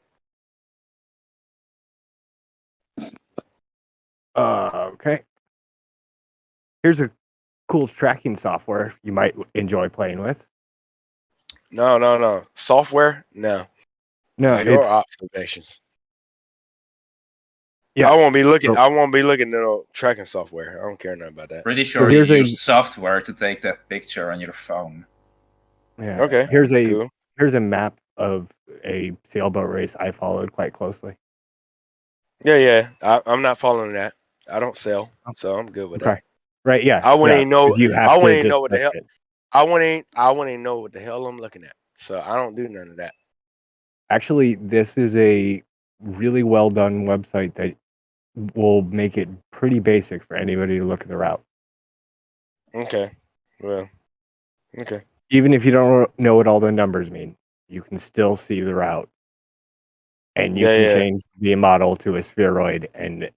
Okay. Here's a cool tracking software you might enjoy playing with. No. Software? No. No, Your it's observations. yeah. I won't be looking. So- I won't be looking at no tracking software. I don't care nothing about that. Pretty sure you use software to take that picture on your phone. Yeah. Okay. Here's cool. a map of a sailboat race I followed quite closely. Yeah. I'm not following that. I don't sell, so I'm good with that. Right. Yeah. I wouldn't even know. 'cause you have I to wouldn't even know what the discuss hell. it. I wouldn't even know what the hell I'm looking at. So I don't do none of that. Actually, this is a really well done website that will make it pretty basic for anybody to look at the route. Okay. Well. Okay. Even if you don't know what all the numbers mean, you can still see the route. And you can change the model to a spheroid, and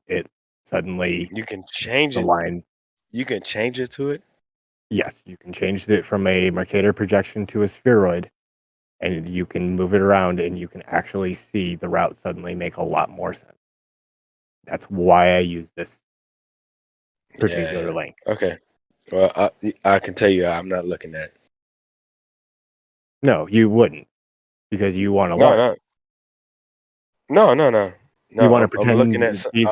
it suddenly You can change the it. line. You can change it to it. Yes, you can change it from a Mercator projection to a spheroid, and you can move it around, and you can actually see the route suddenly make a lot more sense. That's why I use this particular link. Okay. Well, I can tell you, I'm not looking at it. No, you wouldn't, because you want to No, learn. No. You want to I'm pretend looking at. these,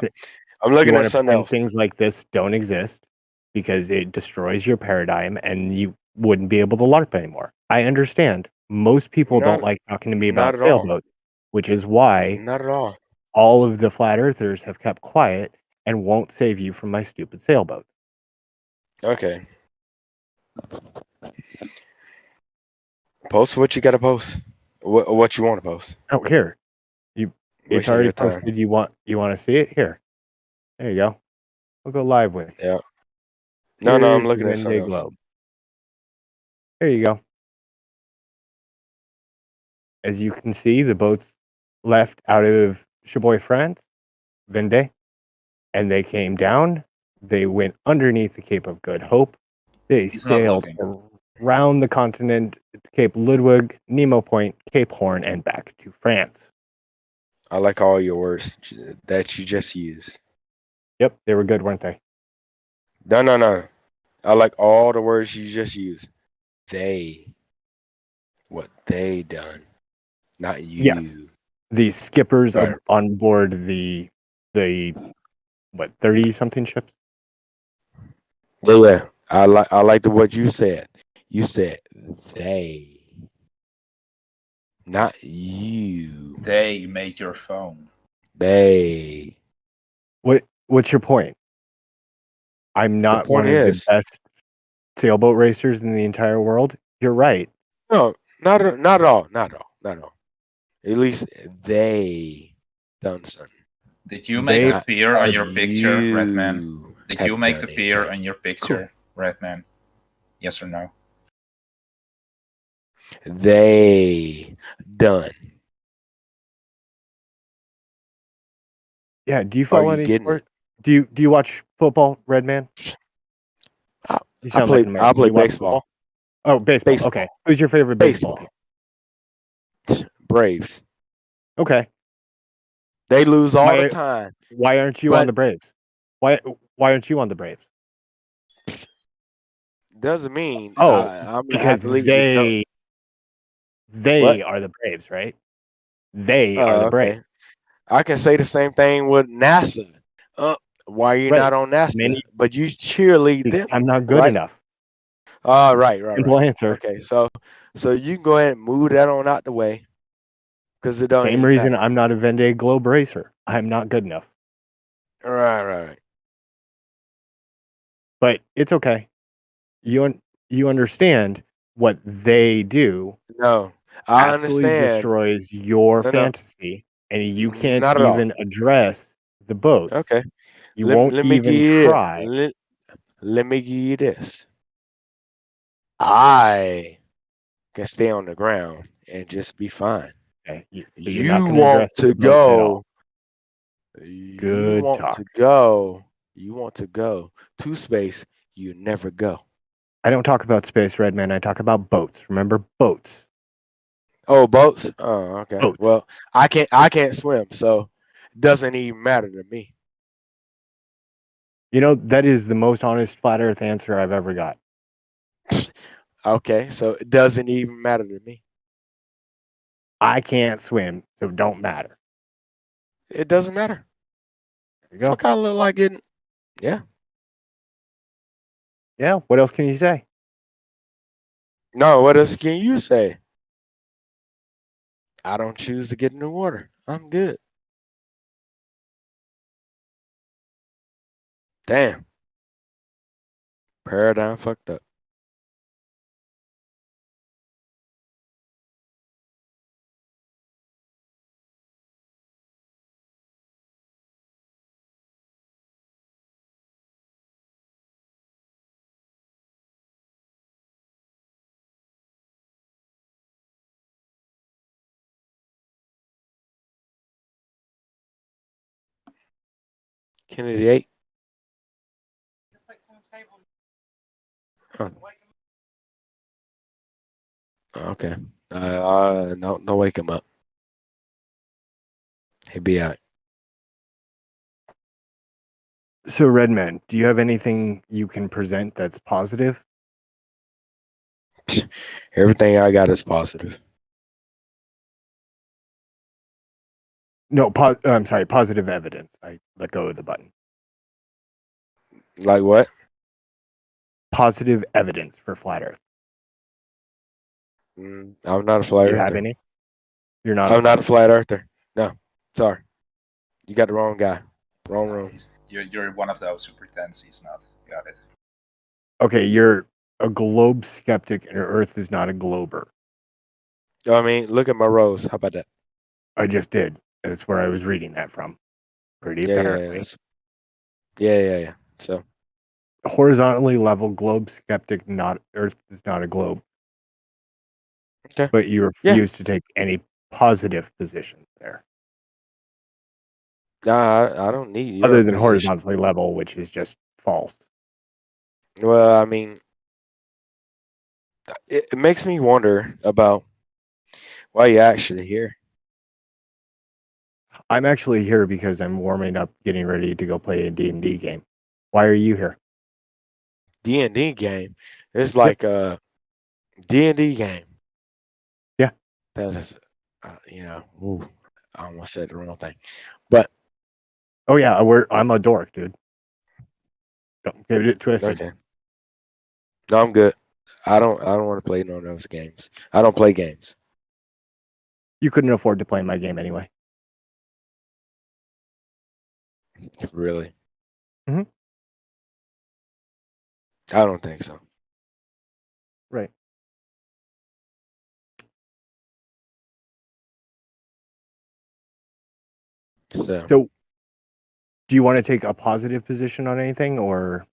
I'm looking you at want to something pretend else. things like this don't exist because it destroys your paradigm, and you wouldn't be able to LARP anymore. I understand. Most people don't like talking to me about Not at all. sailboats, which is why Not at all. all of the flat earthers have kept quiet and won't save you from my stupid sailboat. Okay. Post what you got to post. What you want to post. Oh, here. It's Wasting already your time. posted. You want to see it? Here. There you go. I'll go live with you. Yeah. No, I'm Here's looking the at something Vendée else. Globe. There you go. As you can see, the boats left out of Chabois, France, Vendée, and they came down. They went underneath the Cape of Good Hope. They He's not sailed looking. around the continent, Cape Ludwig, Nemo Point, Cape Horn, and back to France. I like all your words that you just used. Yep, they were good, weren't they? No. I like all the words you just used. What they done, not you. Yes. The skippers Right. on board the 30 something ships. Yeah. I like what you said. You said they, not you. They make your phone. They. What's your point? I'm not point one of is- the best sailboat racers in the entire world. You're right. No, not at all. At least they done something. Did you make the Not pier on your you picture, Redman? Did have you make the done it. pier on your picture, Redman? Yes or no? They done. Yeah. Do you Are follow you any getting sport? Do you watch football, Redman? You sound like an American. I play Do you watch baseball. football? Oh, baseball. Okay. Who's your favorite baseball team? Braves. Okay. They lose all the time. Why aren't you on the Braves? Why aren't you on the Braves? Doesn't mean Oh, I'm gonna because have to leave. they What? are the Braves, right? They are the Braves. Okay. I can say the same thing with NASA. Why are you Right. not on NASA? Many- But you cheerlead Because them. I'm not good right? enough. Right. Simple answer. Okay, so you can go ahead and move that on out the way, because it don't Same even reason matter. I'm not a Vendée Globe racer. I'm not good enough. Right. But it's okay. You understand what they do. No, I absolutely understand. destroys your No. fantasy, and you can't Not at all. even address the boat. Okay. You won't let me even give you try. Let me give you this. I can stay on the ground and just be fine. Okay. But You you're not going to want address to the boats at all. go. You Good want talk. to go. You want to go to space. You never go. I don't talk about space, Redman. I talk about boats. Remember, boats. Oh, boats. Oh, okay. Boats. Well, I can't swim, so it doesn't even matter to me. You know, that is the most honest flat Earth answer I've ever got. Okay, so it doesn't even matter to me. I can't swim, so it don't matter. It doesn't matter. There you go. Fuck, I look like getting. Yeah. Yeah. What else can you say? No, what else can you say? I don't choose to get in the water. I'm good. Damn. Paradigm fucked up. Kennedy 8. Huh. Okay. No, wake him up. He'll be out. So, Redman, do you have anything you can present that's positive? Everything I got is positive. No, I'm sorry, positive evidence. I let go of the button. Like what? Positive evidence for flat Earth. I'm not a flat Do you earther. have any? You're not. I'm not a flat earther. No, sorry. You got the wrong guy. Wrong room. You're one of those who pretends he's not. Got it. Okay, you're a globe skeptic, and Earth is not a glober. I mean, look at my rows. How about that? I just did. That's where I was reading that from. Pretty Yeah, apparently. yeah. So horizontally level globe skeptic, not Earth is not a globe. Okay. But you refuse to take any positive position there. Nah, I don't need your Other than position. horizontally level, which is just false. Well, I mean, it makes me wonder about why you're actually here. I'm actually here because I'm warming up, getting ready to go play a D&D game. Why are you here? D&D game. It's like a D&D game. Yeah. That is, ooh, I almost said the wrong thing. But oh yeah, I'm a dork, dude. Don't get it twisted. Okay. No, I'm good. I don't want to play none of those games. I don't play games. You couldn't afford to play my game anyway. Really? Mhm. I don't think so. Right. So do you want to take a positive position on anything, or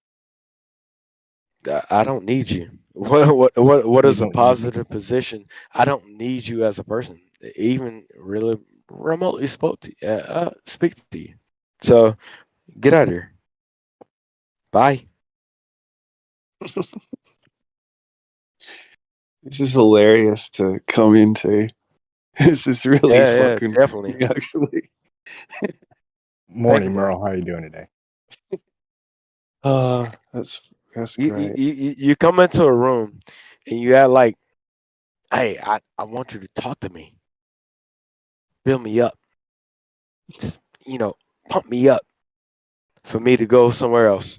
I don't need you. What You is a don't need me? positive position? I don't need you as a person, even really remotely speak to you. So get out of here. Bye. This is hilarious to come into. This is really Yeah, fucking definitely. funny, actually. Morning, you, bro. Merle. How are you doing today? That's You, great. you come into a room and you act like, hey, I want you to talk to me. Build me up. Just, pump me up for me to go somewhere else.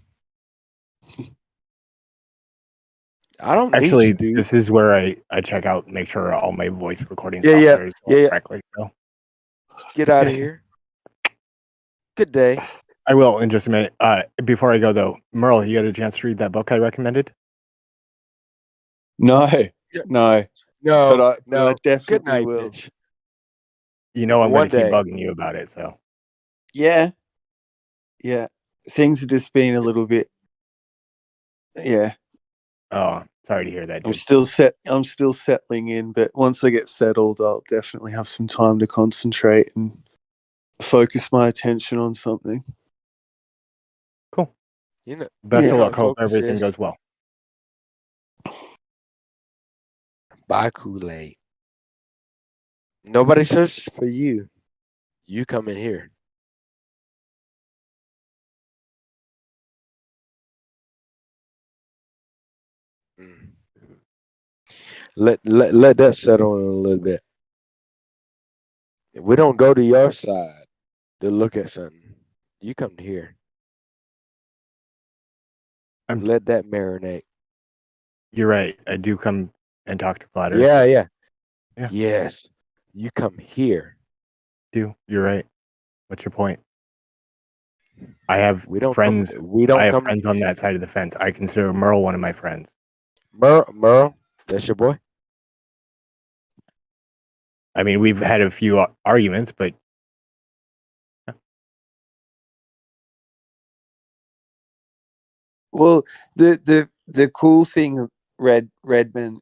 I don't need Actually, you, dude. this is where I check out and make sure all my voice recording Yeah. software is going correctly. So Get out of here. Good day. I will in just a minute. Before I go though, Merle, you got a chance to read that book I recommended? No. No. But I Good definitely night, will. bitch. You know I'm going One to keep day. bugging you about it. So Yeah. Things have just been a little bit. Yeah. oh, sorry to hear that. I'm Dude. I'm still settling in, but once I get settled, I'll definitely have some time to concentrate and focus my attention on something. Cool. you Best of know luck. what Hope focus everything is? goes well. Buy Kool-Aid. Nobody searches for you. You come in here. Let that settle in a little bit. We don't go to your side to look at something. You come to here. Let that marinate. You're right. I do come and talk to Platter. Yeah. Yeah. Yes. You come here. You're right. What's your point? I have don't friends. come- we don't I have come- friends on that side of the fence. I consider Merle one of my friends. Merle, that's your boy? I mean, we've had a few arguments, but Well, the cool thing, Redman,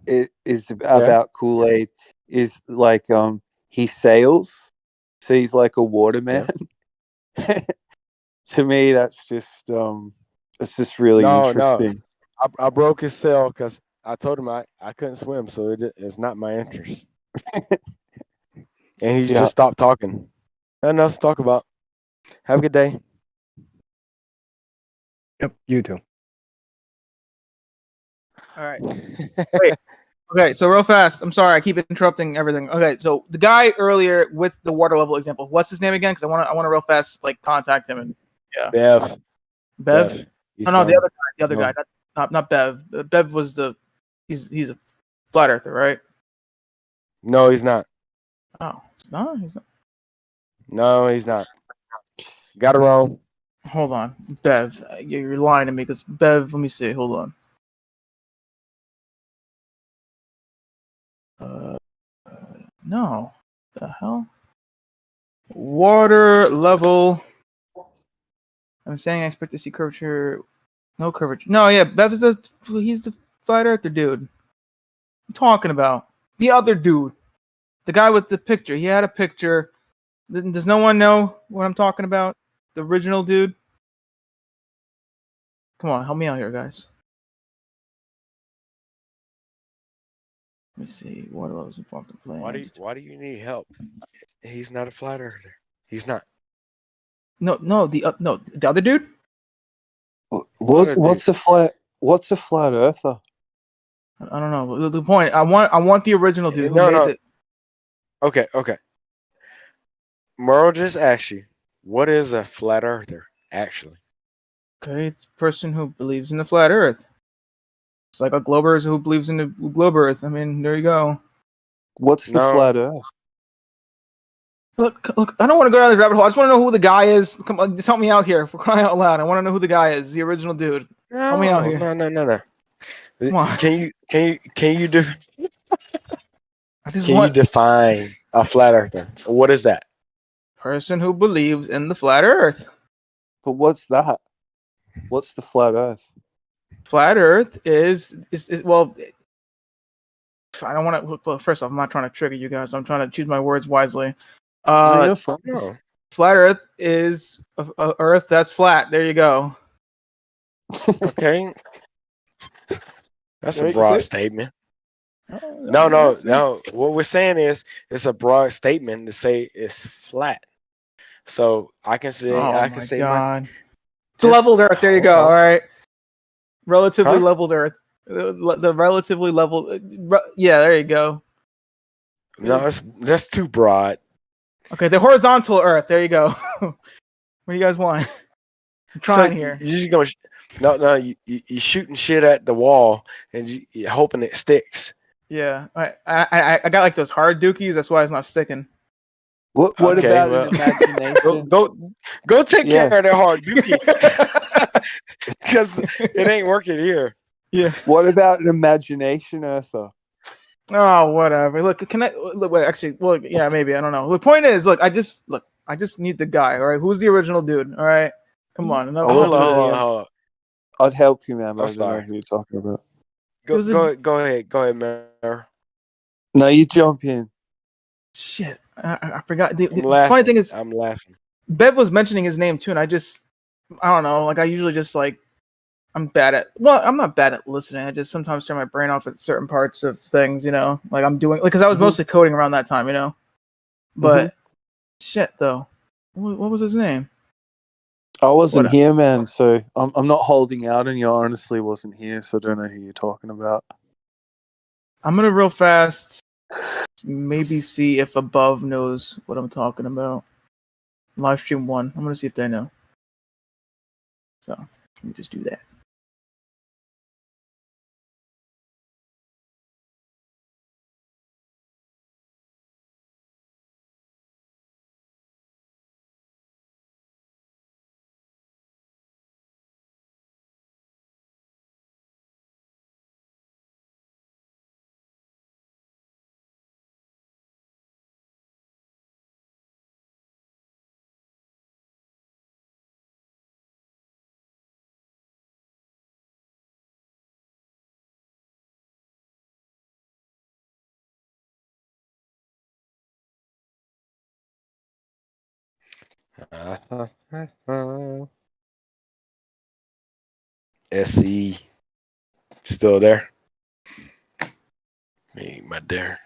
is about Kool-Aid is like he sails, so he's like a waterman. To me, that's just really interesting. I broke his sail because I told him I couldn't swim, so it's not my interest. And he just stopped talking. Nothing else to talk about. Have a good day. Yep, you too. All right. Wait. Okay, so real fast. I'm sorry, I keep interrupting everything. Okay, so the guy earlier with the water level example, what's his name again? Because I want to real fast contact him and Bev. Bev? He's No, the gone. other guy, not Bev. Bev was he's a flat earther, right? No, he's not. Oh, he's not. No, he's not. Got it wrong. Hold on, Bev. You're lying to me because Bev. Let me see. Hold on. No. The hell? Water level. I'm saying I expect to see curvature. No curvature. No, yeah, Bev is he's the flat earther dude. What are you talking about? The other dude. The guy with the picture. He had a picture. Does no one know what I'm talking about? The original dude? Come on, help me out here, guys. Let me see. Water levels informed the plan. Why do you need help? He's not a flat earther. He's not. No, the other dude? What's a flat earther? I don't know. The point. I want the original dude who made it. Okay. Merle just asked you, what is a flat earther actually? Okay, it's a person who believes in the flat Earth. It's like a glober who believes in the globe Earth. I mean, there you go. What's the flat Earth? Look! I don't want to go down this rabbit hole. I just want to know who the guy is. Come on, just help me out here. For crying out loud, I want to know who the guy is. The original dude. Help me out here. No. Come on. Can you do? Can you define a flat earther? What is that? Person who believes in the flat Earth. But what's that? What's the flat Earth? Flat Earth is well. I don't want to. Well, first off, I'm not trying to trigger you guys. I'm trying to choose my words wisely. No. Flat Earth is a Earth that's flat. There you go. Okay. That's a broad statement. No. What we're saying is it's a broad statement to say it's flat. So I can say It's leveled Earth. There you go. All right. Relatively leveled Earth. The relatively leveled. Yeah, there you go. No, that's too broad. Okay, the horizontal Earth. There you go. What do you guys want? I'm trying here. You're just gonna you shooting shit at the wall and you're hoping it sticks. Yeah, I got like those hard dookies. That's why it's not sticking. What about an imagination? Go take care of that hard dookie because it ain't working here. Yeah. What about an imagination earther? Oh, whatever. Look, can I look? Wait, actually, well, yeah, maybe I don't know. The point is, I just need the guy. All right, who's the original dude? All right, come on. Hold on. I'd help you, man. I'm I don't know sorry. who you're talking about. Go ahead, Mayor. No, you jump in. Shit, I forgot. The laughing. funny thing is, I'm laughing. Bev was mentioning his name too, and I don't know. Like I usually just I'm bad at. Well, I'm not bad at listening. I just sometimes turn my brain off at certain parts of things. You know, like I'm doing because I was mostly coding around that time. You know, but shit though, what was his name? I wasn't here, man. So I'm not holding out, and you honestly wasn't here, so I don't know who you're talking about. I'm gonna real fast. Maybe see if Above knows what I'm talking about. Livestream 1. I'm gonna see if they know. So let me just do that. SE still there? Me, my dear.